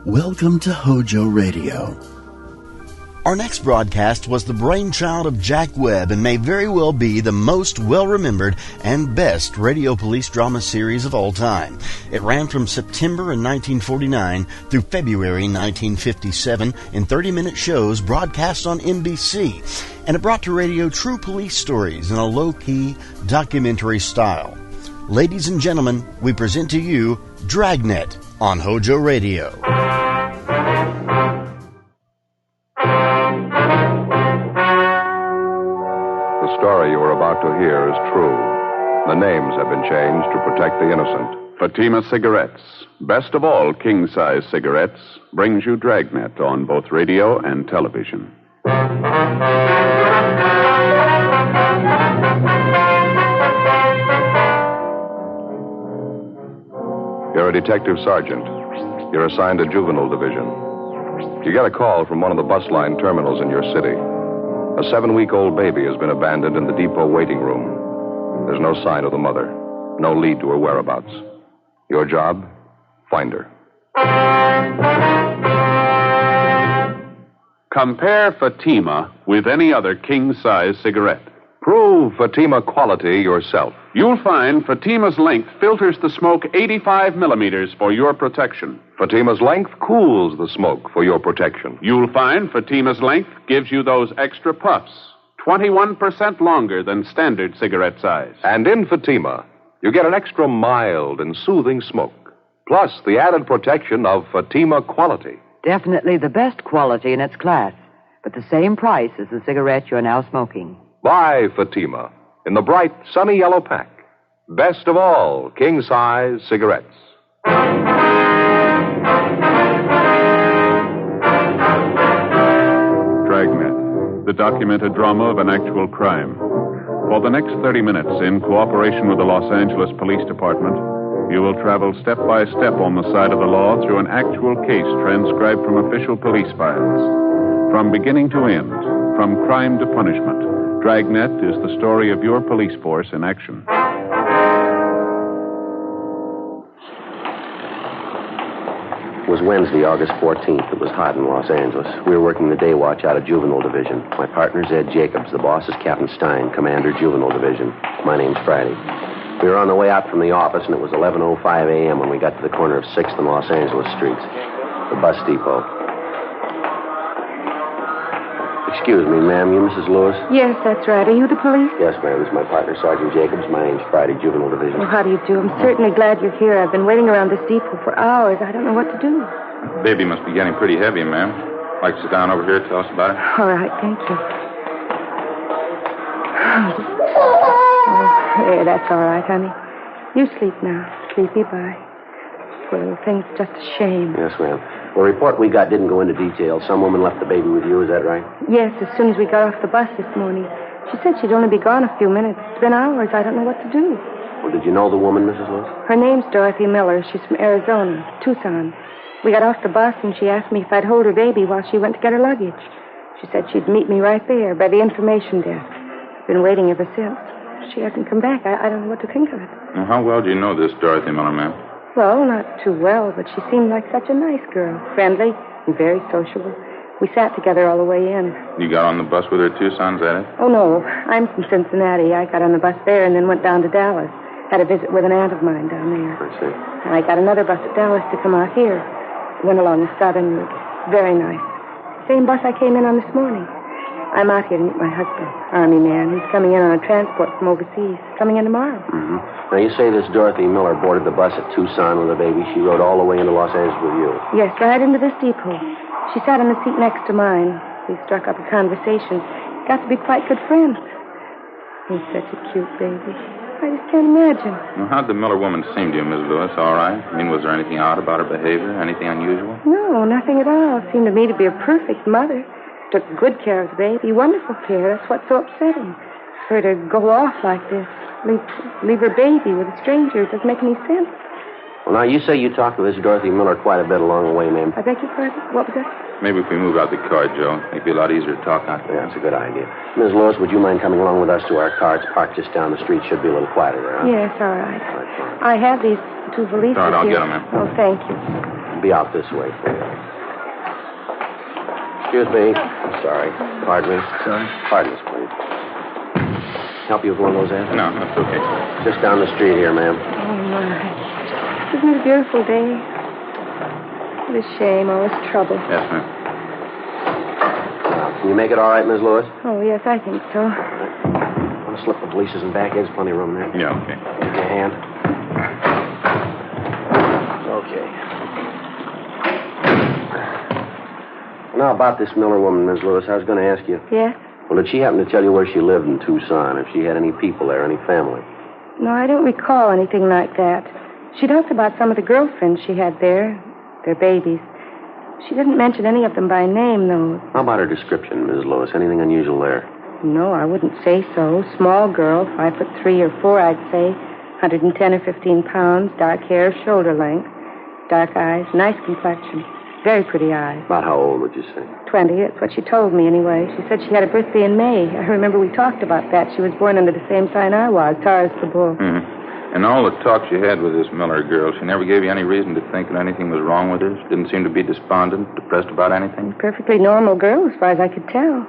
Welcome to HOJO Radio. Our next broadcast was the brainchild of Jack Webb and may very well be the most well-remembered and best radio police drama series of all time. It ran from September in 1949 through February 1957 in 30-minute shows broadcast on NBC, and it brought to radio true police stories in a low-key documentary style. Ladies and gentlemen, we present to you Dragnet on HOJO Radio. The story you are about to hear is true. The names have been changed to protect the innocent. Fatima Cigarettes, best of all king-size cigarettes, brings you Dragnet on both radio and television. You're a detective sergeant. You're assigned to juvenile division. You get a call from one of the bus line terminals in your city. A 7-week-old baby has been abandoned in the depot waiting room. There's no sign of the mother, no lead to her whereabouts. Your job? Find her. Compare Fatima with any other king-size cigarette. Prove Fatima quality yourself. You'll find Fatima's length filters the smoke 85 millimeters for your protection. Fatima's length cools the smoke for your protection. You'll find Fatima's length gives you those extra puffs, 21% longer than standard cigarette size. And in Fatima, you get an extra mild and soothing smoke, plus the added protection of Fatima quality. Definitely the best quality in its class, but the same price as the cigarette you're now smoking. Buy Fatima in the bright, sunny yellow pack. Best of all, king-size cigarettes. Dragnet, the documented drama of an actual crime. For the next 30 minutes, in cooperation with the Los Angeles Police Department, you will travel step by step on the side of the law through an actual case transcribed from official police files. From beginning to end, from crime to punishment, Dragnet is the story of your police force in action. It was Wednesday, August 14th. It was hot in Los Angeles. We were working the day watch out of Juvenile Division. My partner's Ed Jacobs. The boss is Captain Stein, Commander, Juvenile Division. My name's Friday. We were on the way out from the office, and it was 11:05 a.m. when we got to the corner of 6th and Los Angeles streets, the bus depot. Excuse me, ma'am. You Mrs. Lewis? Yes, that's right. Are you the police? Yes, ma'am. This is my partner, Sergeant Jacobs. My name's Friday, Juvenile Division. Well, how do you do? I'm certainly glad you're here. I've been waiting around this depot for hours. I don't know what to do. Baby must be getting pretty heavy, ma'am. Like to sit down over here and tell us about it? All right, thank you. Oh, there, that's all right, honey. You sleep now. Sleepy, bye. Poor little thing's just a shame. Yes, ma'am. The report we got didn't go into detail. Some woman left the baby with you, is that right? Yes, as soon as we got off the bus this morning. She said she'd only be gone a few minutes. It's been hours. I don't know what to do. Well, did you know the woman, Mrs. Lewis? Her name's Dorothy Miller. She's from Arizona, Tucson. We got off the bus, and she asked me if I'd hold her baby while she went to get her luggage. She said she'd meet me right there by the information desk. I've been waiting ever since. She hasn't come back. I don't know what to think of it. Well, how well do you know this Dorothy Miller, ma'am? Well, not too well, but she seemed like such a nice girl. Friendly and very sociable. We sat together all the way in. You got on the bus with her, Tucson's at it? Oh, no. I'm from Cincinnati. I got on the bus there and then went down to Dallas. Had a visit with an aunt of mine down there. I see. And I got another bus at Dallas to come out here. Went along the southern route. Very nice. Same bus I came in on this morning. I'm out here to meet my husband, Army man. He's coming in on a transport from overseas. Coming in tomorrow. Mm-hmm. Now, you say this Dorothy Miller boarded the bus at Tucson with a baby. She rode all the way into Los Angeles with you. Yes, right into this depot. She sat in the seat next to mine. We struck up a conversation. Got to be quite good friends. He's such a cute baby. I just can't imagine. Well, how'd the Miller woman seem to you, Miss Lewis? All right? I mean, was there anything odd about her behavior? Anything unusual? No, nothing at all. Seemed to me to be a perfect mother. Took good care of the baby. Wonderful care. That's what's so upsetting. For her to go off like this. Leave her baby with a stranger. It doesn't make any sense. Well, now, you say you talked to this Dorothy Miller quite a bit along the way, ma'am. I beg your pardon? What was that? Maybe if we move out the car, Joe, it'd be a lot easier to talk out there. Yeah, that's a good idea. Ms. Lewis, would you mind coming along with us to our car? It's parked just down the street. Should be a little quieter there, huh? Yes, all right. I have these two valises All right, I'll here. get them, ma'am. Oh, thank you. Be out this way for you. Excuse me. I'm sorry. Pardon me. Sorry? Pardon us, please. Help you with one of those ads? No, that's okay. Just down the street here, ma'am. Oh, my. Isn't it a beautiful day? What a shame, all this trouble. Yes, ma'am. Now, can you make it all right, Miss Lewis? Oh, yes, I think so. Want to slip the valises and back? There's plenty of room there. Yeah, okay. Give me a hand. Okay. Now, about this Miller woman, Miss Lewis, I was going to ask you. Yes? Well, did she happen to tell you where she lived in Tucson, if she had any people there, any family? No, I don't recall anything like that. She talked about some of the girlfriends she had there, their babies. She didn't mention any of them by name, though. How about her description, Miss Lewis? Anything unusual there? No, I wouldn't say so. Small girl, 5'3" or 4", I'd say. 110 or 15 pounds, dark hair, shoulder length, dark eyes, nice complexion, very pretty eyes. About how old would you say? 20, that's what she told me anyway. She said she had a birthday in May. I remember we talked about that. She was born under the same sign I was, Taurus the Bull. Mm-hmm. And all the talk she had with this Miller girl, she never gave you any reason to think that anything was wrong with her? She didn't seem to be despondent, depressed about anything? Perfectly normal girl, as far as I could tell.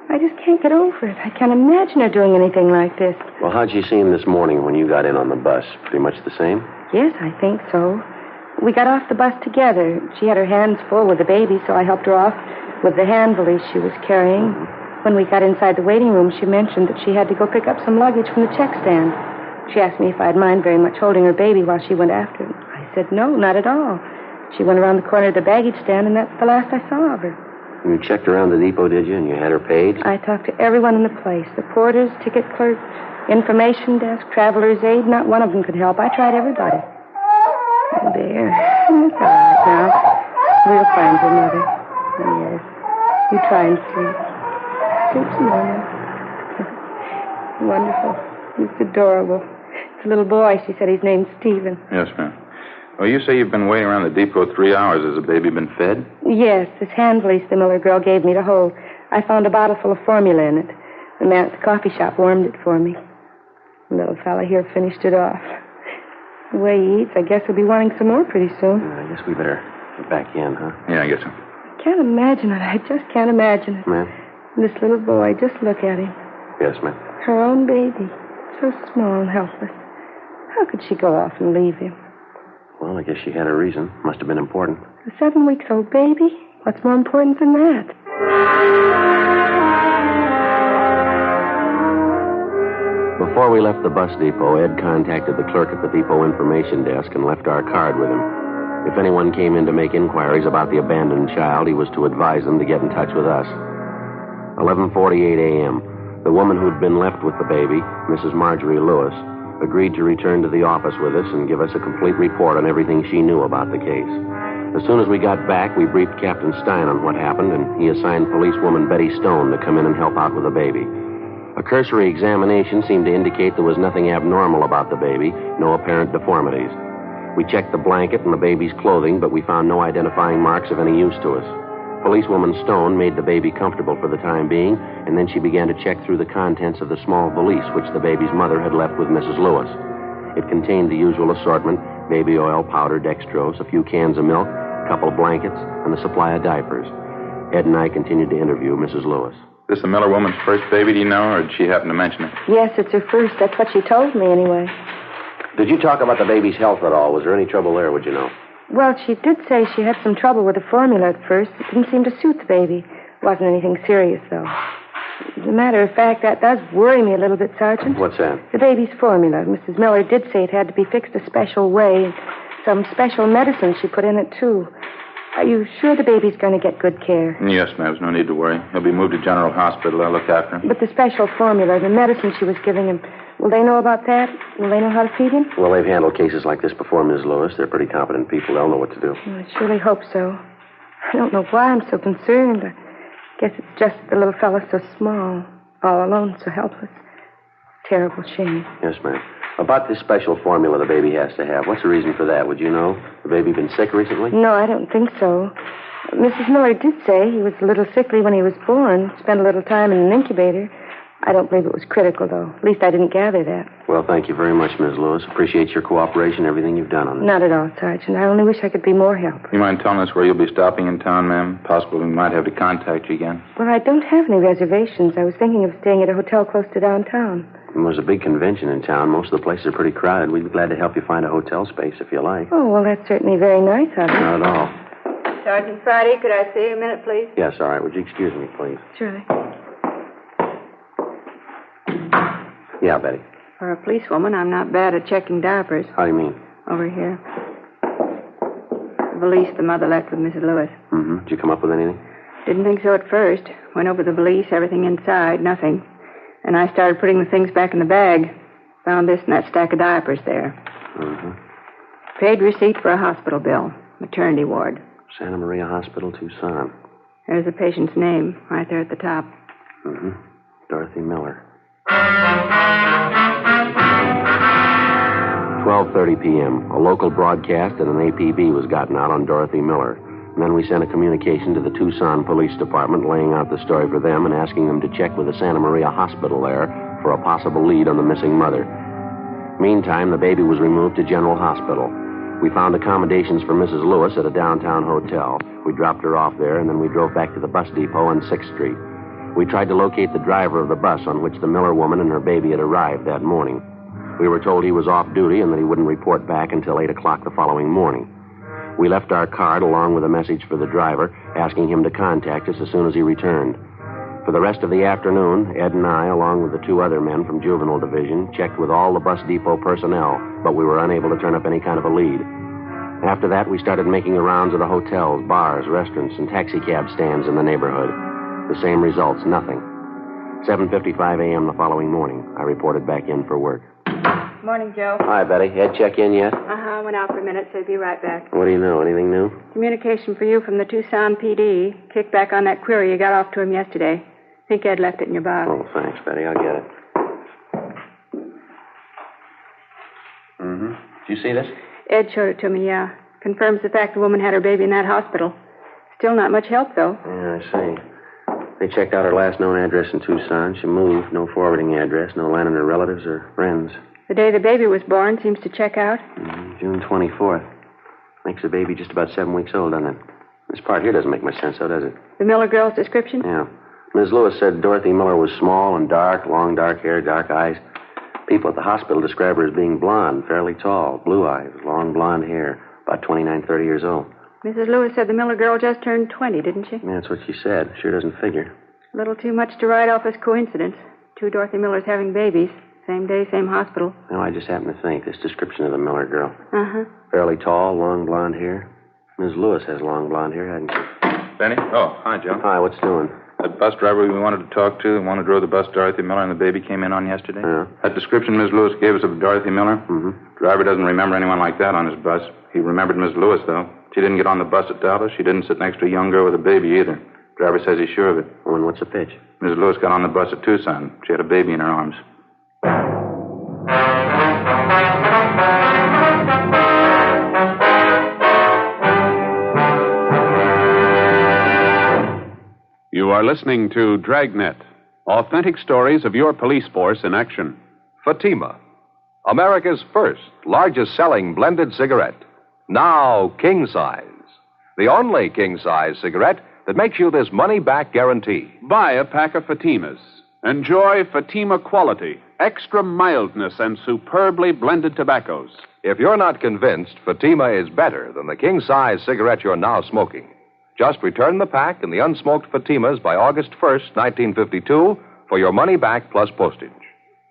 I just can't get over it. I can't imagine her doing anything like this. Well, how'd she seem this morning when you got in on the bus? Pretty much the same? Yes, I think so. We got off the bus together. She had her hands full with the baby, so I helped her off with the hand valise she was carrying. When we got inside the waiting room, she mentioned that she had to go pick up some luggage from the check stand. She asked me if I'd mind very much holding her baby while she went after it. I said no, not at all. She went around the corner of the baggage stand, and that's the last I saw of her. You checked around the depot, did you? And you had her paid? I talked to everyone in the place. The porters, ticket clerk, information desk, traveler's aid. Not one of them could help. I tried everybody. Oh, dear. It's all right now. We'll find your mother. Yes. You try and sleep. Sleep some more. Wonderful. He's adorable. It's a little boy. She said his name's Stephen. Yes, ma'am. Well, you say you've been waiting around the depot 3 hours. Has the baby been fed? Yes, this hand valise the Miller girl gave me to hold. I found a bottle full of formula in it. The man at the coffee shop warmed it for me. The little fella here finished it off. The way he eats, I guess he'll be wanting some more pretty soon. I guess we better get back in, huh? Yeah, I guess so. I can't imagine it. I just can't imagine it. Ma'am? This little boy, just look at him. Yes, ma'am. Her own baby. So small and helpless. How could she go off and leave him? Well, I guess she had a reason. Must have been important. A 7-week-old baby? What's more important than that? Before we left the bus depot, Ed contacted the clerk at the depot information desk and left our card with him. If anyone came in to make inquiries about the abandoned child, he was to advise them to get in touch with us. 11:48 a.m. The woman who'd been left with the baby, Mrs. Marjorie Lewis, agreed to return to the office with us and give us a complete report on everything she knew about the case. As soon as we got back, we briefed Captain Stein on what happened, and he assigned policewoman Betty Stone to come in and help out with the baby. A cursory examination seemed to indicate there was nothing abnormal about the baby, no apparent deformities. We checked the blanket and the baby's clothing, but we found no identifying marks of any use to us. Policewoman Stone made the baby comfortable for the time being, and then she began to check through the contents of the small valise which the baby's mother had left with Mrs. Lewis. It contained the usual assortment: baby oil, powder, dextrose, a few cans of milk, a couple of blankets, and a supply of diapers. Ed and I continued to interview Mrs. Lewis. Is this the Miller woman's first baby, do you know, or did she happen to mention it? Yes, it's her first. That's what she told me, anyway. Did you talk about the baby's health at all? Was there any trouble there, would you know? Well, she did say she had some trouble with the formula at first. It didn't seem to suit the baby. Wasn't anything serious, though. As a matter of fact, that does worry me a little bit, Sergeant. What's that? The baby's formula. Mrs. Miller did say it had to be fixed a special way. Some special medicine she put in it, too. Are you sure the baby's going to get good care? Yes, ma'am. There's no need to worry. He'll be moved to General Hospital. I'll look after him. But the special formula, the medicine she was giving him, will they know about that? Will they know how to feed him? Well, they've handled cases like this before, Ms. Lewis. They're pretty competent people. They'll know what to do. Well, I surely hope so. I don't know why I'm so concerned. I guess it's just the little fellow's so small, all alone, so helpless. Terrible shame. Yes, ma'am. About this special formula the baby has to have, what's the reason for that? Would you know? The baby been sick recently? No, I don't think so. Mrs. Miller did say he was a little sickly when he was born, spent a little time in an incubator. I don't believe it was critical, though. At least I didn't gather that. Well, thank you very much, Ms. Lewis. Appreciate your cooperation, everything you've done on this. Not at all, Sergeant. I only wish I could be more help. You mind telling us where you'll be stopping in town, ma'am? Possibly we might have to contact you again. Well, I don't have any reservations. I was thinking of staying at a hotel close to downtown. There's a big convention in town. Most of the places are pretty crowded. We'd be glad to help you find a hotel space if you like. Oh, well, that's certainly very nice of you. Not at all. Sergeant Friday, could I see you a minute, please? Yes, all right. Would you excuse me, please? Surely. Yeah, Betty. For a policewoman, I'm not bad at checking diapers. How do you mean? Over here. The valise the mother left with Mrs. Lewis. Mm-hmm. Did you come up with anything? Didn't think so at first. Went over the valise, everything inside, nothing. And I started putting the things back in the bag. Found this and that stack of diapers there. Mm-hmm. Paid receipt for a hospital bill. Maternity ward. Santa Maria Hospital, Tucson. There's the patient's name right there at the top. Mm-hmm. Dorothy Miller. 12:30 p.m. A local broadcast and an APB was gotten out on Dorothy Miller. And then we sent a communication to the Tucson Police Department laying out the story for them and asking them to check with the Santa Maria Hospital there for a possible lead on the missing mother. Meantime, the baby was removed to General Hospital. We found accommodations for Mrs. Lewis at a downtown hotel. We dropped her off there, and then we drove back to the bus depot on 6th Street. We tried to locate the driver of the bus on which the Miller woman and her baby had arrived that morning. We were told he was off duty and that he wouldn't report back until 8 o'clock the following morning. We left our card along with a message for the driver, asking him to contact us as soon as he returned. For the rest of the afternoon, Ed and I, along with the 2 other men from Juvenile Division, checked with all the bus depot personnel, but we were unable to turn up any kind of a lead. After that, we started making the rounds of the hotels, bars, restaurants, and taxicab stands in the neighborhood. The same results, nothing. 7:55 a.m. the following morning, I reported back in for work. Morning, Joe. Hi, Betty. Ed check in yet? Uh-huh. Went out for a minute, so he'll be right back. What do you know? Anything new? Communication for you from the Tucson PD. Kick back on that query you got off to him yesterday. Think Ed left it in your box. Oh, thanks, Betty. I'll get it. Mm-hmm. Did you see this? Ed showed it to me, yeah. Confirms the fact the woman had her baby in that hospital. Still not much help, though. Yeah, I see. They checked out her last known address in Tucson. She moved. No forwarding address. No line on her relatives or friends. The day the baby was born seems to check out. June 24th. Makes the baby just about 7 weeks old, doesn't it? This part here doesn't make much sense, though, does it? The Miller girl's description? Yeah. Ms. Lewis said Dorothy Miller was small and dark, long dark hair, dark eyes. People at the hospital describe her as being blonde, fairly tall, blue eyes, long blonde hair, about 29, 30 years old. Mrs. Lewis said the Miller girl just turned 20, didn't she? Yeah, that's what she said. Sure doesn't figure. A little too much to write off as coincidence. 2 Dorothy Millers having babies. Same day, same hospital. Well, I just happen to think this description of the Miller girl. Uh-huh. Fairly tall, long blonde hair. Ms. Lewis has long blonde hair, hasn't she? Benny? Oh, hi, Joe. Hi, what's doing? That bus driver we wanted to talk to, the one who drove the bus Dorothy Miller and the baby came in on yesterday? Yeah. That description Ms. Lewis gave us of Dorothy Miller? Mm-hmm. Driver doesn't remember anyone like that on his bus. He remembered Ms. Lewis, though. She didn't get on the bus at Dallas. She didn't sit next to a young girl with a baby either. Driver says he's sure of it. Oh, and what's the pitch? Ms. Lewis got on the bus at Tucson. She had a baby in her arms. You are listening to Dragnet, authentic stories of your police force in action. Fatima, America's first, largest selling blended cigarette. Now king size. The only king size cigarette that makes you this money back guarantee. Buy a pack of Fatimas. Enjoy Fatima quality, extra mildness, and superbly blended tobaccos. If you're not convinced Fatima is better than the king size cigarette you're now smoking, just return the pack and the unsmoked Fatimas by August 1st, 1952, for your money back plus postage.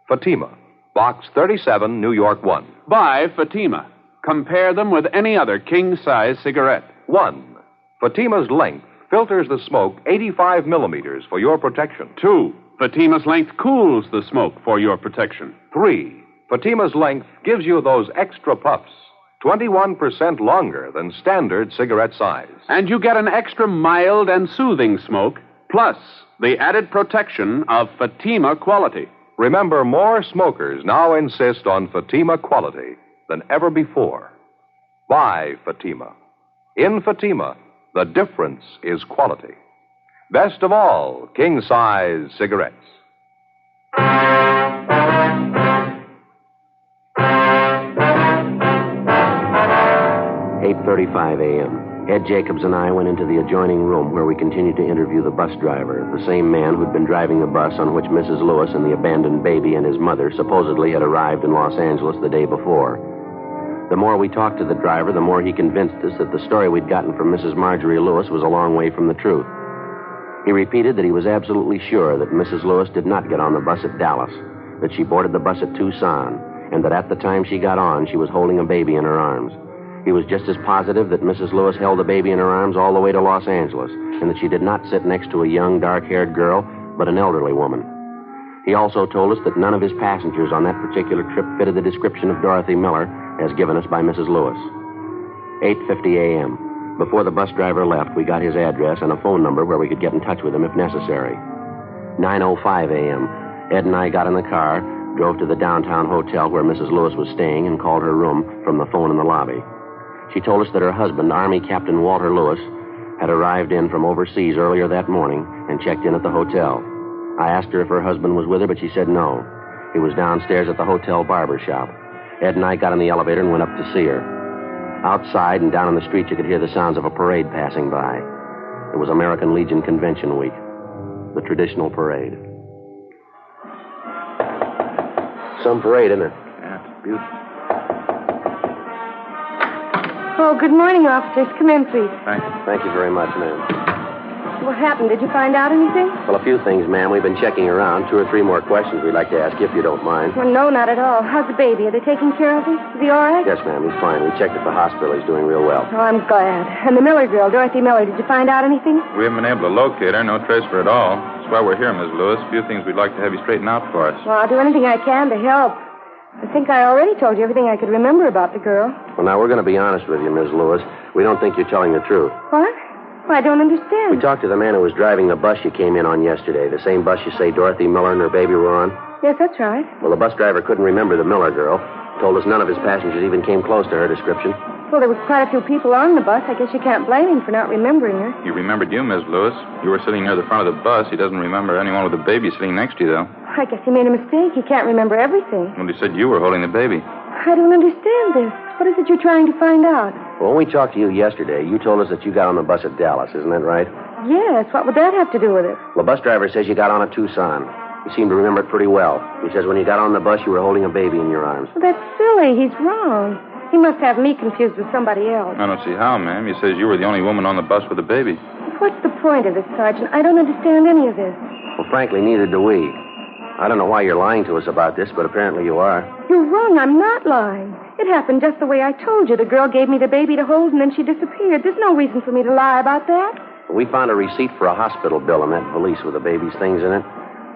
Fatima, Box 37, New York 1. Buy Fatima. Compare them with any other king-size cigarette. 1. Fatima's length filters the smoke 85 millimeters for your protection. 2. Fatima's length cools the smoke for your protection. 3. Fatima's length gives you those extra puffs, 21% longer than standard cigarette size. And you get an extra mild and soothing smoke, plus the added protection of Fatima quality. Remember, more smokers now insist on Fatima quality than ever before. Buy Fatima. In Fatima, the difference is quality. Best of all, king-size cigarettes. "8:35 a.m. Ed Jacobs and I went into the adjoining room where we continued to interview the bus driver, the same man who'd been driving the bus on which Mrs. Lewis and the abandoned baby and his mother supposedly had arrived in Los Angeles the day before. The more we talked to the driver, the more he convinced us that the story we'd gotten from Mrs. Marjorie Lewis was a long way from the truth. He repeated that he was absolutely sure that Mrs. Lewis did not get on the bus at Dallas, that she boarded the bus at Tucson, and that at the time she got on, she was holding a baby in her arms. He was just as positive that Mrs. Lewis held the baby in her arms all the way to Los Angeles, and that she did not sit next to a young, dark-haired girl, but an elderly woman. He also told us that none of his passengers on that particular trip fitted the description of Dorothy Miller as given us by Mrs. Lewis. 8:50 a.m. Before the bus driver left, we got his address and a phone number where we could get in touch with him if necessary. 9:05 a.m. Ed and I got in the car, drove to the downtown hotel where Mrs. Lewis was staying, and called her room from the phone in the lobby. She told us that her husband, Army Captain Walter Lewis, had arrived in from overseas earlier that morning and checked in at the hotel. I asked her if her husband was with her, but she said no. He was downstairs at the hotel barber shop. Ed and I got in the elevator and went up to see her. Outside and down on the street, you could hear the sounds of a parade passing by. It was American Legion Convention Week, the traditional parade. Some parade, isn't it? Yeah, it's beautiful. Oh, good morning, officers. Come in, please. Thank you. Thank you very much, ma'am. What happened? Did you find out anything? Well, a few things, ma'am. We've been checking around. 2 or 3 more questions we'd like to ask you, if you don't mind. Well, no, not at all. How's the baby? Are they taking care of him? Is he all right? Yes, ma'am. He's fine. We checked at the hospital. He's doing real well. Oh, I'm glad. And the Miller girl, Dorothy Miller, did you find out anything? We haven't been able to locate her. No trace of her at all. That's why we're here, Miss Lewis. A few things we'd like to have you straighten out for us. Well, I'll do anything I can to help. I think I already told you everything I could remember about the girl. Well, now, we're going to be honest with you, Miss Lewis. We don't think you're telling the truth. What? Well, I don't understand. We talked to the man who was driving the bus you came in on yesterday, the same bus you say Dorothy Miller and her baby were on. Yes, that's right. Well, the bus driver couldn't remember the Miller girl. Told us none of his passengers even came close to her description. Well, there was quite a few people on the bus. I guess you can't blame him for not remembering her. He remembered you, Miss Lewis. You were sitting near the front of the bus. He doesn't remember anyone with a baby sitting next to you, though. I guess he made a mistake. He can't remember everything. Well, he said you were holding the baby. I don't understand this. What is it you're trying to find out? Well, when we talked to you yesterday, you told us that you got on the bus at Dallas. Isn't that right? Yes. What would that have to do with it? Well, the bus driver says you got on at Tucson. You seem to remember it pretty well. He says when you got on the bus, you were holding a baby in your arms. Well, that's silly. He's wrong. He must have me confused with somebody else. I don't see how, ma'am. He says you were the only woman on the bus with a baby. What's the point of this, Sergeant? I don't understand any of this. Well, frankly, neither do we. I don't know why you're lying to us about this, but apparently you are. You're wrong. I'm not lying. It happened just the way I told you. The girl gave me the baby to hold, and then she disappeared. There's no reason for me to lie about that. We found a receipt for a hospital bill in that valise with the baby's things in it.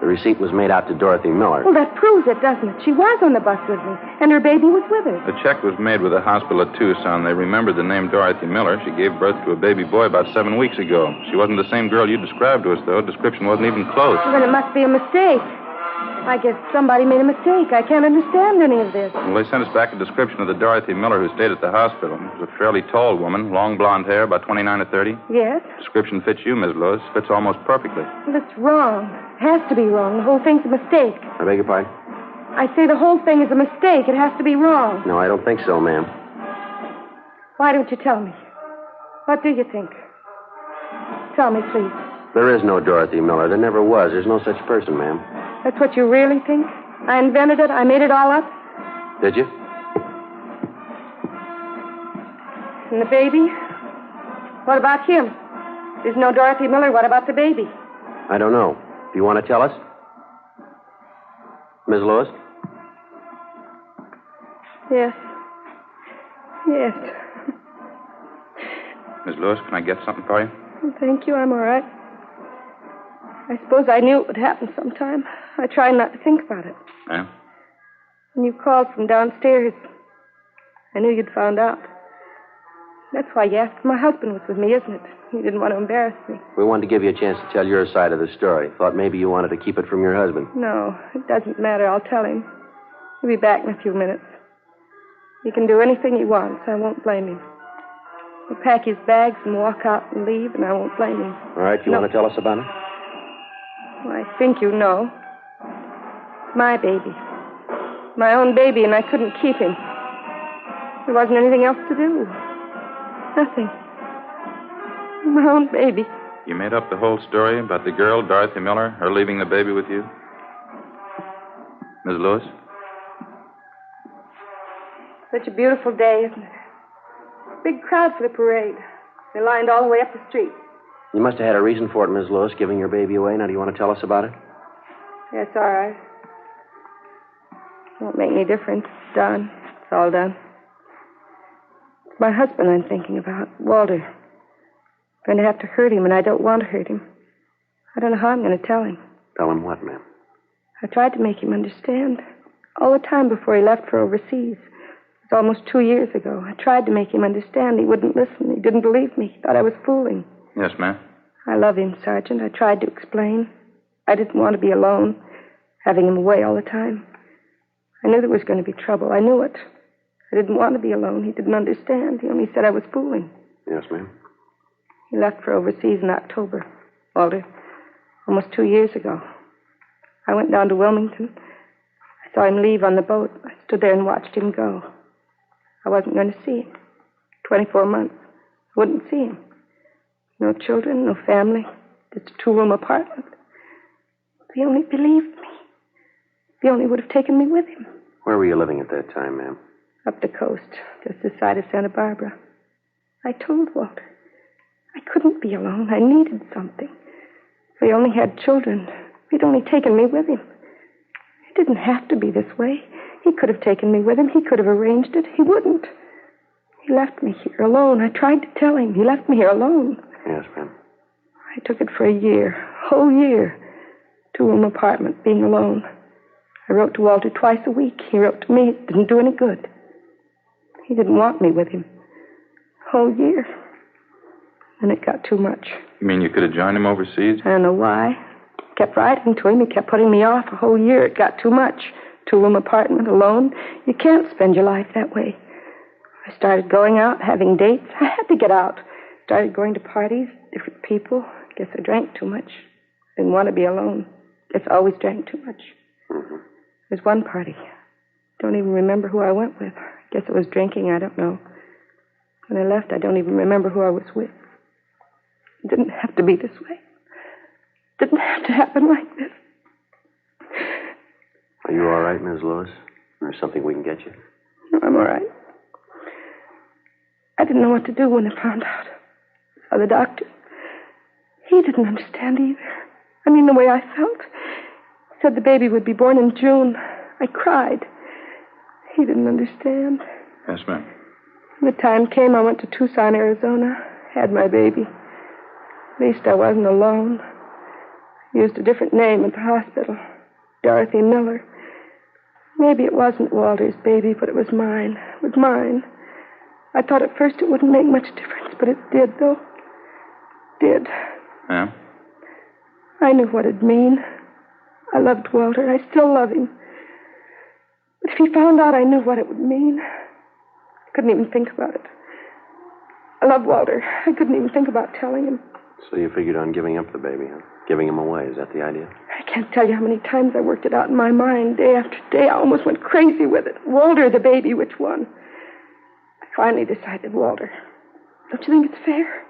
The receipt was made out to Dorothy Miller. Well, that proves it, doesn't it? She was on the bus with me, and her baby was with her. The check was made with the hospital at Tucson. They remembered the name Dorothy Miller. She gave birth to a baby boy about 7 weeks ago. She wasn't the same girl you described to us, though. Description wasn't even close. Well, then it must be a mistake. I guess somebody made a mistake. I can't understand any of this. Well, they sent us back a description of the Dorothy Miller who stayed at the hospital. She was a fairly tall woman, long blonde hair, about 29 or 30. Yes? Description fits you, Miss Lewis. Fits almost perfectly. Well, it's wrong. It has to be wrong. The whole thing's a mistake. I beg your pardon? I say the whole thing is a mistake. It has to be wrong. No, I don't think so, ma'am. Why don't you tell me? What do you think? Tell me, please. There is no Dorothy Miller. There never was. There's no such person, ma'am. That's what you really think? I invented it? I made it all up? Did you? And the baby? What about him? There's no Dorothy Miller. What about the baby? I don't know. Do you want to tell us? Ms. Lewis? Yes. Yes. Miss Lewis, can I get something for you? Thank you. I'm all right. I suppose I knew it would happen sometime. I tried not to think about it. Yeah? When you called from downstairs, I knew you'd found out. That's why you asked if my husband was with me, isn't it? You didn't want to embarrass me. We wanted to give you a chance to tell your side of the story. Thought maybe you wanted to keep it from your husband. No, it doesn't matter. I'll tell him. He'll be back in a few minutes. He can do anything he wants. I won't blame him. He'll pack his bags and walk out and leave, and I won't blame him. All right, you want to tell us about it? Well, I think you know. My baby. My own baby, and I couldn't keep him. There wasn't anything else to do. Nothing. My own baby. You made up the whole story about the girl, Dorothy Miller, her leaving the baby with you? Ms. Lewis? Such a beautiful day, isn't it? Big crowd for the parade. They lined all the way up the street. You must have had a reason for it, Ms. Lewis, giving your baby away. Now, do you want to tell us about it? Yes, all right. Won't make any difference. It's done. It's all done. It's my husband I'm thinking about, Walter. I'm going to have to hurt him, and I don't want to hurt him. I don't know how I'm going to tell him. Tell him what, ma'am? I tried to make him understand. All the time before he left for overseas. It was almost 2 years ago. I tried to make him understand. He wouldn't listen. He didn't believe me. He thought I was fooling. Yes, ma'am. I love him, Sergeant. I tried to explain. I didn't want to be alone, having him away all the time. I knew there was going to be trouble. I knew it. I didn't want to be alone. He didn't understand. He only said I was fooling. Yes, ma'am. He left for overseas in October, Walter, almost 2 years ago. I went down to Wilmington. I saw him leave on the boat. I stood there and watched him go. I wasn't going to see him. 24 months. I wouldn't see him. No children, no family, just a 2-room apartment. If he only believed me. If he only would have taken me with him. Where were you living at that time, ma'am? Up the coast, just this side of Santa Barbara. I told Walter I couldn't be alone. I needed something. If he only had children, if he'd only taken me with him. It didn't have to be this way. He could have taken me with him. He could have arranged it. He wouldn't. He left me here alone. I tried to tell him. He left me here alone. Yes, ma'am. I took it for a year, a whole year. 2-room apartment, being alone. I wrote to Walter twice a week. He wrote to me. It didn't do any good. He didn't want me with him. A whole year. And it got too much. You mean you could have joined him overseas? I don't know why. Kept writing to him. He kept putting me off a whole year. It got too much. 2-room apartment, alone. You can't spend your life that way. I started going out, having dates. I had to get out. Started going to parties, different people. Guess I drank too much. Didn't want to be alone. Guess I always drank too much. Mm-hmm. There's one party. Don't even remember who I went with. Guess it was drinking, I don't know. When I left, I don't even remember who I was with. It didn't have to be this way. It didn't have to happen like this. Are you all right, Ms. Lewis? Or something we can get you? No, I'm all right. I didn't know what to do when I found out. Saw the doctor. He didn't understand either. I mean, the way I felt. He said the baby would be born in June. I cried. He didn't understand. Yes, ma'am. When the time came, I went to Tucson, Arizona. Had my baby. At least I wasn't alone. I used a different name at the hospital. Dorothy Miller. Maybe it wasn't Walter's baby, but it was mine. It was mine. I thought at first it wouldn't make much difference, but it did, though. Did. Yeah? I knew what it'd mean. I loved Walter. I still love him. But if he found out, I knew what it would mean. I couldn't even think about it. I love Walter. I couldn't even think about telling him. So you figured on giving up the baby, huh? Giving him away, is that the idea? I can't tell you how many times I worked it out in my mind, day after day. I almost went crazy with it. Walter, the baby, which one? I finally decided Walter. Don't you think it's fair?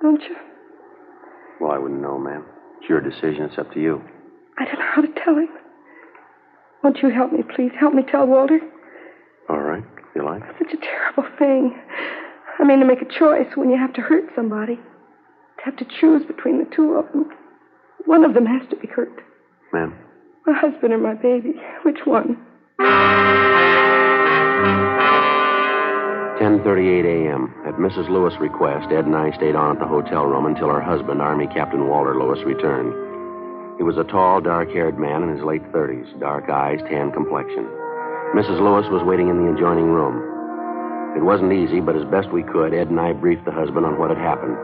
Don't you? Well, I wouldn't know, ma'am. It's your decision. It's up to you. I don't know how to tell him. Won't you help me, please? Help me tell Walter. All right, if you like. It's such a terrible thing. I mean, to make a choice when you have to hurt somebody. To have to choose between the two of them. One of them has to be hurt. Ma'am? My husband or my baby. Which one? 10:38 a.m. At Mrs. Lewis' request, Ed and I stayed on at the hotel room until her husband, Army Captain Walter Lewis, returned. He was a tall, dark-haired man in his late 30s, dark eyes, tan complexion. Mrs. Lewis was waiting in the adjoining room. It wasn't easy, but as best we could, Ed and I briefed the husband on what had happened.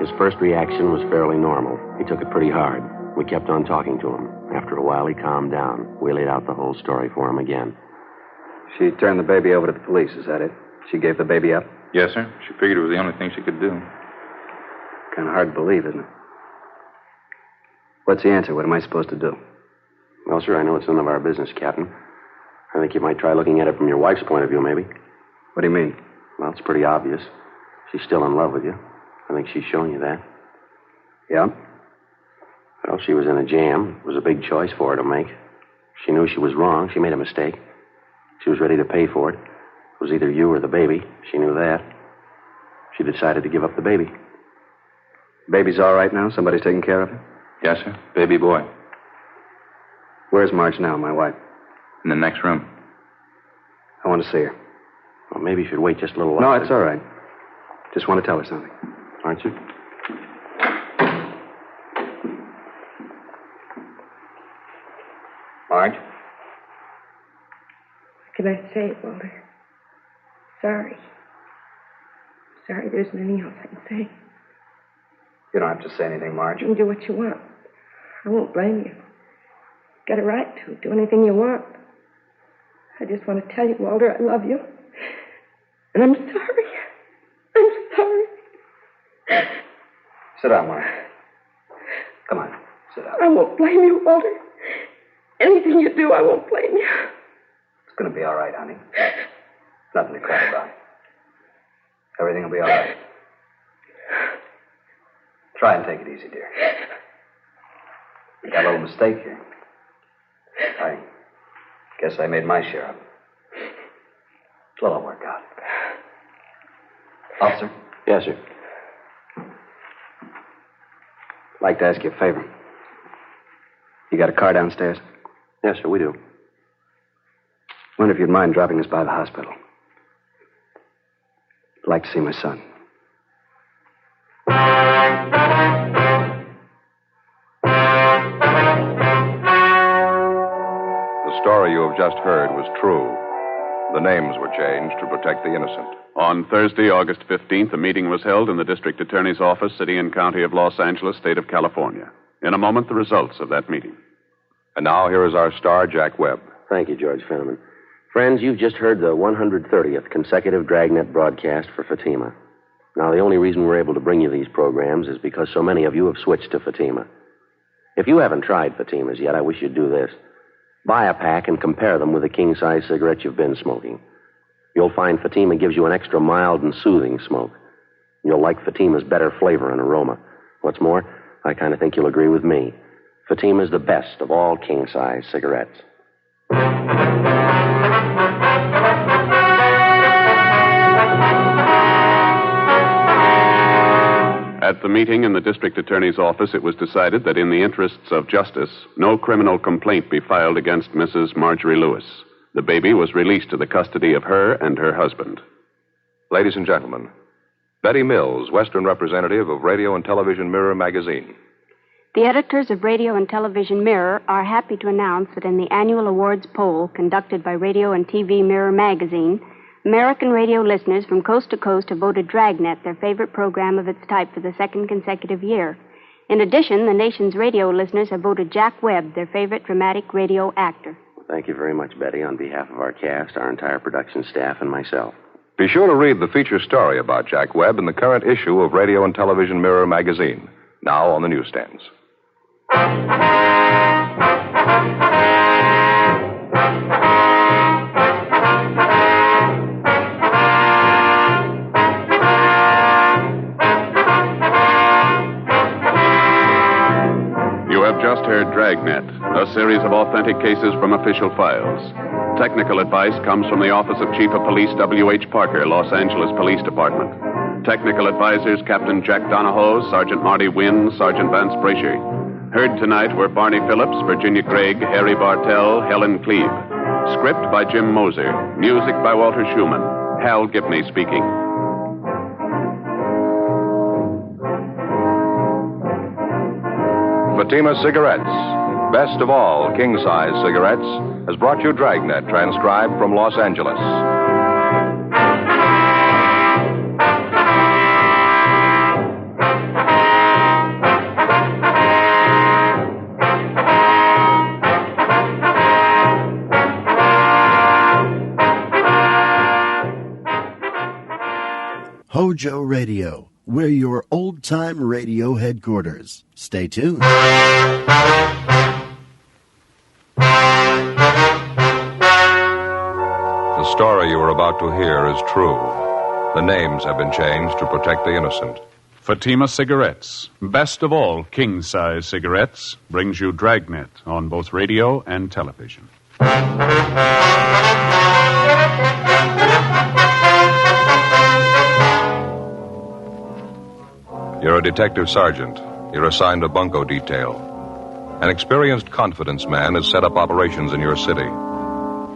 His first reaction was fairly normal. He took it pretty hard. We kept on talking to him. After a while, he calmed down. We laid out the whole story for him again. She turned the baby over to the police, is that it? She gave the baby up? Yes, sir. She figured it was the only thing she could do. Kind of hard to believe, isn't it? What's the answer? What am I supposed to do? Well, sir, I know it's none of our business, Captain. I think you might try looking at it from your wife's point of view, maybe. What do you mean? Well, it's pretty obvious. She's still in love with you. I think she's shown you that. Yeah? Well, she was in a jam. It was a big choice for her to make. She knew she was wrong. She made a mistake. She was ready to pay for it. It was either you or the baby. She knew that. She decided to give up the baby. Baby's all right now? Somebody's taking care of her? Yes, sir. Baby boy. Where's Marge now, my wife? In the next room. I want to see her. Well, maybe you should wait just a little No, while. it's all right. Just want to tell her something. Aren't you? Marge? What can I say, Walter? Sorry. Sorry, there isn't anything else I can say. You don't have to say anything, Marge. You can do what you want. I won't blame you. You've got a right to do anything you want. I just want to tell you, Walter, I love you. And I'm sorry. I'm sorry. Sit down, Marge. Come on, sit down. I won't blame you, Walter. Anything you do, I won't blame you. It's going to be all right, honey. Nothing to cry about. Everything will be all right. Try and take it easy, dear. You got a little mistake here. I guess I made my share of it. It'll all work out. Officer? Yes, sir. I'd like to ask you a favor. You got a car downstairs? Yes, sir, we do. Wonder if you'd mind dropping us by the hospital. I'd like to see my son. The story you have just heard was true. The names were changed to protect the innocent. On Thursday, August 15th, a meeting was held in the District Attorney's Office, City and County of Los Angeles, State of California. In a moment, the results of that meeting. And now here is our star, Jack Webb. Thank you, George Fenneman. Friends, you've just heard the 130th consecutive Dragnet broadcast for Fatima. Now, the only reason we're able to bring you these programs is because so many of you have switched to Fatima. If you haven't tried Fatimas yet, I wish you'd do this. Buy a pack and compare them with the king-size cigarette you've been smoking. You'll find Fatima gives you an extra mild and soothing smoke. You'll like Fatima's better flavor and aroma. What's more, I kind of think you'll agree with me. Fatima's the best of all king-size cigarettes. At the meeting in the District Attorney's Office, it was decided that in the interests of justice, no criminal complaint be filed against Mrs. Marjorie Lewis. The baby was released to the custody of her and her husband. Ladies and gentlemen, Betty Mills, Western representative of Radio and Television Mirror magazine. The editors of Radio and Television Mirror are happy to announce that in the annual awards poll conducted by Radio and TV Mirror magazine, American radio listeners from coast to coast have voted Dragnet their favorite program of its type for the second consecutive year. In addition, the nation's radio listeners have voted Jack Webb their favorite dramatic radio actor. Thank you very much, Betty, on behalf of our cast, our entire production staff, and myself. Be sure to read the feature story about Jack Webb in the current issue of Radio and Television Mirror magazine, now on the newsstands. You have just heard Dragnet, a series of authentic cases from official files. Technical advice comes from the Office of Chief of Police W.H. Parker, Los Angeles Police Department. Technical advisors Captain Jack Donahoe, Sergeant Marty Wynn, Sergeant Vance Brasher. Heard tonight were Barney Phillips, Virginia Gregg, Harry Bartell, Helen Cleve. Script by Jim Moser. Music by Walter Schumann. Hal Gibney speaking. Fatima Cigarettes, best of all king-size cigarettes, has brought you Dragnet, transcribed from Los Angeles. HOJO Radio. We're your old-time radio headquarters. Stay tuned. story you are about to hear is true. The names have been changed to protect the innocent. Fatima Cigarettes, best of all king-size cigarettes, brings you Dragnet on both radio and television. You're a detective sergeant. You're assigned a Bunko detail. An experienced confidence man has set up operations in your city.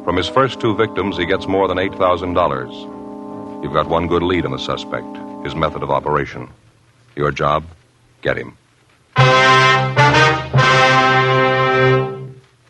From his first 2 victims, he gets more than $8,000. You've got one good lead on the suspect, his method of operation. Your job, get him.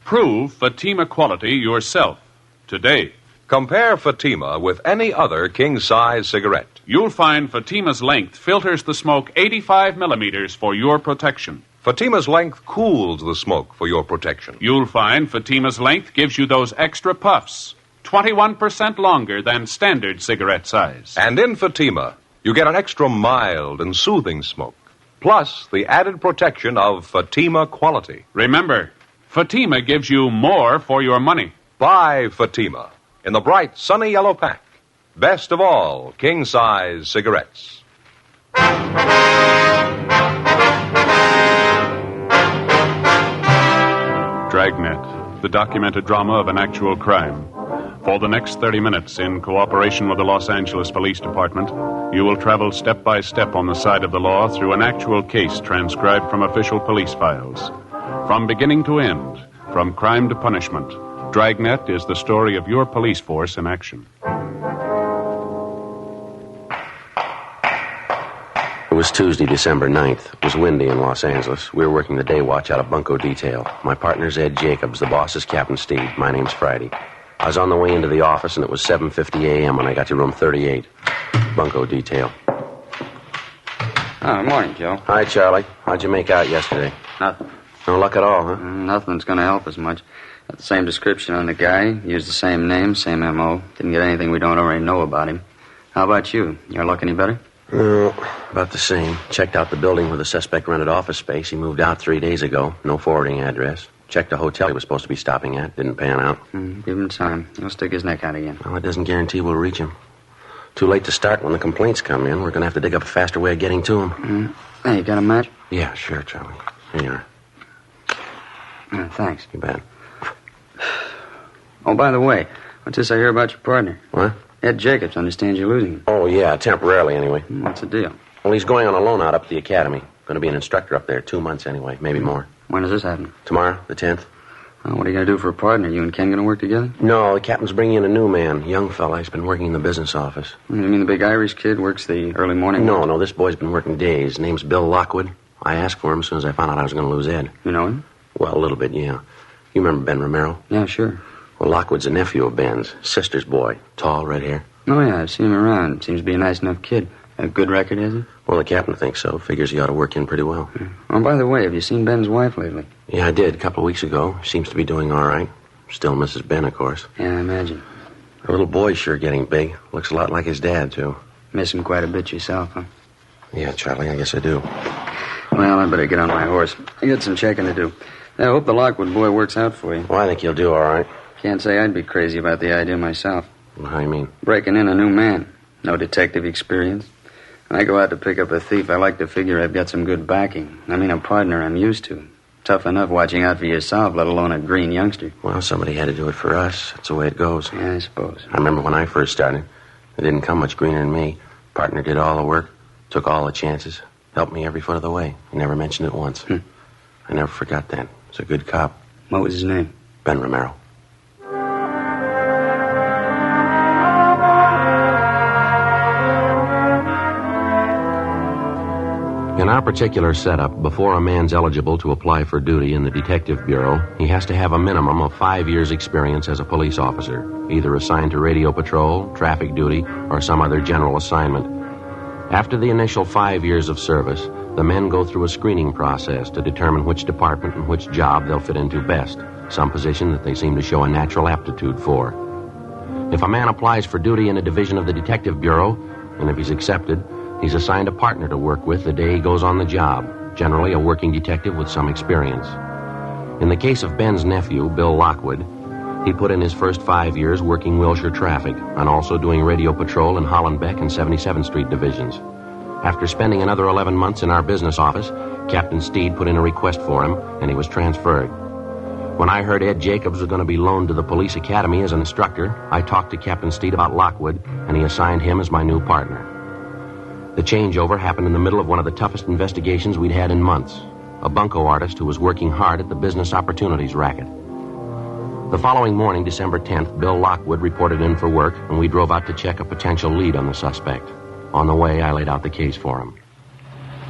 Prove Fatima quality yourself today. Compare Fatima with any other king-size cigarette. You'll find Fatima's length filters the smoke 85 millimeters for your protection. Fatima's length cools the smoke for your protection. You'll find Fatima's length gives you those extra puffs, 21% longer than standard cigarette size. And in Fatima, you get an extra mild and soothing smoke, plus the added protection of Fatima quality. Remember, Fatima gives you more for your money. Buy Fatima in the bright, sunny yellow pack. Best of all, king-size cigarettes. Dragnet, the documented drama of an actual crime. For the next 30 minutes, in cooperation with the Los Angeles Police Department, you will travel step by step on the side of the law through an actual case transcribed from official police files. From beginning to end, from crime to punishment, Dragnet is the story of your police force in action. It was Tuesday, December 9th. It was windy in Los Angeles. We were working the day watch out of Bunko detail. My partner's Ed Jacobs. The boss is Captain Steve. My name's Friday. I was on the way into the office, and it was 7:50 a.m. when I got to room 38. Bunko detail. Oh, morning, Joe. Hi, Charlie. How'd you make out yesterday? Nothing. No luck at all, huh? Nothing's going to help us much. Got the same description on the guy. Used the same name, same M.O. Didn't get anything we don't already know about him. How about you? Your luck any better? No, about the same. Checked out the building where the suspect rented office space. He moved out 3 days ago. No forwarding address. Checked the hotel he was supposed to be stopping at. Didn't pan out. Give him time. He'll stick his neck out again. Well, it doesn't guarantee we'll reach him. Too late to start when the complaints come in. We're going to have to dig up a faster way of getting to him. Hey, you got a match? Yeah, sure, Charlie. Here you are. Thanks. You bet. Oh, by the way, what's this I hear about your partner? What? Ed Jacobs, understands you're losing him. Oh, yeah, temporarily anyway. What's the deal? Well, he's going on a loan out up at the academy. Going to be an instructor up there 2 months anyway, maybe more. When does this happen? Tomorrow, the 10th. Well, what are you going to do for a partner? You and Ken going to work together? No, the captain's bringing in a new man, young fella. He's been working in the business office. You mean the big Irish kid works the early morning? No, this boy's been working days. His name's Bill Lockwood. I asked for him as soon as I found out I was going to lose Ed. You know him? Well, a little bit, yeah. You remember Ben Romero? Yeah, sure. Well, Lockwood's a nephew of Ben's, sister's boy. Tall, red hair. Oh, yeah, I've seen him around. Seems to be a nice enough kid. A good record, has he? Well, the captain thinks so. Figures he ought to work in pretty well. Oh, by the way, have you seen Ben's wife lately? Yeah, I did a couple of weeks ago. Seems to be doing all right. Still Mrs. Ben, of course. Yeah, I imagine. Her little boy's sure getting big. Looks a lot like his dad, too. Miss him quite a bit yourself, huh? Yeah, Charlie, I guess I do. Well, I better get on my horse. I got some checking to do. I hope the Lockwood boy works out for you. Well, I think he'll do all right. Can't say I'd be crazy about the idea myself. Well, how do you mean? Breaking in a new man. No detective experience. When I go out to pick up a thief, I like to figure I've got some good backing. I mean, a partner I'm used to. Tough enough watching out for yourself, let alone a green youngster. Well, somebody had to do it for us. That's the way it goes. Yeah, I suppose. I remember when I first started. It didn't come much greener than me. Partner did all the work, took all the chances, helped me every foot of the way. He never mentioned it once. I never forgot that. He's a good cop. What was his name? Ben Romero. In our particular setup, before a man's eligible to apply for duty in the Detective Bureau, he has to have a minimum of 5 years' experience as a police officer, either assigned to radio patrol, traffic duty, or some other general assignment. After the initial 5 years of service, the men go through a screening process to determine which department and which job they'll fit into best, some position that they seem to show a natural aptitude for. If a man applies for duty in a division of the Detective Bureau, and if he's accepted, he's assigned a partner to work with the day he goes on the job, generally a working detective with some experience. In the case of Ben's nephew, Bill Lockwood, He put in his first 5 years working Wilshire traffic and also doing radio patrol in Hollenbeck and 77th Street divisions. After spending another 11 months in our business office, Captain Steed put in a request for him, and he was transferred. When I heard Ed Jacobs was going to be loaned to the police academy as an instructor, I talked to Captain Steed about Lockwood, and he assigned him as my new partner. The changeover happened in the middle of one of the toughest investigations we'd had in months. A Bunko artist who was working hard at the business opportunities racket. The following morning, December 10th, Bill Lockwood reported in for work, and we drove out to check a potential lead on the suspect. On the way, I laid out the case for him.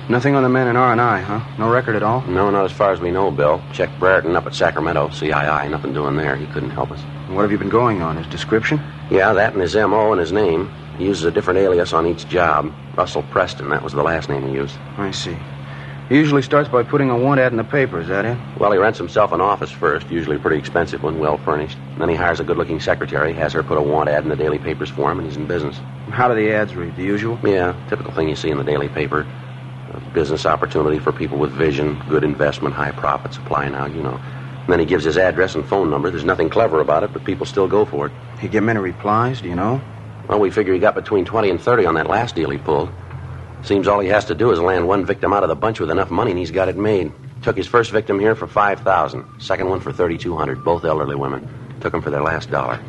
Nothing on the man in R&I, huh? No record at all? No, not as far as we know, Bill. Checked Brereton up at Sacramento, CII. Nothing doing there. He couldn't help us. What have you been going on? His description? Yeah, that and his M.O. and his name. He uses a different alias on each job. Russell Preston, that was the last name he used. I see. He usually starts by putting a want ad in the paper, is that it? Well, he rents himself an office first, usually a pretty expensive one, well furnished. Then he hires a good-looking secretary, has her put a want ad in the daily papers for him, and he's in business. How do the ads read? The usual? Yeah, typical thing you see in the daily paper. A business opportunity for people with vision, good investment, high profits. Apply now, you know. And then he gives his address and phone number. There's nothing clever about it, but people still go for it. He get many replies, do you know? Well, we figure he got between 20 and 30 on that last deal he pulled. Seems all he has to do is land one victim out of the bunch with enough money, and he's got it made. Took his first victim here for $5,000. Second one for $3,200. Both elderly women. Took them for their last dollar.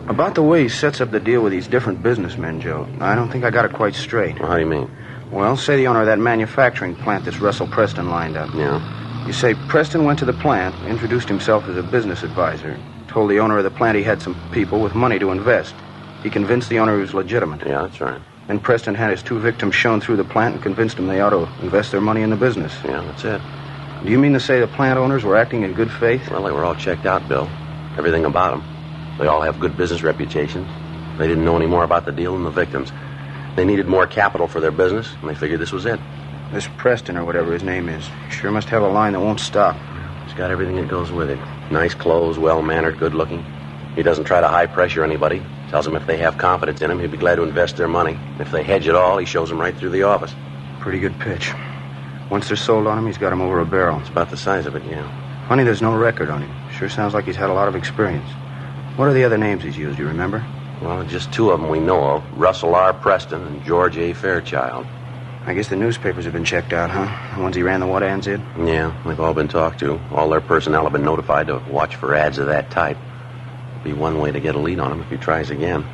About the way he sets up the deal with these different businessmen, Joe, I don't think I got it quite straight. Well, how do you mean? Well, say the owner of that manufacturing plant this Russell Preston lined up. Yeah. You say Preston went to the plant, introduced himself as a business advisor, told the owner of the plant he had some people with money to invest. He convinced the owner he was legitimate. Yeah, that's right. Then Preston had his two victims shown through the plant and convinced them they ought to invest their money in the business. Yeah, that's it. Do you mean to say the plant owners were acting in good faith? Well, they were all checked out, Bill. Everything about them. They all have good business reputations. They didn't know any more about the deal than the victims. They needed more capital for their business, and they figured this was it. This Preston, or whatever his name is, sure must have a line that won't stop. He's got everything that goes with it. Nice clothes, well-mannered, good-looking. He doesn't try to high-pressure anybody. Tells them if they have confidence in him, he'd be glad to invest their money. If they hedge it all, he shows them right through the office. Pretty good pitch. Once they're sold on him, he's got them over a barrel. It's about the size of it, yeah. Funny there's no record on him. Sure sounds like he's had a lot of experience. What are the other names he's used, you remember? Well, just two of them we know of. Russell R. Preston and George A. Fairchild. I guess the newspapers have been checked out, huh? The ones he ran the what ads in? Yeah, they've all been talked to. All their personnel have been notified to watch for ads of that type. Be one way to get a lead on him if he tries again.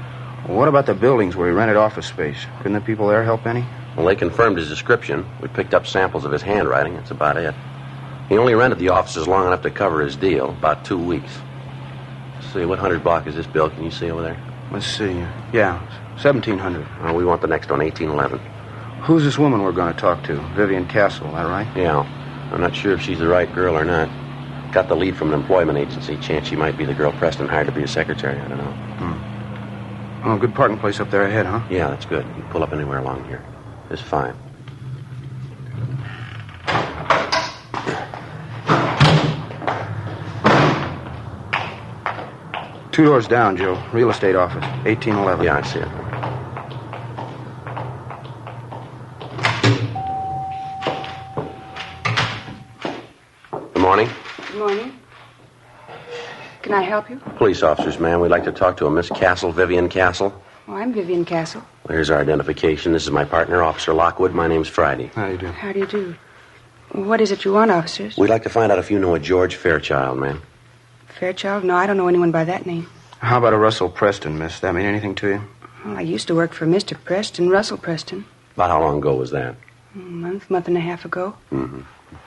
Well, what about the buildings where he rented office space? Couldn't the people there help any? Well, they confirmed his description. We picked up samples of his handwriting. That's about it. He only rented the offices long enough to cover his deal, about 2 weeks. Let's see, what 100 block is this, Bill? Can you see over there? Let's see. Yeah, 1700. Oh, we want the next one, 1811. Who's this woman we're going to talk to? Vivian Castle, that right? Yeah. I'm not sure if she's the right girl or not. Got the lead from an employment agency. Chance she might be the girl Preston hired to be his secretary. I don't know. Oh, good parking place up there ahead, huh? Yeah, that's good. You can pull up anywhere along here. It's fine. Two doors down, Joe. Real estate office, 1811. Yeah, I see it. Good morning. Good morning. Can I help you? Police officers, ma'am. We'd like to talk to a Miss Castle, Vivian Castle. Oh, I'm Vivian Castle. Well, here's our identification. This is my partner, Officer Lockwood. My name's Friday. How do you do? How do you do? What is it you want, officers? We'd like to find out if you know a George Fairchild, ma'am. Fairchild? No, I don't know anyone by that name. How about a Russell Preston, miss? That mean anything to you? Well, I used to work for Mr. Preston, Russell Preston. About how long ago was that? A month and a half ago. Mm-hmm.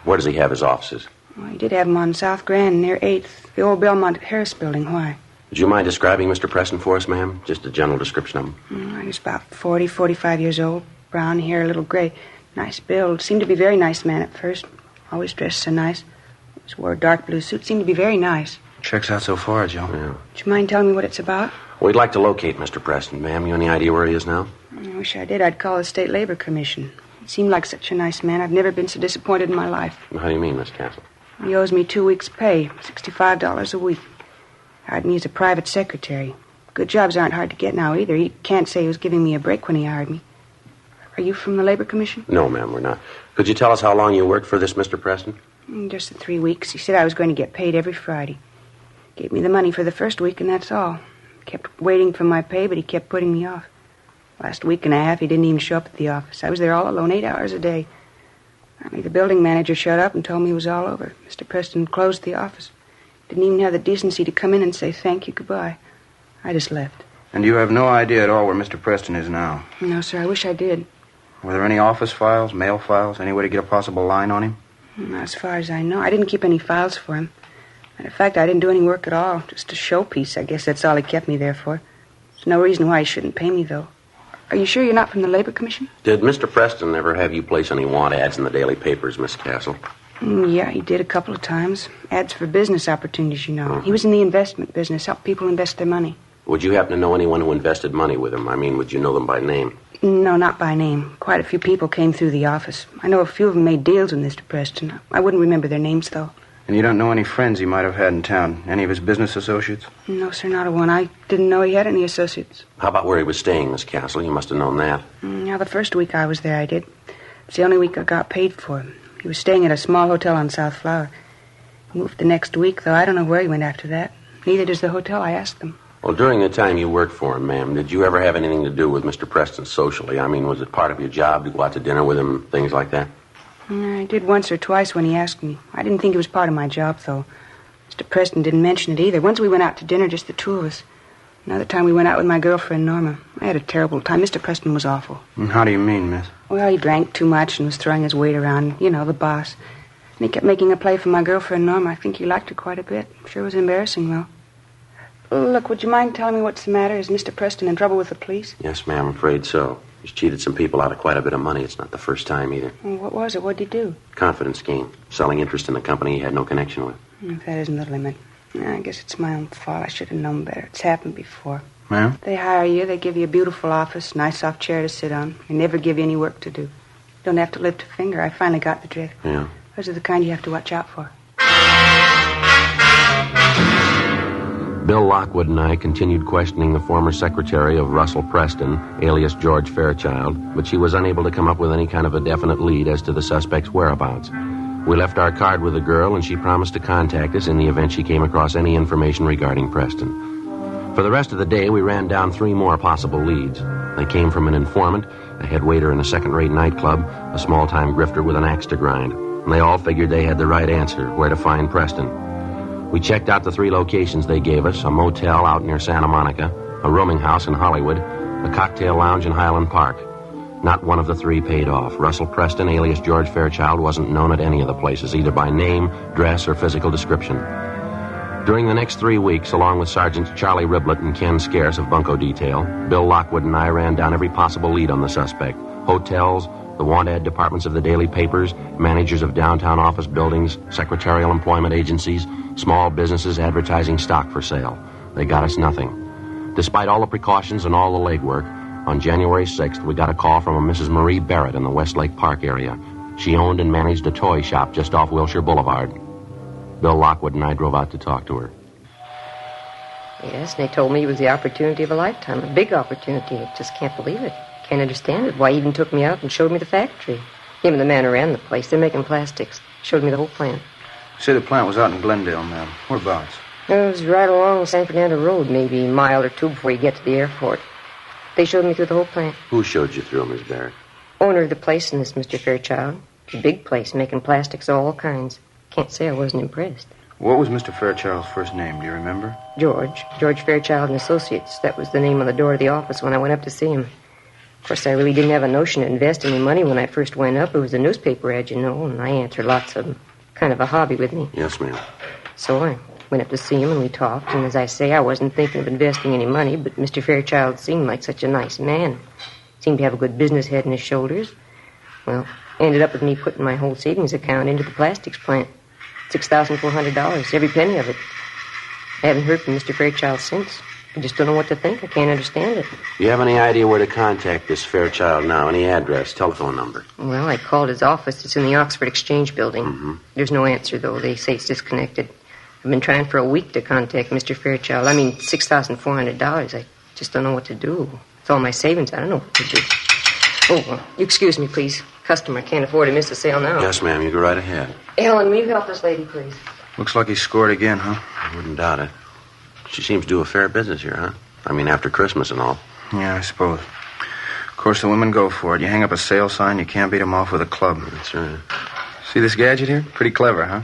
Where does he have his offices? Well, he did have them on South Grand near 8th, the old Belmont Harris building. Why? Would you mind describing Mr. Preston for us, ma'am? Just a general description of him. He was about 45 years old. Brown hair, a little gray. Nice build. Seemed to be a very nice man at first. Always dressed so nice. Just wore a dark blue suit. Seemed to be very nice. Checks out so far, Joe. Yeah. Would you mind telling me what it's about? We'd like to locate Mr. Preston, ma'am. You any idea where he is now? I wish I did. I'd call the State Labor Commission. He seemed like such a nice man. I've never been so disappointed in my life. How do you mean, Miss Castle? He owes me 2 weeks' pay, $65 a week. Hired me as a private secretary. Good jobs aren't hard to get now either. He can't say he was giving me a break when he hired me. Are you from the Labor Commission? No, ma'am, we're not. Could you tell us how long you worked for this Mr. Preston? Just the 3 weeks. He said I was going to get paid every Friday. Gave me the money for the first week, and that's all. Kept waiting for my pay, but he kept putting me off. Last week and a half, he didn't even show up at the office. I was there all alone, 8 hours a day. Finally, the building manager showed up and told me it was all over. Mr. Preston closed the office. Didn't even have the decency to come in and say thank you, goodbye. I just left. And you have no idea at all where Mr. Preston is now? No, sir, I wish I did. Were there any office files, mail files, any way to get a possible line on him? Not as far as I know. I didn't keep any files for him. Matter of fact, I didn't do any work at all. Just a showpiece. I guess that's all he kept me there for. There's no reason why he shouldn't pay me, though. Are you sure you're not from the Labor Commission? Did Mr. Preston ever have you place any want ads in the daily papers, Miss Castle? Yeah, he did a couple of times. Ads for business opportunities, you know. He was in the investment business, helped people invest their money. Would you happen to know anyone who invested money with him? I mean, would you know them by name? No, not by name. Quite a few people came through the office. I know a few of them made deals with Mr. Preston. I wouldn't remember their names, though. And you don't know any friends he might have had in town? Any of his business associates? No, sir, not a one. I didn't know he had any associates. How about where he was staying, Miss Castle? You must have known that. Yeah, the first week I was there, I did. It's the only week I got paid for him. He was staying at a small hotel on South Flower. He moved the next week, though I don't know where he went after that. Neither does the hotel. I asked them. Well, during the time you worked for him, ma'am, did you ever have anything to do with Mr. Preston socially? I mean, was it part of your job to go out to dinner with him, things like that? I did once or twice when he asked me. I didn't think it was part of my job, though. Mr. Preston didn't mention it either. Once we went out to dinner, just the two of us. Another time we went out with my girlfriend, Norma. I had a terrible time. Mr. Preston was awful. And how do you mean, miss? Well, he drank too much and was throwing his weight around. You know, the boss. And he kept making a play for my girlfriend, Norma. I think he liked her quite a bit. Sure was embarrassing, though. Look, would you mind telling me what's the matter? Is Mr. Preston in trouble with the police? Yes, ma'am, I'm afraid so. He's cheated some people out of quite a bit of money. It's not the first time either. Well, what was it? What'd he do? Confidence scheme. Selling interest in a company he had no connection with. If that isn't the limit. I guess it's my own fault. I should have known better. It's happened before. Ma'am? They hire you. They give you a beautiful office, nice soft chair to sit on. They never give you any work to do. You don't have to lift a finger. I finally got the drift. Yeah. Those are the kind you have to watch out for. Bill Lockwood and I continued questioning the former secretary of Russell Preston, alias George Fairchild, but she was unable to come up with any kind of a definite lead as to the suspect's whereabouts. We left our card with the girl, and she promised to contact us in the event she came across any information regarding Preston. For the rest of the day, we ran down 3 more possible leads. They came from an informant, a head waiter in a second-rate nightclub, a small-time grifter with an axe to grind. And they all figured they had the right answer, where to find Preston. We checked out the 3 locations they gave us, a motel out near Santa Monica, a rooming house in Hollywood, a cocktail lounge in Highland Park. Not one of the 3 paid off. Russell Preston, alias George Fairchild, wasn't known at any of the places, either by name, dress, or physical description. During the next 3 weeks, along with Sergeants Charlie Riblett and Ken Scarce of Bunko Detail, Bill Lockwood and I ran down every possible lead on the suspect. Hotels, the want-ad departments of the daily papers, managers of downtown office buildings, secretarial employment agencies, small businesses advertising stock for sale. They got us nothing. Despite all the precautions and all the legwork, on January 6th, we got a call from a Mrs. Marie Barrett in the Westlake Park area. She owned and managed a toy shop just off Wilshire Boulevard. Bill Lockwood and I drove out to talk to her. Yes, and they told me it was the opportunity of a lifetime, a big opportunity. I just can't believe it. Can't understand it. Why, he even took me out and showed me the factory. Him and the man who ran the place. They're making plastics. Showed me the whole plant. You say the plant was out in Glendale, ma'am. Whereabouts? It was right along San Fernando Road, maybe a mile or 2 before you get to the airport. They showed me through the whole plant. Who showed you through, Miss Barrett? Owner of the place in this, Mr. Fairchild. A big place, making plastics of all kinds. Can't say I wasn't impressed. What was Mr. Fairchild's first name? Do you remember? George Fairchild and Associates. That was the name on the door of the office when I went up to see him. Of course, I really didn't have a notion to invest any money when I first went up. It was a newspaper ad, you know, and I answered lots of them. Kind of a hobby with me. Yes, ma'am. So I went up to see him, and we talked, and as I say, I wasn't thinking of investing any money, but Mr. Fairchild seemed like such a nice man. Seemed to have a good business head on his shoulders. Well, ended up with me putting my whole savings account into the plastics plant. $6,400, every penny of it. I haven't heard from Mr. Fairchild since. I just don't know what to think. I can't understand it. Do you have any idea where to contact this Fairchild now? Any address, telephone number? Well, I called his office. It's in the Oxford Exchange building. Mm-hmm. There's no answer, though. They say it's disconnected. I've been trying for a week to contact Mr. Fairchild. I mean, $6,400. I just don't know what to do. It's all my savings. I don't know what to do. Oh, you excuse me, please. Customer can't afford to miss a sale now. Yes, ma'am. You go right ahead. Ellen, will you help this lady, please? Looks like he scored again, huh? I wouldn't doubt it. She seems to do a fair business here, huh? I mean, after Christmas and all. Yeah, I suppose. Of course, the women go for it. You hang up a sale sign, you can't beat them off with a club. That's right. See this gadget here? Pretty clever, huh?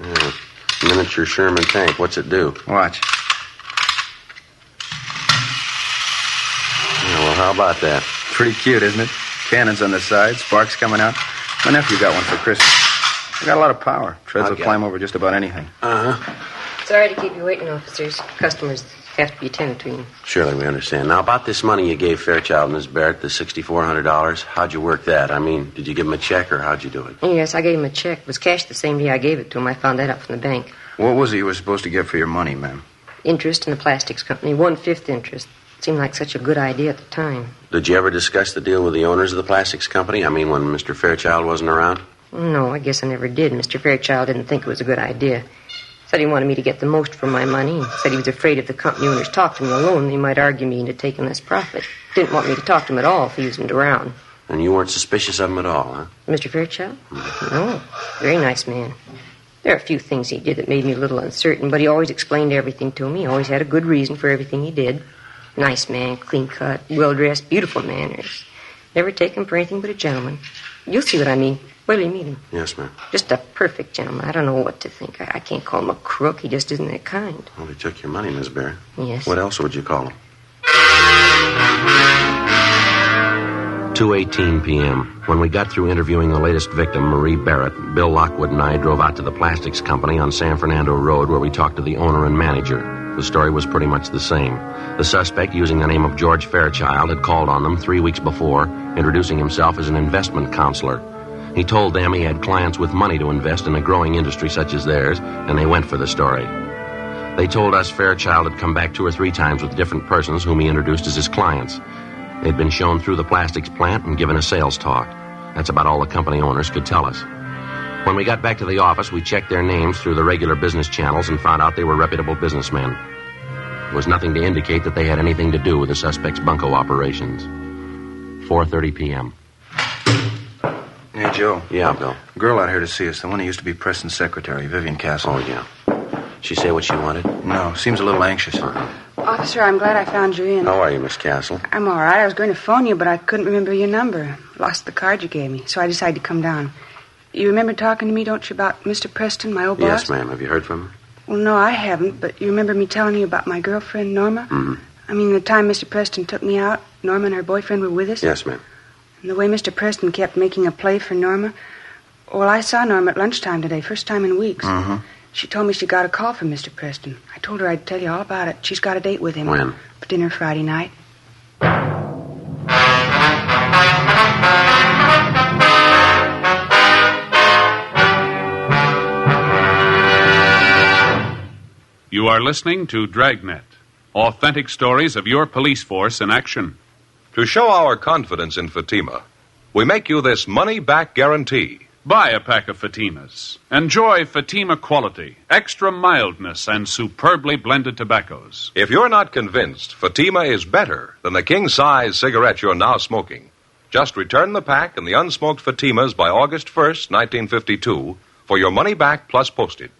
Yeah. Miniature Sherman tank. What's it do? Watch. Yeah, well, how about that? Pretty cute, isn't it? Cannons on the side, sparks coming out. My nephew got one for Christmas. It's got a lot of power. Treads will climb over just about anything. Uh-huh. Sorry to keep you waiting, officers. Customers have to be attended to. Surely we understand. Now, about this money you gave Fairchild and Miss Barrett, the $6,400, how'd you work that? I mean, did you give him a check, or how'd you do it? Yes, I gave him a check. It was cashed the same day I gave it to him. I found that out from the bank. What was it you were supposed to get for your money, ma'am? Interest in the plastics company, 1/5 interest. Seemed like such a good idea at the time. Did you ever discuss the deal with the owners of the plastics company? I mean, when Mr. Fairchild wasn't around? No, I guess I never did. Mr. Fairchild didn't think it was a good idea. Said he wanted me to get the most for my money, and said he was afraid if the company owners talked to me alone, they might argue me into taking less profit. Didn't want me to talk to him at all if he wasn't around. And you weren't suspicious of him at all, huh? Mr. Fairchild? No. Very nice man. There are a few things he did that made me a little uncertain, but he always explained everything to me. He always had a good reason for everything he did. Nice man, clean-cut, well-dressed, beautiful manners. Never take him for anything but a gentleman. You'll see what I mean. Wait till you meet him. Yes, ma'am. Just a perfect gentleman. I don't know what to think. I can't call him a crook. He just isn't that kind. Well, he took your money, Miss Barrett. Yes. What else would you call him? 2:18 p.m. When we got through interviewing the latest victim, Marie Barrett, Bill Lockwood and I drove out to the plastics company on San Fernando Road where we talked to the owner and manager. The story was pretty much the same. The suspect, using the name of George Fairchild, had called on them 3 weeks before, introducing himself as an investment counselor. He told them he had clients with money to invest in a growing industry such as theirs, and they went for the story. They told us Fairchild had come back 2 or 3 times with different persons whom he introduced as his clients. They'd been shown through the plastics plant and given a sales talk. That's about all the company owners could tell us. When we got back to the office, we checked their names through the regular business channels and found out they were reputable businessmen. There was nothing to indicate that they had anything to do with the suspect's Bunko operations. 4:30 p.m. Hey, Joe. Yeah, Bill. A girl out here to see us, the one who used to be Preston's secretary, Vivian Castle. Oh, yeah. She say what she wanted? No, seems a little anxious. Officer, I'm glad I found you in. How are you, Miss Castle? I'm all right. I was going to phone you, but I couldn't remember your number. Lost the card you gave me, so I decided to come down. You remember talking to me, don't you, about Mr. Preston, my old boss? Yes, ma'am. Have you heard from him? Well, no, I haven't, but you remember me telling you about my girlfriend, Norma? Mm-hmm. I mean, the time Mr. Preston took me out, Norma and her boyfriend were with us? Yes, ma'am. And the way Mr. Preston kept making a play for Norma. Well, I saw Norma at lunchtime today, first time in weeks. Mm-hmm. She told me she got a call from Mr. Preston. I told her I'd tell you all about it. She's got a date with him. When? For dinner Friday night. You are listening to Dragnet, authentic stories of your police force in action. To show our confidence in Fatima, we make you this money-back guarantee. Buy a pack of Fatimas. Enjoy Fatima quality, extra mildness, and superbly blended tobaccos. If you're not convinced Fatima is better than the king-size cigarette you're now smoking, just return the pack and the unsmoked Fatimas by August 1st, 1952, for your money back plus postage.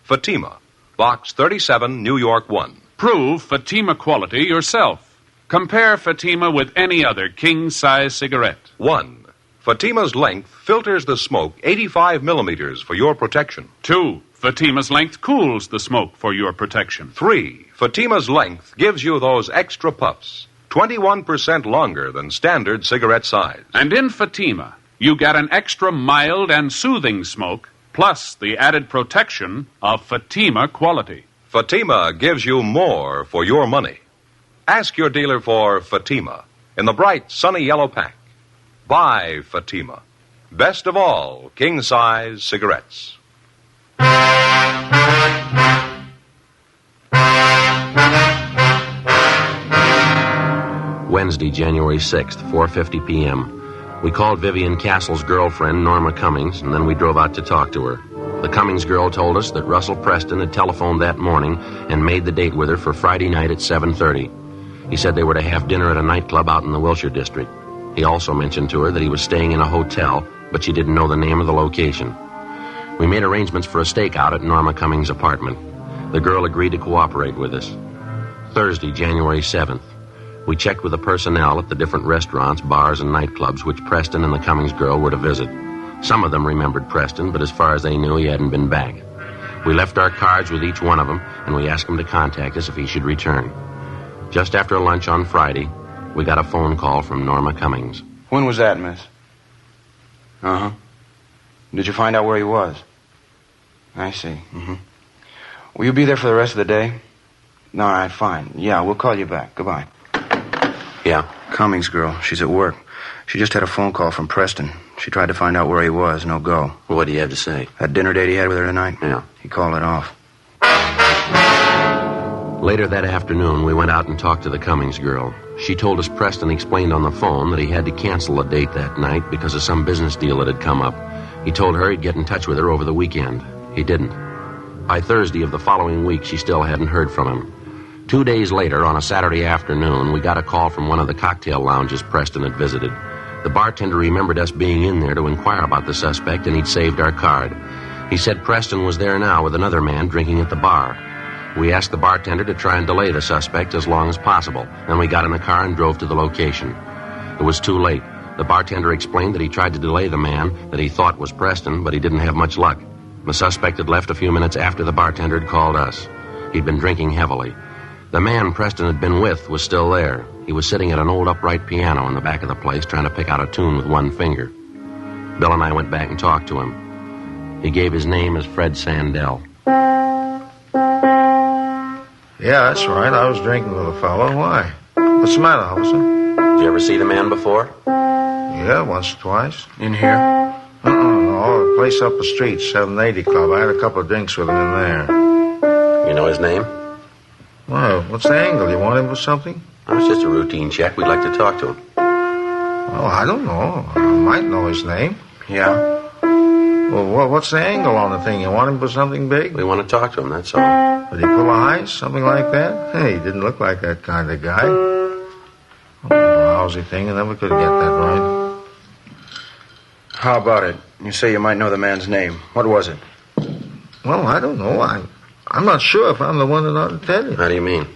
Fatima, Box 37, New York 1. Prove Fatima quality yourself. Compare Fatima with any other king-size cigarette. 1. Fatima's length filters the smoke 85 millimeters for your protection. 2. Fatima's length cools the smoke for your protection. 3. Fatima's length gives you those extra puffs, 21% longer than standard cigarette size. And in Fatima, you get an extra mild and soothing smoke, plus the added protection of Fatima quality. Fatima gives you more for your money. Ask your dealer for Fatima in the bright, sunny yellow pack. Buy Fatima. Best of all, king-size cigarettes. Wednesday, January 6th, 4:50 p.m. We called Vivian Castle's girlfriend, Norma Cummings, and then we drove out to talk to her. The Cummings girl told us that Russell Preston had telephoned that morning and made the date with her for Friday night at 7:30. He said they were to have dinner at a nightclub out in the Wilshire district. He also mentioned to her that he was staying in a hotel, but she didn't know the name of the location. We made arrangements for a stakeout at Norma Cummings' apartment. The girl agreed to cooperate with us. Thursday, January 7th. We checked with the personnel at the different restaurants, bars, and nightclubs which Preston and the Cummings girl were to visit. Some of them remembered Preston, but as far as they knew, he hadn't been back. We left our cards with each one of them, and we asked him to contact us if he should return. Just after lunch on Friday, we got a phone call from Norma Cummings. When was that, miss? Uh-huh. Did you find out where he was? I see. Mm-hmm. Will you be there for the rest of the day? All right, fine. Yeah, we'll call you back. Goodbye. Yeah? Cummings girl. She's at work. She just had a phone call from Preston. She tried to find out where he was. No go. Well, what do you have to say? That dinner date he had with her tonight? Yeah. He called it off. Later that afternoon, we went out and talked to the Cummings girl. She told us Preston explained on the phone that he had to cancel a date that night because of some business deal that had come up. He told her he'd get in touch with her over the weekend. He didn't. By Thursday of the following week, she still hadn't heard from him. 2 days later, on a Saturday afternoon, we got a call from one of the cocktail lounges Preston had visited. The bartender remembered us being in there to inquire about the suspect, and he'd saved our card. He said Preston was there now with another man drinking at the bar. We asked the bartender to try and delay the suspect as long as possible. Then we got in the car and drove to the location. It was too late. The bartender explained that he tried to delay the man that he thought was Preston, but he didn't have much luck. The suspect had left a few minutes after the bartender had called us. He'd been drinking heavily. The man Preston had been with was still there. He was sitting at an old upright piano in the back of the place trying to pick out a tune with one finger. Bill and I went back and talked to him. He gave his name as Fred Sandell. Yeah, that's right. I was drinking with a fellow. Why? What's the matter, officer? Did you ever see the man before? Yeah, once or twice. In here? No, a place up the street, 780 Club. I had a couple of drinks with him in there. You know his name? Well, what's the angle? You want him for something? It's just a routine check. We'd like to talk to him. Well, I don't know. I might know his name. Yeah? Well, what's the angle on the thing? You want him for something big? We want to talk to him, that's all. Did he pull a heist? Something like that? Hey, he didn't look like that kind of guy. Oh, lousy thing. I never could get that right. How about it? You say you might know the man's name. What was it? Well, I don't know. I'm not sure if I'm the one that ought to tell you. How do you mean?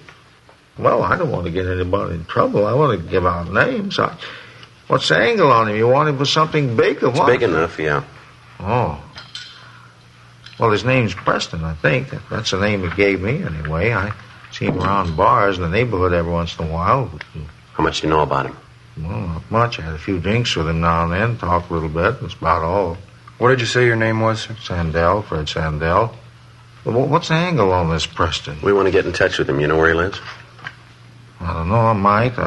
Well, I don't want to get anybody in trouble. I want to give out names. What's the angle on him? You want him for something big or what? It's big enough, yeah. Oh. Well, his name's Preston, I think. That's the name he gave me, anyway. I see him around bars in the neighborhood every once in a while. How much do you know about him? Well, not much. I had a few drinks with him now and then, talked a little bit. That's about all. What did you say your name was, sir? Sandell, Fred Sandell. Well, what's the angle on this Preston? We want to get in touch with him. You know where he lives? I don't know. I might.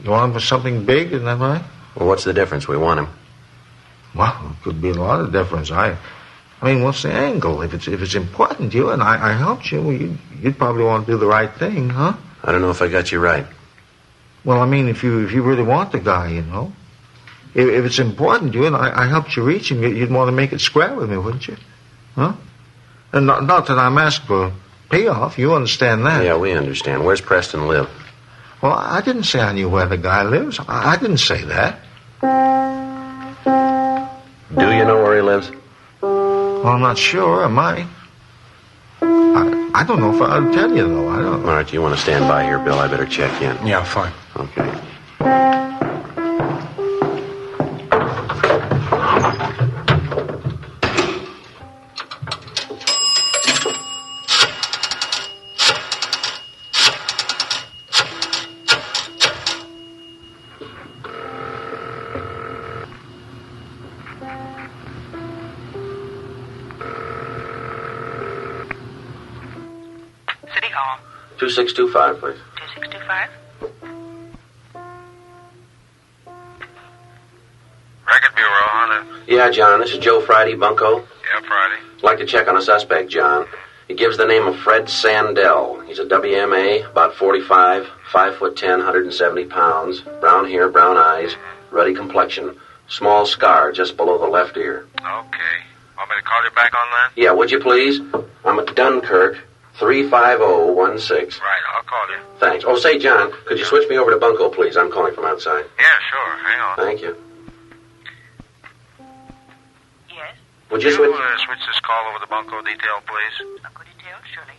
You want him for something big, isn't that right? Well, what's the difference? We want him. Well, it could be a lot of difference. I mean, what's the angle? If it's important to you and I helped you, well, you'd probably want to do the right thing, huh? I don't know if I got you right. Well, I mean, if you really want the guy, you know. If it's important to you and I helped you reach him, you'd want to make it square with me, wouldn't you? Huh? And not that I'm asking for payoff. You understand that? Yeah, we understand. Where's Preston live? Well, I didn't say I knew where the guy lives. I didn't say that. Do you know where he lives? Well, I'm not sure. I might. I don't know if I'll tell you, though. I don't. All right, you want to stand by here, Bill? I better check in. Yeah, fine. Okay. City Hall. 2625, please. 2625. Record Bureau, huh? Yeah, John, this is Joe Friday, Bunko. Yeah, Friday. I'd like to check on a suspect, John. He gives the name of Fred Sandell. He's a WMA, about 45, 5'10", 170 pounds, brown hair, brown eyes, ruddy complexion, small scar just below the left ear. Okay. Want me to call you back on that? Yeah, would you please? I'm at Dunkirk, 35016. Right, I'll call you. Thanks. Oh, say, John, could you switch me over to Bunko, please? I'm calling from outside. Yeah, sure. Hang on. Thank you. Yes? Would you switch? Switch this call over to Bunko detail, please? Bunko detail, surely.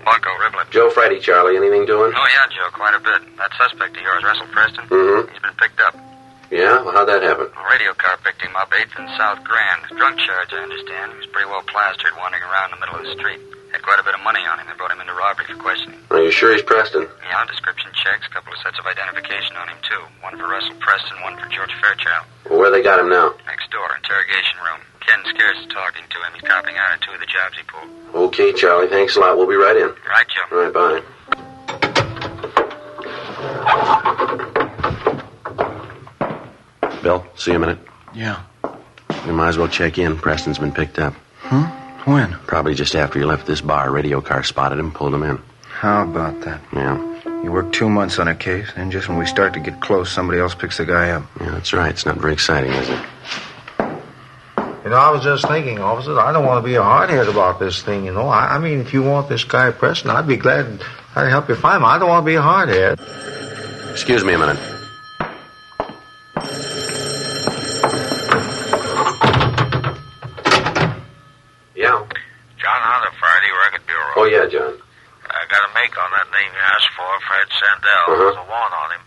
Bunko, Riblett. Joe, Friday, Charlie. Anything doing? Oh, yeah, Joe, quite a bit. That suspect of yours, Russell Preston, Mm-hmm. he's been picked up. Yeah? Well, how'd that happen? A radio car picked him up 8th and South Grand. Drunk charge, I understand. He was pretty well plastered, wandering around in the middle of the street. Had quite a bit of money on him. They brought him into robbery for questioning. Are you sure he's Preston? Yeah, description checks, a couple of sets of identification on him, too. One for Russell Preston, one for George Fairchild. Well, where they got him now? Next door, interrogation room. Ken Scarce is talking to him. He's copying out on 2 of the jobs he pulled. Okay, Charlie. Thanks a lot. We'll be right in. Right, Joe. All right, bye. Bill, see you a minute. Yeah. We might as well check in. Preston's been picked up. When? Probably just after you left this bar. Radio car spotted him, pulled him in. How about that? Yeah. You work 2 months on a case, and just when we start to get close, somebody else picks the guy up. Yeah, that's right. It's not very exciting, is it? You know, I was just thinking, officers, I don't want to be a hardhead about this thing, you know. I mean, if you want this guy Preston, I'd be glad I'd help you find him. I don't want to be a hardhead. Excuse me a minute. Yeah. John Hunter, Friday, Record Bureau. Oh, yeah, John. I got a make on that name you asked for, Fred Sandell. There's a warrant on him.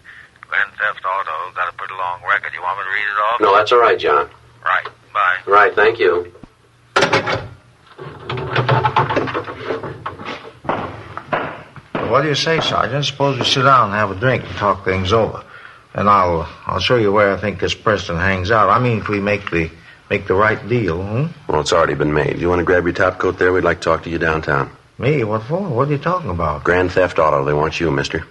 Grand Theft Auto, got a pretty long record. You want me to read it off? No, that's all right, John. Right. Bye. Right, thank you. What do you say, Sergeant? Suppose we sit down and have a drink and talk things over. And I'll show you where I think this Preston hangs out. I mean, if we make the right deal, Well, it's already been made. You want to grab your top coat there? We'd like to talk to you downtown. Me? What for? What are you talking about? Grand Theft Auto. They want you, mister.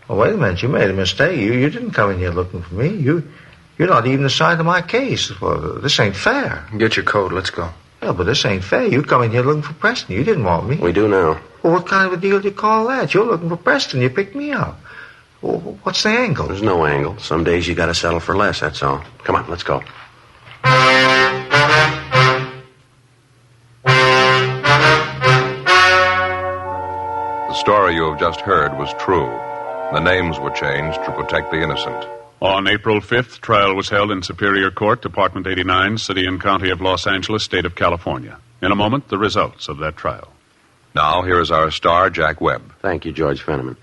Well, wait a minute. You made a mistake. You didn't come in here looking for me. You're not even assigned to my case. Well, this ain't fair. Get your coat. Let's go. Yeah, but this ain't fair. You come in here looking for Preston. You didn't want me. We do now. Well, what kind of a deal do you call that? You're looking for Preston. You picked me up. Well, what's the angle? There's no angle. Some days you got to settle for less, that's all. Come on, let's go. The story you have just heard was true. The names were changed to protect the innocent. On April 5th, trial was held in Superior Court, Department 89, City and County of Los Angeles, State of California. In a moment, the results of that trial. Now, here is our star, Jack Webb. Thank you, George Fenneman.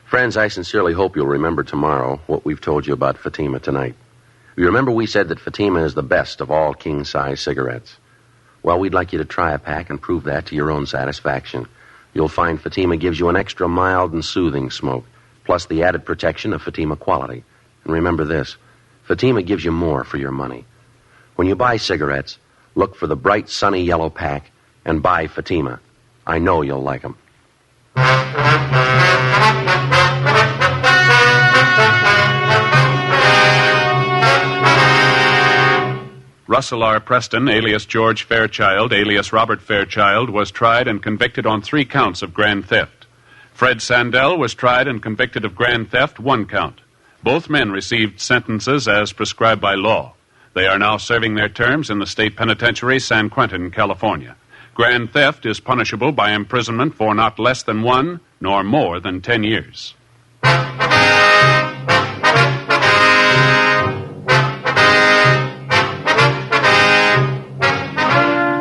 Friends, I sincerely hope you'll remember tomorrow what we've told you about Fatima tonight. You remember we said that Fatima is the best of all king-size cigarettes. Well, we'd like you to try a pack and prove that to your own satisfaction. You'll find Fatima gives you an extra mild and soothing smoke, plus the added protection of Fatima quality. And remember this, Fatima gives you more for your money. When you buy cigarettes, look for the bright, sunny yellow pack and buy Fatima. I know you'll like them. Russell R. Preston, alias George Fairchild, alias Robert Fairchild, was tried and convicted on 3 counts of grand theft. Fred Sandell was tried and convicted of grand theft, 1 count. Both men received sentences as prescribed by law. They are now serving their terms in the state penitentiary, San Quentin, California. Grand theft is punishable by imprisonment for not less than 1 nor more than 10 years.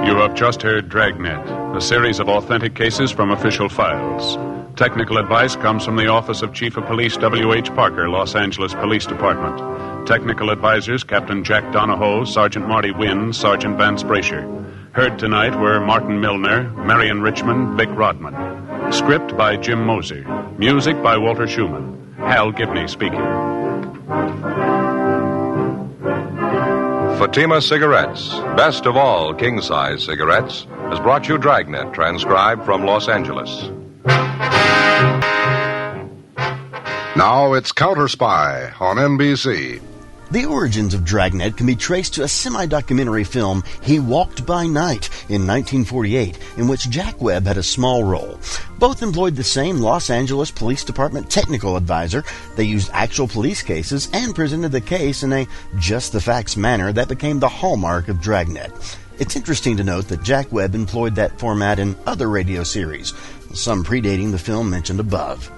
You have just heard Dragnet, a series of authentic cases from official files. Technical advice comes from the Office of Chief of Police W.H. Parker, Los Angeles Police Department. Technical advisors Captain Jack Donahoe, Sergeant Marty Wynn, Sergeant Vance Brasher. Heard tonight were Martin Milner, Marion Richmond, Vic Rodman. Script by Jim Moser. Music by Walter Schumann. Hal Gibney speaking. Fatima Cigarettes, best of all king-size cigarettes, has brought you Dragnet, transcribed from Los Angeles. Now it's Counter Spy on NBC. The origins of Dragnet can be traced to a semi-documentary film, He Walked by Night, in 1948, in which Jack Webb had a small role. Both employed the same Los Angeles Police Department technical advisor. They used actual police cases and presented the case in a just-the-facts manner that became the hallmark of Dragnet. It's interesting to note that Jack Webb employed that format in other radio series, some predating the film mentioned above.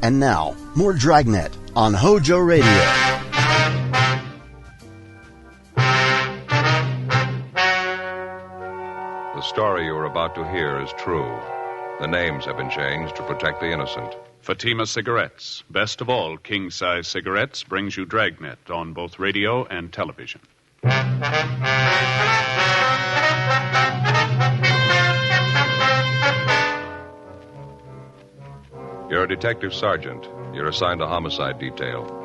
And now, more Dragnet on HOJO Radio. The story you are about to hear is true. The names have been changed to protect the innocent. Fatima Cigarettes, best of all king-size cigarettes, brings you Dragnet on both radio and television. You're a detective sergeant. You're assigned to homicide detail.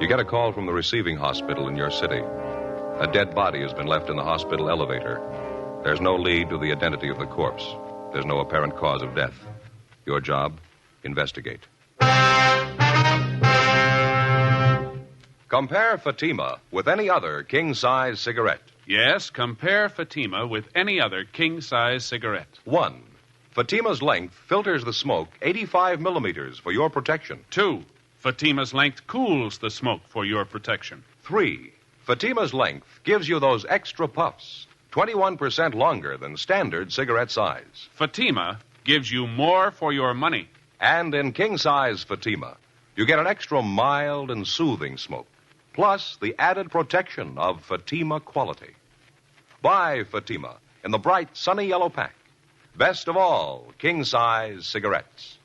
You get a call from the receiving hospital in your city. A dead body has been left in the hospital elevator. There's no lead to the identity of the corpse. There's no apparent cause of death. Your job, investigate. Compare Fatima with any other king-size cigarette. Yes, compare Fatima with any other king-size cigarette. 1. Fatima's length filters the smoke 85 millimeters for your protection. 2. Fatima's length cools the smoke for your protection. 3. Fatima's length gives you those extra puffs, 21% longer than standard cigarette size. Fatima gives you more for your money. And in king-size Fatima, you get an extra mild and soothing smoke, plus the added protection of Fatima quality. Buy Fatima in the bright, sunny yellow pack. Best of all, king-size cigarettes.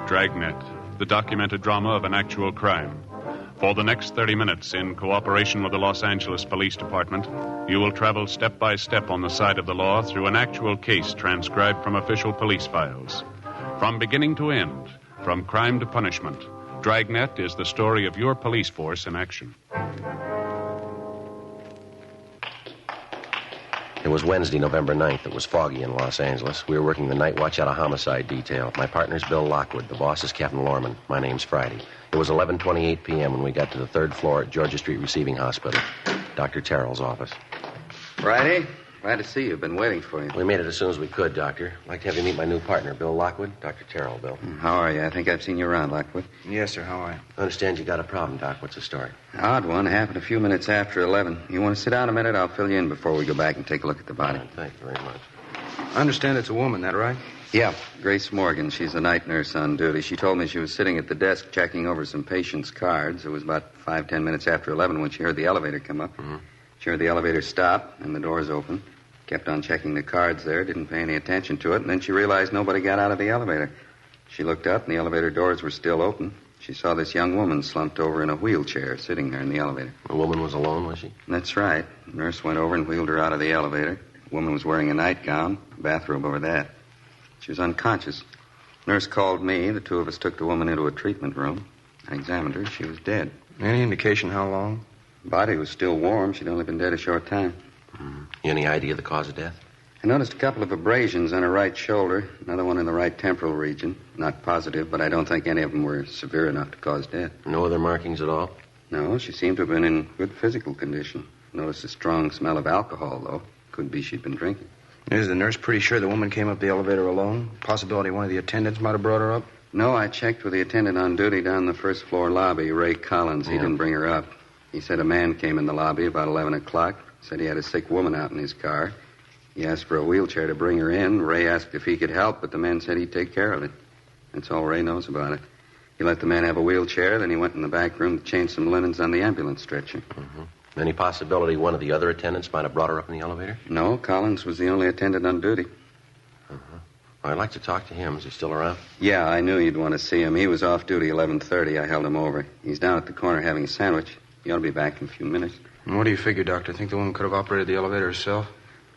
Dragnet, the documented drama of an actual crime. For the next 30 minutes, in cooperation with the Los Angeles Police Department, you will travel step by step on the side of the law through an actual case transcribed from official police files. From beginning to end, from crime to punishment, Dragnet is the story of your police force in action. It was Wednesday, November 9th. It was foggy in Los Angeles. We were working the night watch out of homicide detail. My partner's Bill Lockwood. The boss is Captain Lorman. My name's Friday. It was 11:28 p.m. when we got to the third floor at Georgia Street Receiving Hospital, Dr. Terrell's office. Friday, glad to see you. Been waiting for you. We made it as soon as we could, Doctor. I'd like to have you meet my new partner, Bill Lockwood. Dr. Terrell, Bill. How are you? I think I've seen you around, Lockwood. Yes, sir. How are you? I understand you got a problem, Doc. What's the story? Odd one. Happened a few minutes after 11. You want to sit down a minute? I'll fill you in before we go back and take a look at the body. Thank you very much. I understand it's a woman, that right? Yeah, Grace Morgan. She's a night nurse on duty. She told me she was sitting at the desk checking over some patients' cards. It was about 5-10 minutes after 11 when she heard the elevator come up. Mm-hmm. She heard the elevator stop and the doors open. Kept on checking the cards there, didn't pay any attention to it, and then she realized nobody got out of the elevator. She looked up, and the elevator doors were still open. She saw this young woman slumped over in a wheelchair sitting there in the elevator. The woman was alone, was she? That's right. The nurse went over and wheeled her out of the elevator. The woman was wearing a nightgown, a bathrobe over that. She was unconscious. Nurse called me. The two of us took the woman into a treatment room. I examined her. She was dead. Any indication how long? Body was still warm. She'd only been dead a short time. Mm-hmm. Any idea of the cause of death? I noticed a couple of abrasions on her right shoulder, another one in the right temporal region. Not positive, but I don't think any of them were severe enough to cause death. No other markings at all? No, she seemed to have been in good physical condition. Noticed a strong smell of alcohol, though. Could be she'd been drinking. Is the nurse pretty sure the woman came up the elevator alone? Possibility one of the attendants might have brought her up? No, I checked with the attendant on duty down the first floor lobby, Ray Collins. He didn't bring her up. He said a man came in the lobby about 11 o'clock. Said he had a sick woman out in his car. He asked for a wheelchair to bring her in. Ray asked if he could help, but the man said he'd take care of it. That's all Ray knows about it. He let the man have a wheelchair, then he went in the back room to change some linens on the ambulance stretcher. Mm-hmm. Any possibility one of the other attendants might have brought her up in the elevator? No, Collins was the only attendant on duty. Uh-huh. I'd like to talk to him. Is he still around? Yeah, I knew you'd want to see him. He was off duty 11:30. I held him over. He's down at the corner having a sandwich. He ought to be back in a few minutes. And what do you figure, Doctor? Think the woman could have operated the elevator herself?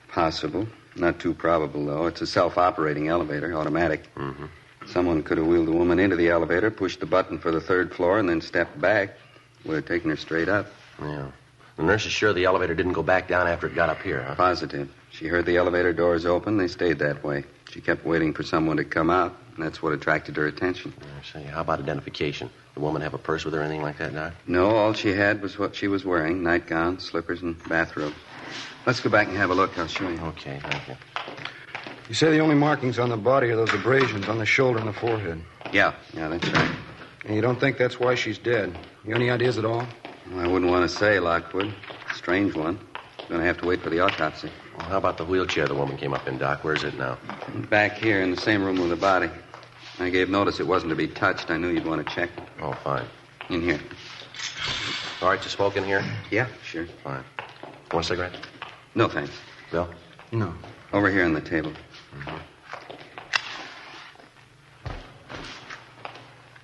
Possible. Not too probable, though. It's a self-operating elevator, automatic. Mm-hmm. Someone could have wheeled the woman into the elevator, pushed the button for the third floor, and then stepped back. Would have taken her straight up. Yeah. The nurse is sure the elevator didn't go back down after it got up here, huh? Positive. She heard the elevator doors open. They stayed that way. She kept waiting for someone to come out, and that's what attracted her attention. I see. How about identification? Did the woman have a purse with her or anything like that, Doc? No, all she had was what she was wearing, nightgown, slippers, and bathrobe. Let's go back and have a look. I'll show you. Okay, thank you. You say the only markings on the body are those abrasions on the shoulder and the forehead. Yeah, that's right. And you don't think that's why she's dead? You any ideas at all? Well, I wouldn't want to say, Lockwood. Strange one. Going to have to wait for the autopsy. Well, how about the wheelchair the woman came up in, Doc? Where's it now? Back here in the same room with the body. I gave notice it wasn't to be touched. I knew you'd want to check. Oh, fine. In here. All right to smoke in here? Yeah, sure. Fine. Want a cigarette? No, thanks. Bill? No. Over here on the table.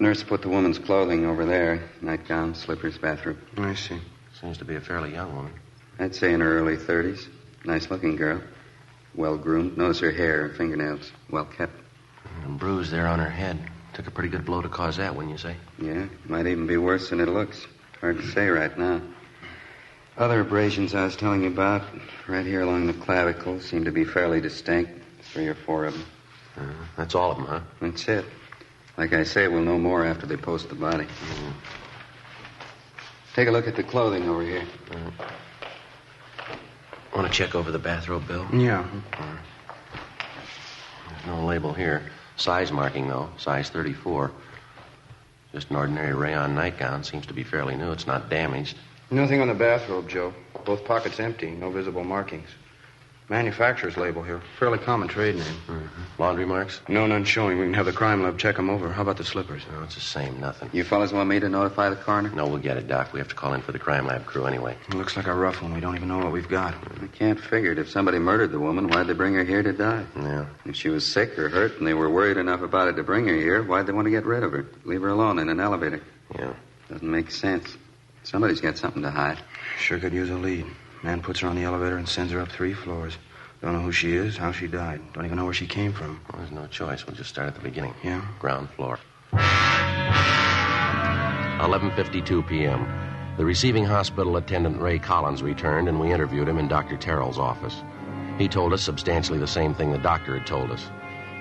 Nurse put the woman's clothing over there. Nightgown, slippers, bathrobe. I see. Seems to be a fairly young woman. I'd say in her early 30s. Nice-looking girl. Well-groomed. Notice her hair and fingernails. Well-kept. And bruise there on her head. Took a pretty good blow to cause that, wouldn't you say? Yeah, might even be worse than it looks. Hard to say right now. Other abrasions I was telling you about, right here along the clavicle, seem to be fairly distinct. 3 or 4 of them. That's all of them, huh? That's it. Like I say, we'll know more after they post the body. Take a look at the clothing over here. Want to check over the bathrobe, Bill? Yeah. There's no label here. Size marking, though. Size 34. Just an ordinary rayon nightgown. Seems to be fairly new. It's not damaged. Nothing on the bathrobe, Joe. Both pockets empty. No visible markings. Manufacturer's label here. Fairly common trade name. Laundry marks? No, none showing. We can have the crime lab check them over. How about the slippers? No, it's the same. Nothing. You fellas want me to notify the coroner? No, we'll get it, Doc. We have to call in for the crime lab crew anyway. It looks like a rough one. We don't even know what we've got. I can't figure it. If somebody murdered the woman, why'd they bring her here to die? Yeah. If she was sick or hurt and they were worried enough about it to bring her here, why'd they want to get rid of her? Leave her alone in an elevator. Yeah. Doesn't make sense. Somebody's got something to hide. Sure could use a lead. Man puts her on the elevator and sends her up 3 floors. Don't know who she is, how she died. Don't even know where she came from. Well, there's no choice. We'll just start at the beginning. Yeah? Ground floor. 11:52 p.m. The receiving hospital attendant, Ray Collins, returned, and we interviewed him in Dr. Terrell's office. He told us substantially the same thing the doctor had told us.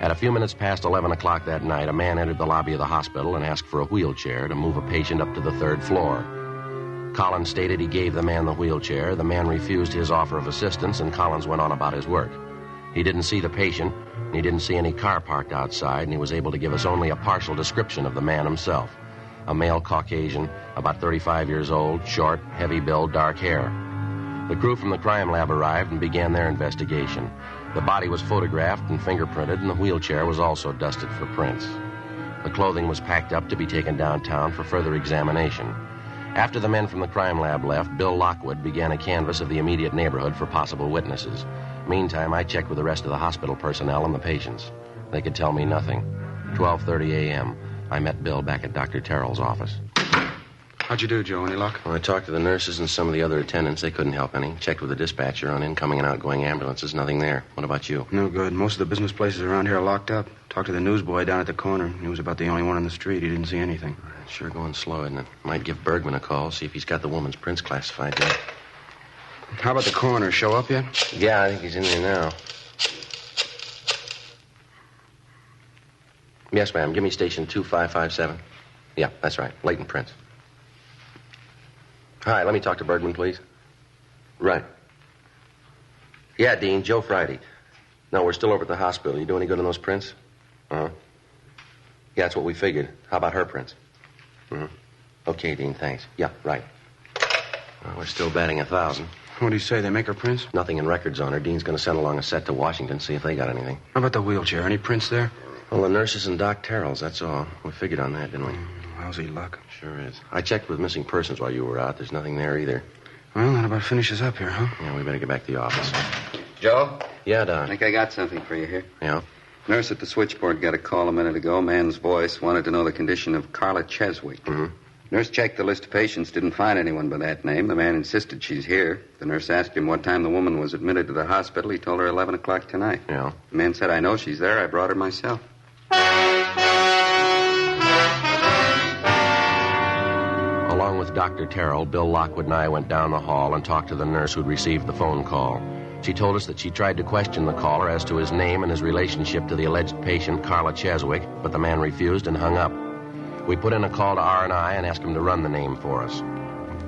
At a few minutes past 11 o'clock that night, a man entered the lobby of the hospital and asked for a wheelchair to move a patient up to the 3rd floor. Collins stated he gave the man the wheelchair. The man refused his offer of assistance, and Collins went on about his work. He didn't see the patient, and he didn't see any car parked outside, and he was able to give us only a partial description of the man himself. A male Caucasian, about 35 years old, short, heavy build, dark hair. The crew from the crime lab arrived and began their investigation. The body was photographed and fingerprinted, and the wheelchair was also dusted for prints. The clothing was packed up to be taken downtown for further examination. After the men from the crime lab left, Bill Lockwood began a canvass of the immediate neighborhood for possible witnesses. Meantime, I checked with the rest of the hospital personnel and the patients. They could tell me nothing. 12:30 a.m., I met Bill back at Dr. Terrell's office. How'd you do, Joe? Any luck? Well, I talked to the nurses and some of the other attendants. They couldn't help any. Checked with the dispatcher on incoming and outgoing ambulances. Nothing there. What about you? No good. Most of the business places around here are locked up. Talked to the newsboy down at the corner. He was about the only one on the street. He didn't see anything. It's sure going slow, isn't it? Might give Bergman a call, see if he's got the woman's prints classified yet. How about the coroner? Show up yet? Yeah, I think he's in there now. Yes, ma'am. Give me station 2557. Yeah, that's right. Latent prints. Hi, let me talk to Bergman, please. Right. Yeah, Dean, Joe Friday. No, we're still over at the hospital. You do any good on those prints? Uh-huh. Yeah, that's what we figured. How about her prints? Mm-hmm. Okay, Dean, thanks. Yeah, right. Well, we're still batting 1,000. What do you say? They make her prints? Nothing in records on her. Dean's going to send along a set to Washington, see if they got anything. How about the wheelchair? Any prints there? Well, the nurses and Doc Terrell's, that's all. We figured on that, didn't we? Lousy luck. Sure is. I checked with missing persons while you were out. There's nothing there either. Well, that about finishes up here, huh? Yeah, we better get back to the office. Joe? Yeah, Doc. I think I got something for you here. Yeah? Nurse at the switchboard got a call a minute ago. Man's voice wanted to know the condition of Carla Cheswick. Mm-hmm. Nurse checked the list of patients, didn't find anyone by that name. The man insisted she's here. The nurse asked him what time the woman was admitted to the hospital. He told her 11 o'clock tonight. Yeah? The man said, I know she's there. I brought her myself. Along with Dr. Terrell, Bill Lockwood and I went down the hall and talked to the nurse who'd received the phone call. She told us that she tried to question the caller as to his name and his relationship to the alleged patient, Carla Cheswick, but the man refused and hung up. We put in a call to R&I and asked him to run the name for us.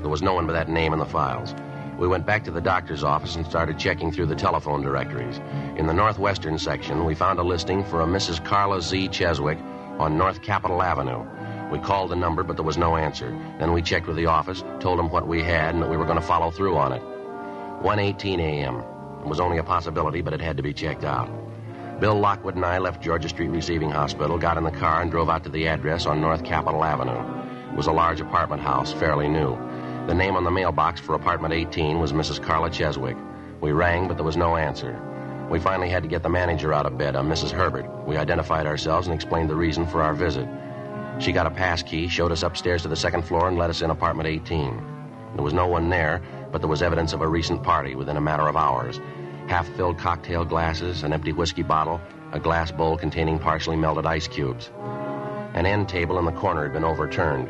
There was no one by that name in the files. We went back to the doctor's office and started checking through the telephone directories. In the northwestern section, we found a listing for a Mrs. Carla Z. Cheswick on North Capitol Avenue. We called the number, but there was no answer. Then we checked with the office, told them what we had, and that we were going to follow through on it. 1:18 a.m. It was only a possibility, but it had to be checked out. Bill Lockwood and I left Georgia Street Receiving Hospital, got in the car, and drove out to the address on North Capitol Avenue. It was a large apartment house, fairly new. The name on the mailbox for apartment 18 was Mrs. Carla Cheswick. We rang, but there was no answer. We finally had to get the manager out of bed, a Mrs. Herbert. We identified ourselves and explained the reason for our visit. She got a pass key, showed us upstairs to the second floor, and let us in apartment 18. There was no one there, but there was evidence of a recent party within a matter of hours. Half-filled cocktail glasses, an empty whiskey bottle, a glass bowl containing partially melted ice cubes. An end table in the corner had been overturned.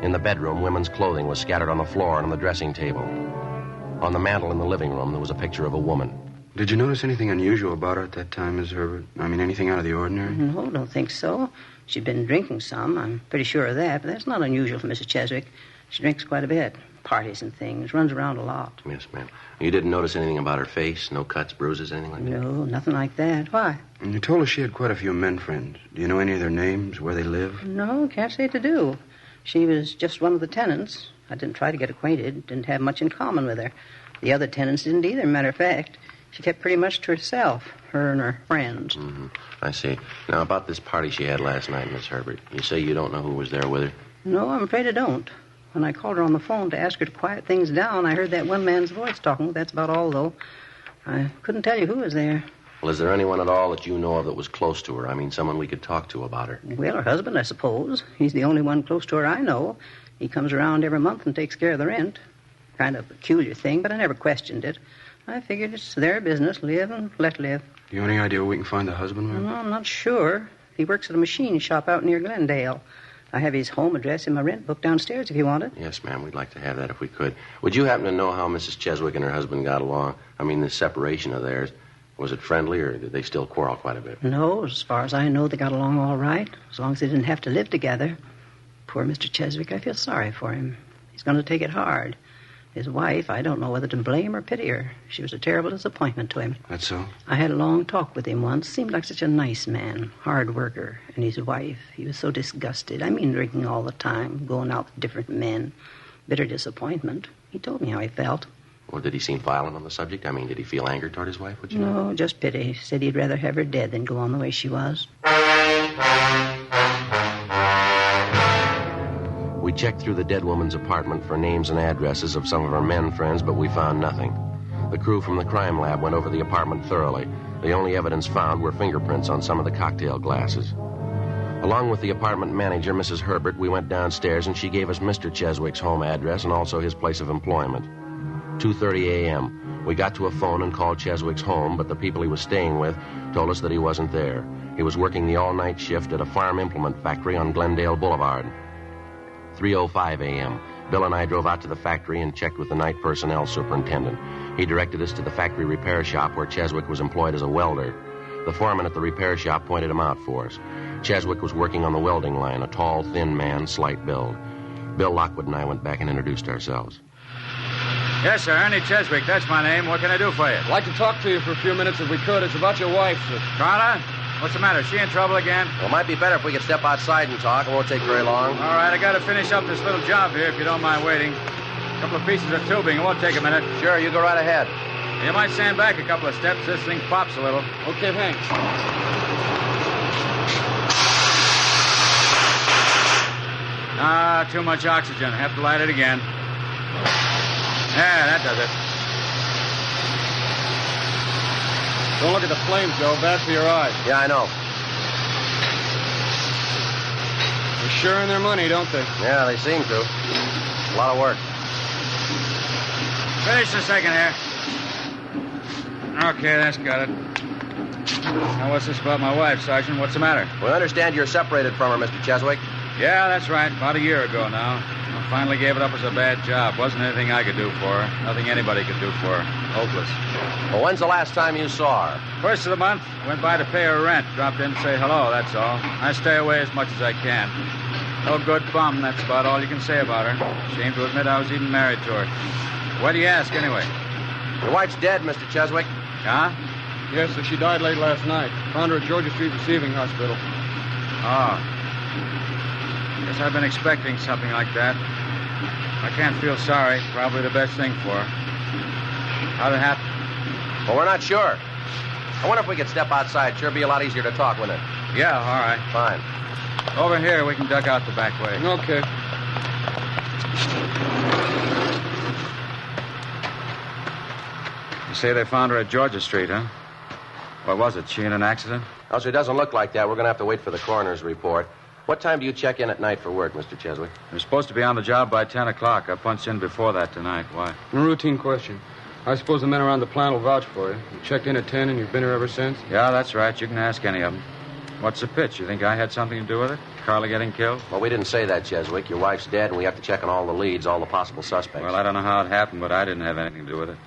In the bedroom, women's clothing was scattered on the floor and on the dressing table. On the mantel in the living room, there was a picture of a woman. Did you notice anything unusual about her at that time, Miss Herbert? I mean, anything out of the ordinary? No, don't think so. She'd been drinking some. I'm pretty sure of that, but that's not unusual for Mrs. Cheswick. She drinks quite a bit. Parties and things. Runs around a lot. Yes, ma'am. You didn't notice anything about her face? No cuts, bruises, anything like that? No, nothing like that. Why? And you told us she had quite a few men friends. Do you know any of their names, where they live? No, can't say to do. She was just one of the tenants. I didn't try to get acquainted. Didn't have much in common with her. The other tenants didn't either, matter of fact. She kept pretty much to herself, her and her friends. Mm-hmm. I see. Now, about this party she had last night, Miss Herbert, you say you don't know who was there with her? No, I'm afraid I don't. When I called her on the phone to ask her to quiet things down, I heard that one man's voice talking. That's about all, though. I couldn't tell you who was there. Well, is there anyone at all that you know of that was close to her? I mean, someone we could talk to about her. Well, her husband, I suppose. He's the only one close to her I know. He comes around every month and takes care of the rent. Kind of a peculiar thing, but I never questioned it. I figured it's their business, live and let live. Do you have any idea where we can find the husband, ma'am? No, I'm not sure. He works at a machine shop out near Glendale. I have his home address in my rent book downstairs if you want it. Yes, ma'am, we'd like to have that if we could. Would you happen to know how Mrs. Cheswick and her husband got along? I mean, the separation of theirs. Was it friendly, or did they still quarrel quite a bit? No, as far as I know, they got along all right, as long as they didn't have to live together. Poor Mr. Cheswick, I feel sorry for him. He's going to take it hard. His wife, I don't know whether to blame or pity her. She was a terrible disappointment to him. That's so? I had a long talk with him once. Seemed like such a nice man, hard worker. And his wife, he was so disgusted. I mean, drinking all the time, going out with different men. Bitter disappointment. He told me how he felt. Well, did he seem violent on the subject? I mean, did he feel anger toward his wife? Would you know? No, just pity. He said he'd rather have her dead than go on the way she was. We checked through the dead woman's apartment for names and addresses of some of her men friends, but we found nothing. The crew from the crime lab went over the apartment thoroughly. The only evidence found were fingerprints on some of the cocktail glasses. Along with the apartment manager, Mrs. Herbert, we went downstairs and she gave us Mr. Cheswick's home address and also his place of employment. 2:30 a.m. We got to a phone and called Cheswick's home, but the people he was staying with told us that he wasn't there. He was working the all-night shift at a farm implement factory on Glendale Boulevard. 3:05 a.m. Bill and I drove out to the factory and checked with the night personnel superintendent. He directed us to the factory repair shop where Cheswick was employed as a welder. The foreman at the repair shop pointed him out for us. Cheswick was working on the welding line, a tall, thin man, slight build. Bill Lockwood and I went back and introduced ourselves. Yes, sir, Ernie Cheswick. That's my name. What can I do for you? I'd like to talk to you for a few minutes if we could. It's about your wife, sir. Carla? What's the matter? Is she in trouble again? Well, it might be better if we could step outside and talk. It won't take very long. All right, I got to finish up this little job here, if you don't mind waiting. A couple of pieces of tubing. It won't take a minute. Sure, you go right ahead. You might stand back a couple of steps. This thing pops a little. Okay, thanks. Ah, too much oxygen. Have to light it again. Yeah, that does it. Don't look at the flames, Joe. Bad for your eyes. Yeah, I know. They're sure in their money, don't they? Yeah, they seem to. A lot of work. Finish the second here. Okay, that's got it. Now, what's this about my wife, Sergeant? What's the matter? We understand you're separated from her, Mr. Cheswick. Yeah, that's right. About a year ago now. I finally gave it up as a bad job. Wasn't anything I could do for her. Nothing anybody could do for her. Hopeless. Well, when's the last time you saw her? First of the month. Went by to pay her rent. Dropped in to say hello, that's all. I stay away as much as I can. No good bum, that's about all you can say about her. Shame to admit I was even married to her. Why do you ask, anyway? Your wife's dead, Mr. Cheswick. Huh? Yes, sir. She died late last night. Found her at Georgia Street Receiving Hospital. Oh. Guess I've been expecting something like that. I can't feel sorry. Probably the best thing for her. How'd it happen? Well, we're not sure. I wonder if we could step outside. Sure be a lot easier to talk, wouldn't it? Yeah, all right. Fine. Over here, we can duck out the back way. Okay. You say they found her at Georgia Street, huh? What was it? She in an accident? Oh, so it doesn't look like that. We're going to have to wait for the coroner's report. What time do you check in at night for work, Mr. Cheswick? You're supposed to be on the job by 10 o'clock. I punched in before that tonight. Why? A routine question. I suppose the men around the plant will vouch for you. You checked in at 10 and you've been here ever since? Yeah, that's right. You can ask any of them. What's the pitch? You think I had something to do with it? Carla getting killed? Well, we didn't say that, Cheswick. Your wife's dead, and we have to check on all the leads, all the possible suspects. Well, I don't know how it happened, but I didn't have anything to do with it.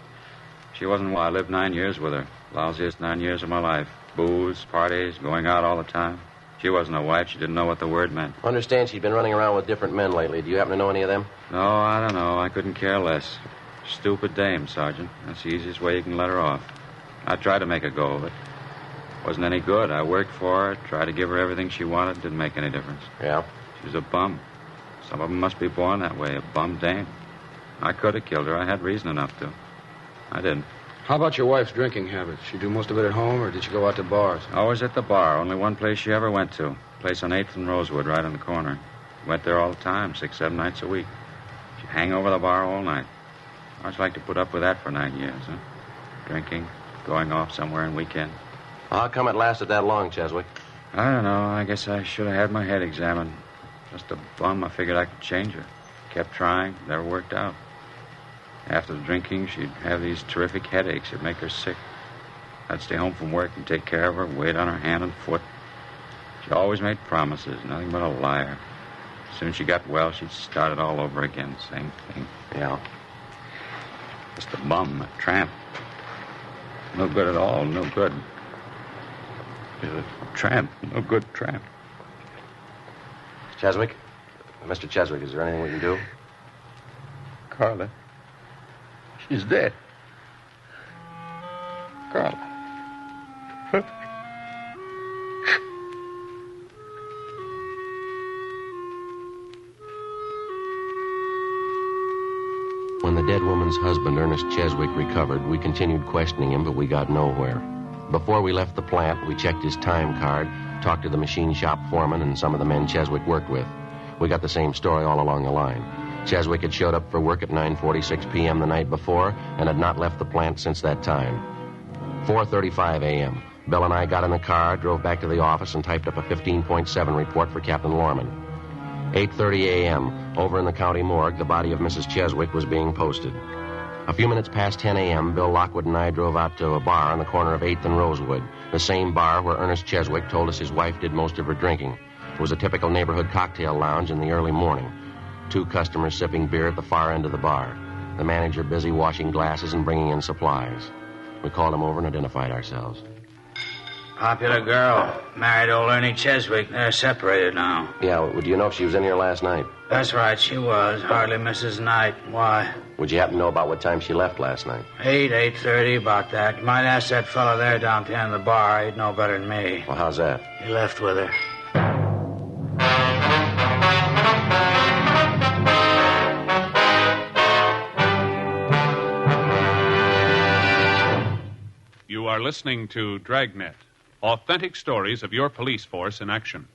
She wasn't well. I lived 9 years with her. Lousiest 9 years of my life. Booze, parties, going out all the time. She wasn't a wife. She didn't know what the word meant. I understand she'd been running around with different men lately. Do you happen to know any of them? No, I don't know. I couldn't care less. Stupid dame, Sergeant. That's the easiest way you can let her off. I tried to make a go of it. Wasn't any good. I worked for her, tried to give her everything she wanted. Didn't make any difference. Yeah? She was a bum. Some of them must be born that way, a bum dame. I could have killed her. I had reason enough to. I didn't. How about your wife's drinking habits? She do most of it at home, or did she go out to bars? Always at the bar. Only one place she ever went to. Place on 8th and Rosewood, right on the corner. Went there all the time, 6, 7 nights a week. She'd hang over the bar all night. How'd you like to put up with that for 9 years, huh? Drinking, going off somewhere on weekends. How come it lasted that long, Cheswick? I don't know. I guess I should have had my head examined. Just a bum. I figured I could change her. Kept trying. Never worked out. After the drinking, she'd have these terrific headaches. It'd make her sick. I'd stay home from work and take care of her, wait on her hand and foot. She always made promises, nothing but a liar. As soon as she got well, she'd start it all over again. Same thing. Yeah. Just a bum, a tramp. No good at all, no good. She's a tramp, no good tramp. Cheswick? Mr. Cheswick, is there anything we can do? Carla. She's dead. Carla. When the dead woman's husband, Ernest Cheswick, recovered, we continued questioning him, but we got nowhere. Before we left the plant, we checked his time card, talked to the machine shop foreman and some of the men Cheswick worked with. We got the same story all along the line. Cheswick had showed up for work at 9:46 p.m. the night before and had not left the plant since that time. 4:35 a.m. Bill and I got in the car, drove back to the office, and typed up a 15.7 report for Captain Lorman. 8:30 a.m. Over in the county morgue, the body of Mrs. Cheswick was being posted. A few minutes past 10 a.m., Bill Lockwood and I drove out to a bar on the corner of 8th and Rosewood, the same bar where Ernest Cheswick told us his wife did most of her drinking. It was a typical neighborhood cocktail lounge in the early morning. 2 customers sipping beer at the far end of the bar. The manager busy washing glasses and bringing in supplies. We called him over and identified ourselves. Popular girl. Married old Ernie Cheswick. They're separated now. Yeah, well, do you know if she was in here last night? That's right, she was. Hardly misses night. Why? Would you happen to know about what time she left last night? 8:30, about that. You might ask that fella there down at the end of the bar. He'd know better than me. Well, how's that? He left with her. You are listening to Dragnet, authentic stories of your police force in action.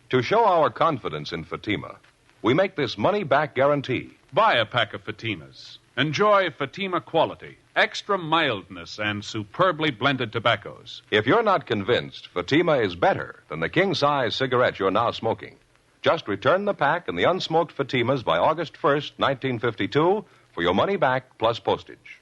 To show our confidence in Fatima, we make this money-back guarantee. Buy a pack of Fatimas. Enjoy Fatima quality, extra mildness, and superbly blended tobaccos. If you're not convinced Fatima is better than the king-size cigarette you're now smoking, just return the pack and the unsmoked Fatimas by August 1st, 1952, for your money back plus postage.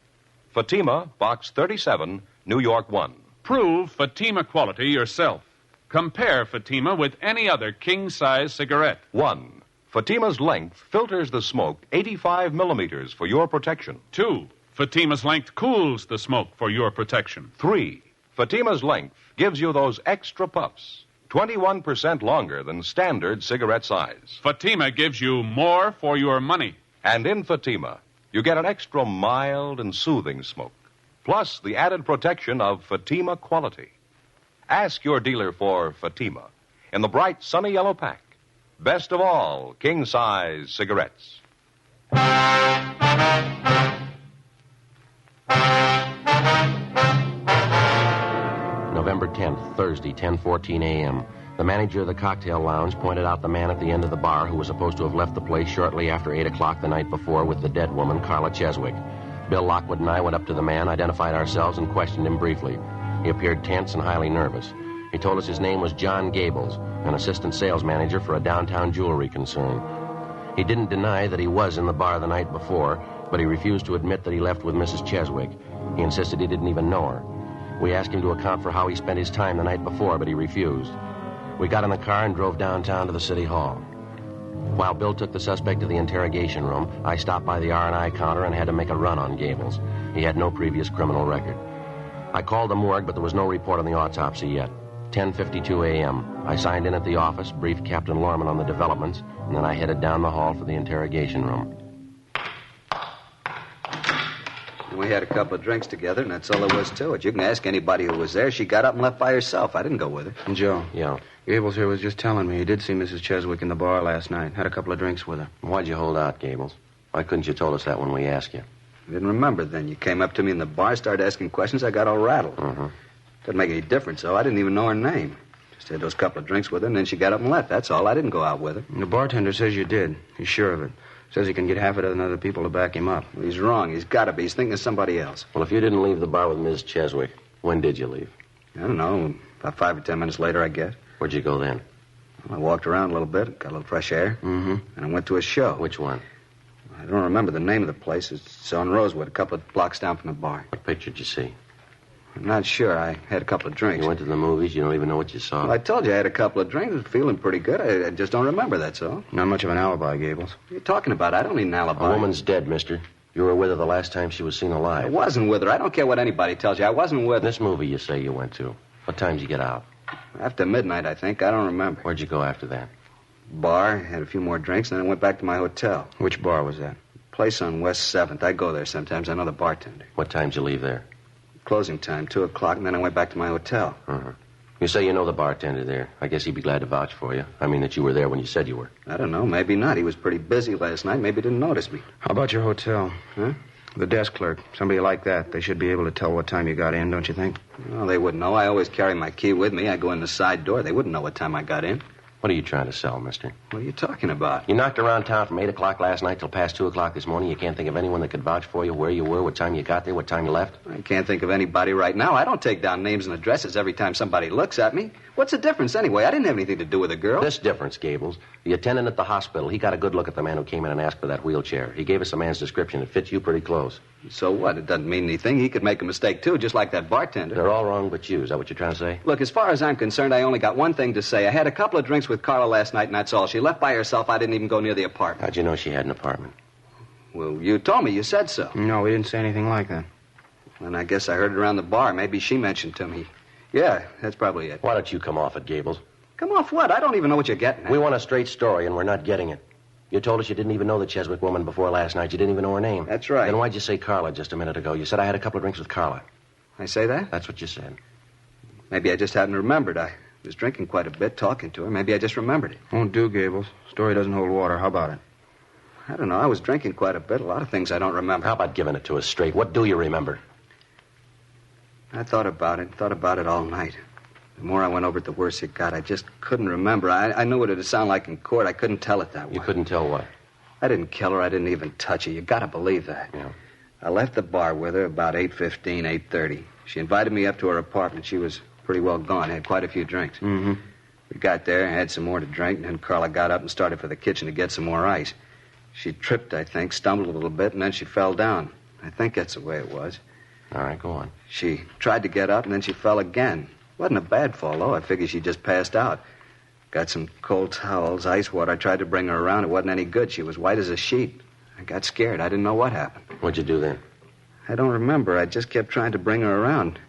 Fatima, Box 37, New York 1. Prove Fatima quality yourself. Compare Fatima with any other king-size cigarette. 1. Fatima's length filters the smoke 85 millimeters for your protection. 2. Fatima's length cools the smoke for your protection. 3. Fatima's length gives you those extra puffs, 21% longer than standard cigarette size. Fatima gives you more for your money. And in Fatima, you get an extra mild and soothing smoke, plus the added protection of Fatima quality. Ask your dealer for Fatima in the bright sunny yellow pack. Best of all, king-size cigarettes. November 10th, Thursday, 10:14 a.m. The manager of the cocktail lounge pointed out the man at the end of the bar who was supposed to have left the place shortly after 8 o'clock the night before with the dead woman, Carla Cheswick. Bill Lockwood and I went up to the man, identified ourselves, and questioned him briefly. He appeared tense and highly nervous. He told us his name was John Gables, an assistant sales manager for a downtown jewelry concern. He didn't deny that he was in the bar the night before, but he refused to admit that he left with Mrs. Cheswick. He insisted he didn't even know her. We asked him to account for how he spent his time the night before, but he refused. We got in the car and drove downtown to the city hall. While Bill took the suspect to the interrogation room, I stopped by the R&I counter and had to make a run on Gables. He had no previous criminal record. I called the morgue, but there was no report on the autopsy yet. 10:52 a.m. I signed in at the office, briefed Captain Lorman on the developments, and then I headed down the hall for the interrogation room. We had a couple of drinks together, and that's all there was to it. You can ask anybody who was there. She got up and left by herself. I didn't go with her. Joe. Yeah. Gables here was just telling me he did see Mrs. Cheswick in the bar last night. Had a couple of drinks with her. Why'd you hold out, Gables? Why couldn't you told us that when we asked you? I didn't remember then. You came up to me in the bar, started asking questions. I got all rattled. Doesn't make any difference, though. I didn't even know her name. Just had those couple of drinks with her, and then she got up and left. That's all. I didn't go out with her. The bartender says you did. He's sure of it. Says he can get half a dozen other people to back him up. Well, he's wrong. He's got to be. He's thinking of somebody else. Well, if you didn't leave the bar with Ms. Cheswick, when did you leave? I don't know. About 5 or 10 minutes later, I guess. Where'd you go then? Well, I walked around a little bit, got a little fresh air. And I went to a show. Which one? I don't remember the name of the place. It's on Rosewood, a couple of blocks down from the bar. What picture did you see? I'm not sure. I had a couple of drinks. You went to the movies? You don't even know what you saw? Well, I told you I had a couple of drinks. I was feeling pretty good. I just don't remember, that's all. Not much of an alibi, Gables. What are you talking about? I don't need an alibi. A woman's dead, mister. You were with her the last time she was seen alive. I wasn't with her. I don't care what anybody tells you. I wasn't with her. This movie you say you went to. What time did you get out? After midnight, I think. I don't remember. Where'd you go after that? Bar, had a few more drinks, and then I went back to my hotel. Which bar was that? Place on West 7th. I go there sometimes. I know the bartender. What time did you leave there? Closing time, 2 o'clock, and then I went back to my hotel. You say you know the bartender there. I guess he'd be glad to vouch for you. I mean that you were there when you said you were. I don't know. Maybe not. He was pretty busy last night. Maybe he didn't notice me. How about your hotel? Huh? The desk clerk. Somebody like that. They should be able to tell what time you got in, don't you think? Well, they wouldn't know. I always carry my key with me. I go in the side door. They wouldn't know what time I got in. What are you trying to sell, mister? What are you talking about? You knocked around town from 8 o'clock last night till past 2 o'clock this morning. You can't think of anyone that could vouch for you, where you were, what time you got there, what time you left? I can't think of anybody right now. I don't take down names and addresses every time somebody looks at me. What's the difference anyway? I didn't have anything to do with the girl. This difference, Gables. The attendant at the hospital, he got a good look at the man who came in and asked for that wheelchair. He gave us the man's description. It fits you pretty close. So what? It doesn't mean anything. He could make a mistake, too, just like that bartender. They're all wrong but you. Is that what you're trying to say? Look, as far as I'm concerned, I only got one thing to say. I had a couple of drinks with Carla last night, and that's all. She left by herself. I didn't even go near the apartment. How'd you know she had an apartment? Well, you told me. You said so. No, we didn't say anything like that. And I guess I heard it around the bar. Maybe she mentioned to me. Yeah, that's probably it. Why don't you come off it, Gables? Come off what? I don't even know what you're getting at. We want a straight story, and we're not getting it. You told us you didn't even know the Cheswick woman before last night. You didn't even know her name. That's right. Then why'd you say Carla just a minute ago? You said I had a couple of drinks with Carla. I say that? That's what you said. Maybe I just hadn't remembered. I was drinking quite a bit, talking to her. Maybe I just remembered it. Won't do, Gables. Story doesn't hold water. How about it? I don't know. I was drinking quite a bit. A lot of things I don't remember. How about giving it to us straight? What do you remember? I thought about it all night. The more I went over it, the worse it got. I just couldn't remember. I knew what it would sound like in court. I couldn't tell it that way. You couldn't tell what? I didn't kill her. I didn't even touch her. You gotta believe that. Yeah. I left the bar with her about 8:15, 8:30. She invited me up to her apartment. She was pretty well gone. Had quite a few drinks. Mm-hmm. We got there, had some more to drink, and then Carla got up and started for the kitchen to get some more ice. She tripped, I think, stumbled a little bit, and then she fell down. I think that's the way it was. All right, go on. She tried to get up, and then she fell again. Wasn't a bad fall, though. I figured she just passed out. Got some cold towels, ice water. I tried to bring her around. It wasn't any good. She was white as a sheet. I got scared. I didn't know what happened. What'd you do then? I don't remember. I just kept trying to bring her around.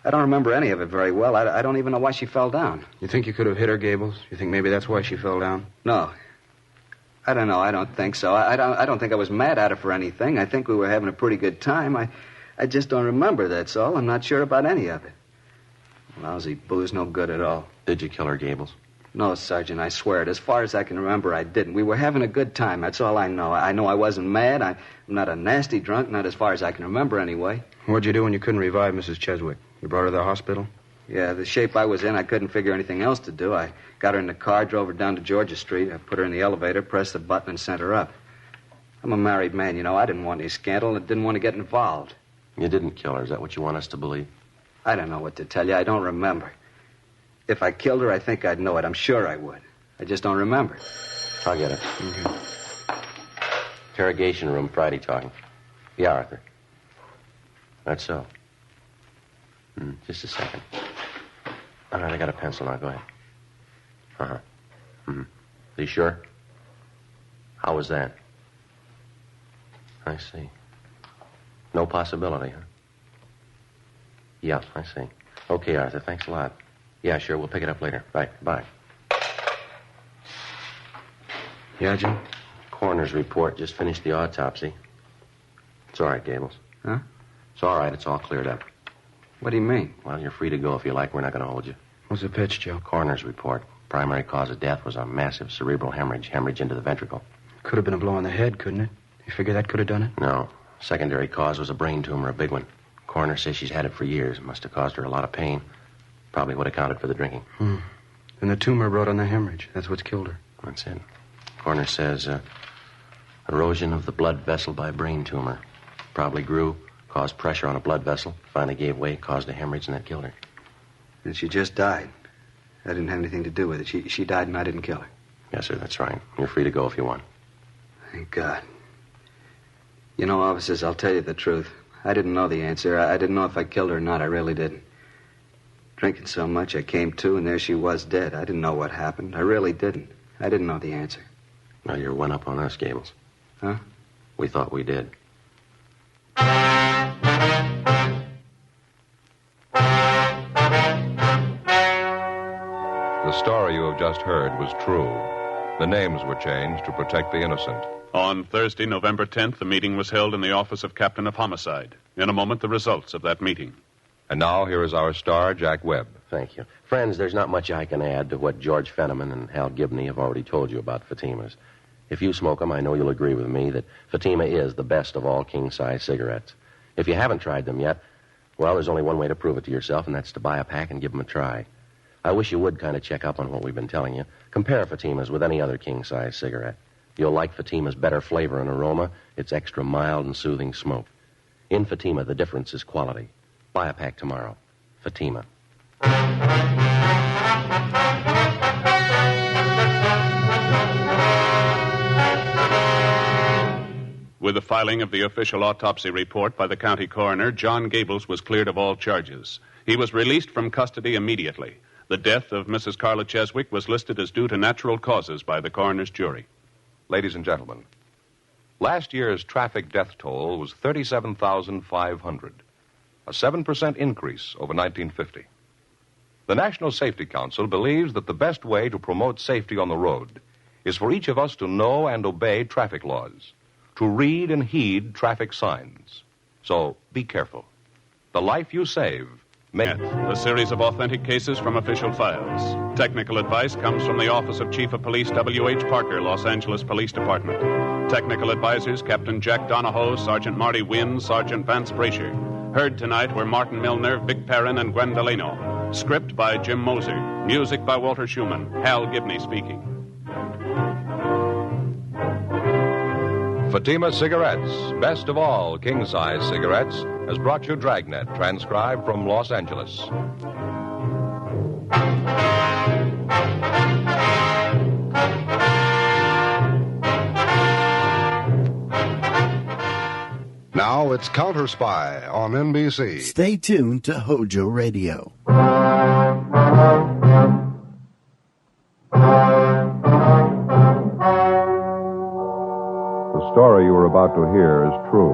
I don't remember any of it very well. I don't even know why she fell down. You think you could have hit her, Gables? You think maybe that's why she fell down? No. I don't know. I don't think so. I don't think I was mad at her for anything. I think we were having a pretty good time. I just don't remember, that's all. I'm not sure about any of it. Lousy booze, no good at all. Did you kill her, Gables? No, Sergeant, I swear it. As far as I can remember, I didn't. We were having a good time. That's all I know. I know I wasn't mad. I'm not a nasty drunk, not as far as I can remember anyway. What'd you do when you couldn't revive Mrs. Cheswick? You brought her to the hospital? Yeah, the shape I was in, I couldn't figure anything else to do. I got her in the car, drove her down to Georgia Street. I put her in the elevator, pressed the button, and sent her up. I'm a married man, you know. I didn't want any scandal and didn't want to get involved. You didn't kill her. Is that what you want us to believe? I don't know what to tell you. I don't remember. If I killed her, I think I'd know it. I'm sure I would. I just don't remember. I'll get it. Okay. Interrogation room, Friday talking. Yeah, Arthur. That's so. Just a second. All right, I got a pencil now. Go ahead. Uh-huh. Are you sure? How was that? I see. No possibility, huh? Yeah, I see. Okay, Arthur, thanks a lot. Yeah, sure, we'll pick it up later. Right, bye. Yeah, Jim? Coroner's report. Just finished the autopsy. It's all right, Gables. Huh? It's all right. It's all cleared up. What do you mean? Well, you're free to go if you like. We're not going to hold you. What's the pitch, Joe? Coroner's report. Primary cause of death was a massive cerebral hemorrhage into the ventricle. Could have been a blow on the head, couldn't it? You figure that could have done it? No. Secondary cause was a brain tumor, a big one. Coroner says she's had it for years. Must have caused her a lot of pain. Probably would have counted for the drinking. And the tumor brought on the hemorrhage. That's what's killed her. That's it. Coroner says erosion of the blood vessel by brain tumor. Probably grew, caused pressure on a blood vessel, finally gave way, caused a hemorrhage, and that killed her. And she just died. I didn't have anything to do with it. She died and I didn't kill her. Yes, sir, that's right. You're free to go if you want. Thank God. You know, officers, I'll tell you the truth. I didn't know the answer. I didn't know if I killed her or not. I really didn't. Drinking so much, I came to, and there she was dead. I didn't know what happened. I really didn't. I didn't know the answer. Well, you're one up on us, Gables. Huh? We thought we did. The story you have just heard was true. The names were changed to protect the innocent. On Thursday, November 10th, the meeting was held in the office of Captain of Homicide. In a moment, the results of that meeting. And now, here is our star, Jack Webb. Thank you. Friends, there's not much I can add to what George Fenneman and Hal Gibney have already told you about Fatima's. If you smoke them, I know you'll agree with me that Fatima is the best of all king-size cigarettes. If you haven't tried them yet, well, there's only one way to prove it to yourself, and that's to buy a pack and give them a try. I wish you would kind of check up on what we've been telling you. Compare Fatima's with any other king-size cigarette. You'll like Fatima's better flavor and aroma. It's extra mild and soothing smoke. In Fatima, the difference is quality. Buy a pack tomorrow. Fatima. With the filing of the official autopsy report by the county coroner, John Gables was cleared of all charges. He was released from custody immediately. The death of Mrs. Carla Cheswick was listed as due to natural causes by the coroner's jury. Ladies and gentlemen, last year's traffic death toll was 37,500, a 7% increase over 1950. The National Safety Council believes that the best way to promote safety on the road is for each of us to know and obey traffic laws, to read and heed traffic signs. So be careful. The life you save may... A series of authentic cases from official files. Technical advice comes from the Office of Chief of Police W.H. Parker, Los Angeles Police Department. Technical advisors Captain Jack Donahoe, Sergeant Marty Wynn, Sergeant Vance Brasher. Heard tonight were Martin Milner, Vic Perrin, and Gwen Delano. Script by Jim Moser. Music by Walter Schumann. Hal Gibney speaking. Fatima Cigarettes, best of all king-size cigarettes, has brought you Dragnet, transcribed from Los Angeles. Now it's Counter Spy on NBC. Stay tuned to HOJO Radio. The story you are about to hear is true.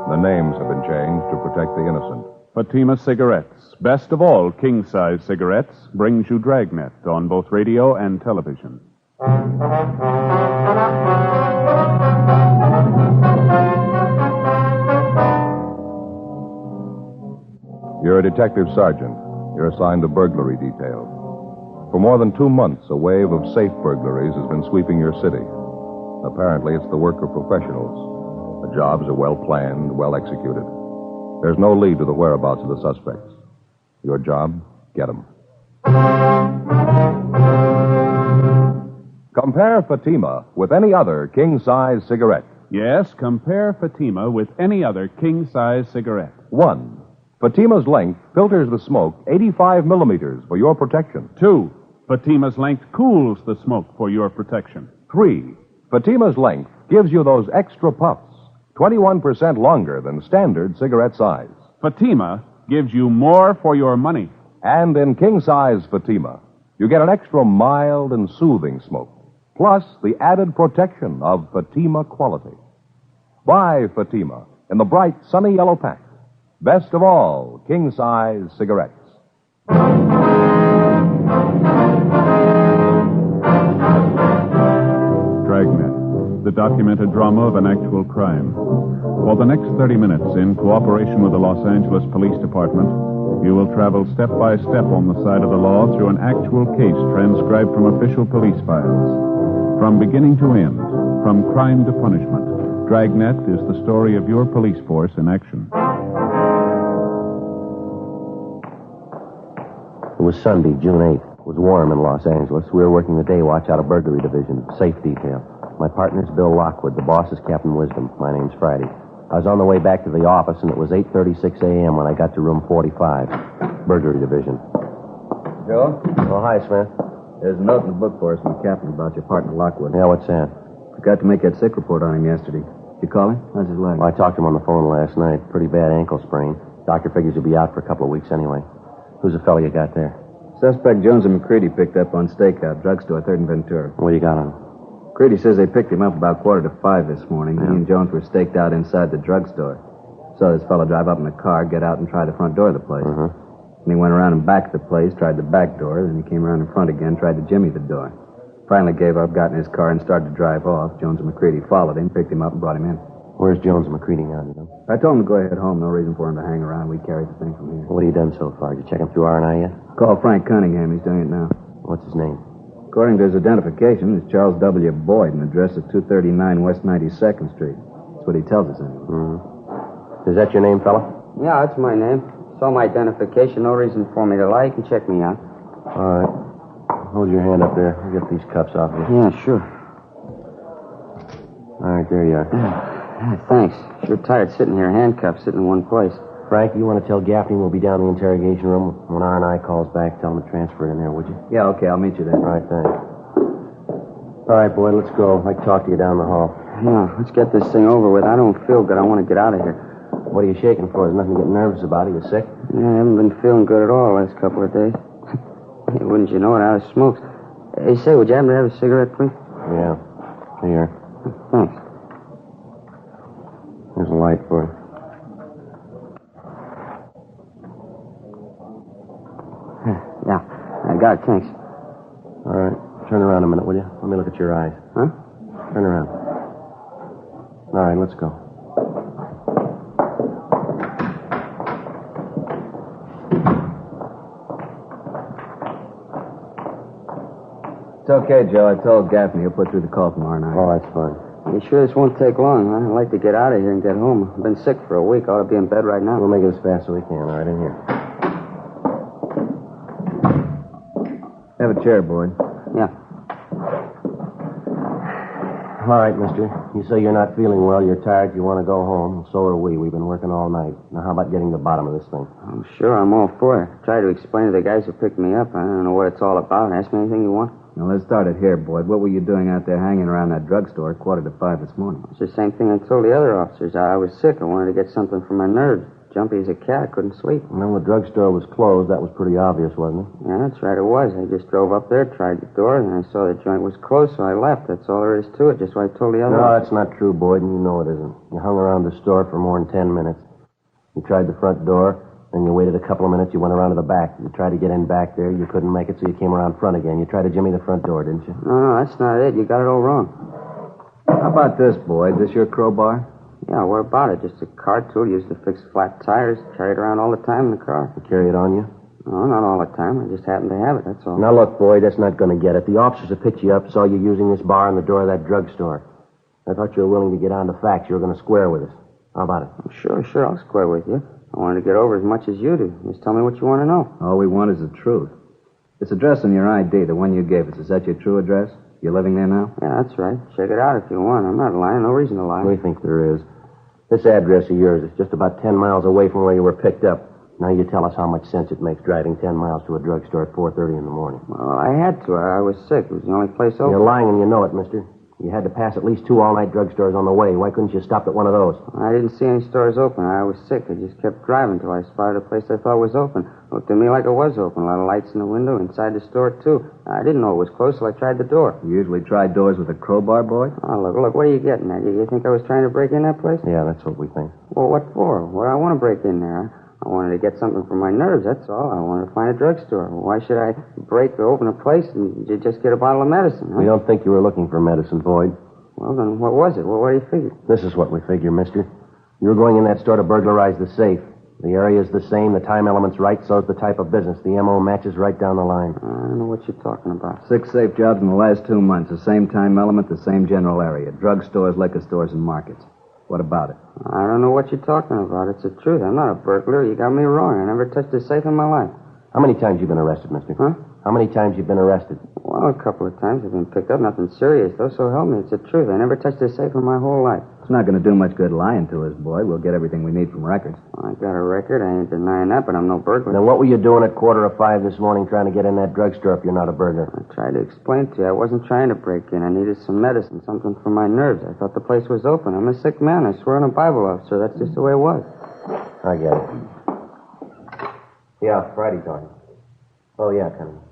The names have been changed to protect the innocent. Fatima Cigarettes, best of all king-size cigarettes, brings you Dragnet on both radio and television. You're a detective sergeant. You're assigned to burglary detail. For more than 2 months, a wave of safe burglaries has been sweeping your city. Apparently, it's the work of professionals. The jobs are well planned, well executed. There's no lead to the whereabouts of the suspects. Your job, get them. Compare Fatima with any other king-size cigarette. Yes, compare Fatima with any other king-size cigarette. 1. Fatima's length filters the smoke 85 millimeters for your protection. 2. Fatima's length cools the smoke for your protection. 3. Fatima's length gives you those extra puffs, 21% longer than standard cigarette size. Fatima gives you more for your money. And in king-size Fatima, you get an extra mild and soothing smoke, plus the added protection of Fatima quality. Buy Fatima in the bright, sunny yellow pack. Best of all, king-size cigarettes. Dragnet, the documented drama of an actual crime. For the next 30 minutes, in cooperation with the Los Angeles Police Department, you will travel step by step on the side of the law through an actual case transcribed from official police files. From beginning to end, from crime to punishment, Dragnet is the story of your police force in action. It was Sunday, June 8th. It was warm in Los Angeles. We were working the day watch out of burglary division, safe detail. My partner's Bill Lockwood. The boss is Captain Wisdom. My name's Friday. I was on the way back to the office, and it was 8:36 a.m. when I got to room 45, burglary division. Joe? Oh, hi, Smith. There's a note in the book for us from the captain about your partner, Lockwood. Yeah, what's that? Forgot to make that sick report on him yesterday. Did you call him? How's his leg? Well, I talked to him on the phone last night. Pretty bad ankle sprain. Doctor figures he'll be out for a couple of weeks anyway. Who's the fellow you got there? Suspect Jones and McCready picked up on stakeout, drugstore, 3rd and Ventura. What do you got on him? McCready says they picked him up about 4:45 this morning. Yeah. He and Jones were staked out inside the drugstore. Saw this fellow drive up in a car, get out, and try the front door of the place. And he went around and back of the place, tried the back door, then he came around in front again, tried to jimmy the door. Finally gave up, got in his car, and started to drive off. Jones and McCready followed him, picked him up, and brought him in. Where's Jones and McCready now, you know? I told him to go ahead home. No reason for him to hang around. We carried the thing from here. What have you done so far? Did you check him through R&I yet? Call Frank Cunningham. He's doing it now. What's his name? According to his identification, it's Charles W. Boyd, an address of 239 West 92nd Street. That's what he tells us, anyway. Is that your name, fella? Yeah, that's my name. It's all my identification. No reason for me to lie. You can check me out. All right. Hold your hand up there. I'll get these cuffs off you. Yeah, sure. All right, there you are. Yeah, thanks. Sure tired sitting here handcuffed, sitting in one place. Frank, you want to tell Gaffney we'll be down in the interrogation room? When R&I calls back, tell him to transfer it in there, would you? Yeah, okay. I'll meet you there. All right, thanks. All right, boy, let's go. I'd like to talk to you down the hall. Yeah, let's get this thing over with. I don't feel good. I want to get out of here. What are you shaking for? There's nothing to get nervous about. Are you sick? Yeah, I haven't been feeling good at all the last couple of days. Hey, wouldn't you know it? I was smokes. Hey, say, would you happen to have a cigarette, please? Yeah. Here. Thanks. There's a light for you. Yeah, I got it. Thanks. All right. Turn around a minute, will you? Let me look at your eyes. Huh? Turn around. All right, let's go. It's okay, Joe. I told Gaffney he'll put through the call from R&I. Oh, that's fine. You sure this won't take long? I'd like to get out of here and get home. I've been sick for a week. I ought to be in bed right now. We'll make it as fast as we can. All right, in here. Have a chair, Boyd. Yeah. All right, mister. You say you're not feeling well, you're tired, you want to go home. So are we. We've been working all night. Now, how about getting to the bottom of this thing? I'm sure I'm all for it. Try to explain to the guys who picked me up. I don't know what it's all about. Ask me anything you want. Now, let's start it here, Boyd. What were you doing out there hanging around that drugstore at 4:45 this morning? It's the same thing I told the other officers. I was sick. I wanted to get something for my nerves. Jumpy as a cat. I couldn't sleep. Well, the drugstore was closed. That was pretty obvious, wasn't it? Yeah, that's right. It was. I just drove up there, tried the door, and I saw the joint was closed, so I left. That's all there is to it. Just what I told the other No, officers. that's not true, Boyd, and you know it isn't. You hung around the store for more than 10 minutes. You tried the front door, then you waited a couple of minutes. You went around to the back. You tried to get in back there. You couldn't make it, so you came around front again. You tried to jimmy the front door, didn't you? No, that's not it. You got it all wrong. How about this, Boyd? This your crowbar? Yeah, what about it? Just a car tool used to fix flat tires. Carry it around all the time in the car. You carry it on you? No, not all the time. I just happen to have it, that's all. Now, look, Boyd, that's not going to get it. The officers that picked you up saw you using this bar in the door of that drugstore. I thought you were willing to get on to facts. You were going to square with us. How about it? Sure, I'll square with you. I wanted to get over as much as you do. Just tell me what you want to know. All we want is the truth. This address on your ID, the one you gave us, is that your true address? You living there now? Yeah, that's right. Check it out if you want. I'm not lying. No reason to lie. We think there is. This address of yours is just about 10 miles away from where you were picked up. Now you tell us how much sense it makes driving 10 miles to a drugstore at 4:30 in the morning. Well, I had to. I was sick. It was the only place open. You're lying and you know it, mister. You had to pass at least 2 all-night drugstores on the way. Why couldn't you stop at one of those? I didn't see any stores open. I was sick. I just kept driving till I spotted a place I thought was open. Looked to me like it was open. A lot of lights in the window, inside the store, too. I didn't know it was closed, so I tried the door. You usually try doors with a crowbar, Boyd? Oh, look, what are you getting at? You think I was trying to break in that place? Yeah, that's what we think. Well, what for? Well, I want to break in there. I wanted to get something for my nerves, that's all. I wanted to find a drugstore. Why should I break or open a place and just get a bottle of medicine? Huh? We don't think you were looking for medicine, Boyd. Well, then what was it? Well, what do you figure? This is what we figure, mister. You were going in that store to burglarize the safe. The area is the same, the time element's right, so's the type of business. The M.O. matches right down the line. I don't know what you're talking about. 6 safe jobs in the last 2 months. The same time element, the same general area. Drugstores, liquor stores, and markets. What about it? I don't know what you're talking about. It's the truth. I'm not a burglar. You got me wrong. I never touched a safe in my life. How many times you been arrested, mister? Huh? How many times you been arrested? Well, a couple of times I've been picked up. Nothing serious, though, so help me. It's the truth. I never touched a safe in my whole life. It's not going to do much good lying to us, Boyd. We'll get everything we need from records. Well, I got a record. I ain't denying that, but I'm no burglar. Then what were you doing at 4:45 this morning trying to get in that drugstore if you're not a burglar? I tried to explain to you. I wasn't trying to break in. I needed some medicine, something for my nerves. I thought the place was open. I'm a sick man. I swear on a Bible officer. That's just the way it was. I get it. Yeah, Friday talking. Oh, yeah, Cunningham.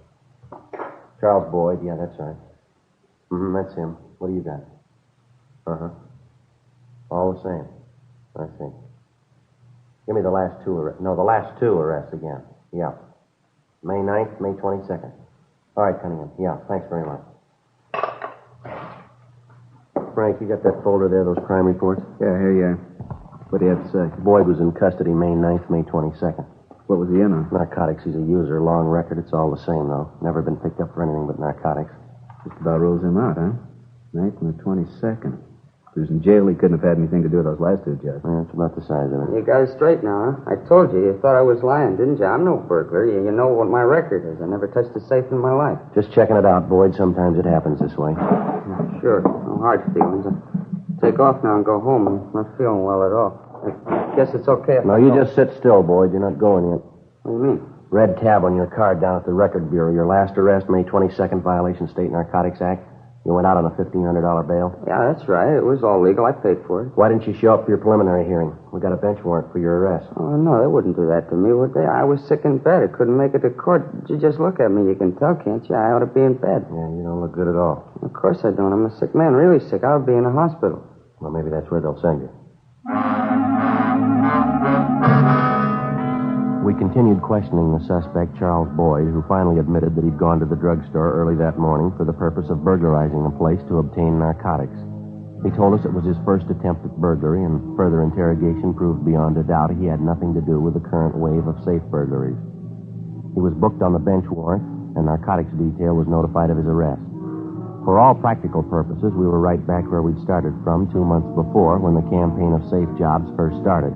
Charles Boyd, yeah, that's right. That's him. What do you got? Uh-huh. All the same. I see. Give me the last 2 arrests. No, the last 2 arrests again. Yeah. May 9th, May 22nd. All right, Cunningham. Yeah, thanks very much. Frank, you got that folder there, those crime reports? Yeah, here you are. What do you have to say? Boyd was in custody May 9th, May 22nd. What was he in on? Narcotics. He's a user. Long record. It's all the same, though. Never been picked up for anything but narcotics. Just about rules him out, huh? 9th and the 22nd. If he was in jail, he couldn't have had anything to do with those last 2 jobs. Yeah, it's about the size of it. You got it straight now, huh? I told you. You thought I was lying, didn't you? I'm no burglar. You know what my record is. I never touched a safe in my life. Just checking it out, Boyd. Sometimes it happens this way. Sure. No hard feelings. I'll take off now and go home. I'm not feeling well at all. I guess it's okay if No, you just sit still, Boyd. You're not going yet. What do you mean? Red tab on your card down at the Record Bureau. Your last arrest, May 22nd, violation State Narcotics Act. You went out on a $1,500 bail. Yeah, that's right. It was all legal. I paid for it. Why didn't you show up for your preliminary hearing? We got a bench warrant for your arrest. Oh, no, they wouldn't do that to me, would they? I was sick in bed. I couldn't make it to court. You just look at me. You can tell, can't you? I ought to be in bed. Yeah, you don't look good at all. Of course I don't. I'm a sick man, really sick. I would be in a hospital. Well, maybe that's where they'll send you. We continued questioning the suspect, Charles Boyd, who finally admitted that he'd gone to the drugstore early that morning for the purpose of burglarizing a place to obtain narcotics. He told us it was his first attempt at burglary, and further interrogation proved beyond a doubt he had nothing to do with the current wave of safe burglaries. He was booked on the bench warrant, and narcotics detail was notified of his arrest. For all practical purposes, we were right back where we'd started from 2 months before, when the campaign of safe jobs first started.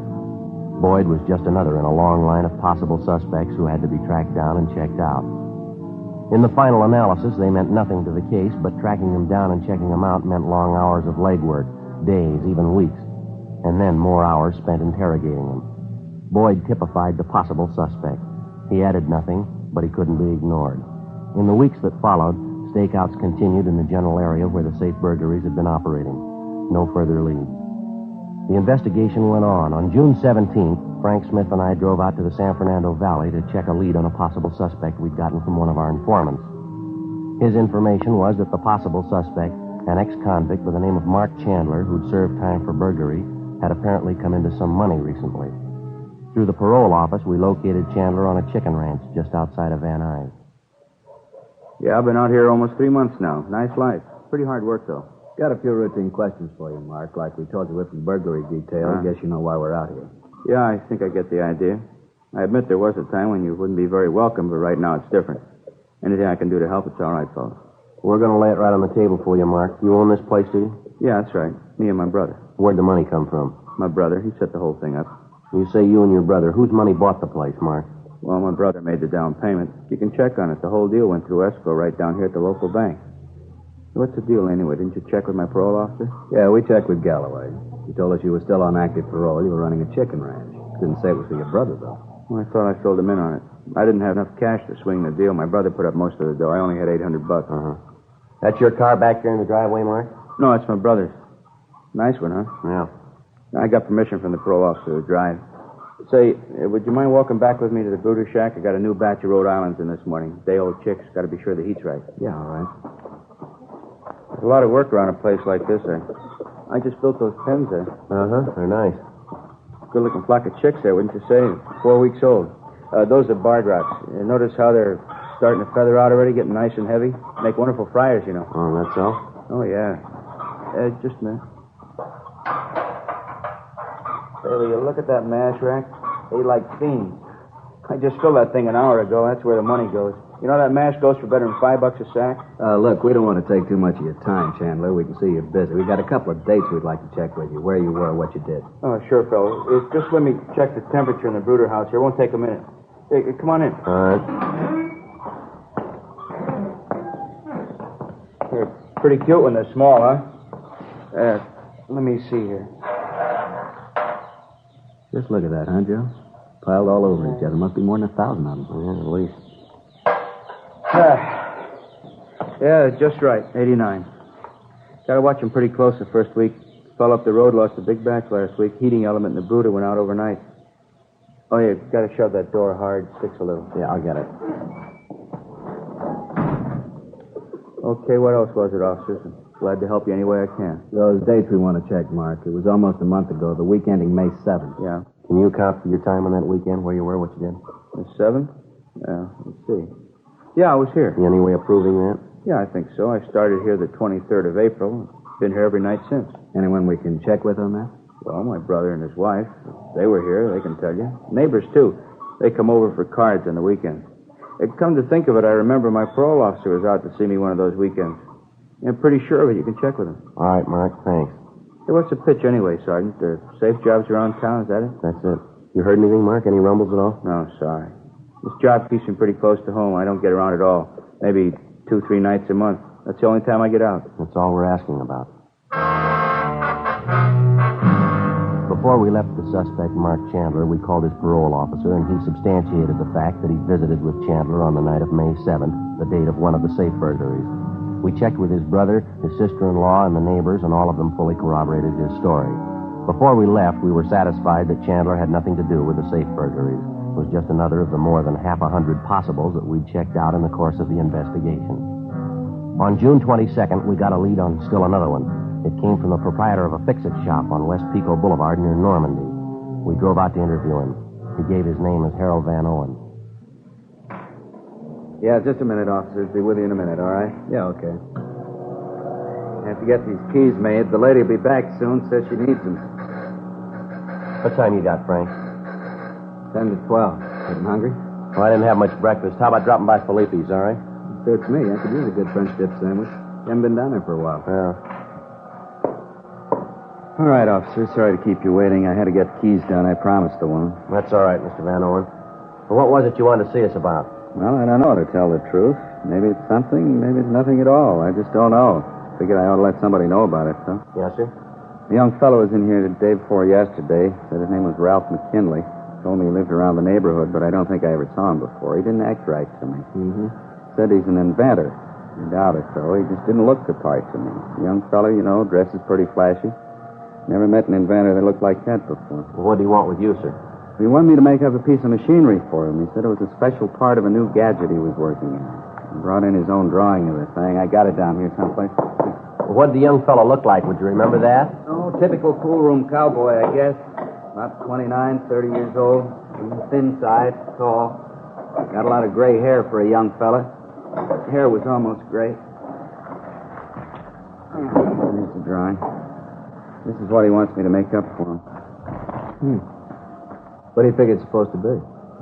Boyd was just another in a long line of possible suspects who had to be tracked down and checked out. In the final analysis, they meant nothing to the case, but tracking them down and checking them out meant long hours of legwork, days, even weeks, and then more hours spent interrogating them. Boyd typified the possible suspect. He added nothing, but he couldn't be ignored. In the weeks that followed, stakeouts continued in the general area where the safe burglaries had been operating. No further leads. The investigation went on. On June 17th, Frank Smith and I drove out to the San Fernando Valley to check a lead on a possible suspect we'd gotten from one of our informants. His information was that the possible suspect, an ex-convict by the name of Mark Chandler, who'd served time for burglary, had apparently come into some money recently. Through the parole office, we located Chandler on a chicken ranch just outside of Van Nuys. Yeah, I've been out here almost 3 months now. Nice life. Pretty hard work, though. Got a few routine questions for you, Mark. Like we told you with the burglary detail. I guess you know why we're out here. Yeah, I think I get the idea. I admit there was a time when you wouldn't be very welcome, but right now it's different. Anything I can do to help, it's all right, fellas. We're going to lay it right on the table for you, Mark. You own this place, do you? Yeah, that's right. Me and my brother. Where'd the money come from? My brother. He set the whole thing up. You say you and your brother. Whose money bought the place, Mark? Well, my brother made the down payment. You can check on it. The whole deal went through escrow right down here at the local bank. What's the deal anyway? Didn't you check with my parole officer? Yeah, we checked with Galloway. He told us you were still on active parole. You were running a chicken ranch. Didn't say it was for your brother, though. Well, I thought I filled him in on it. I didn't have enough cash to swing the deal. My brother put up most of the dough. I only had $800. Uh-huh. That's your car back there in the driveway, Mark? No, it's my brother's. Nice one, huh? Yeah. I got permission from the parole officer to drive. Say, would you mind walking back with me to the Brooder Shack? I got a new batch of Rhode Islands in this morning. Day-old chicks. Got to be sure the heat's right. Yeah, all right. There's a lot of work around a place like this. I just built those pens there. Uh-huh. They're nice. Good-looking flock of chicks there, wouldn't you say? 4 weeks old. Those are barred rocks. Notice how they're starting to feather out already, getting nice and heavy? Make wonderful fryers, you know. Oh, that's all? Oh, yeah. Just a minute. Hey, will you look at that mash rack? They like fiends. I just filled that thing an hour ago. That's where the money goes. You know that mash goes for better than $5 a sack? Look, we don't want to take too much of your time, Chandler. We can see you're busy. We got a couple of dates we'd like to check with you. Where you were, what you did. Oh, sure, fellow. Just let me check the temperature in the brooder house here. It won't take a minute. Hey, come on in. All right. They're pretty cute when they're small, huh? Let me see here. Just look at that, huh, Joe? Piled all over each other. Must be more than 1,000 of them. Yeah, at least. Yeah, just right. 89. Got to watch them pretty close the first week. Fell up the road, lost a big batch last week. Heating element in the brooder went out overnight. Oh, yeah, got to shove that door hard. Sticks a little. Yeah, I'll get it. Okay, what else was it, officers? I'm glad to help you any way I can. Those dates we want to check, Mark. It was almost a month ago, the week ending May 7th. Yeah. Can you account for your time on that weekend, where you were, what you did? The 7th? Yeah, let's see. Yeah, I was here. You any way of proving that? Yeah, I think so. I started here the 23rd of April. Been here every night since. Anyone we can check with on that? Well, my brother and his wife. If they were here, they can tell you. Neighbors, too. They come over for cards on the weekends. Come to think of it, I remember my parole officer was out to see me one of those weekends. I'm pretty sure of it. You can check with him. All right, Mark, thanks. Hey, what's the pitch anyway, Sergeant? The safe jobs around town, is that it? That's it. You heard anything, Mark? Any rumbles at all? No, sorry. This job keeps me pretty close to home. I don't get around at all. Maybe 2-3 nights a month. That's the only time I get out. That's all we're asking about. Before we left the suspect, Mark Chandler, we called his parole officer, and he substantiated the fact that he visited with Chandler on the night of May 7th, the date of one of the safe burglaries. We checked with his brother, his sister-in-law, and the neighbors, and all of them fully corroborated his story. Before we left, we were satisfied that Chandler had nothing to do with the safe burglaries. It was just another of the more than 100 possibles that we'd checked out in the course of the investigation. On June 22nd, we got a lead on still another one. It came from the proprietor of a fix-it shop on West Pico Boulevard near Normandy. We drove out to interview him. He gave his name as Harold Van Owen. Yeah, just a minute, officers. Be with you in a minute, all right? Yeah, okay. I have to get these keys made. The lady will be back soon. Says she needs them. What time you got, Frank? 10 to 12. Getting hungry? Well, I didn't have much breakfast. How about dropping by Felipe's, all right? Suits me. I could use a good French dip sandwich. You haven't been down there for a while. Yeah. All right, officer. Sorry to keep you waiting. I had to get keys done. I promised the woman. That's all right, Mr. Van Owen. Well, what was it you wanted to see us about? Well, I don't know, to tell the truth. Maybe it's something, maybe it's nothing at all. I just don't know. Figured I ought to let somebody know about it, so. Yes, sir? A young fellow was in here the day before yesterday. Said his name was Ralph McKinley. Told me he lived around the neighborhood, but I don't think I ever saw him before. He didn't act right to me. Mm-hmm. Said he's an inventor. I doubt it, though. He just didn't look the part to me. A young fellow, you know, dresses pretty flashy. Never met an inventor that looked like that before. Well, what do you want with you, sir? He wanted me to make up a piece of machinery for him. He said it was a special part of a new gadget he was working on. He brought in his own drawing of the thing. I got it down here someplace. Well, what did the young fellow look like? Would you remember that? Oh, typical pool room cowboy, I guess. About 29, 30 years old. Thin side, tall. Got a lot of gray hair for a young fella. Hair was almost gray. Here's the drawing. This is what he wants me to make up for him. What do you think it's supposed to be?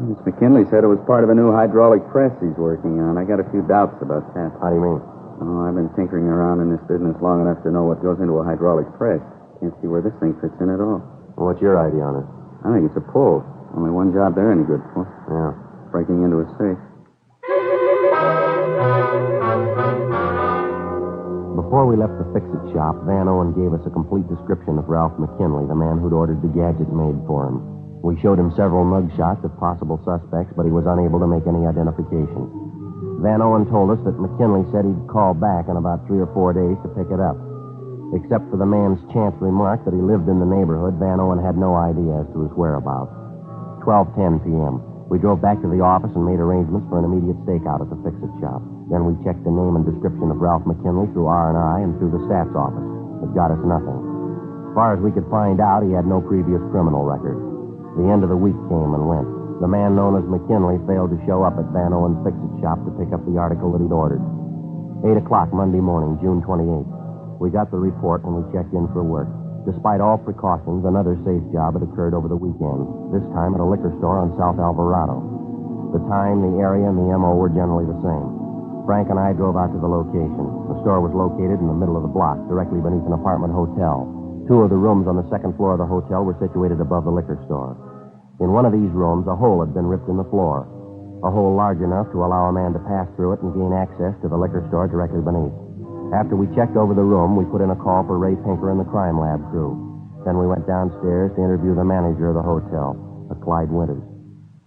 Miss McKinley said it was part of a new hydraulic press he's working on. I got a few doubts about that. How do you mean? Oh, I've been tinkering around in this business long enough to know what goes into a hydraulic press. Can't see where this thing fits in at all. Well, what's your idea on it? I think it's a pull. Only one job they're any good for. Yeah. Breaking into a safe. Before we left the fix-it shop, Van Owen gave us a complete description of Ralph McKinley, the man who'd ordered the gadget made for him. We showed him several mug shots of possible suspects, but he was unable to make any identification. Van Owen told us that McKinley said he'd call back in about 3 or 4 days to pick it up. Except for the man's chance remark that he lived in the neighborhood, Van Owen had no idea as to his whereabouts. 12:10 p.m. We drove back to the office and made arrangements for an immediate stakeout at the fix-it shop. Then we checked the name and description of Ralph McKinley through R&I and through the stats office. It got us nothing. As far as we could find out, he had no previous criminal record. The end of the week came and went. The man known as McKinley failed to show up at Van Owen's fix-it shop to pick up the article that he'd ordered. 8 o'clock Monday morning, June 28th. We got the report when we checked in for work. Despite all precautions, another safe job had occurred over the weekend, this time at a liquor store on South Alvarado. The time, the area, and the MO were generally the same. Frank and I drove out to the location. The store was located in the middle of the block, directly beneath an apartment hotel. 2 of the rooms on the second floor of the hotel were situated above the liquor store. In one of these rooms, a hole had been ripped in the floor, a hole large enough to allow a man to pass through it and gain access to the liquor store directly beneath. After we checked over the room, we put in a call for Ray Pinker and the crime lab crew. Then we went downstairs to interview the manager of the hotel, Clyde Winters.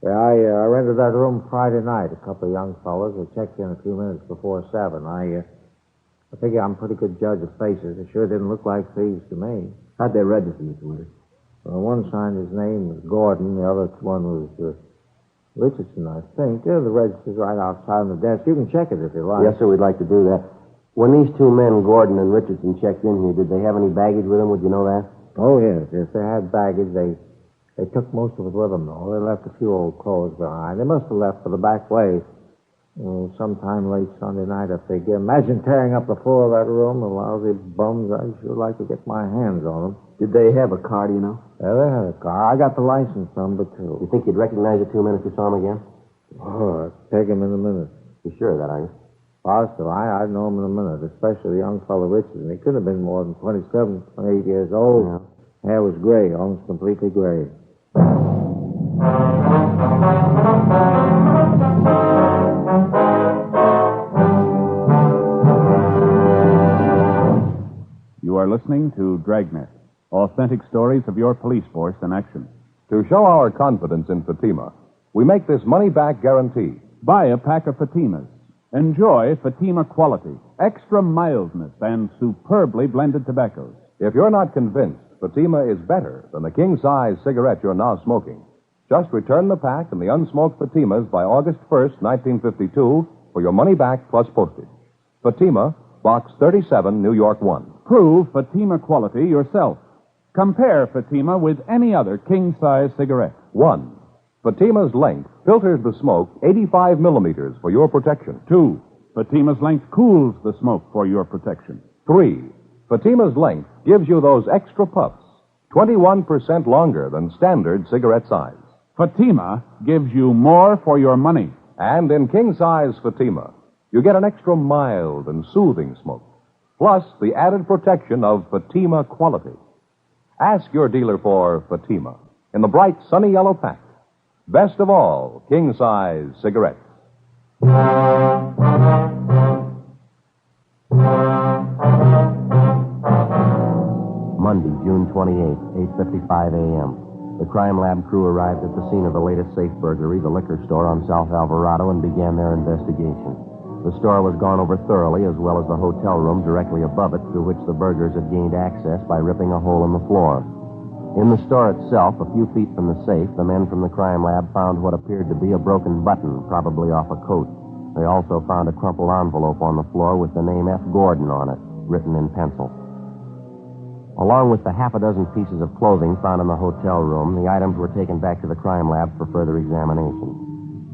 Yeah, I rented that room Friday night. A couple of young fellows. They checked in a few minutes before 7. I figure I'm a pretty good judge of faces. They sure didn't look like thieves to me. How'd they register, Mr. Winters? Well, one signed his name was Gordon. The other one was Richardson, I think. Yeah, the register's right outside on the desk. You can check it if you like. Yes, sir, we'd like to do that. When these 2 men, Gordon and Richardson, checked in here, did they have any baggage with them? Would you know that? Oh, yes. If they had baggage, they took most of it with them, though. They left a few old clothes behind. They must have left for the back way. Sometime late Sunday night, I figure. Imagine tearing up the floor of that room. The lousy bums. I sure like to get my hands on them. Did they have a car, do you know? Yeah, they had a car. I got the license number, too. You think you'd recognize the 2 men if you saw them again? Oh, I'd take them in a minute. You sure of that, are you? Positive. I'd know him in a minute, especially the young fellow Richardson. He couldn't have been more than 27, 28 years old. Yeah. Hair was gray, almost completely gray. You are listening to Dragnet, authentic stories of your police force in action. To show our confidence in Fatima, we make this money-back guarantee. Buy a pack of Fatimas. Enjoy Fatima quality, extra mildness, and superbly blended tobaccos. If you're not convinced Fatima is better than the king-size cigarette you're now smoking, just return the pack and the unsmoked Fatimas by August 1st, 1952, for your money back plus postage. Fatima, Box 37, New York 1. Prove Fatima quality yourself. Compare Fatima with any other king-size cigarette. 1. Fatima's length filters the smoke 85 millimeters for your protection. 2. Fatima's length cools the smoke for your protection. 3. Fatima's length gives you those extra puffs, 21% longer than standard cigarette size. Fatima gives you more for your money. And in king-size Fatima, you get an extra mild and soothing smoke, plus the added protection of Fatima quality. Ask your dealer for Fatima in the bright sunny yellow pack. Best of all, king-size cigarettes. Monday, June 28th, 8:55 a.m. The crime lab crew arrived at the scene of the latest safe burglary, the liquor store on South Alvarado, and began their investigation. The store was gone over thoroughly, as well as the hotel room directly above it, through which the burglars had gained access by ripping a hole in the floor. In the store itself, a few feet from the safe, the men from the crime lab found what appeared to be a broken button, probably off a coat. They also found a crumpled envelope on the floor with the name F. Gordon on it, written in pencil. Along with the half a dozen pieces of clothing found in the hotel room, the items were taken back to the crime lab for further examination.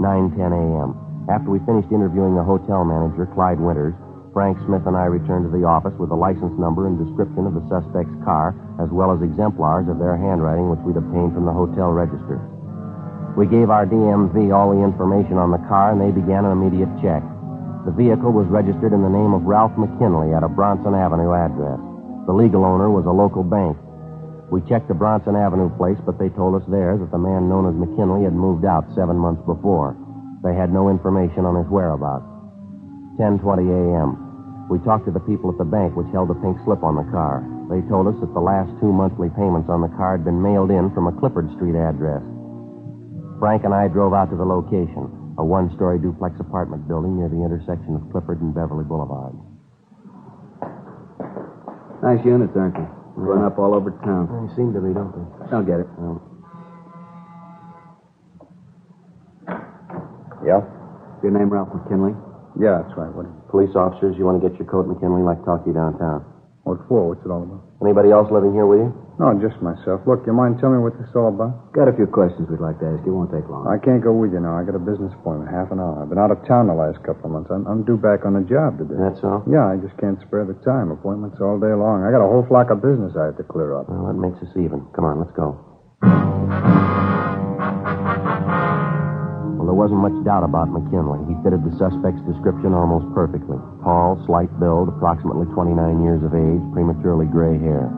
9:10 a.m. After we finished interviewing the hotel manager, Clyde Winters, Frank Smith and I returned to the office with the license number and description of the suspect's car, as well as exemplars of their handwriting which we'd obtained from the hotel register. We gave our DMV all the information on the car, and they began an immediate check. The vehicle was registered in the name of Ralph McKinley at a Bronson Avenue address. The legal owner was a local bank. We checked the Bronson Avenue place, but they told us there that the man known as McKinley had moved out 7 months before. They had no information on his whereabouts. 10:20 a.m. We talked to the people at the bank which held the pink slip on the car. They told us that the last 2 monthly payments on the car had been mailed in from a Clifford Street address. Frank and I drove out to the location, a one-story duplex apartment building near the intersection of Clifford and Beverly Boulevard. Nice units, aren't they? Run up all over town. They seem to be, don't they? I'll get it. Yeah? Your name, Ralph McKinley? Yeah, that's right. Police officers, you want to get your coat, McKinley? I'd like to talk to you downtown. What for? What's it all about? Anybody else living here with you? No, just myself. Look, you mind telling me what this is all about? Got a few questions we'd like to ask you. Won't take long. I can't go with you now. I got a business appointment, half an hour. I've been out of town the last couple of months. I'm due back on the job today. That's all? Yeah, I just can't spare the time. Appointments all day long. I got a whole flock of business I have to clear up. Well, that makes us even. Come on, let's go. Well, there wasn't much doubt about McKinley. He fitted the suspect's description almost perfectly. Tall, slight build, approximately 29 years of age, prematurely gray hair.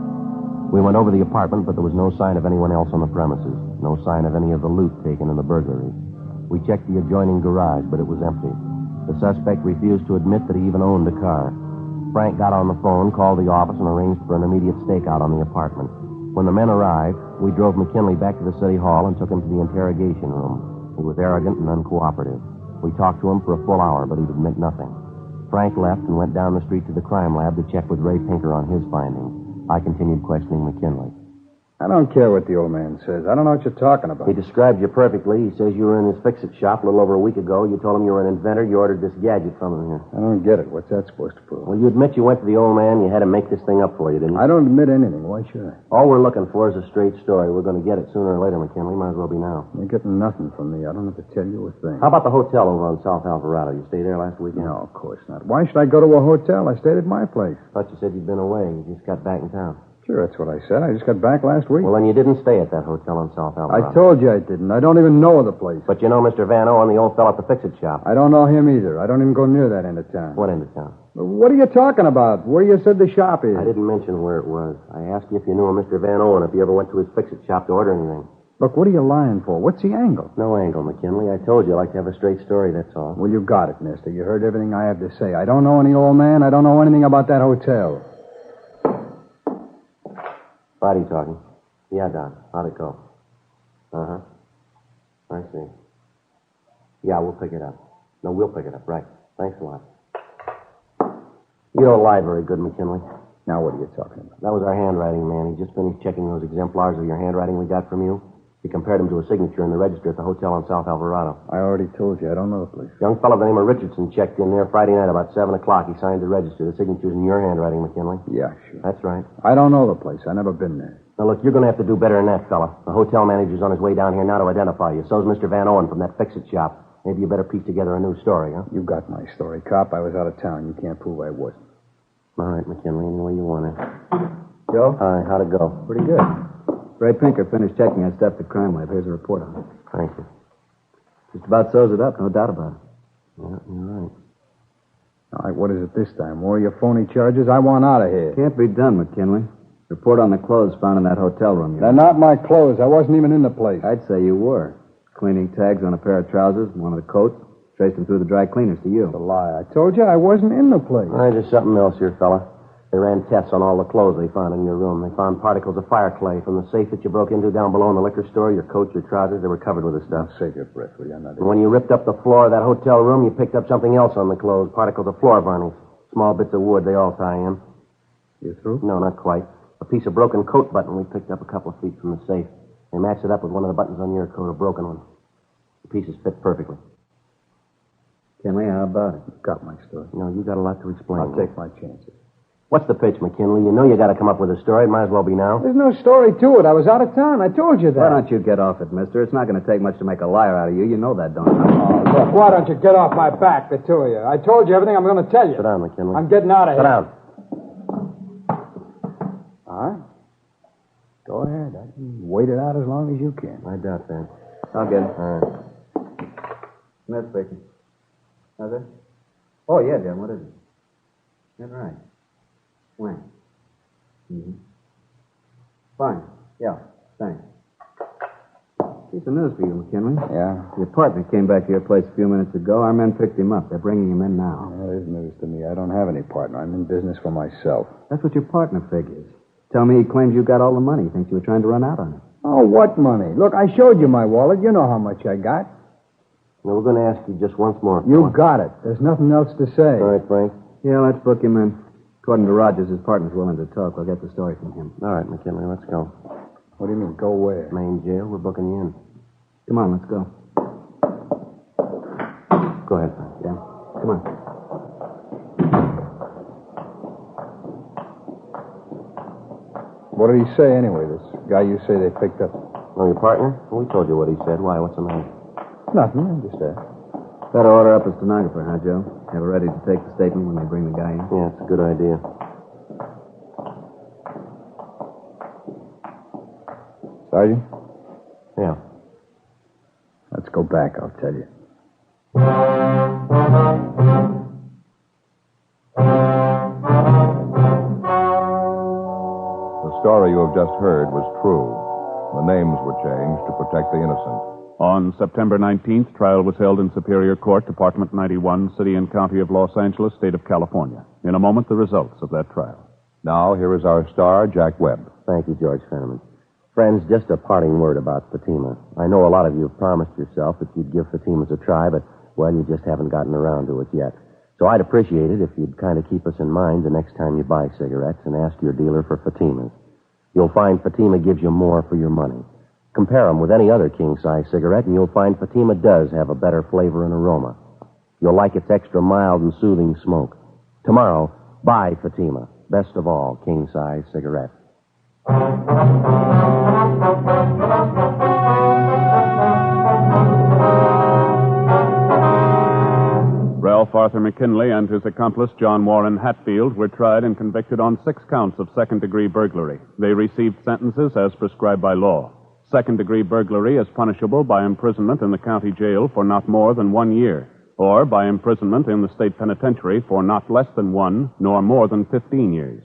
We went over the apartment, but there was no sign of anyone else on the premises. No sign of any of the loot taken in the burglary. We checked the adjoining garage, but it was empty. The suspect refused to admit that he even owned a car. Frank got on the phone, called the office, and arranged for an immediate stakeout on the apartment. When the men arrived, we drove McKinley back to the city hall and took him to the interrogation room. He was arrogant and uncooperative. We talked to him for a full hour, but he'd admit nothing. Frank left and went down the street to the crime lab to check with Ray Pinker on his findings. I continued questioning McKinley. I don't care what the old man says. I don't know what you're talking about. He described you perfectly. He says you were in his fix-it shop a little over a week ago. You told him you were an inventor. You ordered this gadget from him here. I don't get it. What's that supposed to prove? Well, you admit you went to the old man. You had him make this thing up for you, didn't you? I don't admit anything. Why should I? All we're looking for is a straight story. We're going to get it sooner or later, McKinley. Might as well be now. You're getting nothing from me. I don't have to tell you a thing. How about the hotel over on South Alvarado? You stayed there last weekend? No, of course not. Why should I go to a hotel? I stayed at my place. Thought you said you'd been away. You just got back in town. Sure, that's what I said. I just got back last week. Well, then you didn't stay at that hotel in South Alvarado. I told you I didn't. I don't even know the place. But you know Mr. Van Owen, the old fellow at the fix-it shop. I don't know him either. I don't even go near that end of town. What end of town? What are you talking about? Where you said the shop is? I didn't mention where it was. I asked you if you knew a Mr. Van Owen, if you ever went to his fix-it shop to order anything. Look, what are you lying for? What's the angle? No angle, McKinley. I told you I like to have a straight story, that's all. Well, you got it, mister. You heard everything I have to say. I don't know any old man. I don't know anything about that hotel. Friday talking. Yeah, Don. How'd it go? Uh-huh. I see. Yeah, we'll pick it up. No, we'll pick it up. Right. Thanks a lot. You don't lie very good, McKinley. Now, what are you talking about? That was our handwriting man. He just finished checking those exemplars of your handwriting we got from you. He compared them to a signature in the register at the hotel in South Alvarado. I already told you. I don't know the place. Young fellow by the name of Richardson checked in there Friday night about 7 o'clock. He signed the register. The signature's in your handwriting, McKinley. Yeah, sure. That's right. I don't know the place. I never been there. Now, look, you're going to have to do better than that, fella. The hotel manager's on his way down here now to identify you. So's Mr. Van Owen from that fix-it shop. Maybe you better piece together a new story, huh? You got my story, cop. I was out of town. You can't prove I wasn't. All right, McKinley, any way you want it. Joe? Hi, how'd it go? Pretty good. Ray Pinker finished checking that stuff at the crime lab. Here's a report on it. Thank you. Just about sews it up, no doubt about it. Yeah, you're right. All right, what is it this time? More of your phony charges? I want out of here. Can't be done, McKinley. Report on the clothes found in that hotel room. They're not my clothes. I wasn't even in the place. I'd say you were. Cleaning tags on a pair of trousers, one of the coats. Traced them through the dry cleaners to you. It's a lie. I told you I wasn't in the place. All right, there's something else here, fella. They ran tests on all the clothes they found in your room. They found particles of fire clay from the safe that you broke into down below in the liquor store. Your coat, your trousers, they were covered with the stuff. Save your breath, will you? I'm not And when you ripped up the floor of that hotel room, you picked up something else on the clothes. Particles of floor varnish. Small bits of wood, they all tie in. You through? No, not quite. A piece of broken coat button we picked up a couple of feet from the safe. They matched it up with one of the buttons on your coat, a broken one. The pieces fit perfectly. Kinley, how about it? Got my story. No, you got a lot to explain. I'll take my chances. What's the pitch, McKinley? You know you got to come up with a story. It might as well be now. There's no story to it. I was out of town. I told you that. Why don't you get off it, mister? It's not going to take much to make a liar out of you. You know that, don't you? Oh, look, why don't you get off my back, the two of you? I told you everything I'm going to tell you. Sit down, McKinley. I'm getting out of here. Sit down. All right. Go ahead. I can wait it out as long as you can. I doubt that. I'll get it. All right. Smith speaking. How's it? Oh, yeah, Jim. What is it? That's right. When? Mm-hmm. Fine. Yeah, thanks. Piece of news for you, McKinley. Yeah? Your partner came back to your place a few minutes ago. Our men picked him up. They're bringing him in now. Well, there's news to me. I don't have any partner. I'm in business for myself. That's what your partner figures. Tell me he claims you got all the money. He thinks you were trying to run out on him. Oh, what money? Look, I showed you my wallet. You know how much I got. Now, we're going to ask you just once more. You got it. There's nothing else to say. All right, Frank. Yeah, let's book him in. According to Rogers, his partner's willing to talk. We'll get the story from him. All right, McKinley, let's go. What do you mean, go where? Main jail. We're booking you in. Come on, let's go. Go ahead, Frank. Yeah, come on. What did he say anyway, this guy you say they picked up? Oh, your partner? Well, we told you what he said. Why? What's the matter? Nothing. I'm just there. Better order up a stenographer, huh, Joe? Have her ready to take the statement when they bring the guy in. Yeah, it's a good idea. Sergeant? Yeah. Let's go back, I'll tell you. The story you have just heard was true. The names were changed to protect the innocent. On September 19th, trial was held in Superior Court, Department 91, City and County of Los Angeles, State of California. In a moment, the results of that trial. Now, here is our star, Jack Webb. Thank you, George Fenneman. Friends, just a parting word about Fatima. I know a lot of you have promised yourself that you'd give Fatima's a try, but, well, you just haven't gotten around to it yet. So I'd appreciate it if you'd kind of keep us in mind the next time you buy cigarettes and ask your dealer for Fatimas. You'll find Fatima gives you more for your money. Compare them with any other king-size cigarette, and you'll find Fatima does have a better flavor and aroma. You'll like its extra mild and soothing smoke. Tomorrow, buy Fatima. Best of all, king-size cigarette. Ralph Arthur McKinley and his accomplice, John Warren Hatfield, were tried and convicted on 6 counts of second-degree burglary. They received sentences as prescribed by law. Second-degree burglary is punishable by imprisonment in the county jail for not more than 1 year, or by imprisonment in the state penitentiary for not less than 1 nor more than 15 years.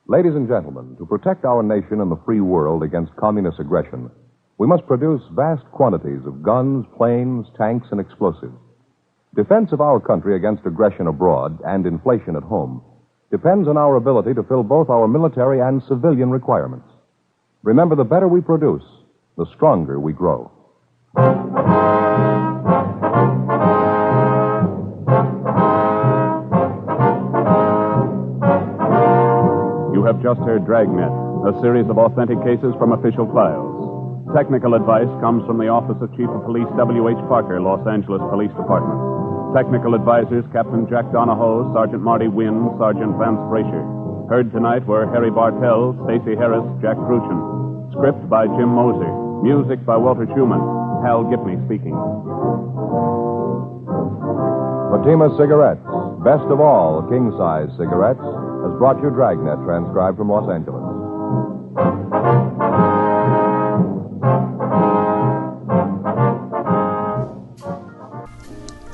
Ladies and gentlemen, to protect our nation and the free world against communist aggression, we must produce vast quantities of guns, planes, tanks, and explosives. Defense of our country against aggression abroad and inflation at home depends on our ability to fill both our military and civilian requirements. Remember, the better we produce, the stronger we grow. You have just heard Dragnet, a series of authentic cases from official files. Technical advice comes from the Office of Chief of Police W.H. Parker, Los Angeles Police Department. Technical advisors Captain Jack Donahoe, Sergeant Marty Wynn, Sergeant Vance Brasher. Heard tonight were Harry Bartell, Stacey Harris, Jack Crucian. Script by Jim Moser. Music by Walter Schumann. Hal Gipney speaking. Fatima Cigarettes, best of all king-size cigarettes, has brought you Dragnet, transcribed from Los Angeles.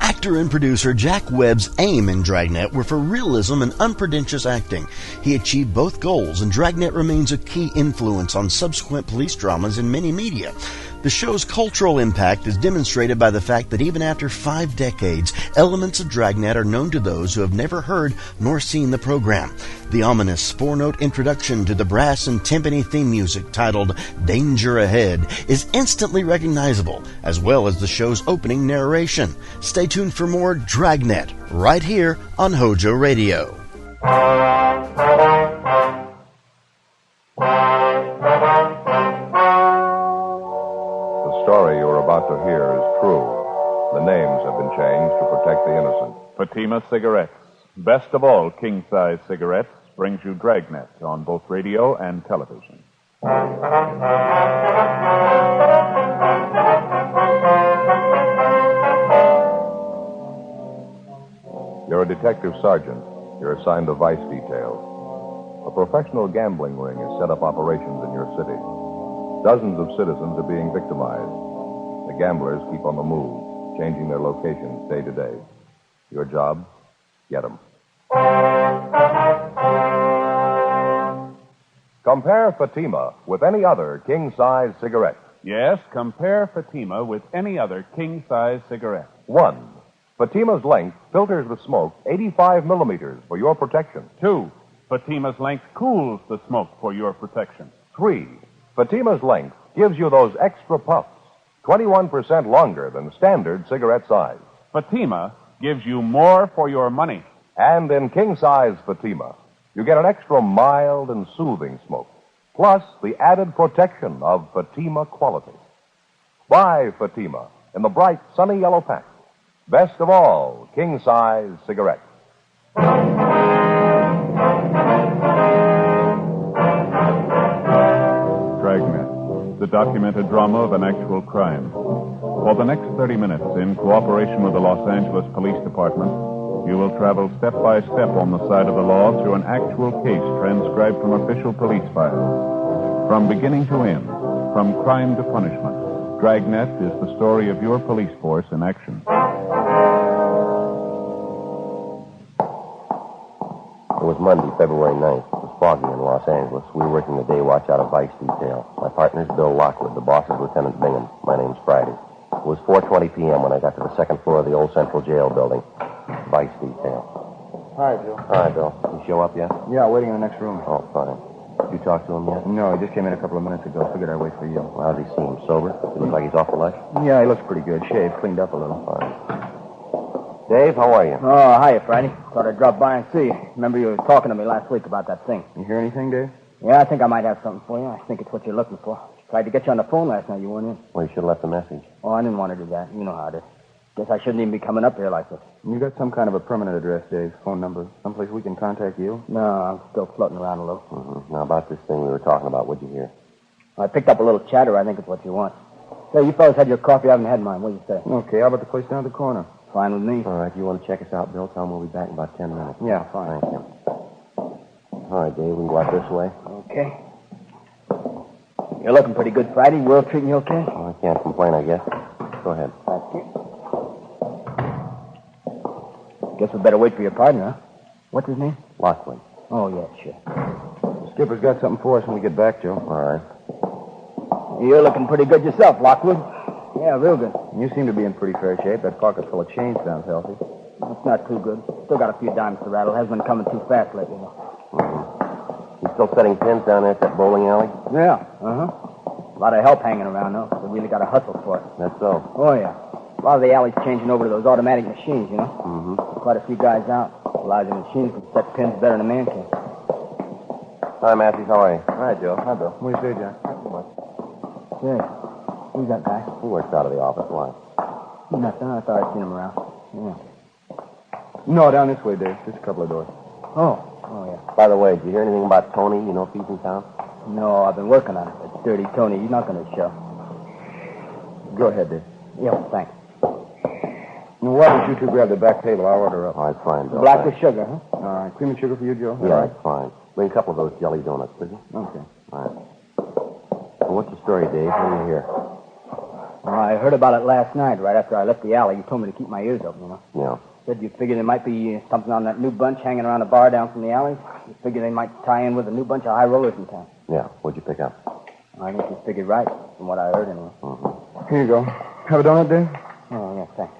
Actor and producer Jack Webb's aim in Dragnet were for realism and unpretentious acting. He achieved both goals, and Dragnet remains a key influence on subsequent police dramas in many media. The show's cultural impact is demonstrated by the fact that even after 5 decades, elements of Dragnet are known to those who have never heard nor seen the program. The ominous 4-note introduction to the brass and timpani theme music titled Danger Ahead is instantly recognizable, as well as the show's opening narration. Stay tuned for more Dragnet right here on HOJO Radio. The story you're about to hear is true. The names have been changed to protect the innocent. Fatima Cigarettes, best of all king-size cigarettes, brings you Dragnet on both radio and television. You're a detective sergeant. You're assigned to vice detail. A professional gambling ring has set up operations in your city. Dozens of citizens are being victimized. The gamblers keep on the move, changing their locations day to day. Your job? Get them. Compare Fatima with any other king-size cigarette. Yes, compare Fatima with any other king-size cigarette. 1. Fatima's length filters the smoke 85 millimeters for your protection. 2. Fatima's length cools the smoke for your protection. 3. Fatima's length gives you those extra puffs, 21% longer than standard cigarette size. Fatima gives you more for your money. And in king-size Fatima, you get an extra mild and soothing smoke, plus the added protection of Fatima quality. Buy Fatima in the bright, sunny yellow pack. Best of all, king-size cigarettes. Dragnet, the documented drama of an actual crime. For the next 30 minutes, in cooperation with the Los Angeles Police Department, you will travel step by step on the side of the law through an actual case transcribed from official police files. From beginning to end, from crime to punishment, Dragnet is the story of your police force in action. It was Monday, February 9th. It was foggy in Los Angeles. We were working the day watch out of Vice Detail. My partner's Bill Lockwood. The boss is Lieutenant Bingham. My name's Friday. It was 4:20 p.m. when I got to the second floor of the old Central Jail building. Vice Detail. Hi, Bill. Hi, Bill. You show up yet? Yeah, waiting in the next room. Oh, fine. Did you talk to him yet? No, he just came in a couple of minutes ago. Figured I'd wait for you. Well, how's he seem? Sober? He looks like he's off the light? Yeah, he looks pretty good. Shaved, cleaned up a little. Fine. Dave, how are you? Oh, hiya, Friday. Thought I'd drop by and see you. Remember you were talking to me last week about that thing. You hear anything, Dave? Yeah, I think I might have something for you. I think it's what you're looking for. Tried to get you on the phone last night. You weren't in. Well, you should have left a message. Oh, I didn't want to do that. You know how it is. Guess I shouldn't even be coming up here like this. You got some kind of a permanent address, Dave? Phone number? Someplace we can contact you? No, I'm still floating around a little. Mm-hmm. Now, about this thing we were talking about, what'd you hear? I picked up a little chatter. I think it's what you want. Say, you fellas had your coffee. I haven't had mine. What do you say? Okay, how about the place down the corner? Fine with me. All right, you want to check us out, Bill? Tell him we'll be back in about 10 minutes. Yeah, fine. Thank you. All right, Dave, we can go out this way. Okay. You're looking pretty good, Friday. World treating you okay? Well, I can't complain, I guess. Go ahead. Thank you. Guess we better wait for your partner, huh? What's his name? Lockwood. Oh, yeah, sure. Skipper's got something for us when we get back, Joe. All right. You're looking pretty good yourself, Lockwood. Yeah, real good. You seem to be in pretty fair shape. That pocket full of change sounds healthy. It's not too good. Still got a few dimes to rattle. Hasn't been coming too fast lately, though. Mm-hmm. You still setting pins down there at that bowling alley? Yeah, a lot of help hanging around, though. We really got to hustle for it. That's so. Oh, yeah. A lot of the alley's changing over to those automatic machines, you know? Mm-hmm. Quite a few guys out. A lot of the machines can set pins better than a man can. Hi, Matthews. How are you? Hi, Joe. Hi, Bill. What do you say, John? Not too much. Say, who's that guy? He works out of the office. Why? Nothing. I thought I'd seen him around. Yeah. No, down this way, Dave. Just a couple of doors. Oh, yeah. By the way, did you hear anything about Tony? You know if he's in town? No, I've been working on it. It's Dirty Tony. He's not going to show. Go ahead, Dave. Yeah, thanks. Why don't you two grab the back table? I'll order up. All right, fine, Bill. Black with sugar, huh? All right. Cream and sugar for you, Joe? Yeah, that's fine. Bring a couple of those jelly donuts, will you? Okay. All right. Well, what's the story, Dave? What do you hear? Well, I heard about it last night, right after I left the alley. You told me to keep my ears open, you know. Yeah. Said you figured there might be something on that new bunch hanging around the bar down from the alley. You figured they might tie in with a new bunch of high rollers in town. Yeah. What'd you pick up? I think you figured right, from what I heard anyway. Mm-hmm. Here you go. Have a donut, Dave? Oh, yeah, thanks.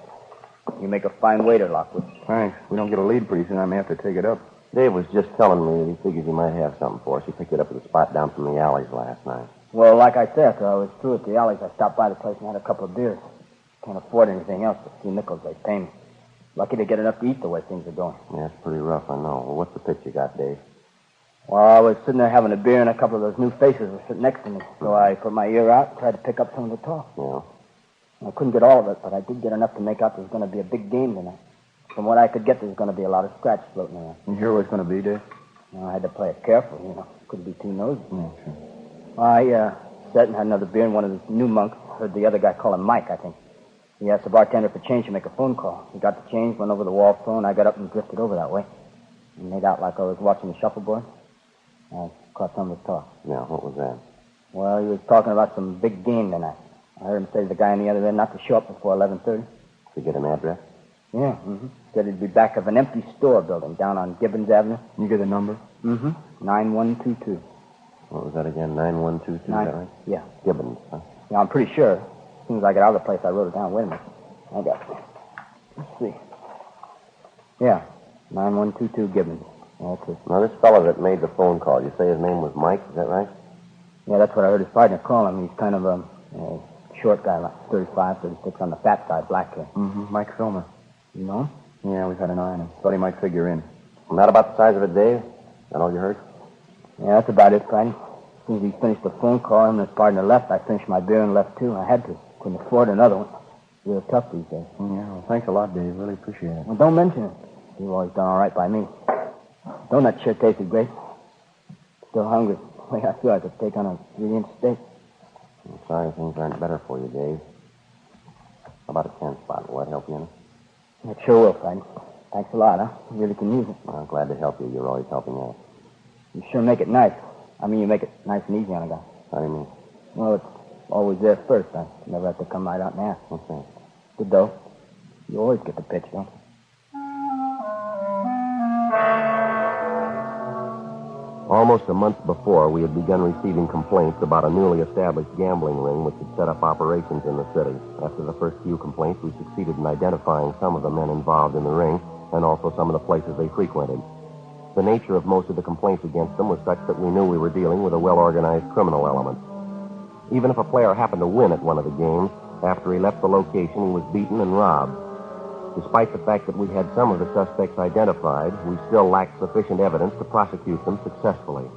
You make a fine waiter, Lockwood. Thanks. We don't get a lead pretty soon. I may have to take it up. Dave was just telling me that he figures he might have something for us. He picked it up at the spot down from the alleys last night. Well, like I said, after I was through at the alleys, I stopped by the place and had a couple of beers. Can't afford anything else. The few nickels they pay me. Lucky to get enough to eat the way things are going. Yeah, it's pretty rough, I know. Well, what's the pitch you got, Dave? Well, I was sitting there having a beer, and a couple of those new faces were sitting next to me. So I put my ear out and tried to pick up some of the talk. Yeah. I couldn't get all of it, but I did get enough to make out there's going to be a big game tonight. From what I could get, there's going to be a lot of scratch floating around. You hear what it's going to be, Dave? Well, I had to play it careful, you know. Couldn't be too nosy. Yeah, sure. I sat and had another beer, and one of the new monks heard the other guy call him Mike, I think. He asked the bartender for change to make a phone call. He got the change, went over the wall phone. I got up and drifted over that way. And made out like I was watching the shuffleboard. I caught some of his talk. Yeah, what was that? Well, he was talking about some big game tonight. I heard him say to the guy on the other end not to show up before 11:30. Did you get an address? Yeah, Said he'd be back of an empty store building down on Gibbons Avenue. You get a number? 9122. What was that again? 9122, is that right? Yeah. Gibbons, huh? Yeah, I'm pretty sure. As soon as I get out of the place, I wrote it down. Wait a minute. I got it. Let's see. Yeah, 9122 Gibbons. That's it. Now, this fellow that made the phone call, you say his name was Mike, is that right? Yeah, that's what I heard his partner call him. He's kind of a short guy, like 35, 36 on the fat side, black hair. Mm-hmm. Mike Filmer. You know him? Yeah, we've had an eye on him. Thought he might figure in. Not about the size of it, Dave? That all you heard? Yeah, that's about it, Friday. As soon as he finished the phone call, him and his partner left. I finished my beer and left, too. I had to. Couldn't afford another one. Real tough these days. Yeah, well, thanks a lot, Dave. Really appreciate it. Well, don't mention it. You've always done all right by me. Donut sure tasted great. Still hungry. The way I feel, I could take on a 3-inch steak. I'm sorry things aren't better for you, Dave. How about a 10 spot? Will that help you any? It sure will, Friday. Thanks a lot, huh? You really can use it. Well, I'm glad to help you. You're always helping out. You sure make it nice. I mean, you make it nice and easy on a guy. How do you mean? Well, it's always there first. I never have to come right out and ask. Okay. Good, though. You always get the pitch, don't you? Almost a month before, we had begun receiving complaints about a newly established gambling ring which had set up operations in the city. After the first few complaints, we succeeded in identifying some of the men involved in the ring and also some of the places they frequented. The nature of most of the complaints against them was such that we knew we were dealing with a well-organized criminal element. Even if a player happened to win at one of the games, after he left the location, he was beaten and robbed. Despite the fact that we had some of the suspects identified, we still lacked sufficient evidence to prosecute them successfully.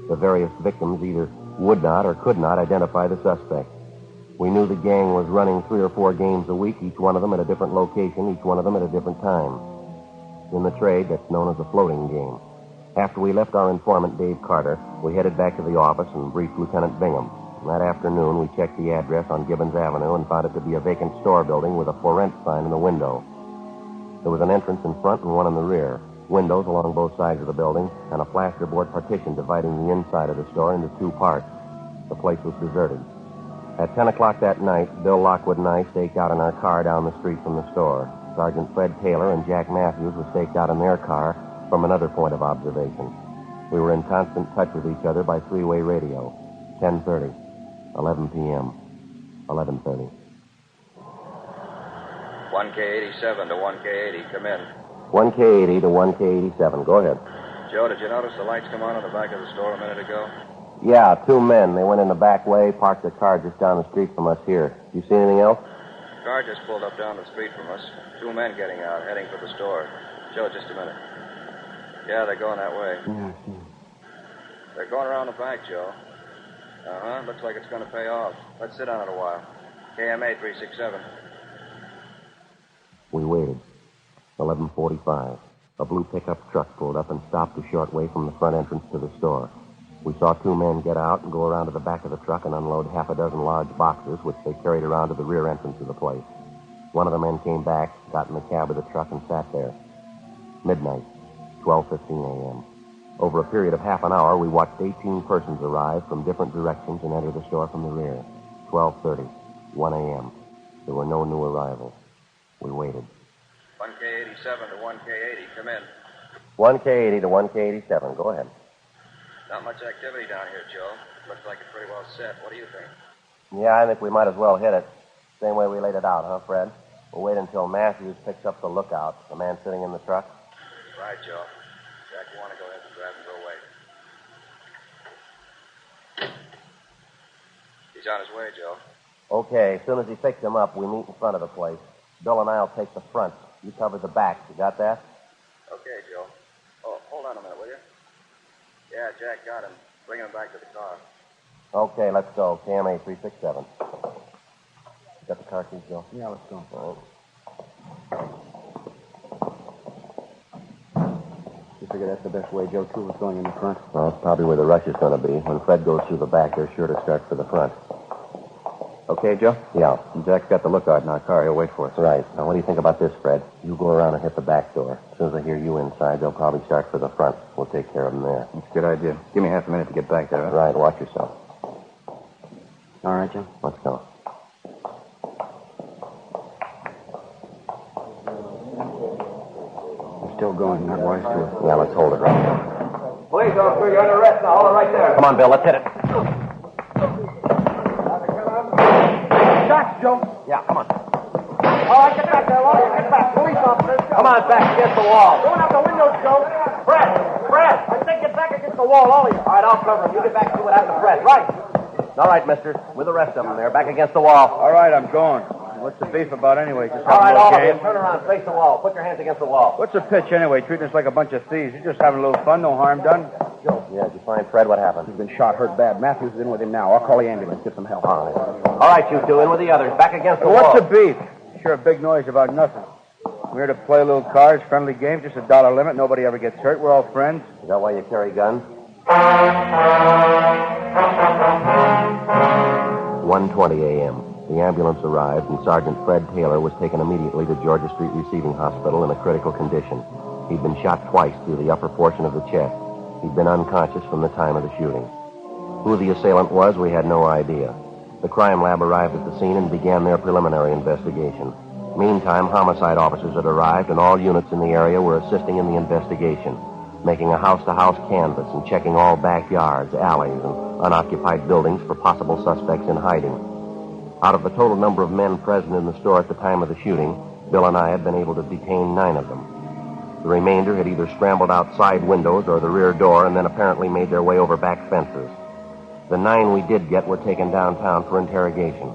The various victims either would not or could not identify the suspect. We knew the gang was running 3 or 4 games a week, each one of them at a different location, each one of them at a different time. In the trade, that's known as a floating game. After we left our informant, Dave Carter, we headed back to the office and briefed Lieutenant Bingham. That afternoon, we checked the address on Gibbons Avenue and found it to be a vacant store building with a for rent sign in the window. There was an entrance in front and one in the rear, windows along both sides of the building, and a plasterboard partition dividing the inside of the store into 2 parts. The place was deserted. At 10 o'clock that night, Bill Lockwood and I staked out in our car down the street from the store. Sergeant Fred Taylor and Jack Matthews were staked out in their car from another point of observation. We were in constant touch with each other by 3-way radio. 10:30, 11 p.m., 11:30. 1K87 to 1K80, come in. 1K80 to 1K87, go ahead. Joe, did you notice the lights come on in the back of the store a minute ago? Yeah, 2 men. They went in the back way, parked their car just down the street from us here. You see anything else? The car just pulled up down the street from us. 2 men getting out, heading for the store. Joe, just a minute. Yeah, they're going that way. Yeah, I see. They're going around the back, Joe. Uh-huh, looks like it's going to pay off. Let's sit on it a while. KMA 367. We waited. 11:45. A blue pickup truck pulled up and stopped a short way from the front entrance to the store. We saw 2 men get out and go around to the back of the truck and unload half a dozen large boxes, which they carried around to the rear entrance of the place. One of the men came back, got in the cab of the truck, and sat there. Midnight, 12:15 a.m. Over a period of half an hour, we watched 18 persons arrive from different directions and enter the store from the rear. 12:30, 1 a.m. There were no new arrivals. We waited. 1K87 to 1K80, come in. 1K80 to 1K87, go ahead. Not much activity down here, Joe. Looks like it's pretty well set. What do you think? Yeah, I think we might as well hit it. Same way we laid it out, huh, Fred? We'll wait until Matthews picks up the lookout, the man sitting in the truck. Right, Joe. Jack, you want to go ahead and grab and go away. He's on his way, Joe. Okay, as soon as he picks him up, we meet in front of the place. Bill and I'll take the front. You cover the back. You got that? Okay, Joe. Oh, hold on a minute, will you? Yeah, Jack got him. Bring him back to the car. Okay, let's go. KMA 367. Got the car keys, Joe? Yeah, let's go. All right. You figure that's the best way, Joe, too, is going in the front? Well, it's probably where the rush is going to be. When Fred goes through the back, they're sure to start for the front. Okay, Joe? Yeah. Jack's got the lookout in our car. He'll wait for us. Right. Now, what do you think about this, Fred? You go around and hit the back door. As soon as they hear you inside, they'll probably start for the front. We'll take care of them there. That's a good idea. Give me half a minute to get back there, huh? Right. Watch yourself. All right, Joe? Let's go. We're still going. Not wise to it. Yeah, let's hold it right now. Police officer, you're under arrest now. Hold it right there. Come on, Bill. Let's hit it. back, Joe. Yeah, come on. All right, get back there, Wally. Get back. Police officers. Come on, back against the wall. Going out the window, Joe. Fred! I said get back against the wall, all of you. All right, I'll cover him. You get back and see what happened to Fred. Right. All right, mister. With the rest of them there, back against the wall. All right, I'm going. What's the beef about anyway? Just All right, having a all little of you, game? turn around, face the wall. Put your hands against the wall. What's the pitch anyway? Treating us like a bunch of thieves. You're just having a little fun, no harm done. Joe. Yeah, did you find Fred? What happened? He's been shot, hurt bad. Matthews is in with him now. I'll call the ambulance. Get some help. All right, you two, in with the others. Back against the wall. What's the beef? Sure a big noise about nothing. We're here to play a little cards, friendly game, just $1 limit. Nobody ever gets hurt. We're all friends. Is that why you carry guns? 1:20 a.m. The ambulance arrived, and Sergeant Fred Taylor was taken immediately to Georgia Street Receiving Hospital in a critical condition. He'd been shot twice through the upper portion of the chest. He'd been unconscious from the time of the shooting. Who the assailant was, we had no idea. The crime lab arrived at the scene and began their preliminary investigation. Meantime, homicide officers had arrived, and all units in the area were assisting in the investigation, making a house-to-house canvass and checking all backyards, alleys, and unoccupied buildings for possible suspects in hiding. Out of the total number of men present in the store at the time of the shooting, Bill and I had been able to detain 9 of them. The remainder had either scrambled out side windows or the rear door and then apparently made their way over back fences. The 9 we did get were taken downtown for interrogation.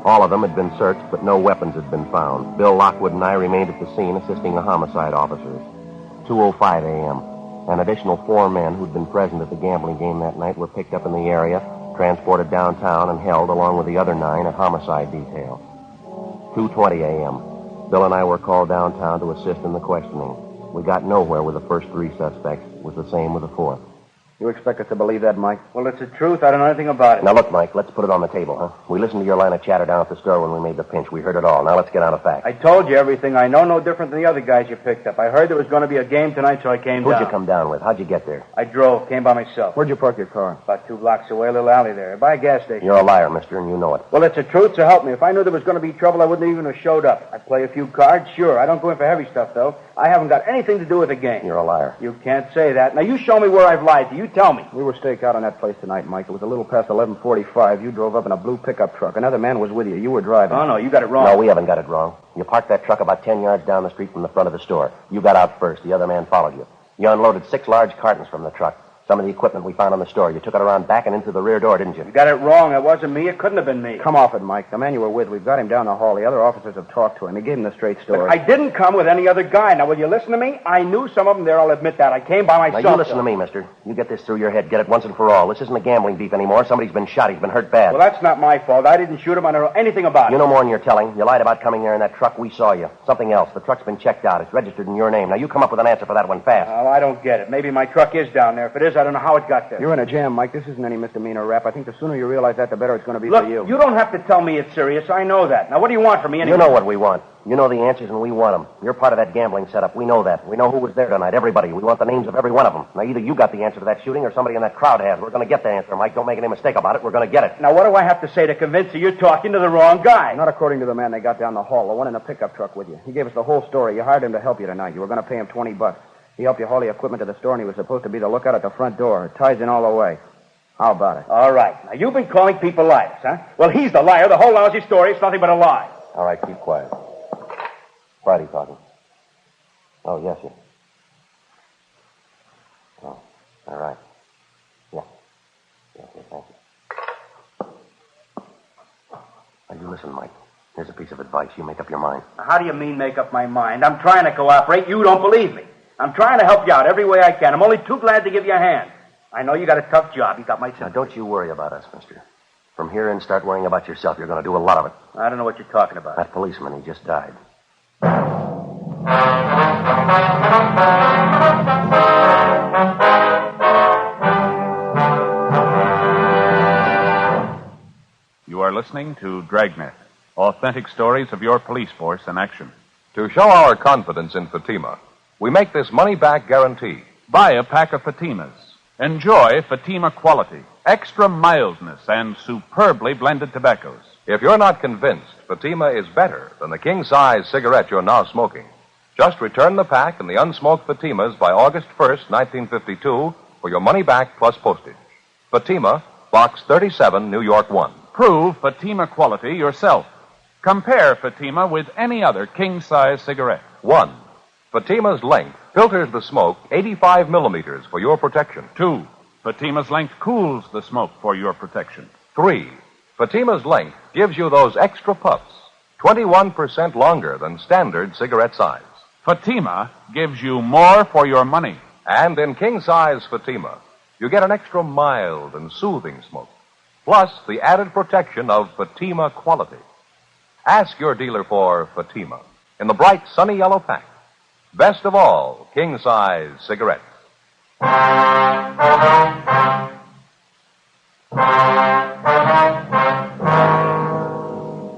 All of them had been searched, but no weapons had been found. Bill Lockwood and I remained at the scene assisting the homicide officers. 2:05 a.m. An additional 4 men who'd been present at the gambling game that night were picked up in the area, transported downtown, and held along with the other 9 at homicide detail. 2:20 a.m. Bill and I were called downtown to assist in the questioning. We got nowhere with the first 3 suspects. It was the same with the 4th. You expect us to believe that, Mike? Well, it's the truth. I don't know anything about it. Now, look, Mike, let's put it on the table, huh? We listened to your line of chatter down at the store when we made the pinch. We heard it all. Now, let's get on to facts. I told you everything I know, no different than the other guys you picked up. I heard there was going to be a game tonight, so I came down. Who'd you come down with? How'd you get there? I drove, came by myself. Where'd you park your car? About 2 blocks away, a little alley there, by a gas station. You're a liar, mister, and you know it. Well, it's the truth, so help me. If I knew there was going to be trouble, I wouldn't even have showed up. I'd play a few cards, sure. I don't go in for heavy stuff, though. I haven't got anything to do with the game. You're a liar. You can't say that. Now, you show me where I've lied to. You tell me. We were staked out on that place tonight, Mike. It was a little past 11:45. You drove up in a blue pickup truck. Another man was with you. You were driving. Oh, no, you got it wrong. No, we haven't got it wrong. You parked that truck about 10 yards down the street from the front of the store. You got out first. The other man followed you. You unloaded 6 large cartons from the truck. Some of the equipment we found on the store. You took it around back and into the rear door, didn't you? You got it wrong. It wasn't me. It couldn't have been me. Come off it, Mike. The man you were with, we've got him down the hall. The other officers have talked to him. He gave him the straight story. But I didn't come with any other guy. Now, will you listen to me? I knew some of them there. I'll admit that. I came by myself. Now, you listen to me, mister. You get this through your head. Get it once and for all. This isn't a gambling beef anymore. Somebody's been shot. He's been hurt bad. Well, that's not my fault. I didn't shoot him. I don't know anything about it. You know more than you're telling. You lied about coming there in that truck. We saw you. Something else. The truck's been checked out. It's registered in your name. Now, you come up with an answer for that one fast. Well, I don't get it. Maybe my truck is down there. If it is, I don't know how it got there. You're in a jam, Mike. This isn't any misdemeanor rap. I think the sooner you realize that, the better it's going to be Look, for you. You don't have to tell me it's serious. I know that. Now, what do you want from me anyway? You know what we want. You know the answers, and we want them. You're part of that gambling setup. We know that. We know who was there tonight. Everybody. We want the names of every one of them. Now, either you got the answer to that shooting or somebody in that crowd has. We're going to get the answer, Mike. Don't make any mistake about it. We're going to get it. Now, what do I have to say to convince you you're talking to the wrong guy? Not according to the man they got down the hall, the one in the pickup truck with you. He gave us the whole story. You hired him to help you tonight. You were going to pay him $20. He helped you haul the equipment to the store, and he was supposed to be the lookout at the front door. It ties in all the way. How about it? All right. Now, you've been calling people liars, huh? Well, he's the liar. The whole lousy story is nothing but a lie. All right, keep quiet. Friday talking. Oh, yes, sir. Oh, all right. Yeah. Okay, thank you. Now, you listen, Mike. Here's a piece of advice. You make up your mind. How do you mean make up my mind? I'm trying to cooperate. You don't believe me. I'm trying to help you out every way I can. I'm only too glad to give you a hand. I know you got a tough job. You got my sympathy. Now, don't you worry about us, mister. From here in, start worrying about yourself. You're going to do a lot of it. I don't know what you're talking about. That policeman, he just died. You are listening to Dragnet, authentic stories of your police force in action. To show our confidence in Fatima, we make this money-back guarantee. Buy a pack of Fatimas. Enjoy Fatima quality, extra mildness, and superbly blended tobaccos. If you're not convinced Fatima is better than the king-size cigarette you're now smoking, just return the pack and the unsmoked Fatimas by August 1st, 1952, for your money back plus postage. Fatima, Box 37, New York 1. Prove Fatima quality yourself. Compare Fatima with any other king-size cigarette. 1. Fatima's length filters the smoke 85 millimeters for your protection. 2. Fatima's length cools the smoke for your protection. 3. Fatima's length gives you those extra puffs, 21% longer than standard cigarette size. Fatima gives you more for your money. And in king-size Fatima, you get an extra mild and soothing smoke, plus the added protection of Fatima quality. Ask your dealer for Fatima in the bright sunny yellow pack. Best of all, king-size cigarettes.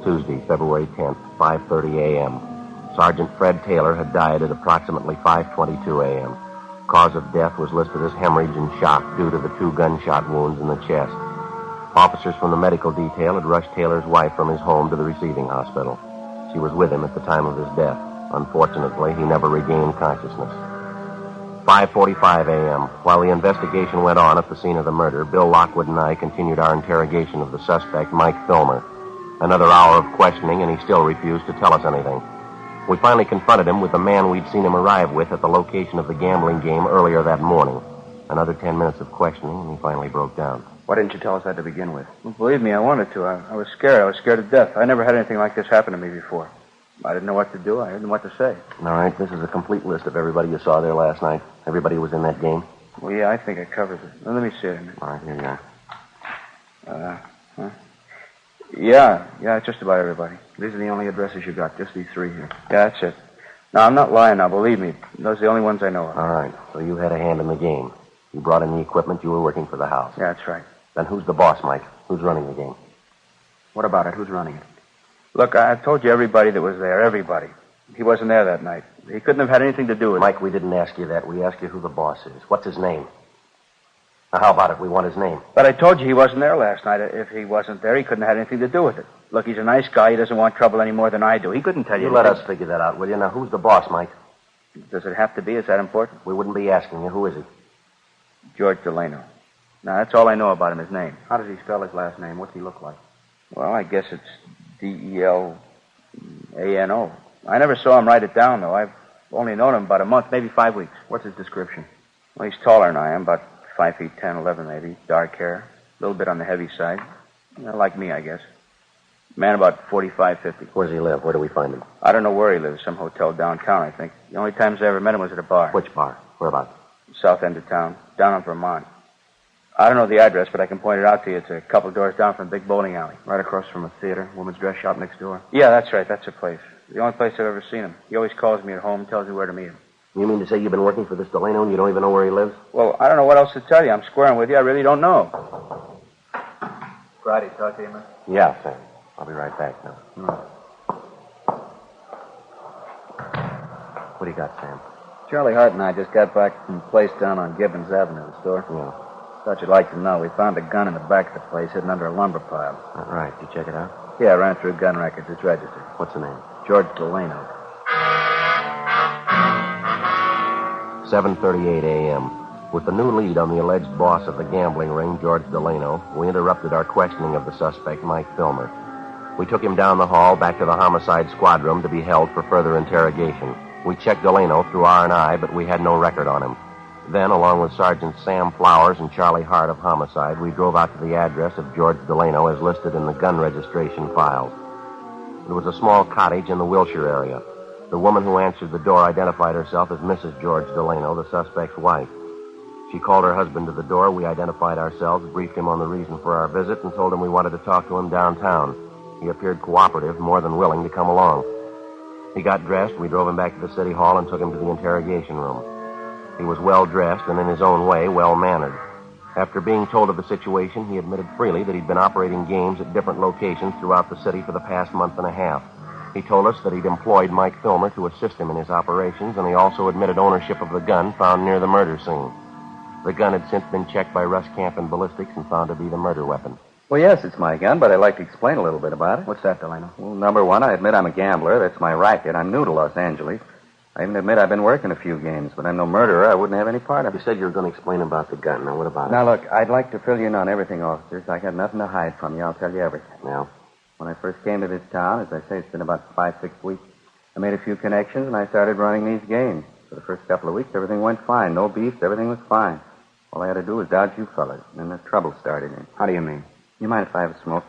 Tuesday, February 10th, 5:30 a.m. Sergeant Fred Taylor had died at approximately 5:22 a.m. Cause of death was listed as hemorrhage and shock due to the 2 gunshot wounds in the chest. Officers from the medical detail had rushed Taylor's wife from his home to the receiving hospital. She was with him at the time of his death. Unfortunately, he never regained consciousness. 5:45 a.m. While the investigation went on at the scene of the murder, Bill Lockwood and I continued our interrogation of the suspect, Mike Filmer. Another hour of questioning, and he still refused to tell us anything. We finally confronted him with the man we'd seen him arrive with at the location of the gambling game earlier that morning. Another 10 minutes of questioning, and he finally broke down. Why didn't you tell us that to begin with? Well, believe me, I wanted to. I was scared. I was scared to death. I never had anything like this happen to me before. I didn't know what to do. I didn't know what to say. All right, this is a complete list of everybody you saw there last night. Everybody who was in that game. Well, yeah, I think it covers it. Well, let me see it. All right, here you are. Yeah, just about everybody. These are the only addresses you got, just these 3 here. Yeah, that's it. No, I'm not lying now, believe me. Those are the only ones I know of. All right, so you had a hand in the game. You brought in the equipment, you were working for the house. Yeah, that's right. Then who's the boss, Mike? Who's running the game? What about it? Who's running it? Look, I told you everybody that was there, everybody. He wasn't there that night. He couldn't have had anything to do with it. Mike, we didn't ask you that. We asked you who the boss is. What's his name? Now, how about it? We want his name. But I told you he wasn't there last night. If he wasn't there, he couldn't have had anything to do with it. Look, he's a nice guy. He doesn't want trouble any more than I do. He couldn't tell you. You let us figure that out, will you? Now, who's the boss, Mike? Does it have to be? Is that important? We wouldn't be asking you. Who is he? George Delano. Now, that's all I know about him, his name. How does he spell his last name? What's he look like? Well, I guess it's Delano. I never saw him write it down, though. I've only known him about a month, maybe 5 weeks. What's his description? Well, he's taller than I am, about 5 feet 10, 11 maybe. Dark hair. A little bit on the heavy side. Like me, I guess. Man about 45, 50. Where does he live? Where do we find him? I don't know where he lives. Some hotel downtown, I think. The only times I ever met him was at a bar. Which bar? Whereabouts? South end of town. Down on Vermont. I don't know the address, but I can point it out to you. It's a couple doors down from the big bowling alley. Right across from a theater, woman's dress shop next door. Yeah, that's right. That's the place. The only place I've ever seen him. He always calls me at home and tells me where to meet him. You mean to say you've been working for this Delano and you don't even know where he lives? Well, I don't know what else to tell you. I'm squaring with you. I really don't know. Friday, talk to you, man? Yeah, Sam. I'll be right back now. What do you got, Sam? Charlie Hart and I just got back from the place down on Gibbons Avenue, the store. Yeah. Thought you'd like to know. We found a gun in the back of the place hidden under a lumber pile. All right. Did you check it out? Yeah, I ran through gun records. It's registered. What's the name? George Delano. 7:38 a.m. With the new lead on the alleged boss of the gambling ring, George Delano, we interrupted our questioning of the suspect, Mike Filmer. We took him down the hall back to the homicide squad room to be held for further interrogation. We checked Delano through R&I, but we had no record on him. Then, along with Sergeant Sam Flowers and Charlie Hart of Homicide, we drove out to the address of George Delano as listed in the gun registration files. It was a small cottage in the Wilshire area. The woman who answered the door identified herself as Mrs. George Delano, the suspect's wife. She called her husband to the door. We identified ourselves, briefed him on the reason for our visit, and told him we wanted to talk to him downtown. He appeared cooperative, more than willing to come along. He got dressed. We drove him back to the city hall and took him to the interrogation room. He was well-dressed and, in his own way, well-mannered. After being told of the situation, he admitted freely that he'd been operating games at different locations throughout the city for the past month and a half. He told us that he'd employed Mike Filmer to assist him in his operations, and he also admitted ownership of the gun found near the murder scene. The gun had since been checked by Russ Camp and ballistics and found to be the murder weapon. Well, yes, it's my gun, but I'd like to explain a little bit about it. What's that, Delano? Well, number one, I admit I'm a gambler. That's my racket. I'm new to Los Angeles. I even admit I've been working a few games, but I'm no murderer. I wouldn't have any part of it. You said you were going to explain about the gun. Now, what about it? Now, look, I'd like to fill you in on everything, officers. I got nothing to hide from you. I'll tell you everything. Now? When I first came to this town, as I say, it's been about 5-6 weeks, I made a few connections and I started running these games. For the first couple of weeks, everything went fine. No beefs, everything was fine. All I had to do was dodge you fellas, and then the trouble started in. How do you mean? You mind if I have a smoke?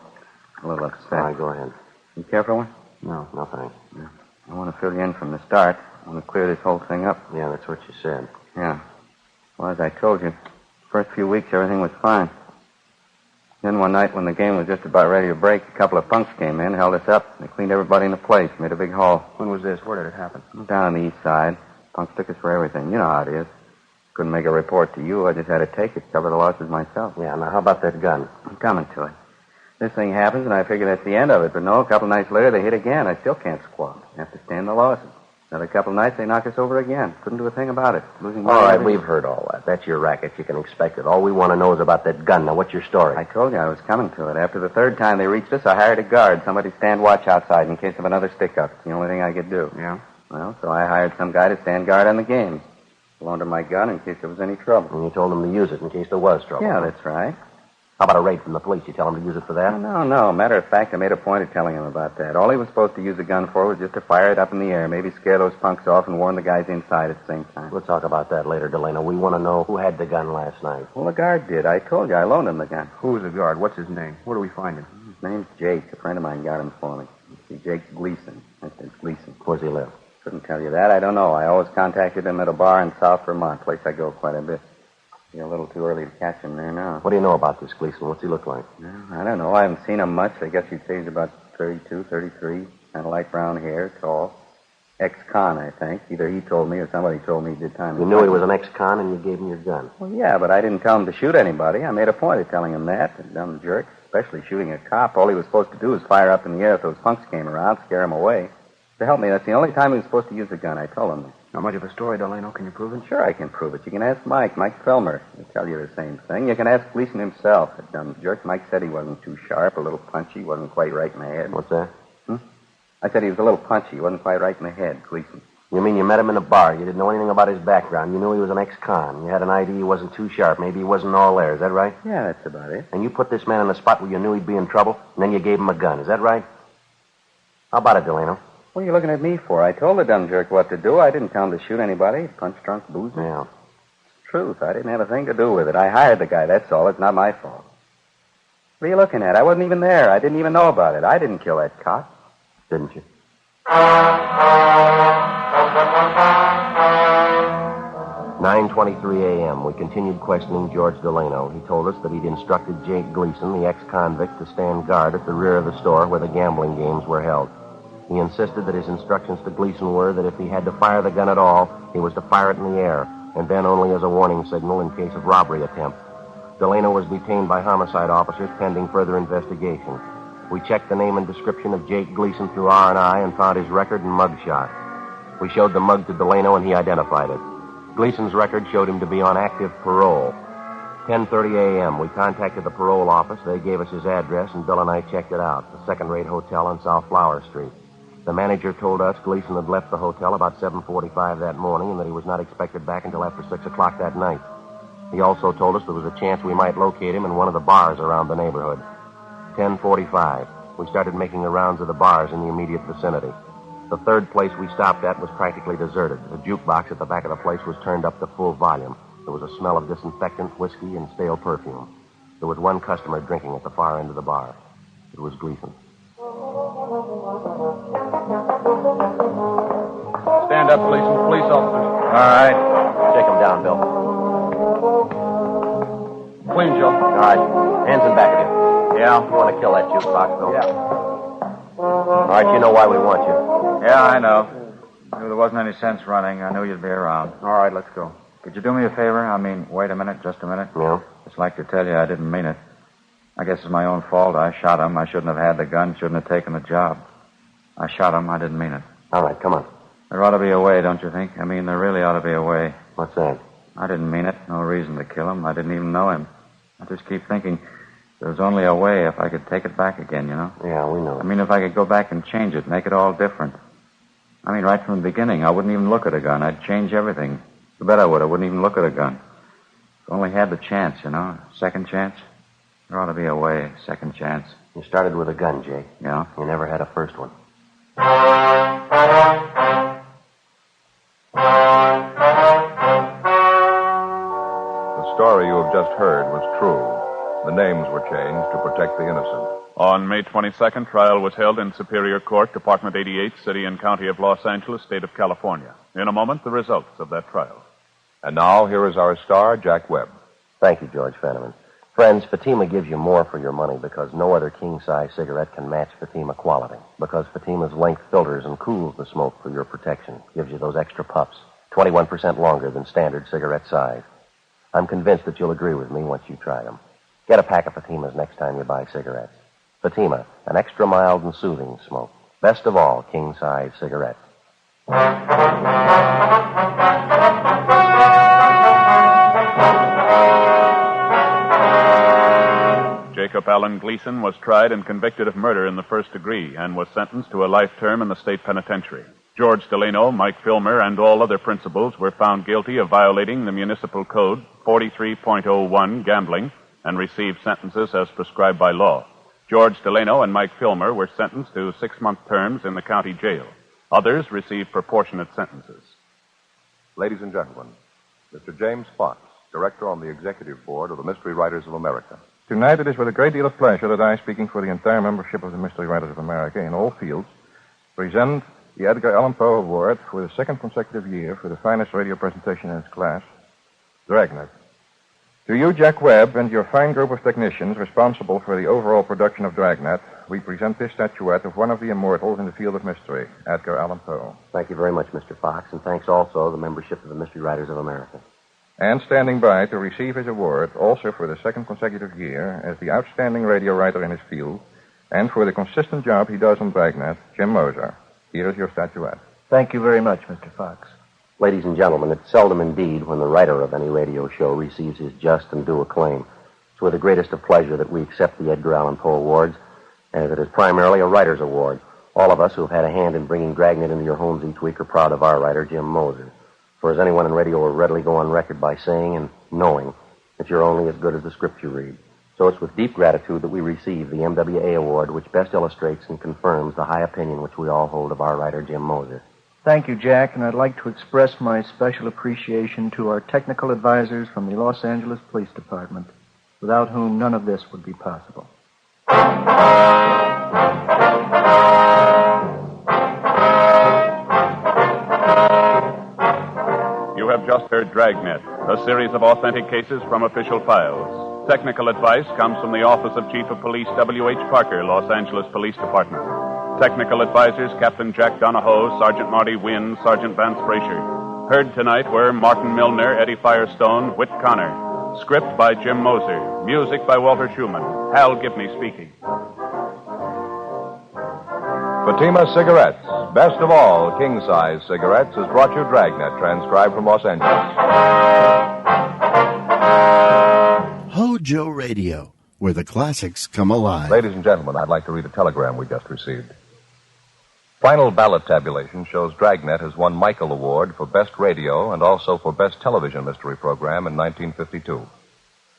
A little upset. All right, go ahead. You care for one? No, thanks. Yeah. I want to fill you in from the start. I want to clear this whole thing up. Yeah, that's what you said. Yeah. Well, as I told you, first few weeks, everything was fine. Then one night when the game was just about ready to break, a couple of punks came in, held us up. They cleaned everybody in the place, made a big haul. When was this? Where did it happen? Down on the east side. Punks took us for everything. You know how it is. Couldn't make a report to you. I just had to take it, cover the losses myself. Yeah, now how about that gun? I'm coming to it. This thing happens, and I figure that's the end of it. But no, a couple nights later, they hit again. I still can't squawk. I have to stand the losses. Another couple nights, they knock us over again. Couldn't do a thing about it. Losing money. All right, everything. we've heard all that. That's your racket. You can expect it. All we want to know is about that gun. Now, what's your story? I told you I was coming to it. After the third time they reached us, I hired a guard. Somebody stand watch outside in case of another stick-up. It's the only thing I could do. Yeah? Well, so I hired some guy to stand guard on the games. Loaned him my gun in case there was any trouble. And you told him to use it in case there was trouble. Yeah, that's right. How about a raid from the police? You tell him to use it for that? No. Matter of fact, I made a point of telling him about that. All he was supposed to use the gun for was just to fire it up in the air, maybe scare those punks off and warn the guys inside at the same time. We'll talk about that later, Delano. We want to know who had the gun last night. Well, the guard did. I told you I loaned him the gun. Who's the guard? What's his name? Where do we find him? His name's Jake. A friend of mine got him for me. See, Jake Gleason. I said Gleason. Where's he live? Couldn't tell you that. I don't know. I always contacted him at a bar in South Vermont, place I go quite a bit. Be a little too early to catch him there now. What do you know about this Gleason? What's he look like? I don't know. I haven't seen him much. I guess you'd say he's about 32, 33. Kind of light brown hair, tall. Ex-con, I think. Either he told me or somebody told me he did time. You knew he was an ex-con and you gave him your gun. Well, yeah, but I didn't tell him to shoot anybody. I made a point of telling him that. A dumb jerk, especially shooting a cop. All he was supposed to do was fire up in the air if those punks came around, scare him away. To help me, that's the only time he was supposed to use a gun. I told him that. Not much of a story, Delano. Can you prove it? Sure, I can prove it. You can ask Mike Felmer. He'll tell you the same thing. You can ask Gleason himself. That dumb jerk. Mike said he wasn't too sharp, a little punchy, wasn't quite right in the head. What's that? I said he was a little punchy, wasn't quite right in the head, Gleason. You mean you met him in a bar? You didn't know anything about his background. You knew he was an ex-con. You had an idea he wasn't too sharp. Maybe he wasn't all there. Is that right? Yeah, that's about it. And you put this man in a spot where you knew he'd be in trouble, and then you gave him a gun. Is that right? How about it, Delano? What are you looking at me for? I told the dumb jerk what to do. I didn't tell him to shoot anybody. Punch drunk boozer. Yeah. It's truth. I didn't have a thing to do with it. I hired the guy, that's all. It's not my fault. What are you looking at? I wasn't even there. I didn't even know about it. I didn't kill that cop. Didn't you? 9:23 a.m. We continued questioning George Delano. He told us that he'd instructed Jake Gleason, the ex-convict, to stand guard at the rear of the store where the gambling games were held. He insisted that his instructions to Gleason were that if he had to fire the gun at all, he was to fire it in the air, and then only as a warning signal in case of robbery attempt. Delano was detained by homicide officers pending further investigation. We checked the name and description of Jake Gleason through R&I and found his record and mug shot. We showed the mug to Delano, and he identified it. Gleason's record showed him to be on active parole. 10:30 a.m., we contacted the parole office. They gave us his address, and Bill and I checked it out, the second-rate hotel on South Flower Street. The manager told us Gleason had left the hotel about 7:45 that morning and that he was not expected back until after 6 o'clock that night. He also told us there was a chance we might locate him in one of the bars around the neighborhood. 10:45. We started making the rounds of the bars in the immediate vicinity. The third place we stopped at was practically deserted. The jukebox at the back of the place was turned up to full volume. There was a smell of disinfectant, whiskey, and stale perfume. There was one customer drinking at the far end of the bar. It was Gleason. Stand up, police officers. All right. Take him down, Bill. Clean, Joe. All right. Hands in back of you. Yeah. You want to kill that jukebox, Bill? Yeah. All right, you know why we want you. Yeah, I know. I knew there wasn't any sense running. I knew you'd be around. All right, let's go. Could you do me a favor? I mean, wait a minute, just a minute. Yeah? Just like to tell you I didn't mean it. I guess it's my own fault. I shot him. I shouldn't have had the gun. Shouldn't have taken the job. I shot him. I didn't mean it. All right, come on. There ought to be a way, don't you think? I mean, there really ought to be a way. What's that? I didn't mean it. No reason to kill him. I didn't even know him. I just keep thinking there's only a way if I could take it back again, you know? Yeah, we know. I mean, if I could go back and change it, make it all different. I mean, right from the beginning, I wouldn't even look at a gun. I'd change everything. You bet I would. I wouldn't even look at a gun. If I only had the chance, you know? Second chance. There ought to be a way. Second chance. You started with a gun, Jake. Yeah? You never had a first one. The story you have just heard was true. The names were changed to protect the innocent. On May 22nd, trial was held in Superior Court, Department 88, City and County of Los Angeles, State of California. In a moment, the results of that trial. And now, here is our star, Jack Webb. Thank you, George Fenneman. Friends, Fatima gives you more for your money because no other king-size cigarette can match Fatima quality. Because Fatima's length filters and cools the smoke for your protection. Gives you those extra puffs, 21% longer than standard cigarette size. I'm convinced that you'll agree with me once you try them. Get a pack of Fatimas next time you buy cigarettes. Fatima, an extra mild and soothing smoke. Best of all, king-size cigarettes. Jacob Allen Gleason was tried and convicted of murder in the first degree and was sentenced to a life term in the state penitentiary. George Delano, Mike Filmer, and all other principals were found guilty of violating the municipal code 43.01 gambling and received sentences as prescribed by law. George Delano and Mike Filmer were sentenced to 6-month terms in the county jail. Others received proportionate sentences. Ladies and gentlemen, Mr. James Fox, Director on the Executive Board of the Mystery Writers of America. Tonight it is with a great deal of pleasure that I, speaking for the entire membership of the Mystery Writers of America in all fields, present the Edgar Allan Poe Award for the second consecutive year for the finest radio presentation in its class, Dragnet. To you, Jack Webb, and your fine group of technicians responsible for the overall production of Dragnet, we present this statuette of one of the immortals in the field of mystery, Edgar Allan Poe. Thank you very much, Mr. Fox, and thanks also to the membership of the Mystery Writers of America. And standing by to receive his award, also for the second consecutive year, as the outstanding radio writer in his field, and for the consistent job he does on Dragnet, Jim Moser. Here is your statuette. Thank you very much, Mr. Fox. Ladies and gentlemen, it's seldom indeed when the writer of any radio show receives his just and due acclaim. It's with the greatest of pleasure that we accept the Edgar Allan Poe Awards, as it is primarily a writer's award. All of us who have had a hand in bringing Dragnet into your homes each week are proud of our writer, Jim Moser. For as anyone in radio will readily go on record by saying and knowing that you're only as good as the script you read. So it's with deep gratitude that we receive the MWA Award, which best illustrates and confirms the high opinion which we all hold of our writer, Jim Moser. Thank you, Jack, and I'd like to express my special appreciation to our technical advisors from the Los Angeles Police Department, without whom none of this would be possible. You have just heard Dragnet, a series of authentic cases from official files. Technical advice comes from the Office of Chief of Police W.H. Parker, Los Angeles Police Department. Technical advisors Captain Jack Donahoe, Sergeant Marty Wynn, Sergeant Vance Frazier. Heard tonight were Martin Milner, Eddie Firestone, Whit Connor. Script by Jim Moser. Music by Walter Schumann. Hal Gibney speaking. Fatima Cigarettes, best of all king-size cigarettes, has brought you Dragnet, transcribed from Los Angeles. HOJO Radio, where the classics come alive. Ladies and gentlemen, I'd like to read a telegram we just received. Final ballot tabulation shows Dragnet has won Michael Award for Best Radio and also for Best Television Mystery Program in 1952.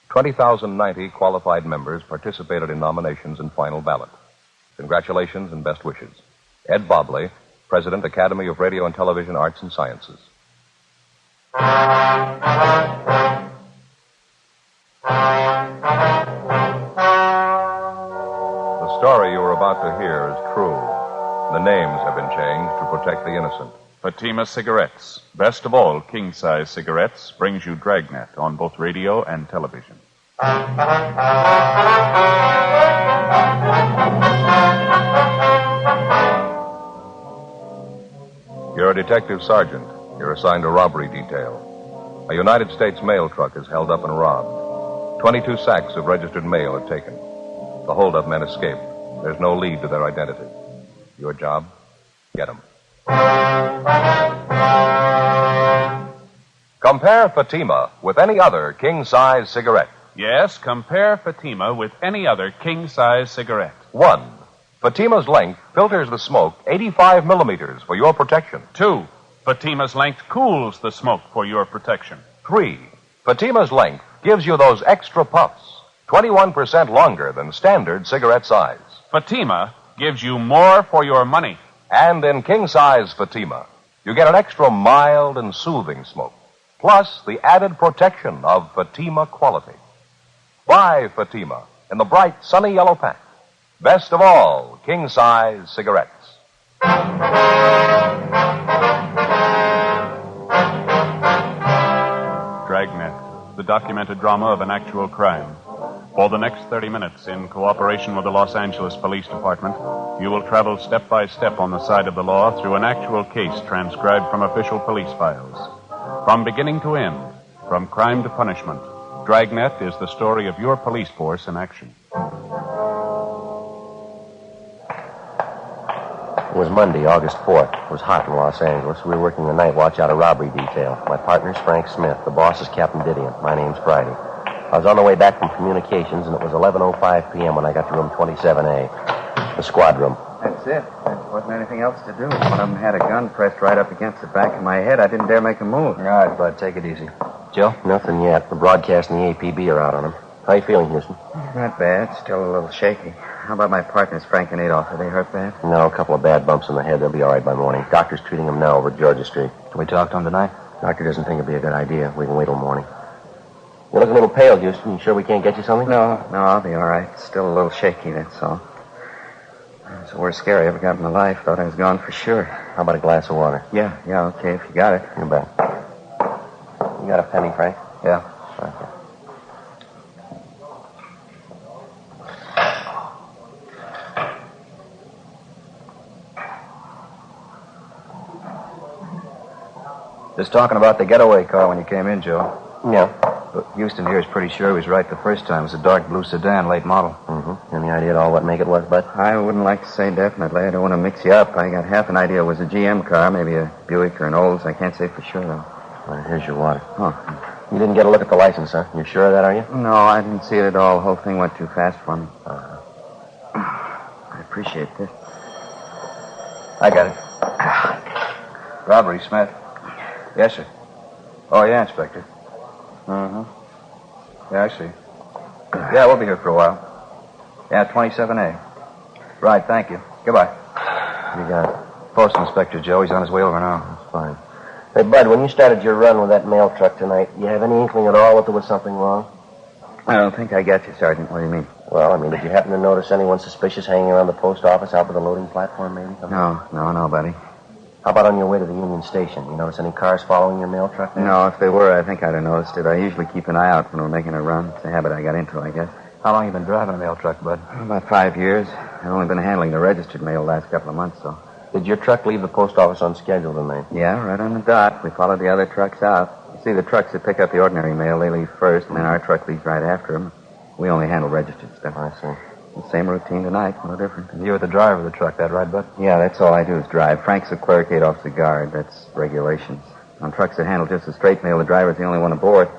20,090 qualified members participated in nominations and final ballot. Congratulations and best wishes. Ed Bobley, President, Academy of Radio and Television Arts and Sciences. The story you are about to hear is true. The names have been changed to protect the innocent. Fatima Cigarettes, best of all king-size cigarettes, brings you Dragnet on both radio and television. You're a detective sergeant. You're assigned a robbery detail. A United States mail truck is held up and robbed. 22 sacks of registered mail are taken. The holdup men escape. There's no lead to their identity. Your job? Get them. Compare Fatima with any other king-size cigarette. Yes, compare Fatima with any other king-size cigarette. 1. Fatima's length filters the smoke 85 millimeters for your protection. 2. Fatima's length cools the smoke for your protection. 3. Fatima's length gives you those extra puffs. 21% longer than standard cigarette size. Fatima gives you more for your money. And in king-size Fatima, you get an extra mild and soothing smoke, plus the added protection of Fatima quality. Buy Fatima in the bright, sunny yellow pack. Best of all, king-size cigarettes. Dragnet, the documented drama of an actual crime. For the next 30 minutes, in cooperation with the Los Angeles Police Department, you will travel step by step on the side of the law through an actual case transcribed from official police files. From beginning to end, from crime to punishment, Dragnet is the story of your police force in action. It was Monday, August 4th. It was hot in Los Angeles. We were working the night watch out of robbery detail. My partner's Frank Smith. The boss is Captain Didion. My name's Friday. I was on the way back from communications, and it was 11:05 p.m. when I got to room 27A, the squad room. That's it. There wasn't anything else to do. One of them had a gun pressed right up against the back of my head. I didn't dare make a move. All right, Bud, take it easy. Joe? Nothing yet. The broadcast and the APB are out on him. How you feeling, Houston? Not bad. Still a little shaky. How about my partners, Frank and Adolph? Are they hurt bad? No, a couple of bad bumps in the head. They'll be all right by morning. Doctor's treating them now over at Georgia Street. Can we talk to him tonight? Doctor doesn't think it'd be a good idea. We can wait till morning. You look a little pale, Houston. You sure we can't get you something? No, I'll be all right. Still a little shaky, that's all. It's the worst scare I ever got in my life. Thought I was gone for sure. How about a glass of water? Yeah, okay, if you got it. You bet. You got a penny, Frank? Yeah. Okay. Just talking about the getaway car when you came in, Joe. Yeah. But Houston here is pretty sure he was right the first time. It was a dark blue sedan, late model. Mm-hmm. Any idea at all what make it was, Bud? I wouldn't like to say definitely. I don't want to mix you up. I got half an idea it was a GM car, maybe a Buick or an Olds. I can't say for sure, though. Well, here's your water. Oh. You didn't get a look at the license, huh? You're sure of that, are you? No, I didn't see it at all. The whole thing went too fast for me. I appreciate this. I got it. Robbery, Smith. Yes, sir. Oh, yeah, Inspector. Uh-huh. Yeah, I see. Yeah, we'll be here for a while. Yeah, 27A. Right, thank you. Goodbye. You got it. Post Inspector Joe. He's on his way over now. That's fine. Hey, Bud, when you started your run with that mail truck tonight, you have any inkling at all that there was something wrong? I don't think I got you, Sergeant. What do you mean? Well, I mean, did you happen to notice anyone suspicious hanging around the post office out by the loading platform, maybe? No, buddy. How about on your way to the Union Station? You notice any cars following your mail truck there? No, if they were, I think I'd have noticed it. I usually keep an eye out when we're making a run. It's a habit I got into, I guess. How long you been driving a mail truck, Bud? About 5 years. I've only been handling the registered mail the last couple of months, though. Did your truck leave the post office on schedule tonight? Yeah, right on the dot. We followed the other trucks out. You see, the trucks that pick up the ordinary mail, they leave first, and then our truck leaves right after them. We only handle registered stuff. I see. The same routine tonight, no different. And you're the driver of the truck, that right, Bud? Yeah, that's all I do is drive. Frank's the clerk, Adolph's the guard. That's regulations. On trucks that handle just the straight mail, the driver's the only one aboard.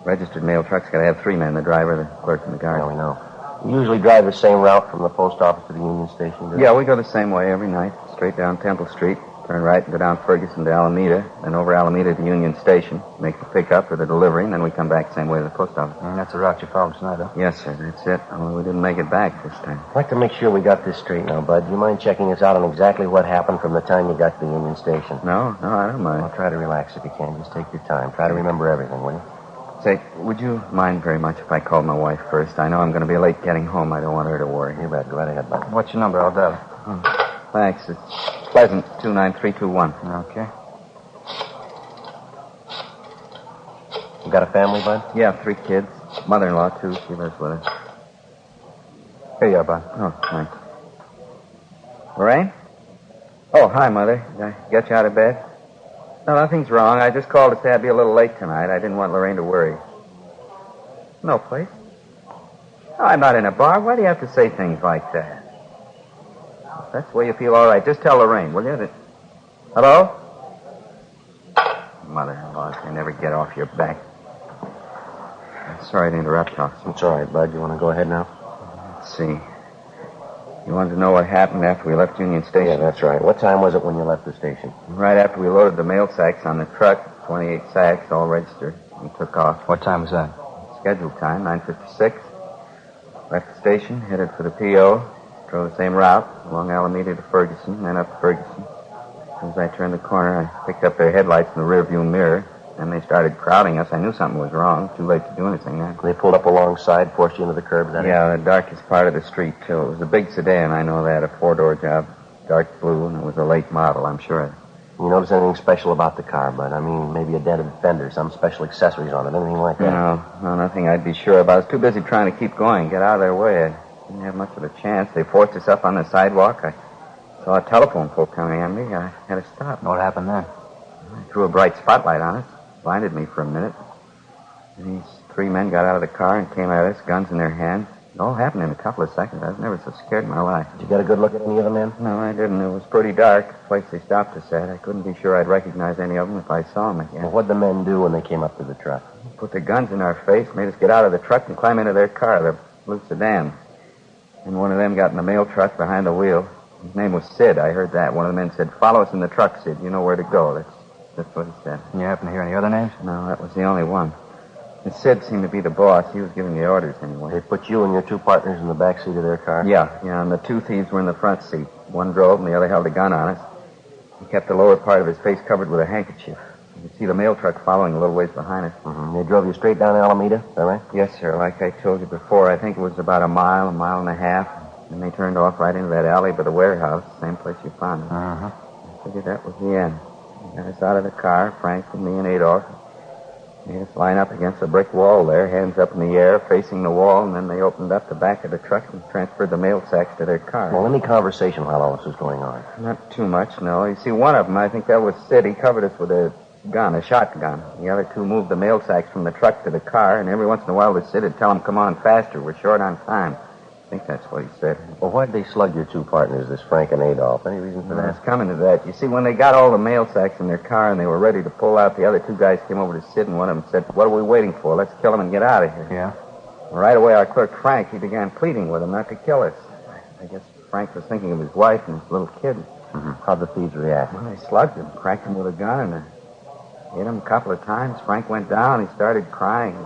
Registered mail trucks got to have 3 men, the driver, the clerk, and the guard. Yeah, we know. You usually drive the same route from the post office to the Union Station, do you? Yeah, we go the same way every night. Straight down Temple Street, turn right and go down Ferguson to Alameda, then over Alameda to Union Station, make the pickup or the delivery, and then we come back the same way to the post office. And that's the route you followed tonight, huh? Yes, sir, that's it. Only we didn't make it back this time. I'd like to make sure we got this straight now, Bud. Do you mind checking us out on exactly what happened from the time you got to the Union Station? No, I don't mind. Well, try to relax if you can. Just take your time. Try to remember everything, will you? Say, would you mind very much if I called my wife first? I know I'm going to be late getting home. I don't want her to worry. You bet. Go right ahead, Bud. What's your number? I'll dial it. Thanks. It's Pleasant, 29321. Okay. You got a family, Bud? Yeah, 3 kids. Mother-in-law, too. She lives with us. Here you are, Bud. Oh, thanks. Lorraine? Oh, hi, Mother. Did I get you out of bed? No, nothing's wrong. I just called to say I'd be a little late tonight. I didn't want Lorraine to worry. No place? No, I'm not in a bar. Why do you have to say things like that? If that's the way you feel all right, just tell Lorraine, will you? Hello? Mother-in-law, you never get off your back. I'm sorry to interrupt, officer. It's all right, Bud. You want to go ahead now? Let's see. You wanted to know what happened after we left Union Station? Yeah, that's right. What time was it when you left the station? Right after we loaded the mail sacks on the truck, 28 sacks, all registered, and took off. What time was that? Scheduled time, 9:56. Left the station, headed for the P.O., drove the same route, along Alameda to Ferguson, then up Ferguson. As I turned the corner, I picked up their headlights in the rearview mirror. Then they started crowding us. I knew something was wrong. Too late to do anything now. They pulled up alongside, forced you into the curb, is that it? Yeah, the darkest part of the street, too. It was a big sedan, I know that, a four-door job, dark blue, and it was a late model, I'm sure. You notice anything special about the car, Bud? I mean, maybe a dented fender, some special accessories on it, anything like that? No, nothing I'd be sure about. I was too busy trying to keep going, get out of their way. I didn't have much of a chance. They forced us up on the sidewalk. I saw a telephone pole coming at me. I had to stop. What happened then? I threw a bright spotlight on us. Blinded me for a minute. And these three men got out of the car and came at us, guns in their hands. It all happened in a couple of seconds. I was never so scared in my life. Did you get a good look at any of the men? No, I didn't. It was pretty dark. The place they stopped us at. I couldn't be sure I'd recognize any of them if I saw them again. Well, what'd the men do when they came up to the truck? Put their guns in our face, made us get out of the truck and climb into their car, the blue sedan. And one of them got in the mail truck behind the wheel. His name was Sid. I heard that. One of the men said, "Follow us in the truck, Sid. You know where to go." That's what he said. You happen to hear any other names? No, that was the only one. And Sid seemed to be the boss. He was giving the orders anyway. They put you and your two partners in the back seat of their car? Yeah, and the two thieves were in the front seat. One drove and the other held a gun on us. He kept the lower part of his face covered with a handkerchief. You could see the mail truck following a little ways behind us. Mm-hmm. They drove you straight down Alameda, is that right? Yes, sir. Like I told you before, I think it was about a mile and a half. And they turned off right into that alley by the warehouse, same place you found us. Uh-huh. I figured that was the end. They got us out of the car, Frank and me and Adolph. Made us line up against a brick wall there, hands up in the air, facing the wall, and then they opened up the back of the truck and transferred the mail sacks to their car. Well, any conversation while all this was going on? Not too much, no. You see, one of them, I think that was Sid. He covered us with a gun, a shotgun. The other two moved the mail sacks from the truck to the car, and every once in a while the Sid would tell them, "Come on faster, we're short on time." I think that's what he said. Well, why'd they slug your two partners, this Frank and Adolph? Any reason for I that? was coming to that. You see, when they got all the mail sacks in their car and they were ready to pull out, the other two guys came over to Sid, and one of them said, "What are we waiting for? Let's kill him and get out of here." Yeah? Right away, our clerk, Frank, he began pleading with them not to kill us. I guess Frank was thinking of his wife and his little kid. Mm-hmm. How'd the thieves react? Well, they slugged him, cracked him with a gun, and hit him a couple of times. Frank went down. He started crying. He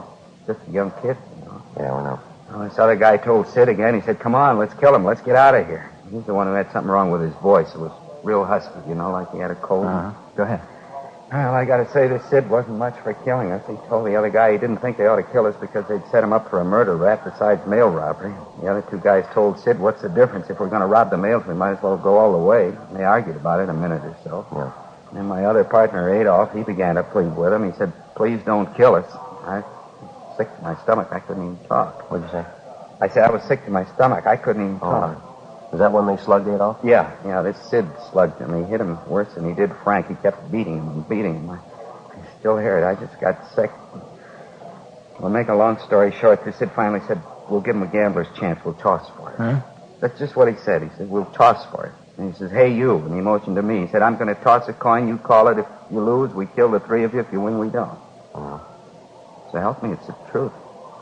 was just a young kid, you know. Yeah, we know. Well, this other guy told Sid again. He said, "Come on, let's kill him. Let's get out of here." He's the one who had something wrong with his voice. It was real husky, you know, like he had a cold. Go ahead. Well, I got to say, this Sid wasn't much for killing us. He told the other guy he didn't think they ought to kill us because they'd set him up for a murder rap besides mail robbery. The other two guys told Sid, "What's the difference? If we're going to rob the mails, we might as well go all the way." And they argued about it a minute or so. Yeah. And then my other partner, Adolph, he began to plead with him. He said, "Please don't kill us." I was sick to my stomach. I couldn't even talk. What'd you say? I said I was sick to my stomach. I couldn't even talk. Is that when they slugged Adolph? Yeah, this Sid slugged him. He hit him worse than he did Frank. He kept beating him and beating him. I still hear it. I just got sick. Well, make a long story short, this Sid finally said, "We'll give him a gambler's chance. We'll toss for it." Huh? That's just what he said. He said, "We'll toss for it." And he says, "Hey, you." And he motioned to me. He said, "I'm going to toss a coin. You call it. If you lose, we kill the three of you. If you win, we don't." So help me, it's the truth.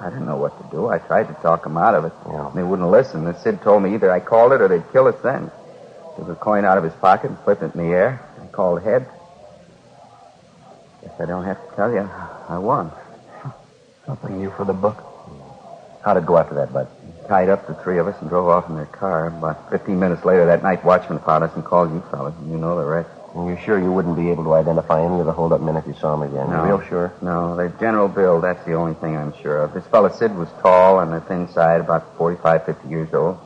I didn't know what to do. I tried to talk them out of it. Yeah. They wouldn't listen. The Sid told me either I called it or they'd kill us then. Took a coin out of his pocket and flipped it in the air. I called head. Guess I don't have to tell you. I won. Something new for the book. How'd it go after that, Bud? Tied up the three of us and drove off in their car. About 15 minutes later, that night watchman found us and called you fellas. You know the rest. And you're sure you wouldn't be able to identify any of the hold-up men if you saw them again? No. You're real sure? No, their general build, that's the only thing I'm sure of. This fellow Sid was tall on the thin side, about 45, 50 years old.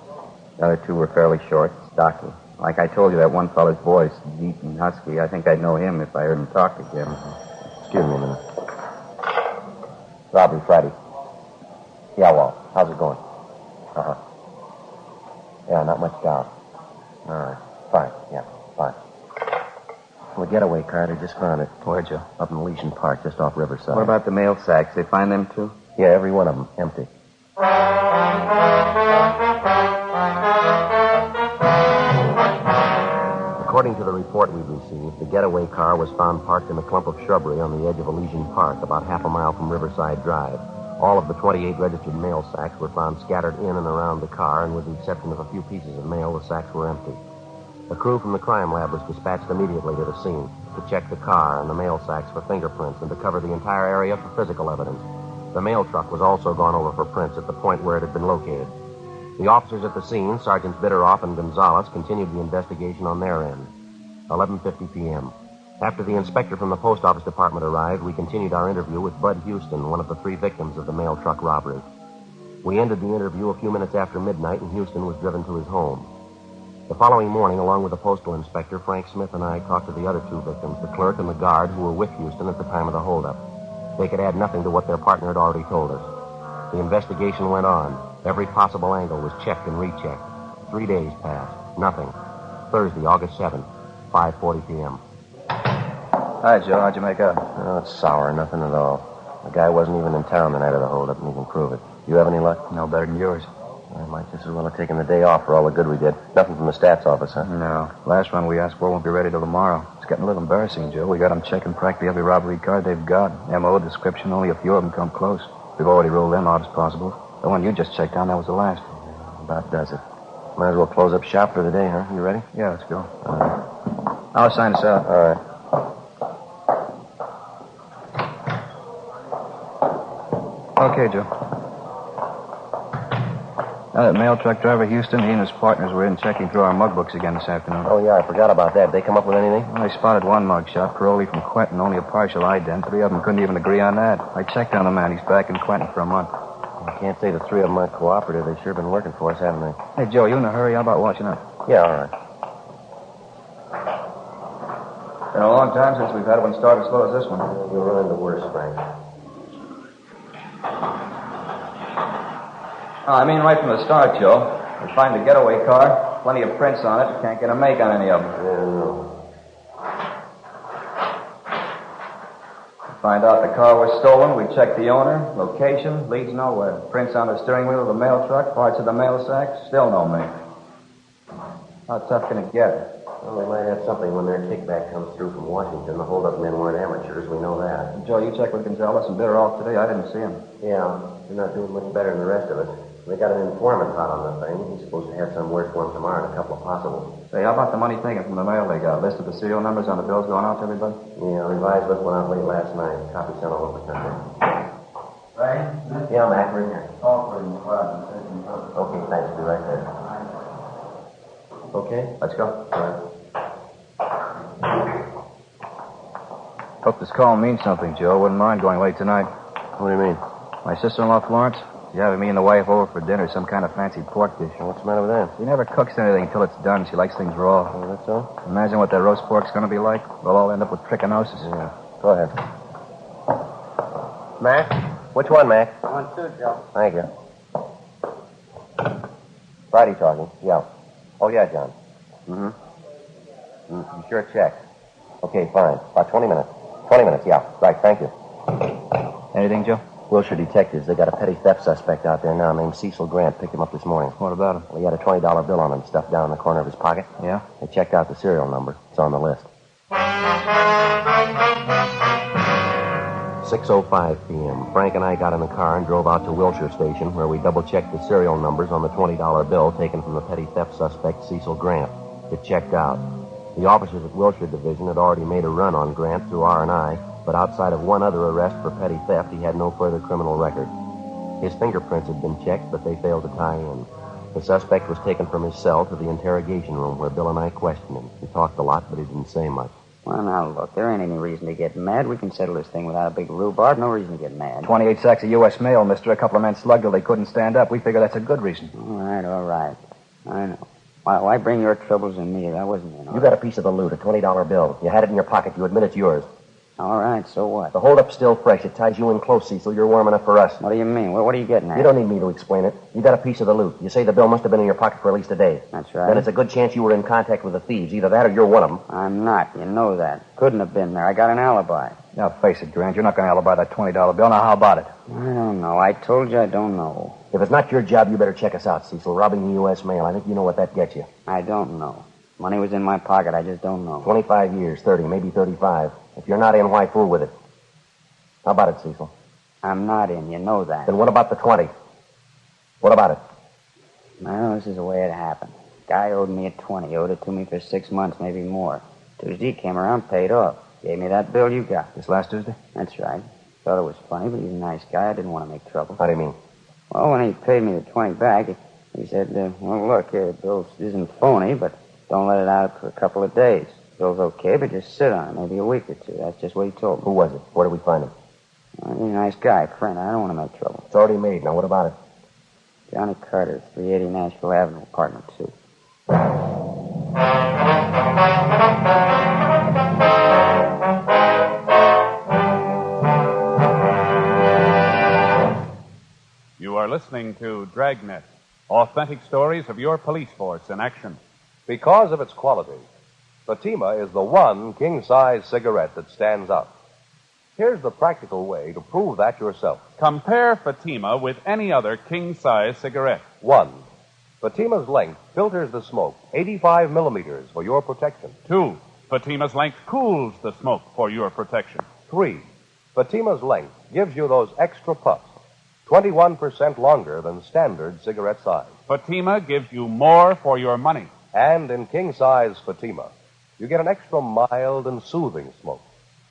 The other two were fairly short, stocky. Like I told you, that one fellow's voice, deep and husky, I think I'd know him if I heard him talk again. Excuse me a minute. Robbery Friday. Yeah, Walt. How's it going? Uh-huh. Yeah, not much doubt. All right. Fine. Yeah, fine. Well, the getaway car, they just found it. Where'd you? Up in Elysian Park, just off Riverside. What about the mail sacks? They find them, too? Yeah, every one of them. Empty. According to the report we've received, the getaway car was found parked in a clump of shrubbery on the edge of Elysian Park, about half a mile from Riverside Drive. All of the 28 registered mail sacks were found scattered in and around the car, and with the exception of a few pieces of mail, the sacks were empty. A crew from the crime lab was dispatched immediately to the scene to check the car and the mail sacks for fingerprints and to cover the entire area for physical evidence. The mail truck was also gone over for prints at the point where it had been located. The officers at the scene, Sergeants Bitteroff and Gonzalez, continued the investigation on their end. 11:50 p.m. After the inspector from the post office department arrived, we continued our interview with Bud Houston, one of the 3 victims of the mail truck robbery. We ended the interview a few minutes after midnight, and Houston was driven to his home. The following morning, along with the postal inspector, Frank Smith and I talked to the other 2 victims, the clerk and the guard who were with Houston at the time of the holdup. They could add nothing to what their partner had already told us. The investigation went on. Every possible angle was checked and rechecked. 3 days passed. Nothing. Thursday, August 7th, 5:40 p.m. Hi, Joe. How'd you make out? Oh, it's sour. Nothing at all. The guy wasn't even in town the night of the holdup, and he can prove it. You have any luck? No better than yours. I might just as well have taken the day off for all the good we did. Nothing from the stats office, huh? No. Last one we asked for won't be ready till tomorrow. It's getting a little embarrassing, Joe. We got them checking practically every robbery card they've got. M.O., description, only a few of them come close. We've already ruled them out as possible. The one you just checked on, that was the last. About does it. Might as well close up shop for the day, huh? You ready? Yeah, let's go. All right. I'll sign us out. All right. Okay, Joe. That mail truck driver, Houston, he and his partners were in checking through our mug books again this afternoon. Oh, yeah, I forgot about that. Did they come up with anything? Well, they spotted one mug shot, Paroli from Quentin, only a partial ident. 3 of them couldn't even agree on that. I checked on the man. He's back in Quentin for a month. I can't say the 3 of them aren't cooperative. They've sure been working for us, haven't they? Hey, Joe, you in a hurry? How about washing up? Yeah, all right. Been a long time since we've had one start as slow as this one. You'll run into worse, Frank. Oh, I mean right from the start, Joe. We find the getaway car, plenty of prints on it. Can't get a make on any of them. Yeah, no. Find out the car was stolen. We check the owner, location, leads nowhere. Prints on the steering wheel of the mail truck, parts of the mail sack, still no make. How tough can it get? Well, they might have something when their kickback comes through from Washington. The holdup men weren't amateurs, we know that. Joe, you checked with Gonzalez and Bitteroff today. I didn't see him. Yeah, they're not doing much better than the rest of us. They got an informant hot on the thing. He's supposed to have some worse one tomorrow and a couple of possibles. Say, how about the money taken from the mail they got? List of the serial numbers on the bills going out to everybody? Yeah, revised list went out late last night. Copy sent all over the country. Right? Yeah, Mac, we're in here. Call for him. Okay, thanks. Be right there. Okay? Let's go. All right. Hope this call means something, Joe. Wouldn't mind going late tonight. What do you mean? My sister-in-law, Florence, she's having me and the wife over for dinner, some kind of fancy pork dish. What's the matter with that? She never cooks anything until it's done. She likes things raw. Oh, that's all? Imagine what that roast pork's going to be like. We'll all end up with trichinosis. Yeah. Go ahead. Mac? Which one, Mac? 1, 2, Joe. Thank you. Friday talking. Yeah. Oh, yeah, John. Mm-hmm. You sure checked? Okay, fine. About 20 minutes. 20 minutes, yeah. Right, thank you. Anything, Joe? Wilshire detectives. They got a petty theft suspect out there now named Cecil Grant. Picked him up this morning. What about him? Well, he had a $20 bill on him stuffed down in the corner of his pocket. Yeah? They checked out the serial number. It's on the list. 6:05 p.m. Frank and I got in the car and drove out to Wilshire Station, where we double-checked the serial numbers on the $20 bill taken from the petty theft suspect, Cecil Grant. It checked out. The officers at Wilshire Division had already made a run on Grant through R&I, but outside of one other arrest for petty theft, he had no further criminal record. His fingerprints had been checked, but they failed to tie in. The suspect was taken from his cell to the interrogation room, where Bill and I questioned him. He talked a lot, but he didn't say much. Well, now, look, there ain't any reason to get mad. We can settle this thing without a big rhubarb. No reason to get mad. 28 sacks of U.S. mail, mister. A couple of men slugged till they couldn't stand up. We figure that's a good reason. All right. I know. Why bring your troubles on me? That wasn't, You got a piece of the loot, a $20 bill. You had it in your pocket. You admit it's yours. All right, so what? The holdup's still fresh. It ties you in close, Cecil. You're warm enough for us. What do you mean? What are you getting at? You don't need me to explain it. You got a piece of the loot. You say the bill must have been in your pocket for at least a day. That's right. Then it's a good chance you were in contact with the thieves. Either that or you're one of them. I'm not. You know that. Couldn't have been there. I got an alibi. Now, face it, Grant. You're not going to alibi that $20 bill. Now, how about it? I don't know. I told you I don't know. If it's not your job, you better check us out, Cecil. Robbing the U.S. mail. I think you know what that gets you. I don't know. Money was in my pocket. I just don't know. 25 years, 30, maybe 35. If you're not in, why fool with it? How about it, Cecil? I'm not in. You know that. Then what about the 20? What about it? Well, this is the way it happened. Guy owed me a 20. Owed it to me for 6 months, maybe more. Tuesday he came around, paid off. Gave me that bill you got. This last Tuesday? That's right. Thought it was funny, but he's a nice guy. I didn't want to make trouble. How do you mean? Well, when he paid me the 20 back, He said, well, look, Bill isn't phony, but don't let it out for a couple of days. Bill's okay, but just sit on it, maybe a week or two. That's just what he told me. Who was it? Where did we find him? Well, he's a nice guy, friend. I don't want to make trouble. It's already made. Now, what about it? Johnny Carter, 380 Nashville Avenue, apartment 2. You are listening to Dragnet, authentic stories of your police force in action. Because of its quality, Fatima is the one king-size cigarette that stands out. Here's the practical way to prove that yourself. Compare Fatima with any other king-size cigarette. 1. Fatima's length filters the smoke 85 millimeters for your protection. 2. Fatima's length cools the smoke for your protection. 3. Fatima's length gives you those extra puffs, 21% longer than standard cigarette size. Fatima gives you more for your money. And in king-size Fatima, you get an extra mild and soothing smoke,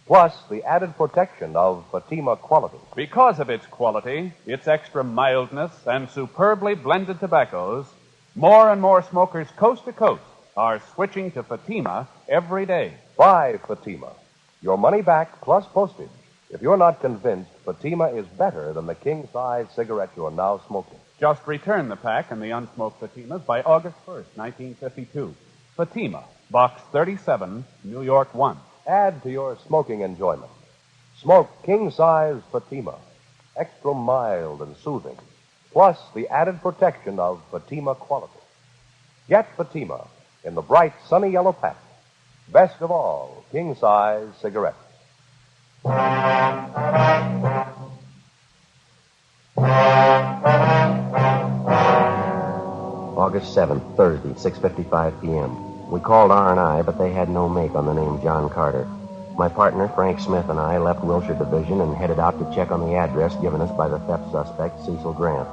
plus the added protection of Fatima quality. Because of its quality, its extra mildness, and superbly blended tobaccos, more and more smokers coast to coast are switching to Fatima every day. Buy Fatima. Your money back plus postage if you're not convinced Fatima is better than the king-size cigarette you're now smoking. Just return the pack and the unsmoked Fatimas by August 1st, 1952. Fatima, Box 37, New York 1. Add to your smoking enjoyment. Smoke king-size Fatima, extra mild and soothing, plus the added protection of Fatima quality. Get Fatima in the bright sunny yellow pack. Best of all, king-size cigarettes. August 7th, Thursday, 6:55 p.m. We called R&I, but they had no make on the name John Carter. My partner, Frank Smith, and I left Wilshire Division and headed out to check on the address given us by the theft suspect, Cecil Grant.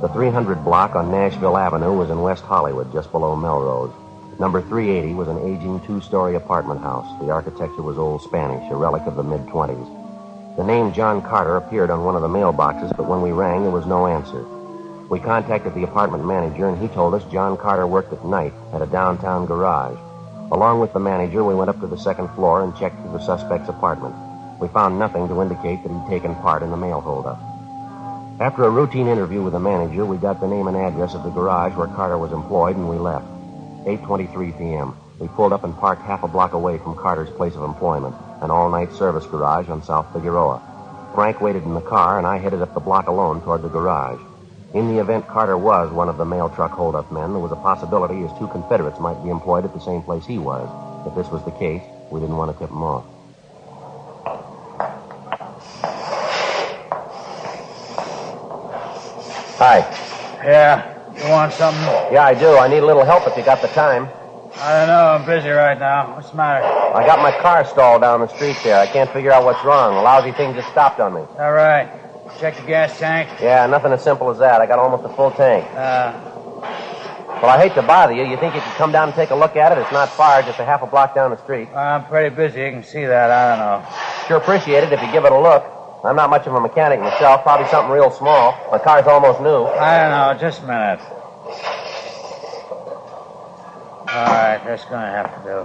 The 300 block on Nashville Avenue was in West Hollywood, just below Melrose. Number 380 was an aging two-story apartment house. The architecture was old Spanish, a relic of the mid-20s. The name John Carter appeared on one of the mailboxes, but when we rang, there was no answer. We contacted the apartment manager, and he told us John Carter worked at night at a downtown garage. Along with the manager, we went up to the second floor and checked through the suspect's apartment. We found nothing to indicate that he'd taken part in the mail holdup. After a routine interview with the manager, we got the name and address of the garage where Carter was employed, and we left. 8:23 p.m. We pulled up and parked half a block away from Carter's place of employment, an all-night service garage on South Figueroa. Frank waited in the car, and I headed up the block alone toward the garage. In the event Carter was one of the mail truck holdup men, there was a possibility his two Confederates might be employed at the same place he was. If this was the case, we didn't want to tip him off. Hi. Yeah, you want something? Yeah, I do. I need a little help if you got the time. I don't know. I'm busy right now. What's the matter? I got my car stalled down the street there. I can't figure out what's wrong. The lousy thing just stopped on me. All right. Check the gas tank? Yeah, nothing as simple as that. I got almost a full tank. Well, I hate to bother you. You think you could come down and take a look at it? It's not far, just a half a block down the street. I'm pretty busy. You can see that. I don't know. Sure appreciate it if you give it a look. I'm not much of a mechanic myself. Probably something real small. My car's almost new. I don't know. Just a minute. All right, that's going to have to do.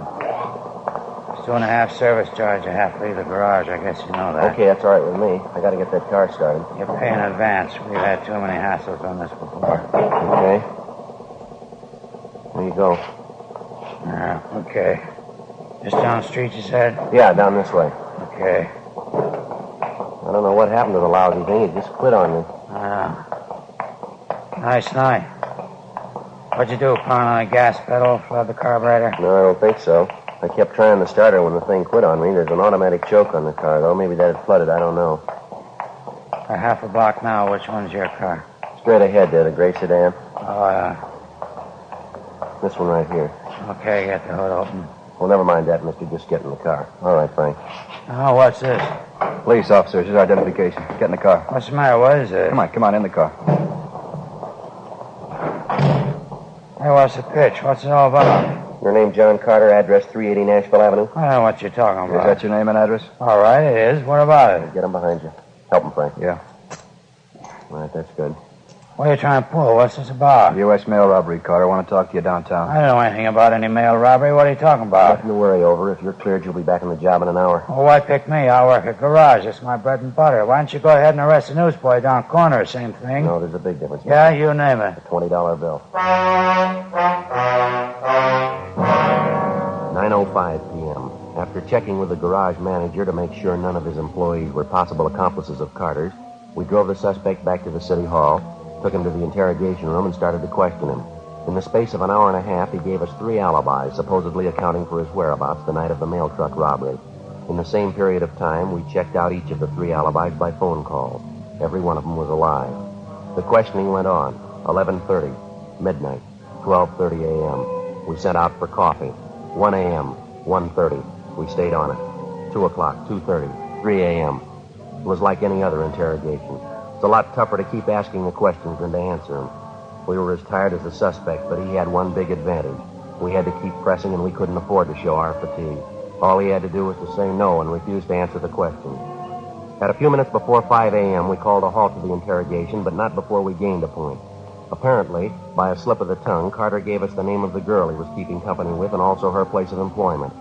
It's $2.50 service charge. I have to leave the garage. I guess you know that. Okay, that's all right with me. I got to get that car started. You pay in advance. We've had too many hassles on this before. Okay. There you go. Yeah, okay. Just down the street, you said? Yeah, down this way. Okay. I don't know what happened to the lousy thing. It just quit on me. Nice night. What'd you do, pound on a gas pedal, flood the carburetor? No, I don't think so. I kept trying to start her when the thing quit on me. There's an automatic choke on the car, though. Maybe that had flooded. I don't know. A half a block now. Which one's your car? Straight ahead there, the gray sedan. Oh, yeah. This one right here. Okay, get the hood open. Well, never mind that, mister. Just get in the car. All right, Frank. Oh, what's this? Police officer, his identification. Get in the car. What's the matter? What is it? Come on, in the car. Hey, what's the pitch? What's it all about? Your name, John Carter, address 380 Nashville Avenue? I don't know what you're talking about. Is that your name and address? All right, it is. What about it? Get him behind you. Help him, Frank. Yeah. All right, that's good. What are you trying to pull? What's this about? U.S. mail robbery, Carter. I want to talk to you downtown. I don't know anything about any mail robbery. What are you talking about? Nothing to worry over. If you're cleared, you'll be back on the job in an hour. Well, why pick me? I work at garage. It's my bread and butter. Why don't you go ahead and arrest the newsboy down corner? Same thing. No, there's a big difference. Yeah, you name it. A $20 bill. 9:05 p.m. After checking with the garage manager to make sure none of his employees were possible accomplices of Carter's, we drove the suspect back to the city hall, took him to the interrogation room, and started to question him. In the space of an hour and a half, he gave us 3 alibis, supposedly accounting for his whereabouts the night of the mail truck robbery. In the same period of time, we checked out each of the 3 alibis by phone calls. Every one of them was alive. The questioning went on. 11:30, midnight, 12:30 a.m. We sent out for coffee. 1 a.m., 1:30. We stayed on it. 2 o'clock, 2:30, 3 a.m. It was like any other interrogation. It's a lot tougher to keep asking the questions than to answer them. We were as tired as the suspect, but he had one big advantage. We had to keep pressing, and we couldn't afford to show our fatigue. All he had to do was to say no and refuse to answer the questions. At a few minutes before 5 a.m., we called a halt to the interrogation, but not before we gained a point. Apparently, by a slip of the tongue, Carter gave us the name of the girl he was keeping company with and also her place of employment.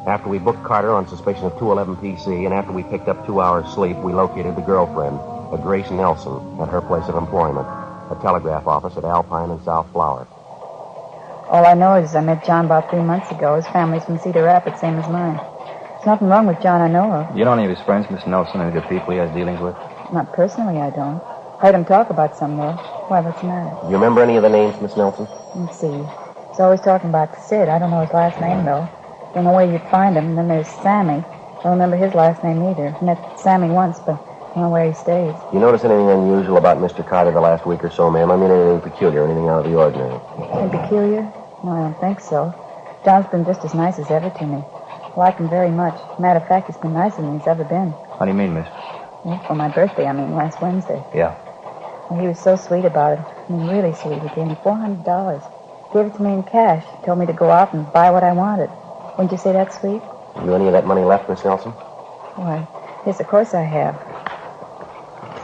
After we booked Carter on suspicion of 211 PC, and after we picked up 2 hours' sleep, we located the girlfriend, a Grace Nelson, at her place of employment, a telegraph office at Alpine and South Flower. All I know is I met John about 3 months ago. His family's from Cedar Rapids, same as mine. There's nothing wrong with John I know of. You know any of his friends, Miss Nelson, any of the people he has dealings with? Not personally, I don't. Heard him talk about some, though. Why, what's the matter? Do you remember any of the names, Miss Nelson? Let's see. He's always talking about Sid. I don't know his last name, though. Don't know where you'd find him. And then there's Sammy. I don't remember his last name either. Met Sammy once, but I don't know where he stays. You notice anything unusual about Mr. Carter the last week or so, ma'am? I mean, anything peculiar, anything out of the ordinary? Anything peculiar? No, I don't think so. John's been just as nice as ever to me. I like him very much. Matter of fact, he's been nicer than he's ever been. How do you mean, miss? Well, for my birthday, last Wednesday. Yeah. Well, he was so sweet about it. Really sweet. He gave me $400. Gave it to me in cash. Told me to go out and buy what I wanted. Wouldn't you say that's sweet? Have you any of that money left, Miss Nelson? Why, yes, of course I have.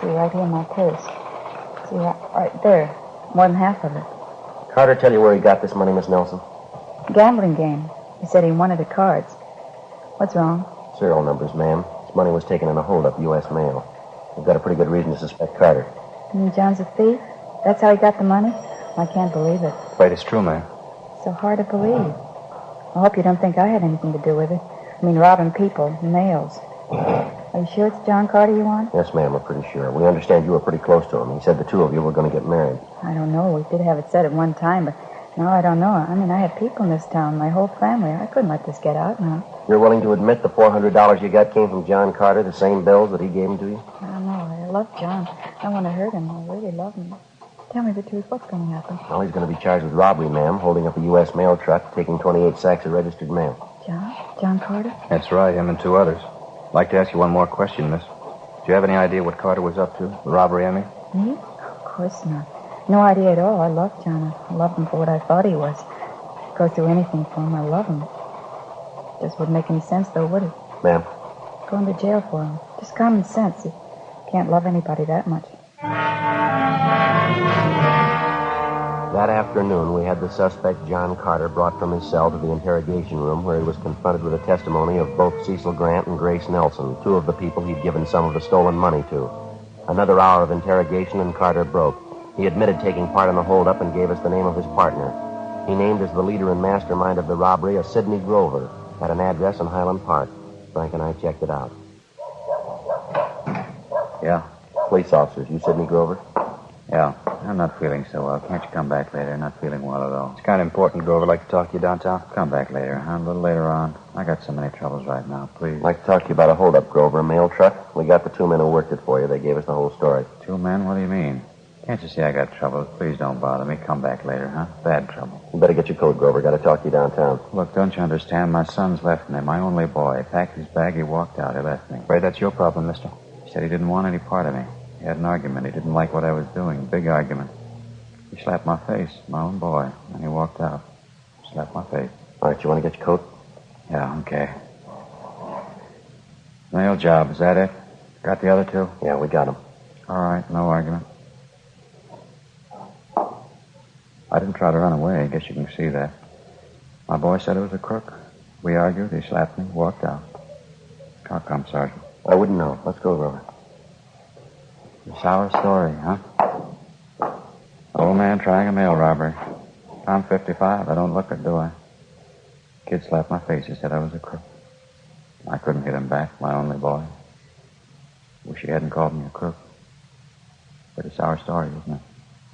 See, right here in my purse. See, right there. More than half of it. Carter tell you where he got this money, Miss Nelson? Gambling game. He said he wanted the cards. What's wrong? Serial numbers, ma'am. This money was taken in a holdup, U.S. mail. We've got a pretty good reason to suspect Carter. You mean John's a thief? That's how he got the money? I can't believe it. Afraid it's true, ma'am. So hard to believe. I hope you don't think I had anything to do with it. Robbing people, nails. Are you sure it's John Carter you want? Yes, ma'am, we're pretty sure. We understand you were pretty close to him. He said the two of you were going to get married. I don't know. We did have it said at one time, but no, I don't know. I had people in this town, my whole family. I couldn't let this get out now. You're willing to admit the $400 you got came from John Carter, the same bills that he gave them to you? I don't know. I love John. I want to hurt him. I really love him. Tell me the truth. What's going to happen? Well, he's going to be charged with robbery, ma'am, holding up a U.S. mail truck, taking 28 sacks of registered mail. John Carter? That's right, him and 2 others. I'd like to ask you one more question, miss. Do you have any idea what Carter was up to? The robbery, I mean? Me? Of course not. No idea at all. I love John. I loved him for what I thought he was. Go through anything for him. I love him. Just wouldn't make any sense, though, would it? Ma'am? Going to jail for him. Just common sense. You can't love anybody that much. That afternoon, we had the suspect, John Carter, brought from his cell to the interrogation room where he was confronted with the testimony of both Cecil Grant and Grace Nelson, 2 of the people he'd given some of the stolen money to. Another hour of interrogation and Carter broke. He admitted taking part in the holdup and gave us the name of his partner. He named as the leader and mastermind of the robbery a Sidney Grover at an address in Highland Park. Frank and I checked it out. Yeah? Police officers, you Sidney Grover? Yeah. I'm not feeling so well. Can't you come back later? Not feeling well at all. It's kind of important, Grover. Like to talk to you downtown? Come back later, huh? A little later on. I got so many troubles right now, please. I'd like to talk to you about a holdup, Grover, a mail truck. We got the 2 men who worked it for you. They gave us the whole story. 2 men? What do you mean? Can't you see I got troubles? Please don't bother me. Come back later, huh? Bad trouble. You better get your coat, Grover. Got to talk to you downtown. Look, don't you understand? My son's left me. My only boy. He packed his bag. He walked out. He left me. Afraid that's your problem, mister. He said he didn't want any part of me. He had an argument. He didn't like what I was doing. Big argument. He slapped my face, my own boy, and he walked out. Slapped my face. All right, you want to get your coat? Yeah, okay. Mail job, is that it? Got the other 2? Yeah, we got them. All right, no argument. I didn't try to run away. I guess you can see that. My boy said it was a crook. We argued. He slapped me, walked out. How come, Sergeant? I wouldn't know. Let's go, Rover. A sour story, huh? Old man trying a mail robbery. I'm 55. I don't look it, do I? Kid slapped my face. He said I was a crook. I couldn't hit him back, my only boy. Wish he hadn't called me a crook. But a sour story, isn't it?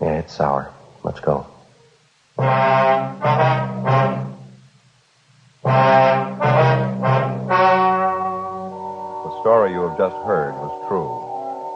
Yeah, it's sour. Let's go. The story you have just heard was true.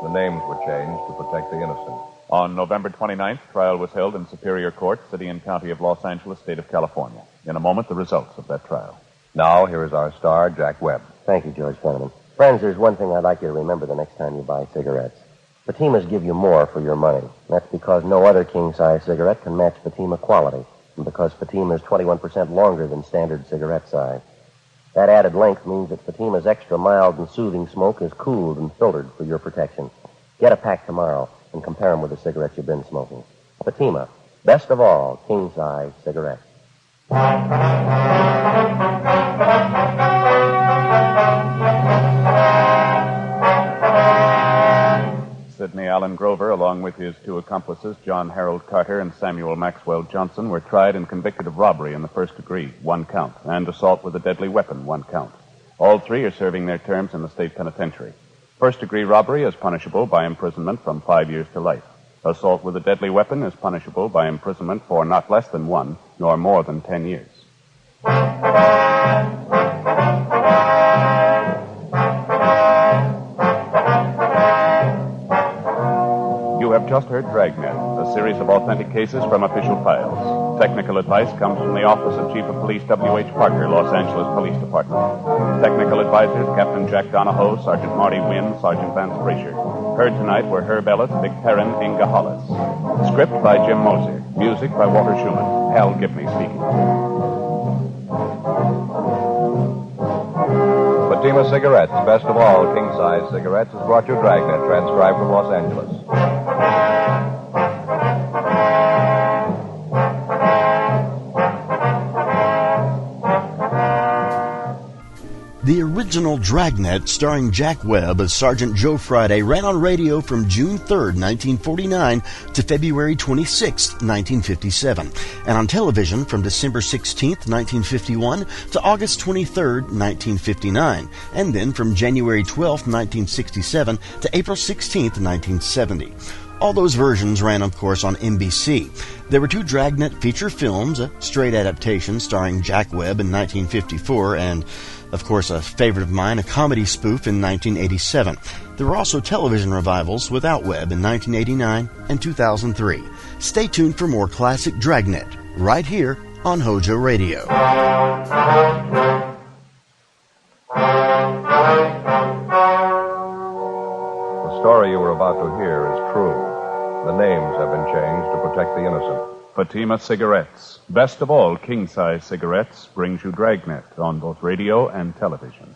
The names were changed to protect the innocent. On November 29th, trial was held in Superior Court, City and County of Los Angeles, State of California. In a moment, the results of that trial. Now, here is our star, Jack Webb. Thank you, George Fenneman. Friends, there's one thing I'd like you to remember the next time you buy cigarettes. Fatimas give you more for your money. That's because no other king-size cigarette can match Fatima quality, and because Fatima is 21% longer than standard cigarette size. That added length means that Fatima's extra mild and soothing smoke is cooled and filtered for your protection. Get a pack tomorrow and compare them with the cigarettes you've been smoking. Fatima, best of all king-size cigarettes. Sidney Allen Grover, along with his two accomplices, John Harold Carter and Samuel Maxwell Johnson, were tried and convicted of robbery in the first degree, 1 count, and assault with a deadly weapon, 1 count. All three are serving their terms in the state penitentiary. First-degree robbery is punishable by imprisonment from 5 years to life. Assault with a deadly weapon is punishable by imprisonment for not less than 1, nor more than 10 years. You have just heard Dragnet, a series of authentic cases from official files. Technical advice comes from the Office of Chief of Police W.H. Parker, Los Angeles Police Department. Technical advisors, Captain Jack Donahoe, Sergeant Marty Wynn, Sergeant Vance Frazier. Heard tonight were Herb Ellis, Vic Perrin, Inga Hollis. Script by Jim Moser. Music by Walter Schumann. Hal Gibney speaking. Fatima Cigarettes, best of all king-size cigarettes, has brought you Dragnet, transcribed from Los Angeles. The original Dragnet, starring Jack Webb as Sergeant Joe Friday, ran on radio from June 3, 1949 to February 26, 1957, and on television from December 16, 1951 to August 23, 1959, and then from January 12, 1967 to April 16, 1970. All those versions ran, of course, on NBC. There were 2 Dragnet feature films, a straight adaptation starring Jack Webb in 1954, and, of course, a favorite of mine, a comedy spoof in 1987. There were also television revivals without Webb in 1989 and 2003. Stay tuned for more classic Dragnet, right here on HOJO Radio. The story you were about to hear is true. The names have been changed to protect the innocent. Fatima Cigarettes, best of all king-size cigarettes, brings you Dragnet on both radio and television.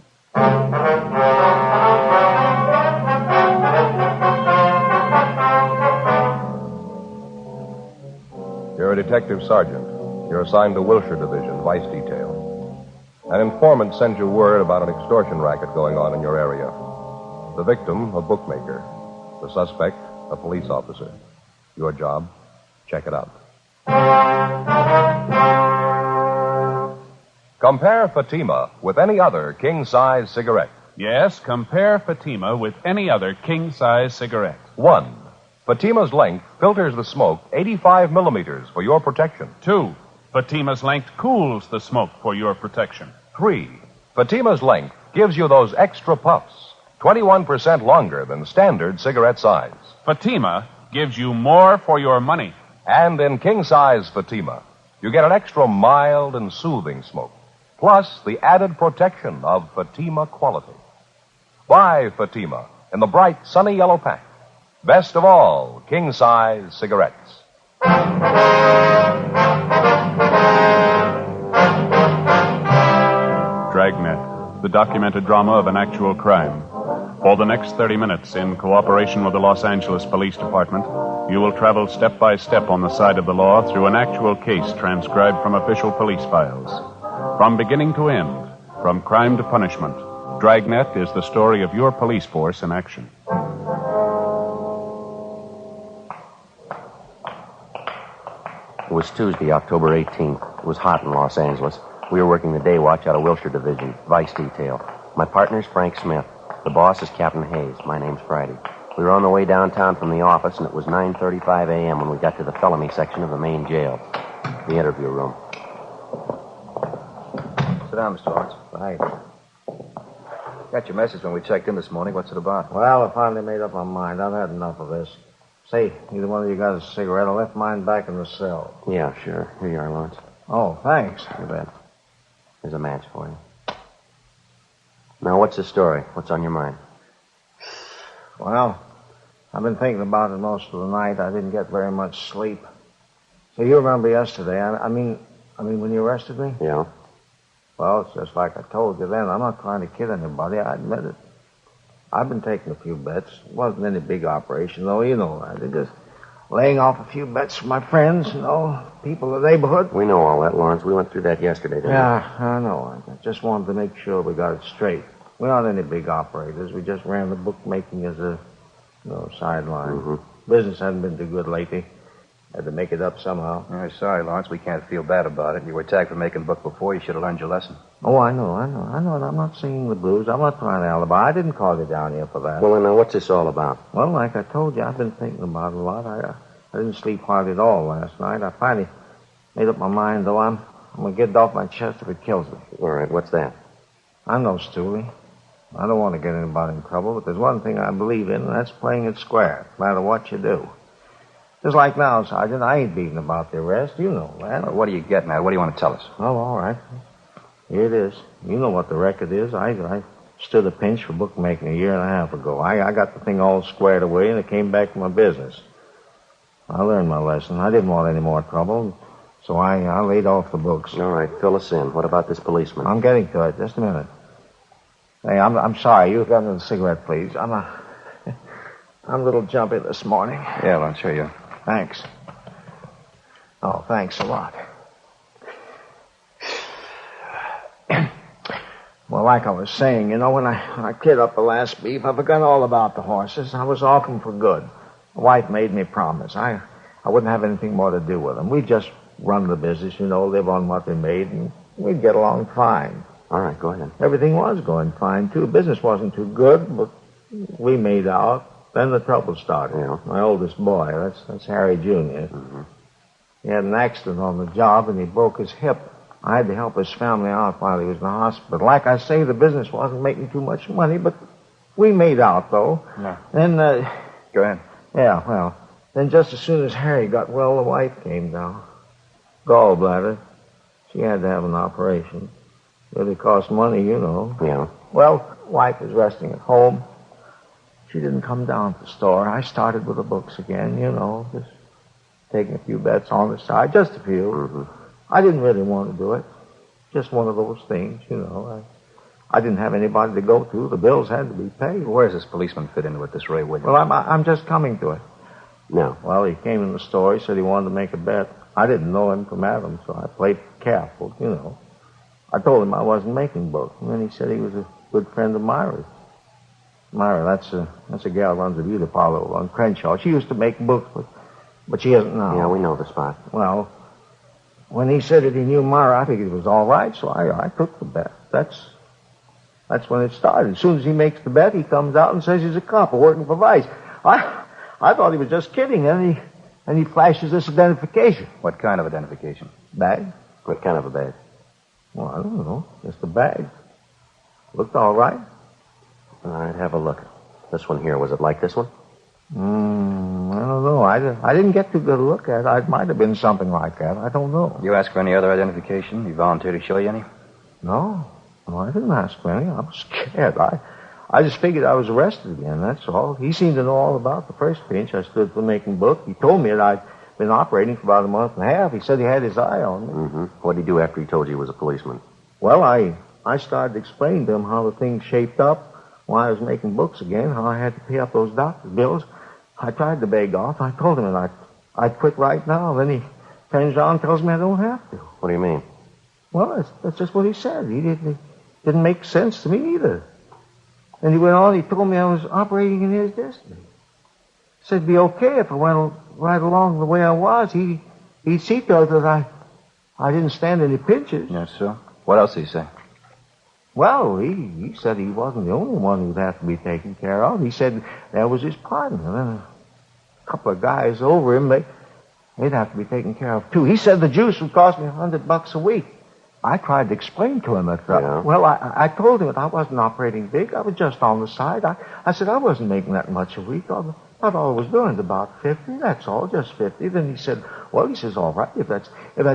You're a detective sergeant. You're assigned to Wilshire Division, Vice Detail. An informant sends you word about an extortion racket going on in your area. The victim, a bookmaker. The suspect, a police officer. Your job, check it out. Compare Fatima with any other king-size cigarette. Yes, compare Fatima with any other king-size cigarette. 1. Fatima's length filters the smoke 85 millimeters for your protection. 2. Fatima's length cools the smoke for your protection. 3. Fatima's length gives you those extra puffs, 21% longer than standard cigarette size. Fatima gives you more for your money. And in king-size Fatima, you get an extra mild and soothing smoke, plus the added protection of Fatima quality. Buy Fatima in the bright, sunny yellow pack. Best of all king-size cigarettes. Dragnet, the documented drama of an actual crime. For the next 30 minutes, in cooperation with the Los Angeles Police Department, You will travel step by step on the side of the law through an actual case transcribed from official police files. From beginning to end, from crime to punishment, Dragnet is the story of your police force in action. It was Tuesday, October 18th. It was hot in Los Angeles. We were working the day watch out of Wilshire Division, Vice Detail. My partner's Frank Smith. The boss is Captain Hayes. My name's Friday. We were on the way downtown from the office, and it was 9:35 a.m. when we got to the felony section of the main jail, the interview room. Sit down, Mr. Lawrence. Thanks. Got your message when we checked in this morning. What's it about? Well, I finally made up my mind. I've had enough of this. Say, either one of you got a cigarette? I left mine back in the cell. Yeah, sure. Here you are, Lawrence. Oh, thanks. You bet. There's a match for you. Now, what's the story? What's on your mind? Well, I've been thinking about it most of the night. I didn't get very much sleep. So you remember yesterday? I mean, when you arrested me? Yeah. Well, it's just like I told you then. I'm not trying to kid anybody. I admit it. I've been taking a few bets. It wasn't any big operation, though. You know that. They're just laying off a few bets for my friends, people in the neighborhood. We know all that, Lawrence. We went through that yesterday, didn't we? Yeah, I know. I just wanted to make sure we got it straight. We're not any big operators. We just ran the bookmaking as a sideline. Mm-hmm. Business hasn't been too good lately. Had to make it up somehow. Sorry, Lawrence. We can't feel bad about it. You were tagged for making book before. You should have learned your lesson. Oh, I know. I'm not singing the blues. I'm not trying to alibi. I didn't call you down here for that. Well, then, what's this all about? Well, like I told you, I've been thinking about it a lot. I didn't sleep hard at all last night. I finally made up my mind, though. I'm going to get it off my chest if it kills me. All right, what's that? I'm no stoolie. I don't want to get anybody in trouble, but there's one thing I believe in, and that's playing it square, no matter what you do. Just like now, Sergeant, I ain't beating about the arrest. You know that. What are you getting at? What do you want to tell us? Oh, all right. Here it is. You know what the record is. I stood a pinch for bookmaking a year and a half ago. I got the thing all squared away, and it came back to my business. I learned my lesson. I didn't want any more trouble, so I laid off the books. All right, fill us in. What about this policeman? I'm getting to it. Just a minute. Hey, I'm sorry. You got another cigarette, please. I'm a little jumpy this morning. Yeah, Lawrence, here you are. Thanks. Oh, thanks a lot. Well, like I was saying, when I cleared up the last beef, I forgot all about the horses. I was off them for good. The wife made me promise. I wouldn't have anything more to do with them. We'd just run the business, live on what they made, and we'd get along fine. All right, go ahead. Everything was going fine, too. Business wasn't too good, but we made out. Then the trouble started. Yeah. My oldest boy, that's Harry Jr. Mm-hmm. He had an accident on the job, and he broke his hip. I had to help his family out while he was in the hospital. Like I say, the business wasn't making too much money, but we made out, though. No. Then, Go ahead. Yeah, well, then just as soon as Harry got well, the wife came down. Gallbladder. She had to have an operation. Really cost money, Yeah. Well, wife was resting at home. She didn't come down to the store. I started with the books again, just taking a few bets on the side, just a few. Mm-hmm. I didn't really want to do it. Just one of those things, I didn't have anybody to go to. The bills had to be paid. Where does this policeman fit into it, this Ray Williams? Well, I'm just coming to it. No. Well, he came in the store. He said he wanted to make a bet. I didn't know him from Adam, so I played careful, I told him I wasn't making books, and then he said he was a good friend of Myra's. Myra, that's a gal who runs a beauty parlor on Crenshaw. She used to make books, but she isn't now. Yeah, we know the spot. Well, when he said that he knew Myra, I figured it was all right, so I took the bet. That's when it started. As soon as he makes the bet, he comes out and says he's a cop working for Vice. I thought he was just kidding, and he flashes this identification. What kind of identification? Bag. What kind of a bag? Well, I don't know. Just a bag. Looked all right. All right, have a look. This one here, was it like this one? I don't know. I didn't get too good a look at it. It might have been something like that. I don't know. You ask for any other identification? You volunteer to show you any? No, I didn't ask for any. I was scared. I just figured I was arrested again, that's all. He seemed to know all about the first pinch. I stood for making book. He told me that I'd been operating for about a month and a half. He said he had his eye on me. Mm-hmm. What did he do after he told you he was a policeman? Well, I started explaining to him how the thing shaped up, why I was making books again, how I had to pay up those doctor's bills. I tried to beg off. I told him that I'd quit right now. Then he turns around and tells me I don't have to. What do you mean? Well, that's just what he said. He didn't make sense to me either. And he went on, he told me I was operating in his destiny. He said it'd be okay if I went right along the way I was. He'd see to it that I didn't stand any pinches. Yes, sir. What else did he say? Well, he said he wasn't the only one who'd have to be taken care of. He said that was his partner. And then a couple of guys over him, they'd have to be taken care of, too. He said the juice would cost me $100 a week. I tried to explain to him that, well, I told him that I wasn't operating big. I was just on the side. I said I wasn't making that much a week. All I was doing is about 50. That's all, just 50. Then he said, well, he says, all right, if that's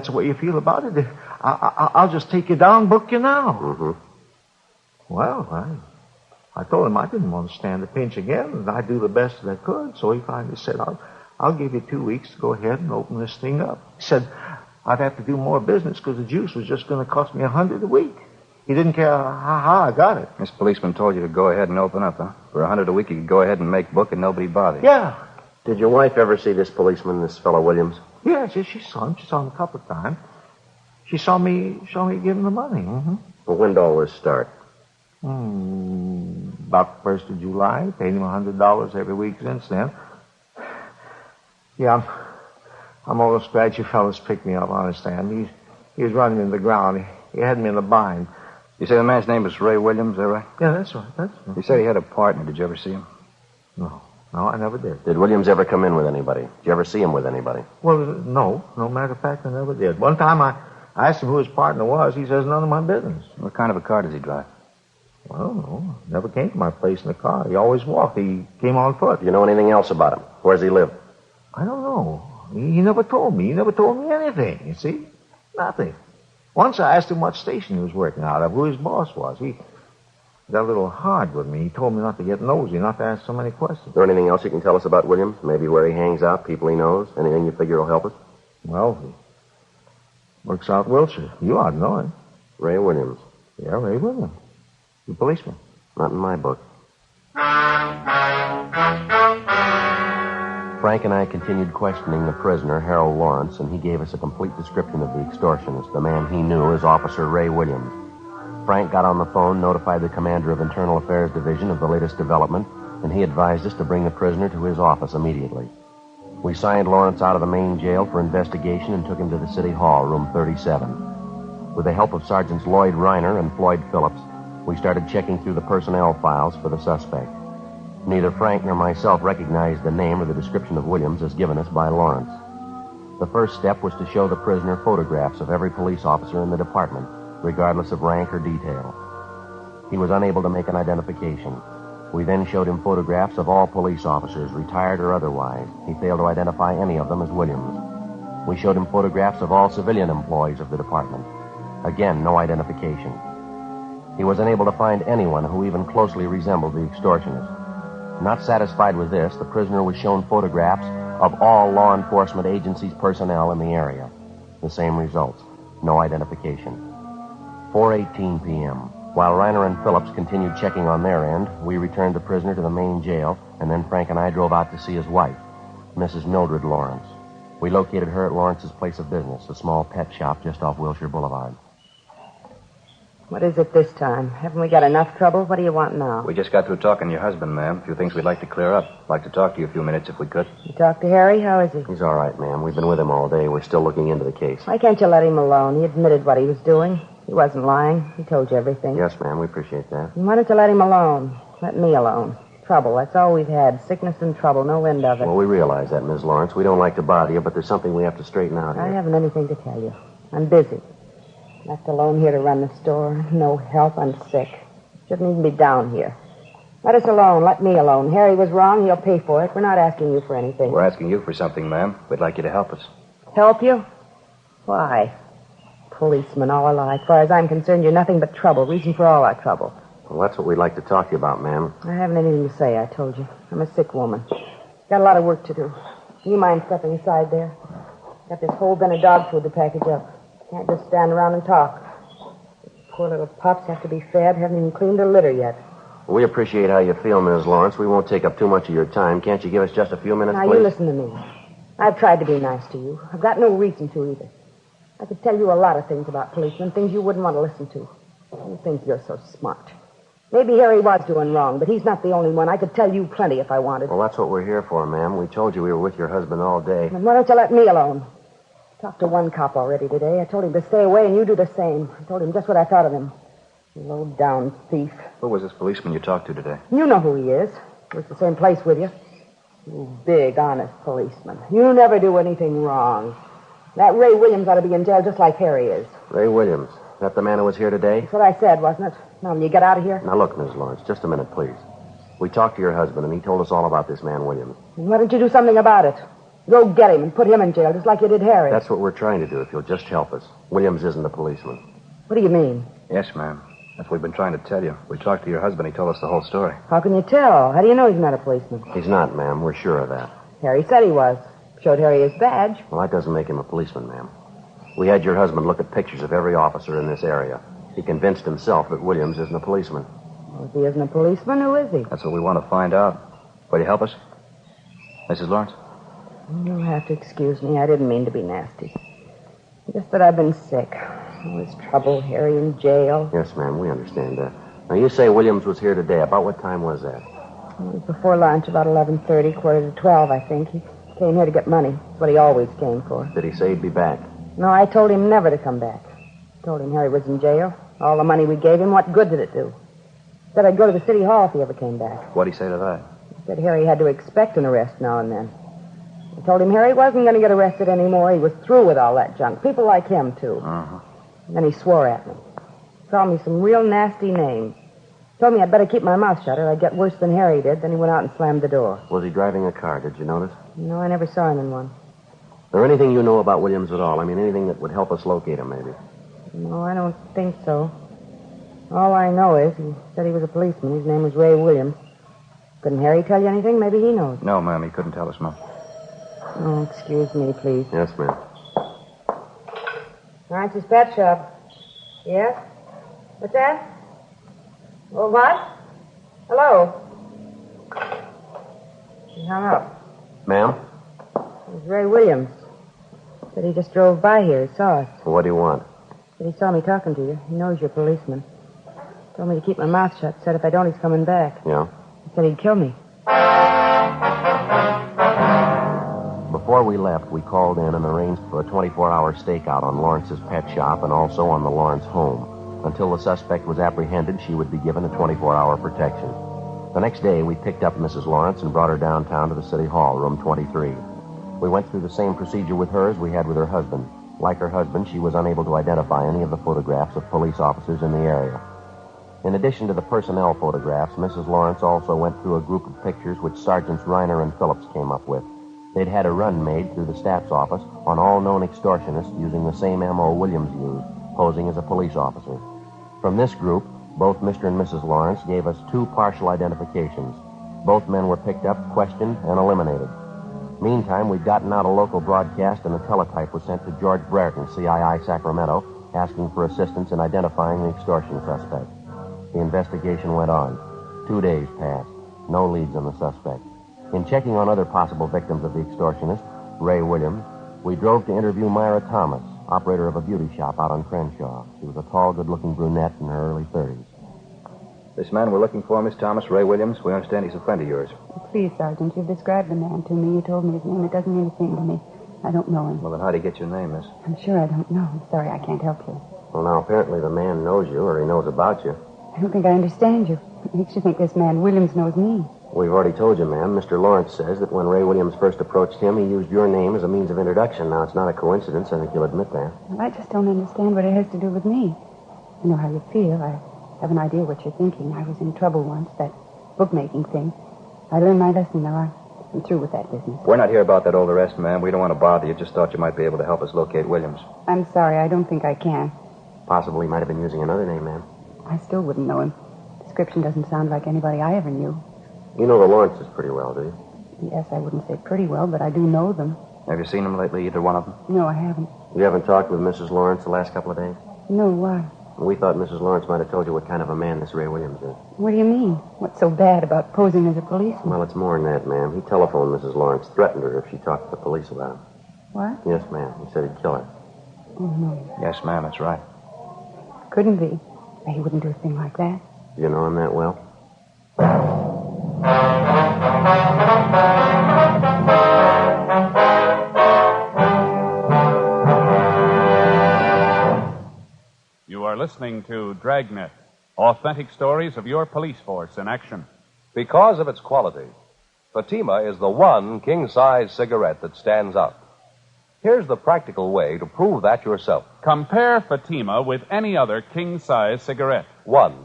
the way you feel about it, I'll just take you down, book you now. Mm-hmm. Well, I told him I didn't want to stand the pinch again, and I'd do the best that I could. So he finally said, I'll give you 2 weeks to go ahead and open this thing up. He said I'd have to do more business because the juice was just going to cost me $100 a week. He didn't care how I got it. This policeman told you to go ahead and open up, huh? For $100 a week, you could go ahead and make book and nobody bother you. Yeah. Did your wife ever see this policeman, this fellow Williams? Yeah, she saw him. She saw him a couple of times. She saw me give him the money. Mm-hmm. Well, when did all this start? About the 1st of July. Paid him $100 every week since then. Yeah, I'm almost glad you fellas picked me up, understand. He was running in the ground. He had me in a bind. You say the man's name was Ray Williams, is that right? Yeah, that's right. You said he had a partner. Did you ever see him? No, I never did. Did Williams ever come in with anybody? Did you ever see him with anybody? Well, no. No matter of fact, I never did. One time I asked him who his partner was. He says, none of my business. What kind of a car does he drive? Well, no. Never came to my place in a car. He always walked. He came on foot. Do you know anything else about him? Where does he live? I don't know. He never told me. He never told me anything, you see? Nothing. Once I asked him what station he was working out of, who his boss was. He got a little hard with me. He told me not to get nosy, not to ask so many questions. Is there anything else you can tell us about Williams? Maybe where he hangs out, people he knows? Anything you figure will help us? Well, he works out Wilshire. You ought to know him. Ray Williams. Yeah, Ray Williams. The policeman. Not in my book. Frank and I continued questioning the prisoner, Harold Lawrence, and he gave us a complete description of the extortionist, the man he knew as Officer Ray Williams. Frank got on the phone, notified the commander of Internal Affairs Division of the latest development, and he advised us to bring the prisoner to his office immediately. We signed Lawrence out of the main jail for investigation and took him to the City Hall, room 37. With the help of Sergeants Lloyd Reiner and Floyd Phillips, we started checking through the personnel files for the suspect. Neither Frank nor myself recognized the name or the description of Williams as given us by Lawrence. The first step was to show the prisoner photographs of every police officer in the department, regardless of rank or detail. He was unable to make an identification. We then showed him photographs of all police officers, retired or otherwise. He failed to identify any of them as Williams. We showed him photographs of all civilian employees of the department. Again, no identification. He was unable to find anyone who even closely resembled the extortionist. Not satisfied with this, the prisoner was shown photographs of all law enforcement agencies' personnel in the area. The same results. No identification. 4:18 p.m. While Reiner and Phillips continued checking on their end, we returned the prisoner to the main jail, and then Frank and I drove out to see his wife, Mrs. Mildred Lawrence. We located her at Lawrence's place of business, a small pet shop just off Wilshire Boulevard. What is it this time? Haven't we got enough trouble? What do you want now? We just got through talking to your husband, ma'am. A few things we'd like to clear up. I'd like to talk to you a few minutes if we could. You talked to Harry? How is he? He's all right, ma'am. We've been with him all day. We're still looking into the case. Why can't you let him alone? He admitted what he was doing. He wasn't lying. He told you everything. Yes, ma'am. We appreciate that. And why don't you let him alone? Let me alone. Trouble. That's all we've had. Sickness and trouble. No end of it. Well, we realize that, Ms. Lawrence. We don't like to bother you, but there's something we have to straighten out here. I haven't anything to tell you. I'm busy. Left alone here to run the store. No help. I'm sick. Shouldn't even be down here. Let us alone. Let me alone. Harry was wrong. He'll pay for it. We're not asking you for anything. We're asking you for something, ma'am. We'd like you to help us. Help you? Why? Policeman all our life. As far as I'm concerned, you're nothing but trouble. Reason for all our trouble. Well, that's what we'd like to talk to you about, ma'am. I haven't anything to say, I told you. I'm a sick woman. Got a lot of work to do. Do you mind stepping aside there? Got this whole bin of dog food to package up. Can't just stand around and talk. Poor little pups have to be fed. Haven't even cleaned their litter yet. We appreciate how you feel, Ms. Lawrence. We won't take up too much of your time. Can't you give us just a few minutes, Now, please? you listen to me. I've tried to be nice to you. I've got no reason to either. I could tell you a lot of things about policemen, things you wouldn't want to listen to. You think you're so smart. Maybe Harry was doing wrong, but he's not the only one. I could tell you plenty if I wanted. Well, that's what we're here for, ma'am. We told you we were with your husband all day. Then why don't you let me alone? I talked to one cop already today. I told him to stay away, and you do the same. I told him just what I thought of him. Low-down thief. Who was this policeman you talked to today? You know who he is. Works the same place with you. You big, honest policeman. You never do anything wrong. That Ray Williams ought to be in jail just like Harry is. Ray Williams. Is that the man who was here today? That's what I said, wasn't it? Now, will you get out of here? Now, look, Ms. Lawrence, just a minute, please. We talked to your husband, and he told us all about this man, Williams. And why don't you do something about it? Go get him and put him in jail, just like you did Harry. That's what we're trying to do, if you'll just help us. Williams isn't a policeman. What do you mean? Yes, ma'am. That's what we've been trying to tell you. We talked to your husband. He told us the whole story. How can you tell? How do you know he's not a policeman? He's not, ma'am. We're sure of that. Harry said he was. Showed Harry his badge. Well, that doesn't make him a policeman, ma'am. We had your husband look at pictures of every officer in this area. He convinced himself that Williams isn't a policeman. Well, if he isn't a policeman, who is he? That's what we want to find out. Will you help us? Mrs. Lawrence? You'll have to excuse me. I didn't mean to be nasty. Just that I've been sick. All this trouble, Harry in jail. Yes, ma'am, we understand that. Now, you say Williams was here today. About what time was that? It was before lunch, about 11:30, quarter to 12, I think. He came here to get money. That's what he always came for. Did he say he'd be back? No, I told him never to come back. Told him Harry was in jail. All the money we gave him, what good did it do? Said I'd go to the city hall if he ever came back. What'd he say to that? He said Harry had to expect an arrest now and then. I told him Harry wasn't going to get arrested anymore. He was through with all that junk. People like him, too. Uh-huh. And then he swore at me. Called me some real nasty names. Told me I'd better keep my mouth shut or I'd get worse than Harry did. Then he went out and slammed the door. Was he driving a car? Did you notice? No, I never saw him in one. Is there anything you know about Williams at all? I mean, anything that would help us locate him, maybe? No, I don't think so. All I know is he said he was a policeman. His name was Ray Williams. Couldn't Harry tell you anything? Maybe he knows. No, ma'am, he couldn't tell us, ma'am. Oh, excuse me, please. Yes, ma'am. Lawrence's pet shop. Yes? What's that? Oh, what? Hello? He hung up. Ma'am? It was Ray Williams. Said he just drove by here. He saw us. What do you want? Said he saw me talking to you. He knows you're a policeman. Told me to keep my mouth shut. Said if I don't, he's coming back. Yeah? He said he'd kill me. Before we left, we called in and arranged for a 24-hour stakeout on Lawrence's pet shop and also on the Lawrence home. Until the suspect was apprehended, she would be given a 24-hour protection. The next day, we picked up Mrs. Lawrence and brought her downtown to the City Hall, room 23. We went through the same procedure with her as we had with her husband. Like her husband, she was unable to identify any of the photographs of police officers in the area. In addition to the personnel photographs, Mrs. Lawrence also went through a group of pictures which Sergeants Reiner and Phillips came up with. They'd had a run made through the staff's office on all known extortionists using the same M.O. Williams used, posing as a police officer. From this group, both Mr. and Mrs. Lawrence gave us 2 partial identifications. Both men were picked up, questioned, and eliminated. Meantime, we'd gotten out a local broadcast and a teletype was sent to George Brereton, CII Sacramento, asking for assistance in identifying the extortion suspect. The investigation went on. 2 days passed. No leads on the suspect. In checking on other possible victims of the extortionist, Ray Williams, we drove to interview Myra Thomas, operator of a beauty shop out on Crenshaw. She was a tall, good-looking brunette in her early 30s. This man we're looking for, Miss Thomas, Ray Williams, we understand he's a friend of yours. Please, Sergeant, you've described the man to me. You told me his name. It doesn't mean a thing to me. I don't know him. Well, then how'd he get your name, miss? I'm sure I don't know. I'm sorry, I can't help you. Well, now, apparently the man knows you, or he knows about you. I don't think I understand you. It makes you think this man Williams knows me. We've already told you, ma'am. Mr. Lawrence says that when Ray Williams first approached him, he used your name as a means of introduction. Now, it's not a coincidence. I think you'll admit that. Well, I just don't understand what it has to do with me. I know how you feel. I have an idea what you're thinking. I was in trouble once, that bookmaking thing. I learned my lesson, though. I'm through with that business. We're not here about that old arrest, ma'am. We don't want to bother you. Just thought you might be able to help us locate Williams. I'm sorry. I don't think I can. Possibly he might have been using another name, ma'am. I still wouldn't know him. Description doesn't sound like anybody I ever knew. You know the Lawrences pretty well, do you? Yes, I wouldn't say pretty well, but I do know them. Have you seen them lately, either one of them? No, I haven't. You haven't talked with Mrs. Lawrence the last couple of days? No, why? We thought Mrs. Lawrence might have told you what kind of a man this Ray Williams is. What do you mean? What's so bad about posing as a policeman? Well, it's more than that, ma'am. He telephoned Mrs. Lawrence, threatened her if she talked to the police about him. What? Yes, ma'am. He said he'd kill her. Oh, no. Yes, ma'am, that's right. Couldn't be. He wouldn't do a thing like that. Do you know him that well? You are listening to Dragnet, authentic stories of your police force in action. Because of its quality, Fatima is the one king-size cigarette that stands out. Here's the practical way to prove that yourself. Compare Fatima with any other king-size cigarette. 1.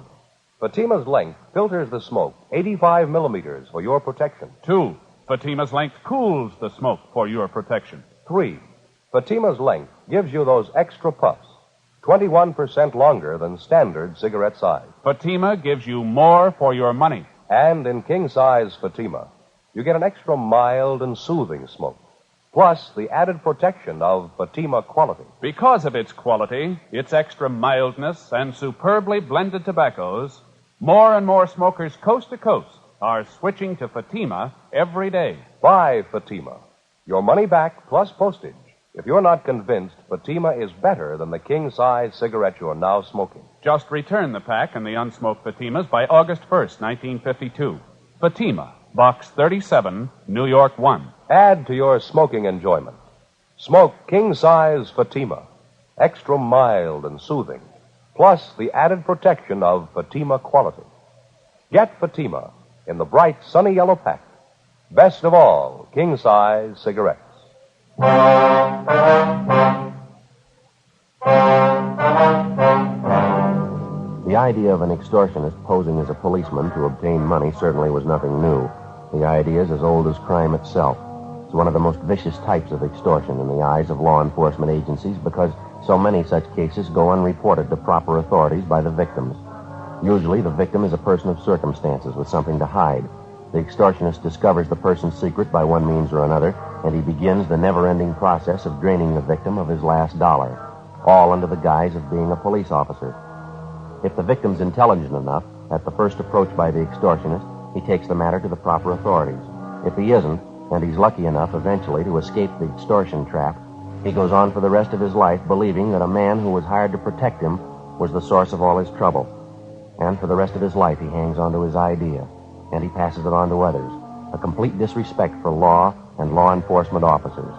Fatima's length filters the smoke 85 millimeters for your protection. 2. Fatima's length cools the smoke for your protection. 3. Fatima's length gives you those extra puffs, 21% longer than standard cigarette size. Fatima gives you more for your money. And in king-size Fatima, you get an extra mild and soothing smoke, plus the added protection of Fatima quality. Because of its quality, its extra mildness, and superbly blended tobaccos, more and more smokers coast to coast are switching to Fatima every day. Buy Fatima. Your money back plus postage if you're not convinced Fatima is better than the king-size cigarette you're now smoking. Just return the pack and the unsmoked Fatimas by August 1st, 1952. Fatima, Box 37, New York 1. Add to your smoking enjoyment. Smoke king-size Fatima, extra mild and soothing, plus the added protection of Fatima quality. Get Fatima in the bright sunny yellow pack. Best of all, king-size cigarettes. The idea of an extortionist posing as a policeman to obtain money certainly was nothing new. The idea is as old as crime itself. It's one of the most vicious types of extortion in the eyes of law enforcement agencies because so many such cases go unreported to proper authorities by the victims. Usually the victim is a person of circumstances with something to hide. The extortionist discovers the person's secret by one means or another, and he begins the never-ending process of draining the victim of his last dollar, all under the guise of being a police officer. If the victim's intelligent enough, at the first approach by the extortionist, he takes the matter to the proper authorities. If he isn't, and he's lucky enough eventually to escape the extortion trap, he goes on for the rest of his life believing that a man who was hired to protect him was the source of all his trouble. And for the rest of his life he hangs on to his idea, and he passes it on to others, a complete disrespect for law and law enforcement officers.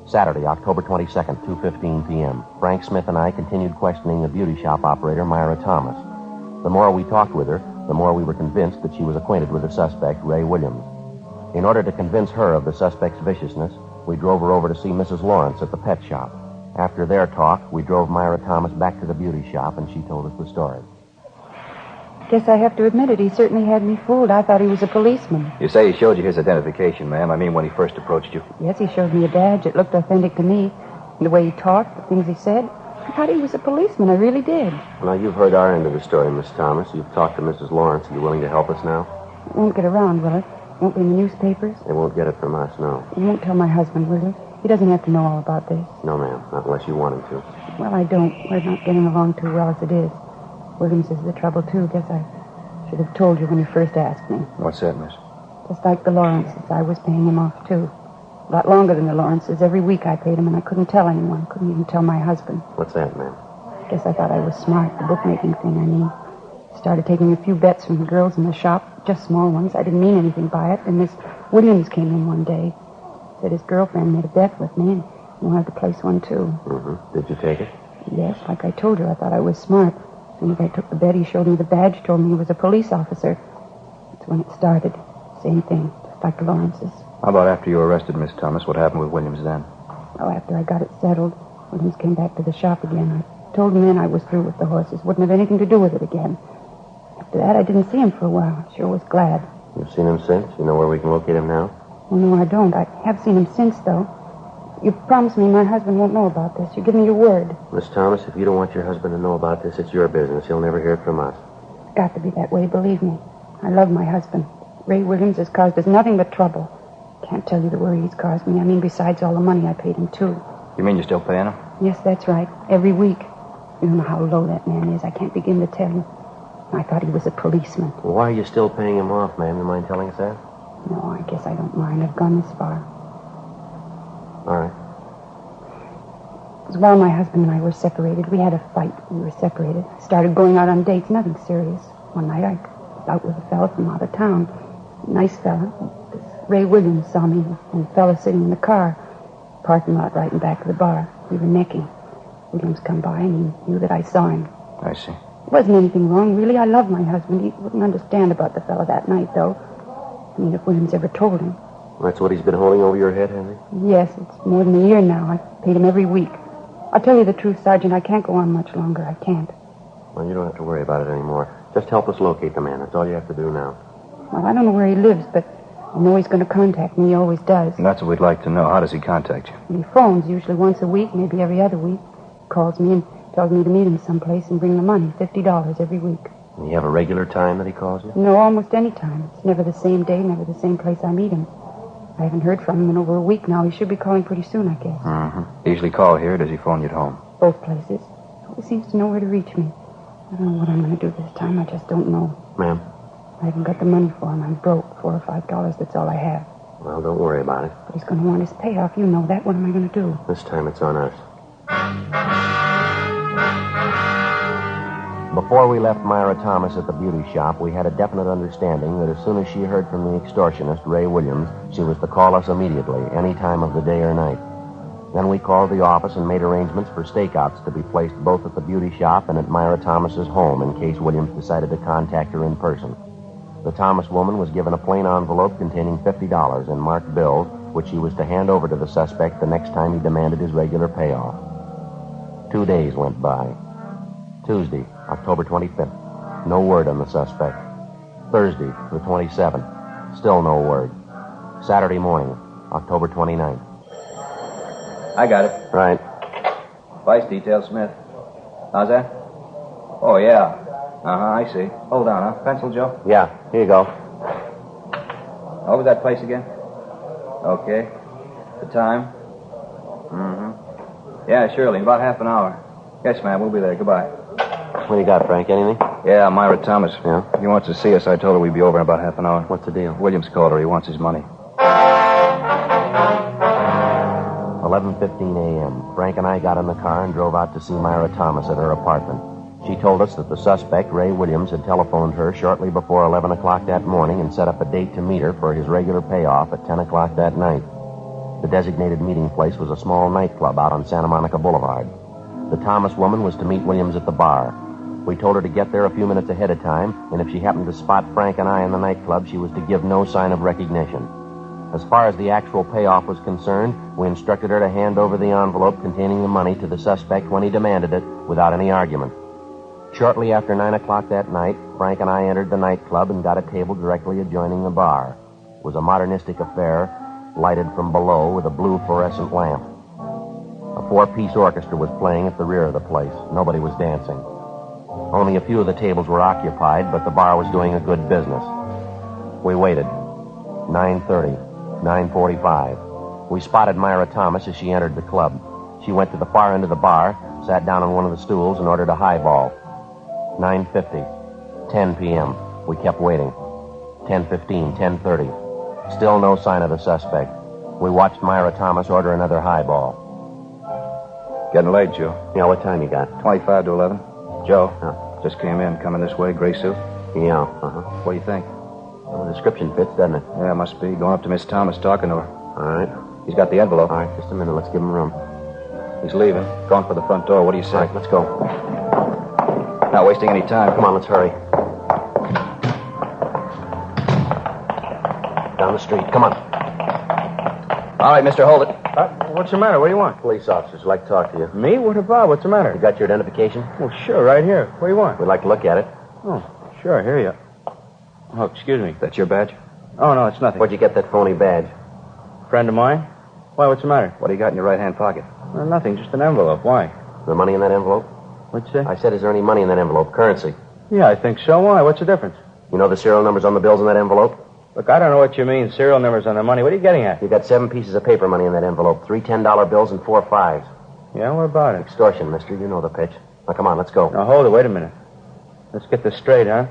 Saturday, October 22nd, 2:15 p.m. Frank Smith and I continued questioning the beauty shop operator, Myra Thomas. The more we talked with her, the more we were convinced that she was acquainted with the suspect, Ray Williams. In order to convince her of the suspect's viciousness, we drove her over to see Mrs. Lawrence at the pet shop. After their talk, we drove Myra Thomas back to the beauty shop, and she told us the story. Guess I have to admit it. He certainly had me fooled. I thought he was a policeman. You say he showed you his identification, ma'am. I mean, when he first approached you. Yes, he showed me a badge. It looked authentic to me. And the way he talked, the things he said, I thought he was a policeman. I really did. Well, you've heard our end of the story, Miss Thomas. You've talked to Mrs. Lawrence. Are you willing to help us now? It won't get around, will it? Won't be in the newspapers? They won't get it from us, no. You won't tell my husband, will you? He doesn't have to know all about this. No, ma'am. Not unless you want him to. Well, I don't. We're not getting along too well as it is. Williams is the trouble, too. Guess I should have told you when you first asked me. What's that, miss? Just like the Lawrences, I was paying him off, too. A lot longer than the Lawrences. Every week I paid him, and I couldn't tell anyone. Couldn't even tell my husband. What's that, ma'am? Guess I thought I was smart, the bookmaking thing, I mean. Started taking a few bets from the girls in the shop, just small ones. I didn't mean anything by it. And Miss Williams came in one day. Said his girlfriend made a bet with me, and he wanted to place one, too. Mm-hmm. Did you take it? Yes, like I told you, I thought I was smart. As soon as I took the bet, he showed me the badge, told me he was a police officer. That's when it started. Same thing, just like the Lawrences. How about after you were arrested, Miss Thomas? What happened with Williams then? Oh, after I got it settled, Williams came back to the shop again. I told him then I was through with the horses. Wouldn't have anything to do with it again. After that, I didn't see him for a while. I sure was glad. You've seen him since? You know where we can locate him now? Oh, no, I don't. I have seen him since, though. You promised me my husband won't know about this. You give me your word. Miss Thomas, if you don't want your husband to know about this, it's your business. He'll never hear it from us. It's got to be that way, believe me. I love my husband. Ray Williams has caused us nothing but trouble. Can't tell you the worry he's caused me. I mean, besides all the money I paid him, too. You mean you're still paying him? Yes, that's right. Every week. You don't know how low that man is. I can't begin to tell you. I thought he was a policeman. Well, why are you still paying him off, ma'am? You mind telling us that? No, I guess I don't mind. I've gone this far. All right. It was while my husband and I were separated. We had a fight. We were separated. Started going out on dates. Nothing serious. One night I was out with a fella from out of town. Nice fella. This Ray Williams saw me and the fella sitting in the car. Parking lot right in back of the bar. We were necking. Williams come by and he knew that I saw him. I see. There wasn't anything wrong, really. I love my husband. He wouldn't understand about the fella that night, though. I mean, if Williams ever told him. That's what he's been holding over your head, Henry? Yes, it's more than a year now. I've paid him every week. I'll tell you the truth, Sergeant. I can't go on much longer. I can't. Well, you don't have to worry about it anymore. Just help us locate the man. That's all you have to do now. Well, I don't know where he lives, but I know he's going to contact me. He always does. And that's what we'd like to know. How does he contact you? He phones usually once a week, maybe every other week. Calls me and tells me to meet him someplace and bring the money, $50 every week. And you have a regular time that he calls you? No, almost any time. It's never the same day, never the same place I meet him. I haven't heard from him in over a week now. He should be calling pretty soon, I guess. Mm-hmm. Usually call here, or does he phone you at home? Both places. He seems to know where to reach me. I don't know what I'm going to do this time. I just don't know. Ma'am? I haven't got the money for him. I'm broke. $4 or $5, that's all I have. Well, don't worry about it. But he's going to want his payoff. You know that. What am I going to do? This time it's on us. Before we left Myra Thomas at the beauty shop, we had a definite understanding that as soon as she heard from the extortionist, Ray Williams, she was to call us immediately, any time of the day or night. Then we called the office and made arrangements for stakeouts to be placed both at the beauty shop and at Myra Thomas's home in case Williams decided to contact her in person. The Thomas woman was given a plain envelope containing $50 in marked bills, which she was to hand over to the suspect the next time he demanded his regular payoff. 2 days went by. Tuesday, October 25th. No word on the suspect. Thursday, the 27th. Still no word. Saturday morning, October 29th. I got it. Right. Vice detail, Smith. How's that? Oh, yeah. I see. Hold on, huh? Pencil, Joe? Yeah, here you go. What was that place again? Okay. The time? Mm-hmm. Yeah, surely. In about half an hour. Yes, ma'am. We'll be there. Goodbye. What do you got, Frank? Anything? Yeah, Myra Thomas. Yeah? He wants to see us. I told her we'd be over in about half an hour. What's the deal? Williams called her. He wants his money. 11:15 a.m. Frank and I got in the car and drove out to see Myra Thomas at her apartment. She told us that the suspect, Ray Williams, had telephoned her shortly before 11 o'clock that morning and set up a date to meet her for his regular payoff at 10 o'clock that night. The designated meeting place was a small nightclub out on Santa Monica Boulevard. The Thomas woman was to meet Williams at the bar. We told her to get there a few minutes ahead of time, and if she happened to spot Frank and I in the nightclub, she was to give no sign of recognition. As far as the actual payoff was concerned, we instructed her to hand over the envelope containing the money to the suspect when he demanded it, without any argument. Shortly after 9 o'clock that night, Frank and I entered the nightclub and got a table directly adjoining the bar. It was a modernistic affair, lighted from below with a blue fluorescent lamp. A 4-piece orchestra was playing at the rear of the place. Nobody was dancing. Only a few of the tables were occupied, but the bar was doing a good business. We waited. 9:30, 9:45. We spotted Myra Thomas as she entered the club. She went to the far end of the bar, sat down on one of the stools, and ordered a highball. 9:50, 10 p.m. We kept waiting. 10:15, 10:30. Still no sign of the suspect. We watched Myra Thomas order another highball. Getting late, Joe. Yeah, what time you got? 25 to 11. Joe, just came in, coming this way, gray suit. Yeah, What do you think? Well, the description fits, doesn't it? Yeah, must be. Going up to Miss Thomas, talking to her. All right. He's got the envelope. All right, just a minute. Let's give him room. He's leaving. Going for the front door. What do you say? All right, let's go. Not wasting any time. Come on, let's hurry. Down the street. Come on. All right, mister, hold it. What's the matter? What do you want? Police officers would like to talk to you. Me? What about? What's the matter? You got your identification? Well, sure, right here. What do you want? We'd like to look at it. Oh, sure, I hear you. Oh, excuse me. That's your badge? Oh, no, it's nothing. Where'd you get that phony badge? Friend of mine? Why, what's the matter? What do you got in your right-hand pocket? Nothing, just an envelope. Why? Is there money in that envelope? What'd you say? I said, is there any money in that envelope? Currency. Yeah, I think so. Why? What's the difference? You know the serial numbers on the bills in that envelope? Look, I don't know what you mean, serial numbers on the money. What are you getting at? You got 7 pieces of paper money in that envelope. 3 $10 bills and 4 5s. Yeah, what about it? Extortion, mister. You know the pitch. Now, come on, let's go. Now, hold it. Wait a minute. Let's get this straight, huh?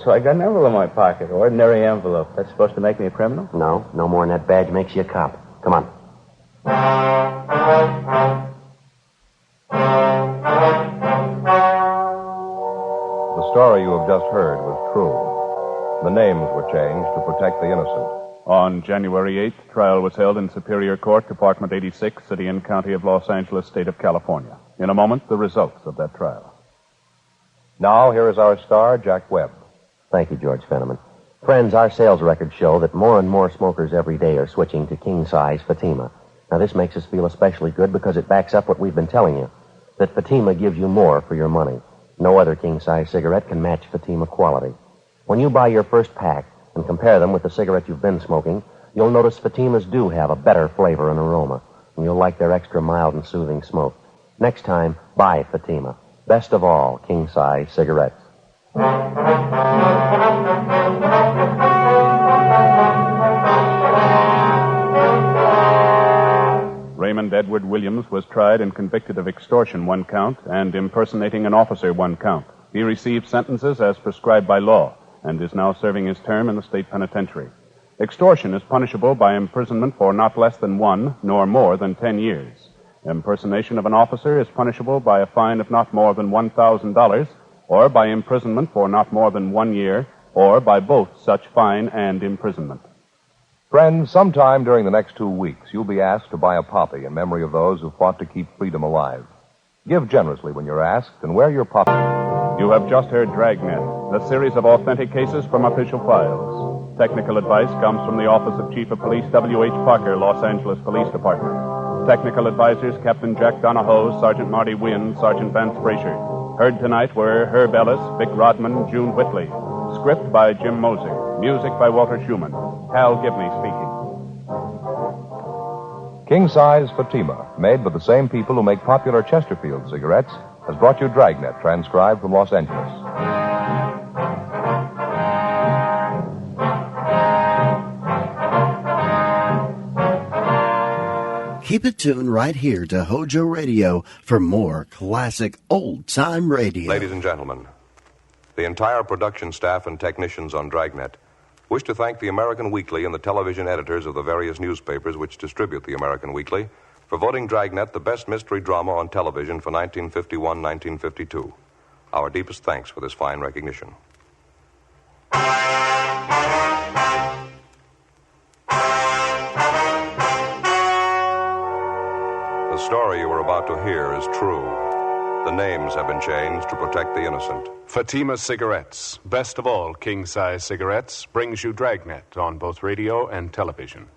So I got an envelope in my pocket. Ordinary envelope. That's supposed to make me a criminal? No, no more than that badge makes you a cop. Come on. The story you have just heard was true. The names were changed to protect the innocent. On January 8th, trial was held in Superior Court, Department 86, City and County of Los Angeles, State of California. In a moment, the results of that trial. Now, here is our star, Jack Webb. Thank you, George Fenneman. Friends, our sales records show that more and more smokers every day are switching to king-size Fatima. Now, this makes us feel especially good because it backs up what we've been telling you, that Fatima gives you more for your money. No other king-size cigarette can match Fatima quality. When you buy your first pack and compare them with the cigarette you've been smoking, you'll notice Fatimas do have a better flavor and aroma, and you'll like their extra mild and soothing smoke. Next time, buy Fatima. Best of all, king-size cigarettes. Raymond Edward Williams was tried and convicted of extortion, 1 count, and impersonating an officer, 1 count. He received sentences as prescribed by law and is now serving his term in the state penitentiary. Extortion is punishable by imprisonment for not less than 1 nor more than 10 years. Impersonation of an officer is punishable by a fine of not more than $1,000 or by imprisonment for not more than 1 year or by both such fine and imprisonment. Friends, sometime during the next 2 weeks, you'll be asked to buy a poppy in memory of those who fought to keep freedom alive. Give generously when you're asked, and wear your poppy. You have just heard Dragnet, a series of authentic cases from official files. Technical advice comes from the Office of Chief of Police W.H. Parker, Los Angeles Police Department. Technical advisors Captain Jack Donahoe, Sergeant Marty Wynn, Sergeant Vance Frazier. Heard tonight were Herb Ellis, Vic Rodman, June Whitley. Script by Jim Moser. Music by Walter Schumann. Hal Gibney speaking. King-size Fatima, made by the same people who make popular Chesterfield cigarettes, has brought you Dragnet, transcribed from Los Angeles. Keep it tuned right here to HOJO Radio for more classic old-time radio. Ladies and gentlemen, the entire production staff and technicians on Dragnet wish to thank the American Weekly and the television editors of the various newspapers which distribute the American Weekly for voting Dragnet the best mystery drama on television for 1951-1952. Our deepest thanks for this fine recognition. The story you are about to hear is true. The names have been changed to protect the innocent. Fatima Cigarettes, best of all king-size cigarettes, brings you Dragnet on both radio and television.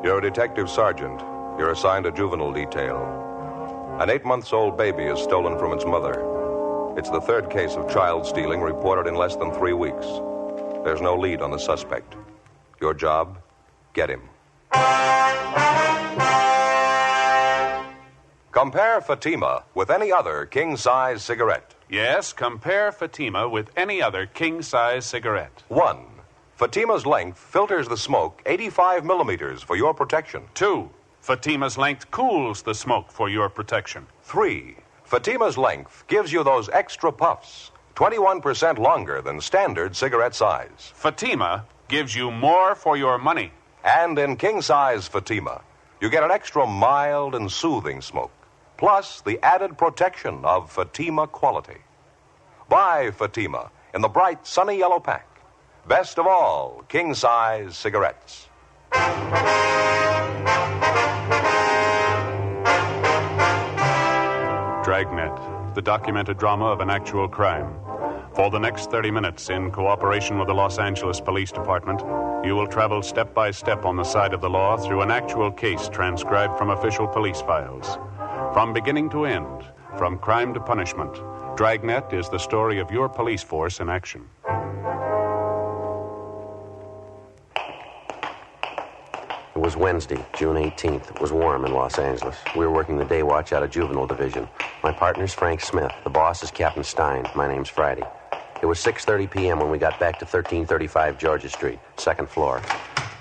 You're a detective sergeant. You're assigned a juvenile detail. An 8-month-old baby is stolen from its mother. It's the 3rd case of child stealing reported in less than 3 weeks. There's no lead on the suspect. Your job, get him. Compare Fatima with any other king-size cigarette. Yes, compare Fatima with any other king-size cigarette. 1. Fatima's length filters the smoke 85 millimeters for your protection. 2. Fatima's length cools the smoke for your protection. 3. Fatima's length gives you those extra puffs, 21% longer than standard cigarette size. Fatima gives you more for your money. And in king-size Fatima, you get an extra mild and soothing smoke, plus the added protection of Fatima quality. Buy Fatima in the bright, sunny yellow pack. Best of all, king-size cigarettes. Dragnet, the documented drama of an actual crime. For the next 30 minutes, in cooperation with the Los Angeles Police Department, you will travel step by step on the side of the law through an actual case transcribed from official police files. From beginning to end, from crime to punishment, Dragnet is the story of your police force in action. It was Wednesday, June 18th. It was warm in Los Angeles. We were working the day watch out of Juvenile Division. My partner's Frank Smith. The boss is Captain Stein. My name's Friday. It was 6:30 p.m. when we got back to 1335 Georgia Street, 2nd floor.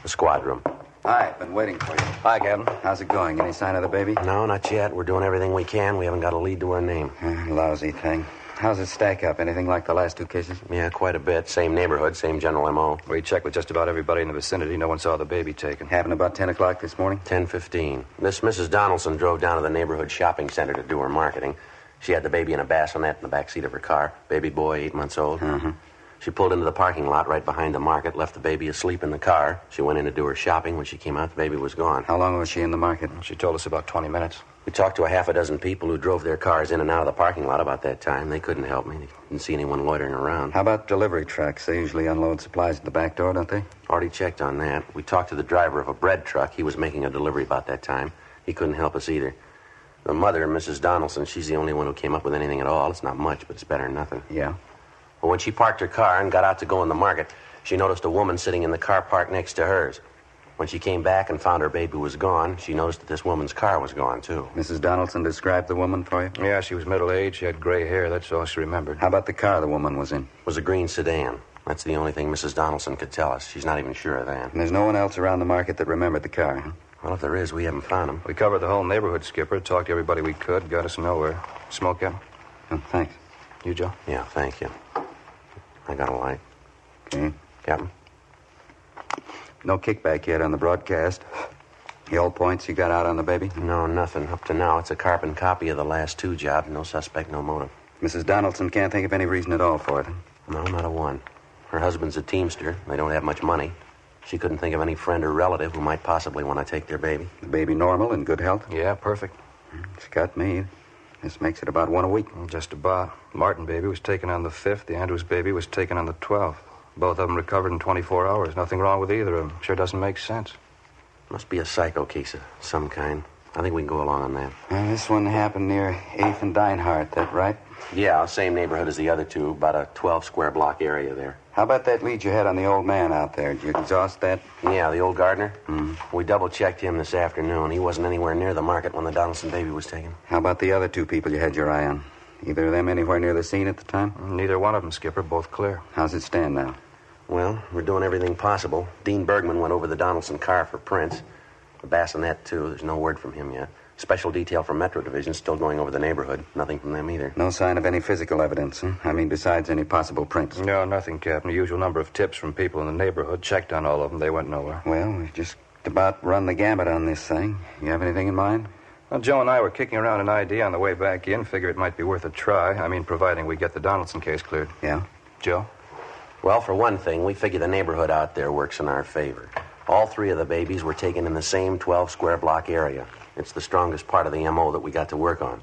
the squad room. Hi, been waiting for you. Hi, Captain. How's it going? Any sign of the baby? No, not yet. We're doing everything we can. We haven't got a lead to her name. Lousy thing. How's it stack up? Anything like the last two cases? Yeah, quite a bit. Same neighborhood, same general M.O. We checked with just about everybody in the vicinity. No one saw the baby taken. Happened about 10 o'clock this morning? 10:15. This Mrs. Donaldson drove down to the neighborhood shopping center to do her marketing. She had the baby in a bassinet in the back seat of her car. Baby boy, 8 months old. She pulled into the parking lot right behind the market, left the baby asleep in the car. She went in to do her shopping. When she came out, the baby was gone. How long was she in the market? She told us about 20 minutes. We talked to a half a dozen people who drove their cars in and out of the parking lot about that time. They couldn't help me. They didn't see anyone loitering around. How about delivery trucks? They usually unload supplies at the back door, don't they? Already checked on that. We talked to the driver of a bread truck. He was making a delivery about that time. He couldn't help us either. The mother, Mrs. Donaldson, she's the only one who came up with anything at all. It's not much, but it's better than nothing. Yeah? Well, when she parked her car and got out to go in the market, she noticed a woman sitting in the car parked next to hers. When she came back and found her baby was gone, she noticed that this woman's car was gone, too. Mrs. Donaldson described the woman for you? Yeah, she was middle-aged. She had gray hair. That's all she remembered. How about the car the woman was in? It was a green sedan. That's the only thing Mrs. Donaldson could tell us. She's not even sure of that. And there's no one else around the market that remembered the car, huh? Well, if there is, we haven't found him. We covered the whole neighborhood, Skipper. Talked to everybody we could. Got us nowhere. Smoke, Captain? Oh, thanks. You, Joe? Yeah, thank you. I got a light. Okay. Captain? No kickback yet on the broadcast. The old points you got out on the baby? No, nothing. Up to now, it's a carbon copy of the last two jobs. No suspect, no motive. Mrs. Donaldson can't think of any reason at all for it. No, not a one. Her husband's a teamster. They don't have much money. She couldn't think of any friend or relative who might possibly want to take their baby. The baby normal, in good health? Yeah, perfect. It's got me. This makes it about one a week. Just about. Martin baby was taken on the 5th. The Andrews baby was taken on the 12th. Both of them recovered in 24 hours. Nothing wrong with either of them. Sure doesn't make sense. Must be a psycho case of some kind. I think we can go along on that. This one happened near 8th and Dinehart, that right? Yeah, same neighborhood as the other two. About a 12-square block area there. How about that lead you had on the old man out there? Did you exhaust that? Yeah, the old gardener? We double-checked him this afternoon. He wasn't anywhere near the market when the Donaldson baby was taken. How about the other two people you had your eye on? Either of them anywhere near the scene at the time? Neither one of them, Skipper. Both clear. How's it stand now? Well, we're doing everything possible. Dean Bergman went over the Donaldson car for prints. The bassinet, too. There's no word from him yet. Special detail from Metro Division still going over the neighborhood. Nothing from them either. No sign of any physical evidence, huh? I mean, besides any possible prints. No, nothing, Captain. The usual number of tips from people in the neighborhood. Checked on all of them. They went nowhere. Well, we've just about run the gamut on this thing. You have anything in mind? Well, Joe and I were kicking around an idea on the way back in. Figure it might be worth a try. I mean, providing we get the Donaldson case cleared. Yeah? Joe? Well, for one thing, we figure the neighborhood out there works in our favor. All three of the babies were taken in the same 12-square block area. It's the strongest part of the M.O. that we got to work on.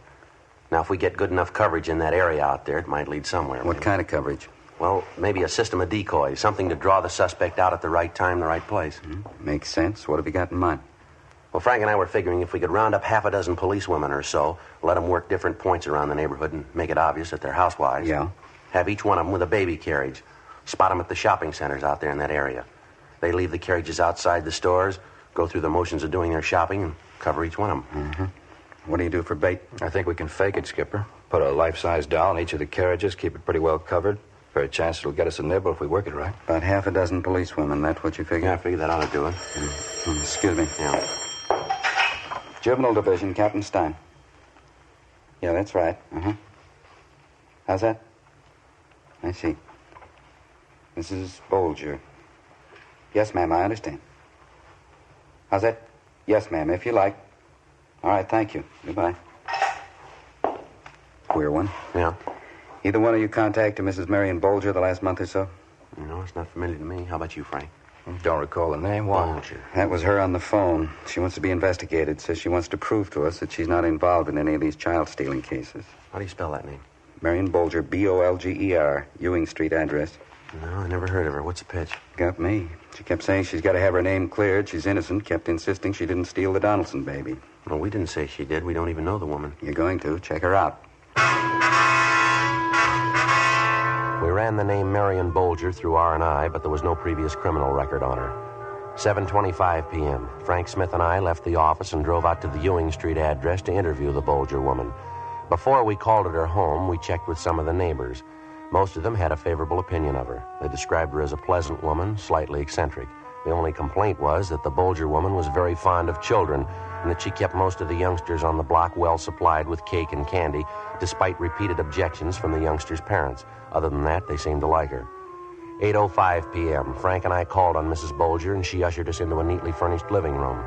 Now, if we get good enough coverage in that area out there, it might lead somewhere. What kind of coverage? Well, maybe a system of decoys, something to draw the suspect out at the right time, the right place. Makes sense. What have you got in mind? Well, Frank and I were figuring if we could round up half a dozen policewomen or so, let them work different points around the neighborhood and make it obvious that they're housewives. Yeah? Have each one of them with a baby carriage. Spot them at the shopping centers out there in that area. They leave the carriages outside the stores, go through the motions of doing their shopping, and cover each one of them. What do you do for bait? I think we can fake it, Skipper. Put a life-size doll in each of the carriages, keep it pretty well covered. Fair chance it'll get us a nibble if we work it right. About half a dozen policewomen, that's what you figure? Yeah, I figure that ought to do it. Excuse me. Yeah. Juvenile Division, Captain Stein. Yeah, that's right. How's that? I see. Mrs. Bolger. Yes, ma'am, I understand. How's that? Yes, ma'am, if you like. All right, thank you. Goodbye. Queer one. Yeah. Either one of you contacted Mrs. Marion Bolger the last month or so? No, it's not familiar to me. How about you, Frank? Don't recall the name. Why? Bolger. That was her on the phone. She wants to be investigated. Says she wants to prove to us that she's not involved in any of these child-stealing cases. How do you spell that name? Marion Bolger, Bolger, Ewing Street address. No, I never heard of her. What's the pitch? Got me. She kept saying she's got to have her name cleared. She's innocent. Kept insisting she didn't steal the Donaldson baby. Well, we didn't say she did. We don't even know the woman. You're going to. Check her out. We ran the name Marion Bolger through R&I, but there was no previous criminal record on her. 7:25 p.m. Frank Smith and I left the office and drove out to the Ewing Street address to interview the Bolger woman. Before we called at her home, we checked with some of the neighbors. Most of them had a favorable opinion of her. They described her as a pleasant woman, slightly eccentric. The only complaint was that the Bolger woman was very fond of children and that she kept most of the youngsters on the block well supplied with cake and candy, despite repeated objections from the youngsters' parents. Other than that, they seemed to like her. 8:05 p.m., Frank and I called on Mrs. Bolger, and she ushered us into a neatly furnished living room.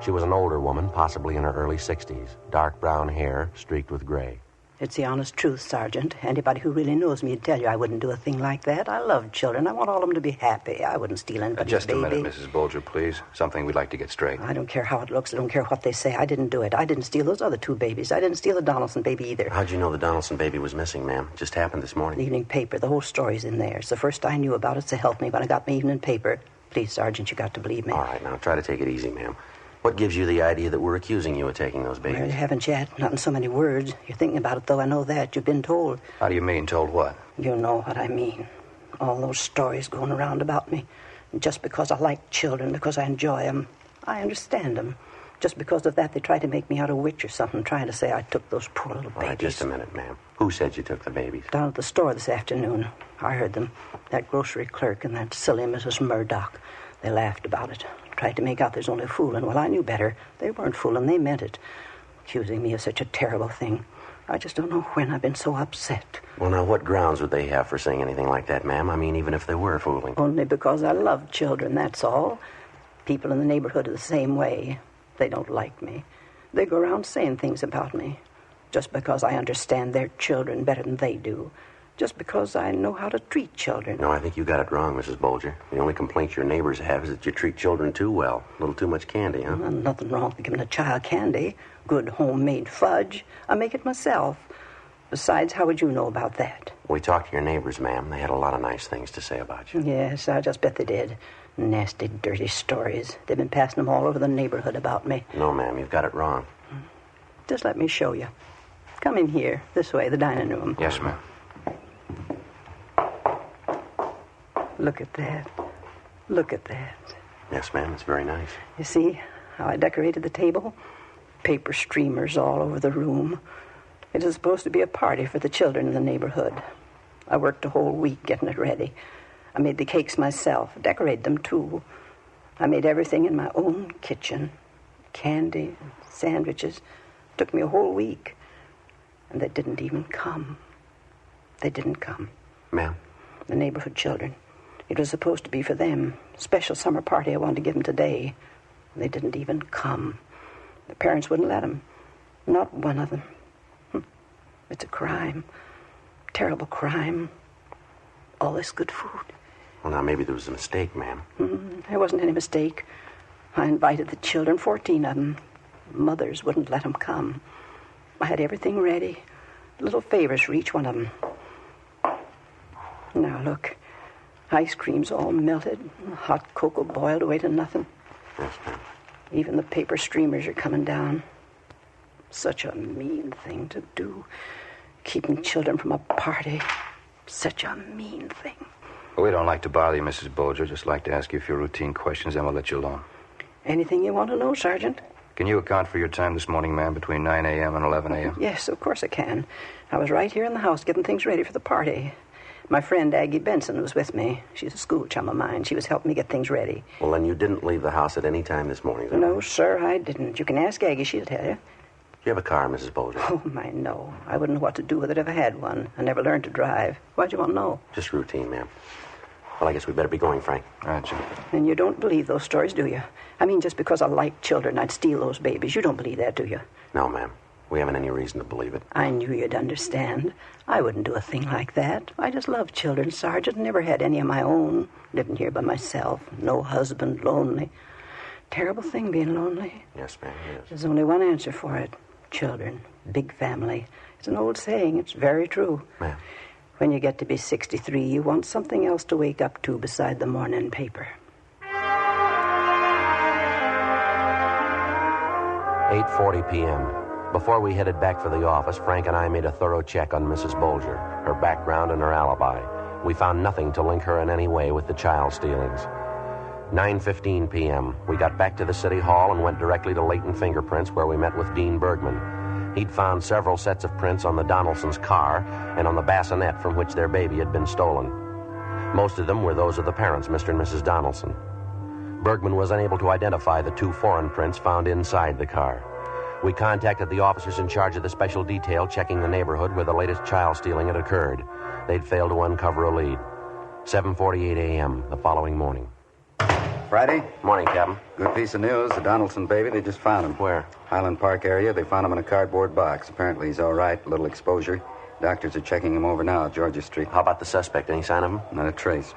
She was an older woman, possibly in her early 60s, dark brown hair streaked with gray. It's the honest truth, Sergeant. Anybody who really knows me would tell you I wouldn't do a thing like that. I love children. I want all of them to be happy. I wouldn't steal anybody's Just baby. a minute, Mrs. Bolger, please. Something we'd like to get straight. I don't care how it looks. I don't care what they say. I didn't do it. I didn't steal those other two babies. I didn't steal the Donaldson baby either. How'd you know the Donaldson baby was missing, ma'am? It just happened this morning. The evening paper. The whole story's in there. It's the first I knew about it, so help me when I got my evening paper. Please, Sergeant, you got to believe me. All right, now try to take it easy, ma'am. What gives you the idea that we're accusing you of taking those babies? Well, you haven't yet. Not in so many words. You're thinking about it, though. I know that. You've been told. How do you mean, told what? You know what I mean. All those stories going around about me. And just because I like children, because I enjoy them, I understand them. Just because of that, they try to make me out a witch or something, trying to say I took those poor little babies. All right, just a minute, ma'am. Who said you took the babies? Down at the store this afternoon. I heard them. That grocery clerk and that silly Mrs. Murdoch. They laughed about it. Tried to make out there's only fooling. Well, I knew better. They weren't fooling. They meant it. Accusing me of such a terrible thing. I just don't know when I've been so upset. Well, now, what grounds would they have for saying anything like that, ma'am? I mean, even if they were fooling. Only because I love children, that's all. People in the neighborhood are the same way. They don't like me. They go around saying things about me. Just because I understand their children better than they do. Just because I know how to treat children. No, I think you got it wrong, Mrs. Bolger. The only complaint your neighbors have is that you treat children too well. A little too much candy, huh? Well, nothing wrong with giving a child candy. Good homemade fudge. I make it myself. Besides, how would you know about that? We talked to your neighbors, ma'am. They had a lot of nice things to say about you. Yes, I just bet they did. Nasty, dirty stories. They've been passing them all over the neighborhood about me. No, ma'am, you've got it wrong. Just let me show you. Come in here, this way, the dining room. Yes, ma'am. Look at that. Look at that. Yes, ma'am, it's very nice. You see how I decorated the table? Paper streamers all over the room. It is supposed to be a party for the children in the neighborhood. I worked a whole week getting it ready. I made the cakes myself, decorated them too. I made everything in my own kitchen. Candy, sandwiches. Took me a whole week. And they didn't even come. They didn't come. Ma'am? The neighborhood children. It was supposed to be for them. Special summer party I wanted to give them today. They didn't even come. The parents wouldn't let them. Not one of them. It's a crime. Terrible crime. All this good food. Well, now, maybe there was a mistake, ma'am. There wasn't any mistake. I invited the children, 14 of them. Mothers wouldn't let them come. I had everything ready. Little favors for each one of them. Now, look. Ice cream's all melted. Hot cocoa boiled away to nothing. Yes, ma'am. Even the paper streamers are coming down. Such a mean thing to do. Keeping children from a party. Such a mean thing. Well, we don't like to bother you, Mrs. Bolger. Just like to ask you a few routine questions, then we'll let you alone. Anything you want to know, Sergeant? Can you account for your time this morning, ma'am, between 9 a.m. and 11 a.m.? Yes, of course I can. I was right here in the house getting things ready for the party. My friend Aggie Benson was with me. She's a school chum of mine. She was helping me get things ready. Well, then you didn't leave the house at any time this morning, then? No, sir, I didn't. You can ask Aggie. She'll tell you. Do you have a car, Mrs. Bolger? Oh, my, no. I wouldn't know what to do with it if I had one. I never learned to drive. Why'd you want to know? Just routine, ma'am. Well, I guess we better be going, Frank. All right, Jim. And you don't believe those stories, do you? I mean, just because I like children, I'd steal those babies. You don't believe that, do you? No, ma'am. We haven't any reason to believe it. I knew you'd understand. I wouldn't do a thing like that. I just love children, Sergeant. Never had any of my own. Living here by myself. No husband, lonely. Terrible thing being lonely. Yes, ma'am, yes. There's only one answer for it. Children. Big family. It's an old saying. It's very true. Ma'am. When you get to be 63, you want something else to wake up to beside the morning paper. 8:40 p.m. Before we headed back for the office, Frank and I made a thorough check on Mrs. Bolger, her background and her alibi. We found nothing to link her in any way with the child stealings. 9:15 p.m. We got back to the city hall and went directly to Leighton Fingerprints, where we met with Dean Bergman. He'd found several sets of prints on the Donaldsons' car and on the bassinet from which their baby had been stolen. Most of them were those of the parents, Mr. and Mrs. Donaldson. Bergman was unable to identify the 2 foreign prints found inside the car. We contacted the officers in charge of the special detail checking the neighborhood where the latest child stealing had occurred. They'd failed to uncover a lead. 7:48 a.m. the following morning. Friday? Morning, Captain. Good piece of news. The Donaldson baby, they just found him. Where? Highland Park area. They found him in a cardboard box. Apparently he's all right. A little exposure. Doctors are checking him over now at Georgia Street. How about the suspect? Any sign of him? Not a trace.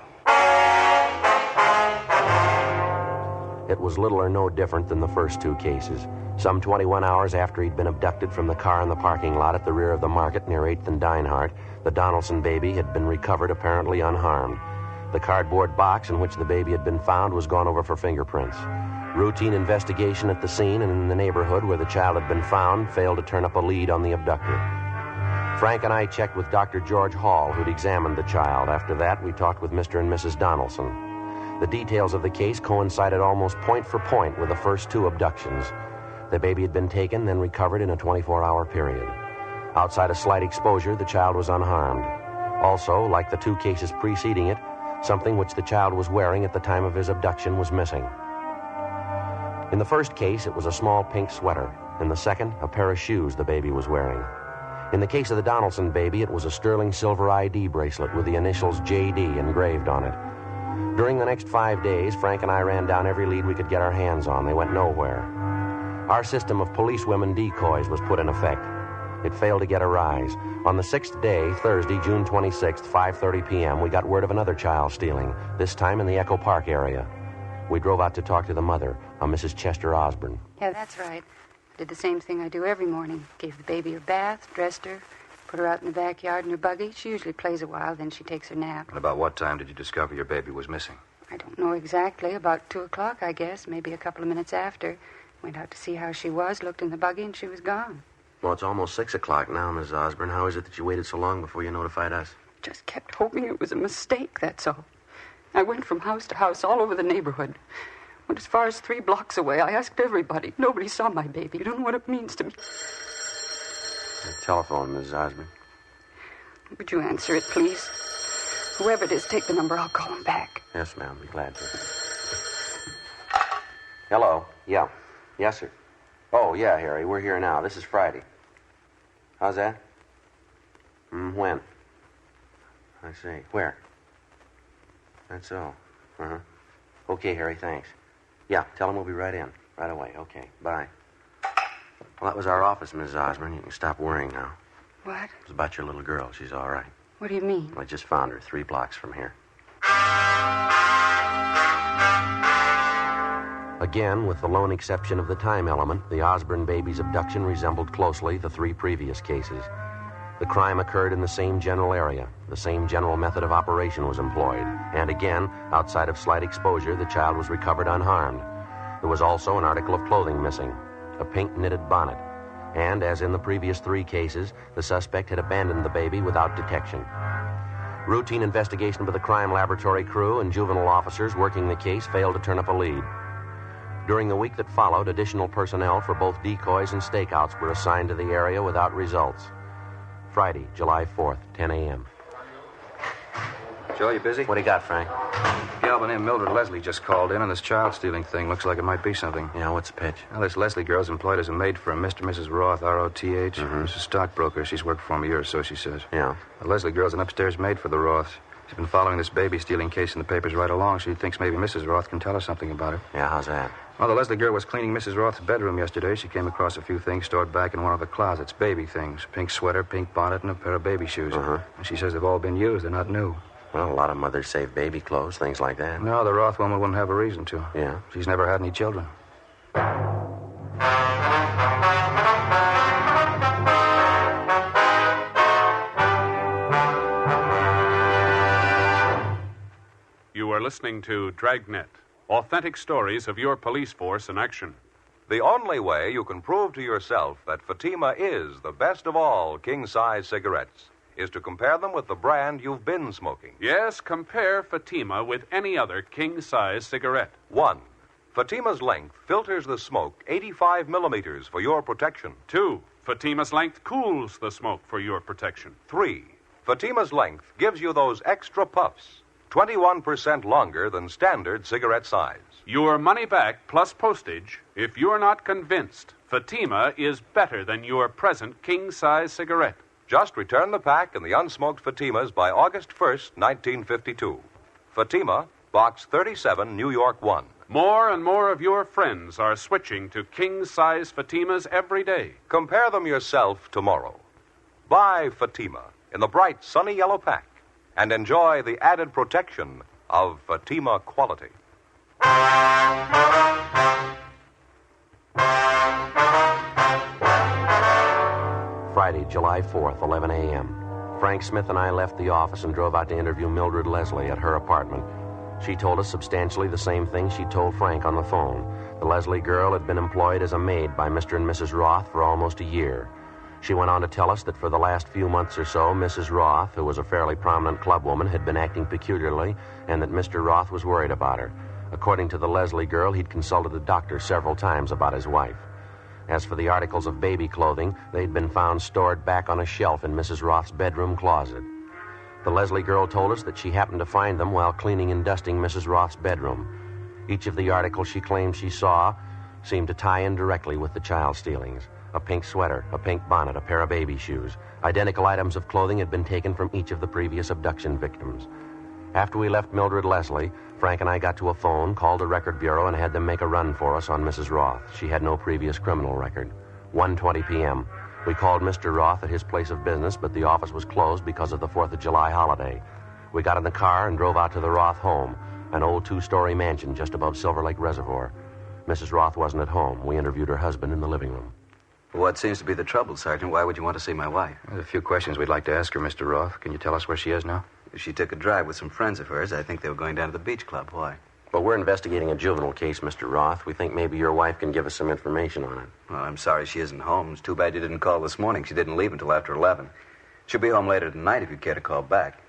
It was little or no different than the first 2 cases. Some 21 hours after he'd been abducted from the car in the parking lot at the rear of the market near 8th and Dinehart, the Donaldson baby had been recovered apparently unharmed. The cardboard box in which the baby had been found was gone over for fingerprints. Routine investigation at the scene and in the neighborhood where the child had been found failed to turn up a lead on the abductor. Frank and I checked with Dr. George Hall, who'd examined the child. After that, we talked with Mr. and Mrs. Donaldson. The details of the case coincided almost point for point with the first 2 abductions. The baby had been taken, then recovered in a 24-hour period. Outside of slight exposure, the child was unharmed. Also, like the 2 cases preceding it, something which the child was wearing at the time of his abduction was missing. In the first case, it was a small pink sweater. In the second, a pair of shoes the baby was wearing. In the case of the Donaldson baby, it was a sterling silver ID bracelet with the initials JD engraved on it. During the next 5 days, Frank and I ran down every lead we could get our hands on. They went nowhere. Our system of policewomen decoys was put in effect. It failed to get a rise. On the 6th day, Thursday, June 26th, 5:30 p.m., we got word of another child stealing, this time in the Echo Park area. We drove out to talk to the mother, a Mrs. Chester Osborne. Yeah, that's right. I did the same thing I do every morning. Gave the baby her bath, dressed her, put her out in the backyard in her buggy. She usually plays a while, then she takes her nap. And about what time did you discover your baby was missing? I don't know exactly. About 2 o'clock, I guess. Maybe a couple of minutes after. Went out to see how she was, looked in the buggy, and she was gone. Well, it's almost 6 o'clock now, Miss Osborne. How is it that you waited so long before you notified us? Just kept hoping it was a mistake, that's all. I went from house to house all over the neighborhood. Went as far as 3 blocks away. I asked everybody. Nobody saw my baby. You don't know what it means to me. The telephone, Miss Osborne. Would you answer it, please? Whoever it is, take the number. I'll call him back. Yes, ma'am. Be glad to. Hello. Yeah. Yes, sir. Oh, yeah, Harry. We're here now. This is Friday. How's that? When? I see. Where? That's all. Uh-huh. Okay, Harry, thanks. Yeah, tell him we'll be right in. Right away. Okay, bye. Well, that was our office, Mrs. Osborne. You can stop worrying now. What? It was about your little girl. She's all right. What do you mean? I just found her 3 blocks from here. Again, with the lone exception of the time element, the Osborne baby's abduction resembled closely the 3 previous cases. The crime occurred in the same general area. The same general method of operation was employed. And again, outside of slight exposure, the child was recovered unharmed. There was also an article of clothing missing, a pink knitted bonnet. And, as in the previous 3 cases, the suspect had abandoned the baby without detection. Routine investigation by the crime laboratory crew and juvenile officers working the case failed to turn up a lead. During the week that followed, additional personnel for both decoys and stakeouts were assigned to the area without results. Friday, July 4th, 10 a.m. Joe, you busy? What do you got, Frank? Gal by name Mildred Leslie just called in, and this child stealing thing looks like it might be something. Yeah, what's the pitch? Well, this Leslie girl's employed as a maid for a Mr. and Mrs. Roth, R-O-T-H. Mm-hmm. She's a stockbroker. She's worked for him a year or so, she says. Yeah. The Leslie girl's an upstairs maid for the Roths. She's been following this baby stealing case in the papers right along. She thinks maybe Mrs. Roth can tell us something about it. Yeah, how's that? Well, the Leslie girl was cleaning Mrs. Roth's bedroom yesterday. She came across a few things stored back in one of the closets. Baby things. Pink sweater, pink bonnet, and a pair of baby shoes. Uh-huh. And she says they've all been used. They're not new. Well, a lot of mothers save baby clothes, things like that. No, the Roth woman wouldn't have a reason to. Yeah? She's never had any children. You are listening to Dragnet, authentic stories of your police force in action. The only way you can prove to yourself that Fatima is the best of all king-size cigarettes is to compare them with the brand you've been smoking. Yes, compare Fatima with any other king-size cigarette. 1. Fatima's length filters the smoke 85 millimeters for your protection. 2. Fatima's length cools the smoke for your protection. 3. Fatima's length gives you those extra puffs, 21% longer than standard cigarette size. Your money back plus postage if you're not convinced Fatima is better than your present king-size cigarette. Just return the pack and the unsmoked Fatimas by August 1st, 1952. Fatima, Box 37, New York 1. More and more of your friends are switching to king-size Fatimas every day. Compare them yourself tomorrow. Buy Fatima in the bright, sunny yellow pack and enjoy the added protection of Fatima quality. Friday, July 4th, 11 a.m. Frank Smith and I left the office and drove out to interview Mildred Leslie at her apartment. She told us substantially the same thing she told Frank on the phone. The Leslie girl had been employed as a maid by Mr. and Mrs. Roth for almost a year. She went on to tell us that for the last few months or so, Mrs. Roth, who was a fairly prominent clubwoman, had been acting peculiarly, and that Mr. Roth was worried about her. According to the Leslie girl, he'd consulted a doctor several times about his wife. As for the articles of baby clothing, they'd been found stored back on a shelf in Mrs. Roth's bedroom closet. The Leslie girl told us that she happened to find them while cleaning and dusting Mrs. Roth's bedroom. Each of the articles she claimed she saw seemed to tie in directly with the child stealings. A pink sweater, a pink bonnet, a pair of baby shoes. Identical items of clothing had been taken from each of the previous abduction victims. After we left Mildred Leslie, Frank and I got to a phone, called the record bureau, and had them make a run for us on Mrs. Roth. She had no previous criminal record. 1:20 p.m. We called Mr. Roth at his place of business, but the office was closed because of the 4th of July holiday. We got in the car and drove out to the Roth home, an old 2-story mansion just above Silver Lake Reservoir. Mrs. Roth wasn't at home. We interviewed her husband in the living room. What seems to be the trouble, Sergeant? Why would you want to see my wife? There's a few questions we'd like to ask her, Mr. Roth. Can you tell us where she is now? She took a drive with some friends of hers. I think they were going down to the beach club. Why? But we're investigating a juvenile case, Mr. Roth. We think maybe your wife can give us some information on it. Well, I'm sorry she isn't home. It's too bad you didn't call this morning. She didn't leave until after 11. She'll be home later tonight if you care to call back.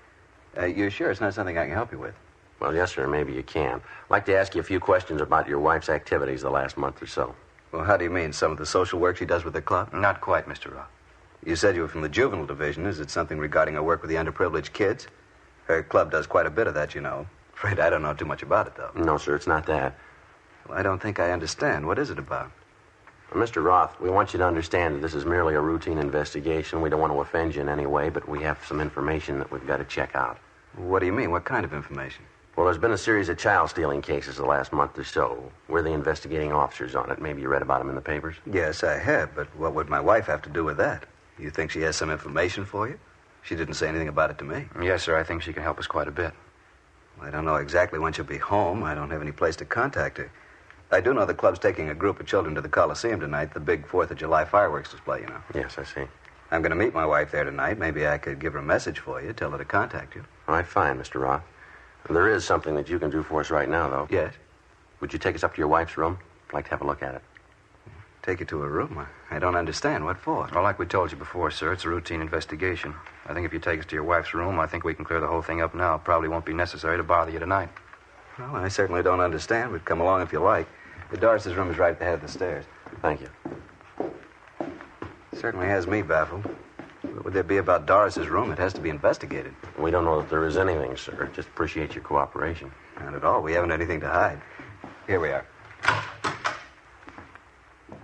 You're sure it's not something I can help you with? Well, yes, sir. Maybe you can. I'd like to ask you a few questions about your wife's activities the last month or so. Well, how do you mean? Some of the social work she does with the club? Not quite, Mr. Roth. You said you were from the juvenile division. Is it something regarding her work with the underprivileged kids? Her club does quite a bit of that, you know. Afraid I don't know too much about it, though. No, sir, it's not that. Well, I don't think I understand. What is it about? Well, Mr. Roth, we want you to understand that this is merely a routine investigation. We don't want to offend you in any way, but we have some information that we've got to check out. What do you mean? What kind of information? Well, there's been a series of child stealing cases the last month or so. We're the investigating officers on it. Maybe you read about them in the papers? Yes, I have, but what would my wife have to do with that? You think she has some information for you? She didn't say anything about it to me. Yes, sir. I think she can help us quite a bit. I don't know exactly when she'll be home. I don't have any place to contact her. I do know the club's taking a group of children to the Coliseum tonight, the big 4th of July fireworks display, you know. Yes, I see. I'm going to meet my wife there tonight. Maybe I could give her a message for you, tell her to contact you. All right, fine, Mr. Roth. There is something that you can do for us right now, though. Yes? Would you take us up to your wife's room? I'd like to have a look at it. Take you to her room? I don't understand. What for? Well, like we told you before, sir, it's a routine investigation. I think if you take us to your wife's room, I think we can clear the whole thing up now. It probably won't be necessary to bother you tonight. Well, I certainly don't understand, but come along if you like. Doris's room is right at the head of the stairs. Thank you. Certainly has me baffled. What would there be about Doris's room? It has to be investigated. We don't know that there is anything, sir. Just appreciate your cooperation. Not at all. We haven't anything to hide. Here we are.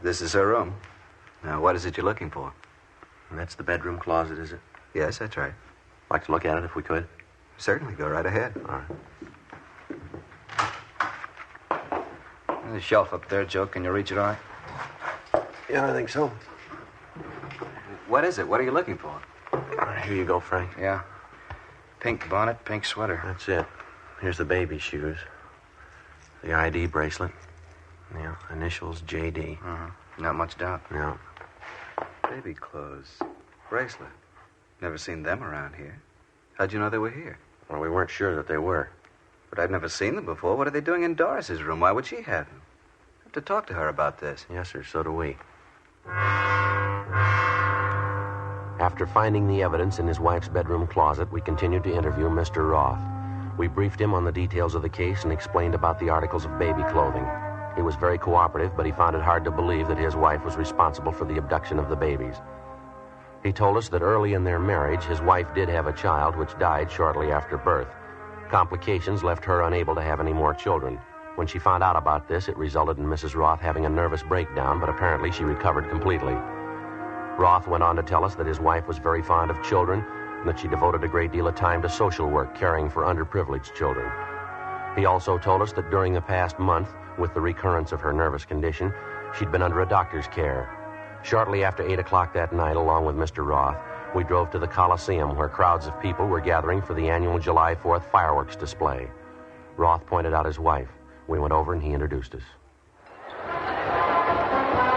This is her room. Now, what is it you're looking for? That's the bedroom closet, is it? Yes, that's right. Like to look at it if we could? Certainly. Go right ahead. All right. There's a shelf up there, Joe. Can you reach it all right? Yeah, I think so. What is it? What are you looking for? Here you go, Frank. Yeah. Pink bonnet, pink sweater. That's it. Here's the baby shoes. The ID bracelet. Yeah, initials J.D. Not much doubt. No. Baby clothes. Bracelet. Never seen them around here. How'd you know they were here? Well, we weren't sure that they were. But I've never seen them before. What are they doing in Doris's room? Why would she have them? I have to talk to her about this. Yes, sir, so do we. After finding the evidence in his wife's bedroom closet, we continued to interview Mr. Roth. We briefed him on the details of the case and explained about the articles of baby clothing. He was very cooperative, but he found it hard to believe that his wife was responsible for the abduction of the babies. He told us that early in their marriage, his wife did have a child which died shortly after birth. Complications left her unable to have any more children. When she found out about this, it resulted in Mrs. Roth having a nervous breakdown, but apparently she recovered completely. Roth went on to tell us that his wife was very fond of children and that she devoted a great deal of time to social work, caring for underprivileged children. He also told us that during the past month, with the recurrence of her nervous condition, she'd been under a doctor's care. Shortly after 8 o'clock that night, along with Mr. Roth, we drove to the Coliseum, where crowds of people were gathering for the annual July 4th fireworks display. Roth pointed out his wife. We went over and he introduced us.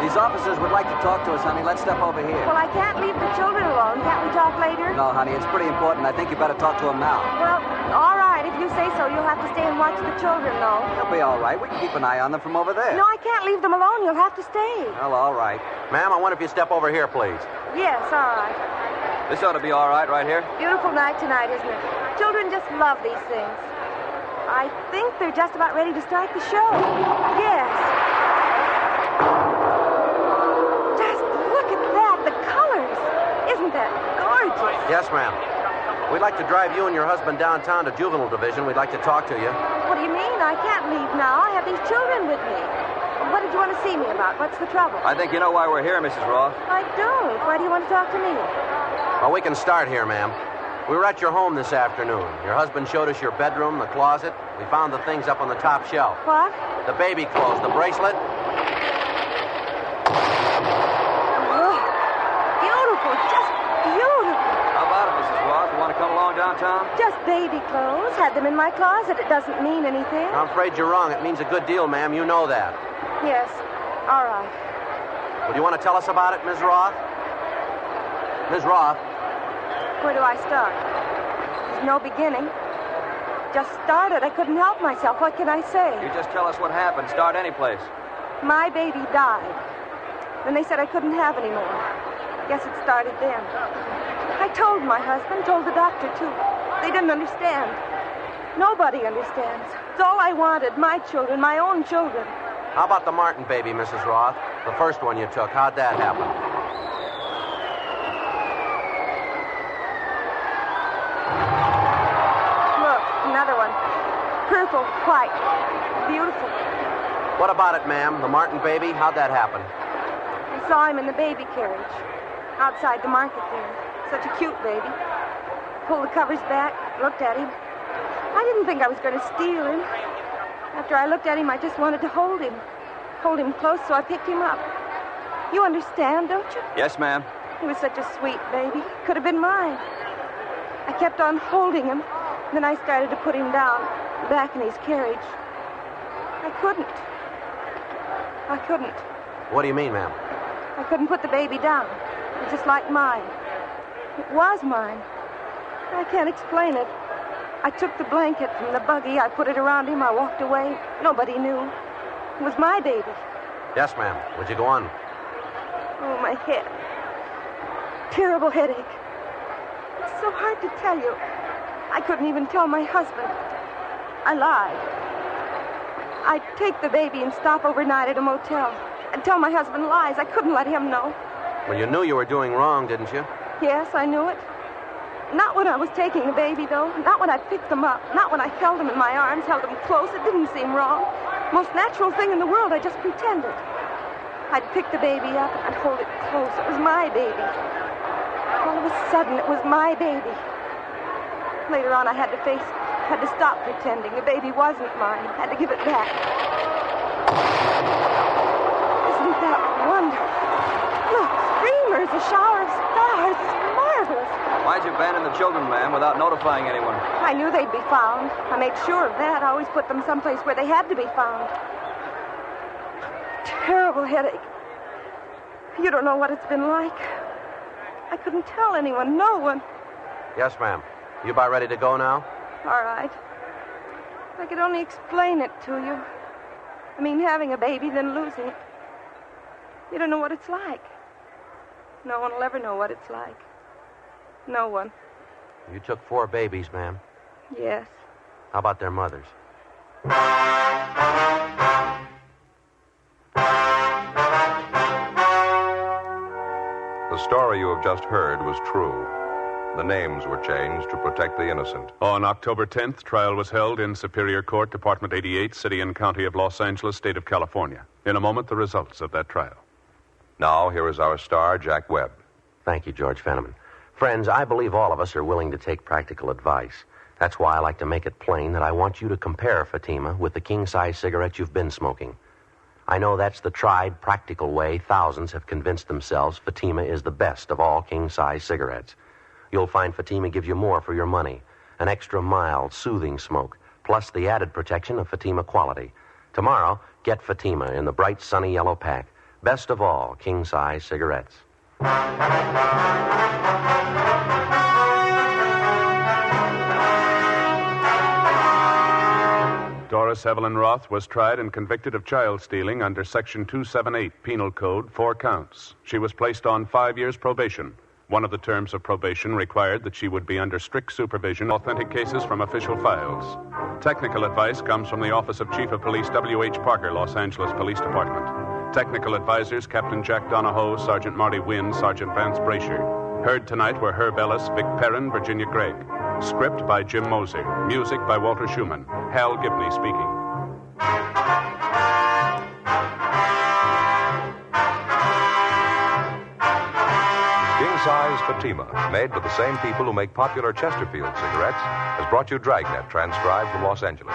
These officers would like to talk to us, honey. Let's step over here. Well, I can't leave the children alone. Can't we talk later? No, honey, it's pretty important. I think you better talk to them now. Well, all right. If you say so, you'll have to stay and watch the children, though. They'll be all right. We can keep an eye on them from over there. No, I can't leave them alone. You'll have to stay. Well, all right. Ma'am, I wonder if you step over here, please. Yes, all right. This ought to be all right here. Beautiful night tonight, isn't it? Children just love these things. I think they're just about ready to start the show. Yes. Just look at that, the colors. Isn't that gorgeous? Yes, ma'am. We'd like to drive you and your husband downtown to Juvenile Division. We'd like to talk to you. What do you mean? I can't leave now. I have these children with me. What did you want to see me about? What's the trouble? I think you know why we're here, Mrs. Roth. I don't. Why do you want to talk to me? Well, we can start here, ma'am. We were at your home this afternoon. Your husband showed us your bedroom, the closet. We found the things up on the top shelf. What? The baby clothes, the bracelet. Oh, beautiful, just beautiful. How about it, Mrs. Roth? You want to come along downtown? Just baby clothes. Had them in my closet. It doesn't mean anything. I'm afraid you're wrong. It means a good deal, ma'am. You know that. Yes. All right. Would you want to tell us about it, Ms. Roth? Ms. Roth? Where do I start? There's no beginning. Just started. I couldn't help myself. What can I say? You just tell us what happened. Start any place. My baby died. Then they said I couldn't have any more. Guess it started then. I told my husband, told the doctor, too. They didn't understand. Nobody understands. It's all I wanted. My children, my own children. How about the Martin baby, Mrs. Roth? The first one you took. How'd that happen? Another one. Purple, white. Beautiful. What about it, ma'am? The Martin baby? How'd that happen? I saw him in the baby carriage. Outside the market there. Such a cute baby. Pulled the covers back, looked at him. I didn't think I was going to steal him. After I looked at him, I just wanted to hold him. Hold him close, so I picked him up. You understand, don't you? Yes, ma'am. He was such a sweet baby. Could have been mine. I kept on holding him. Then I started to put him down, back in his carriage. I couldn't. What do you mean, ma'am? I couldn't put the baby down. It was just like mine. It was mine. I can't explain it. I took the blanket from the buggy. I put it around him. I walked away. Nobody knew. It was my baby. Yes, ma'am. Would you go on? Oh, my head. Terrible headache. It's so hard to tell you. I couldn't even tell my husband. I lied. I'd take the baby and stop overnight at a motel. I'd tell my husband lies. I couldn't let him know. Well, you knew you were doing wrong, didn't you? Yes, I knew it. Not when I was taking the baby, though. Not when I picked them up. Not when I held them in my arms, held them close. It didn't seem wrong. Most natural thing in the world. I just pretended. I'd pick the baby up and I'd hold it close. It was my baby. All of a sudden, it was my baby. Later on, I had to face it. Had to stop pretending. The baby wasn't mine. Had to give it back. Isn't that wonderful? Look, streamers, a shower of stars. It's marvelous. Why'd you abandon the children, ma'am, without notifying anyone? I knew they'd be found. I made sure of that. I always put them someplace where they had to be found. Terrible headache. You don't know what it's been like. I couldn't tell anyone, no one. Yes, ma'am. You about ready to go now? All right. I could only explain it to you. I mean, having a baby, then losing it. You don't know what it's like. No one will ever know what it's like. No one. You took 4 babies, ma'am. Yes. How about their mothers? The story you have just heard was true. The names were changed to protect the innocent. On October 10th, trial was held in Superior Court, Department 88, City and County of Los Angeles, State of California. In a moment, the results of that trial. Now, here is our star, Jack Webb. Thank you, George Fenneman. Friends, I believe all of us are willing to take practical advice. That's why I like to make it plain that I want you to compare Fatima with the king-size cigarette you've been smoking. I know that's the tried, practical way thousands have convinced themselves Fatima is the best of all king-size cigarettes. You'll find Fatima gives you more for your money, an extra mild, soothing smoke, plus the added protection of Fatima quality. Tomorrow, get Fatima in the bright, sunny yellow pack. Best of all king-size cigarettes. Doris Evelyn Roth was tried and convicted of child stealing under Section 278 Penal Code, 4 counts. She was placed on 5 years probation. One of the terms of probation required that she would be under strict supervision, authentic cases from official files. Technical advice comes from the Office of Chief of Police W.H. Parker, Los Angeles Police Department. Technical advisors Captain Jack Donahoe, Sergeant Marty Wynn, Sergeant Vance Brasher. Heard tonight were Herb Ellis, Vic Perrin, Virginia Gregg. Script by Jim Moser. Music by Walter Schumann. Hal Gibney speaking. King-size Fatima, made by the same people who make popular Chesterfield cigarettes, has brought you Dragnet, transcribed from Los Angeles.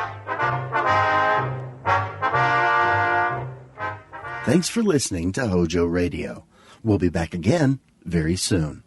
Thanks for listening to HOJO Radio. We'll be back again very soon.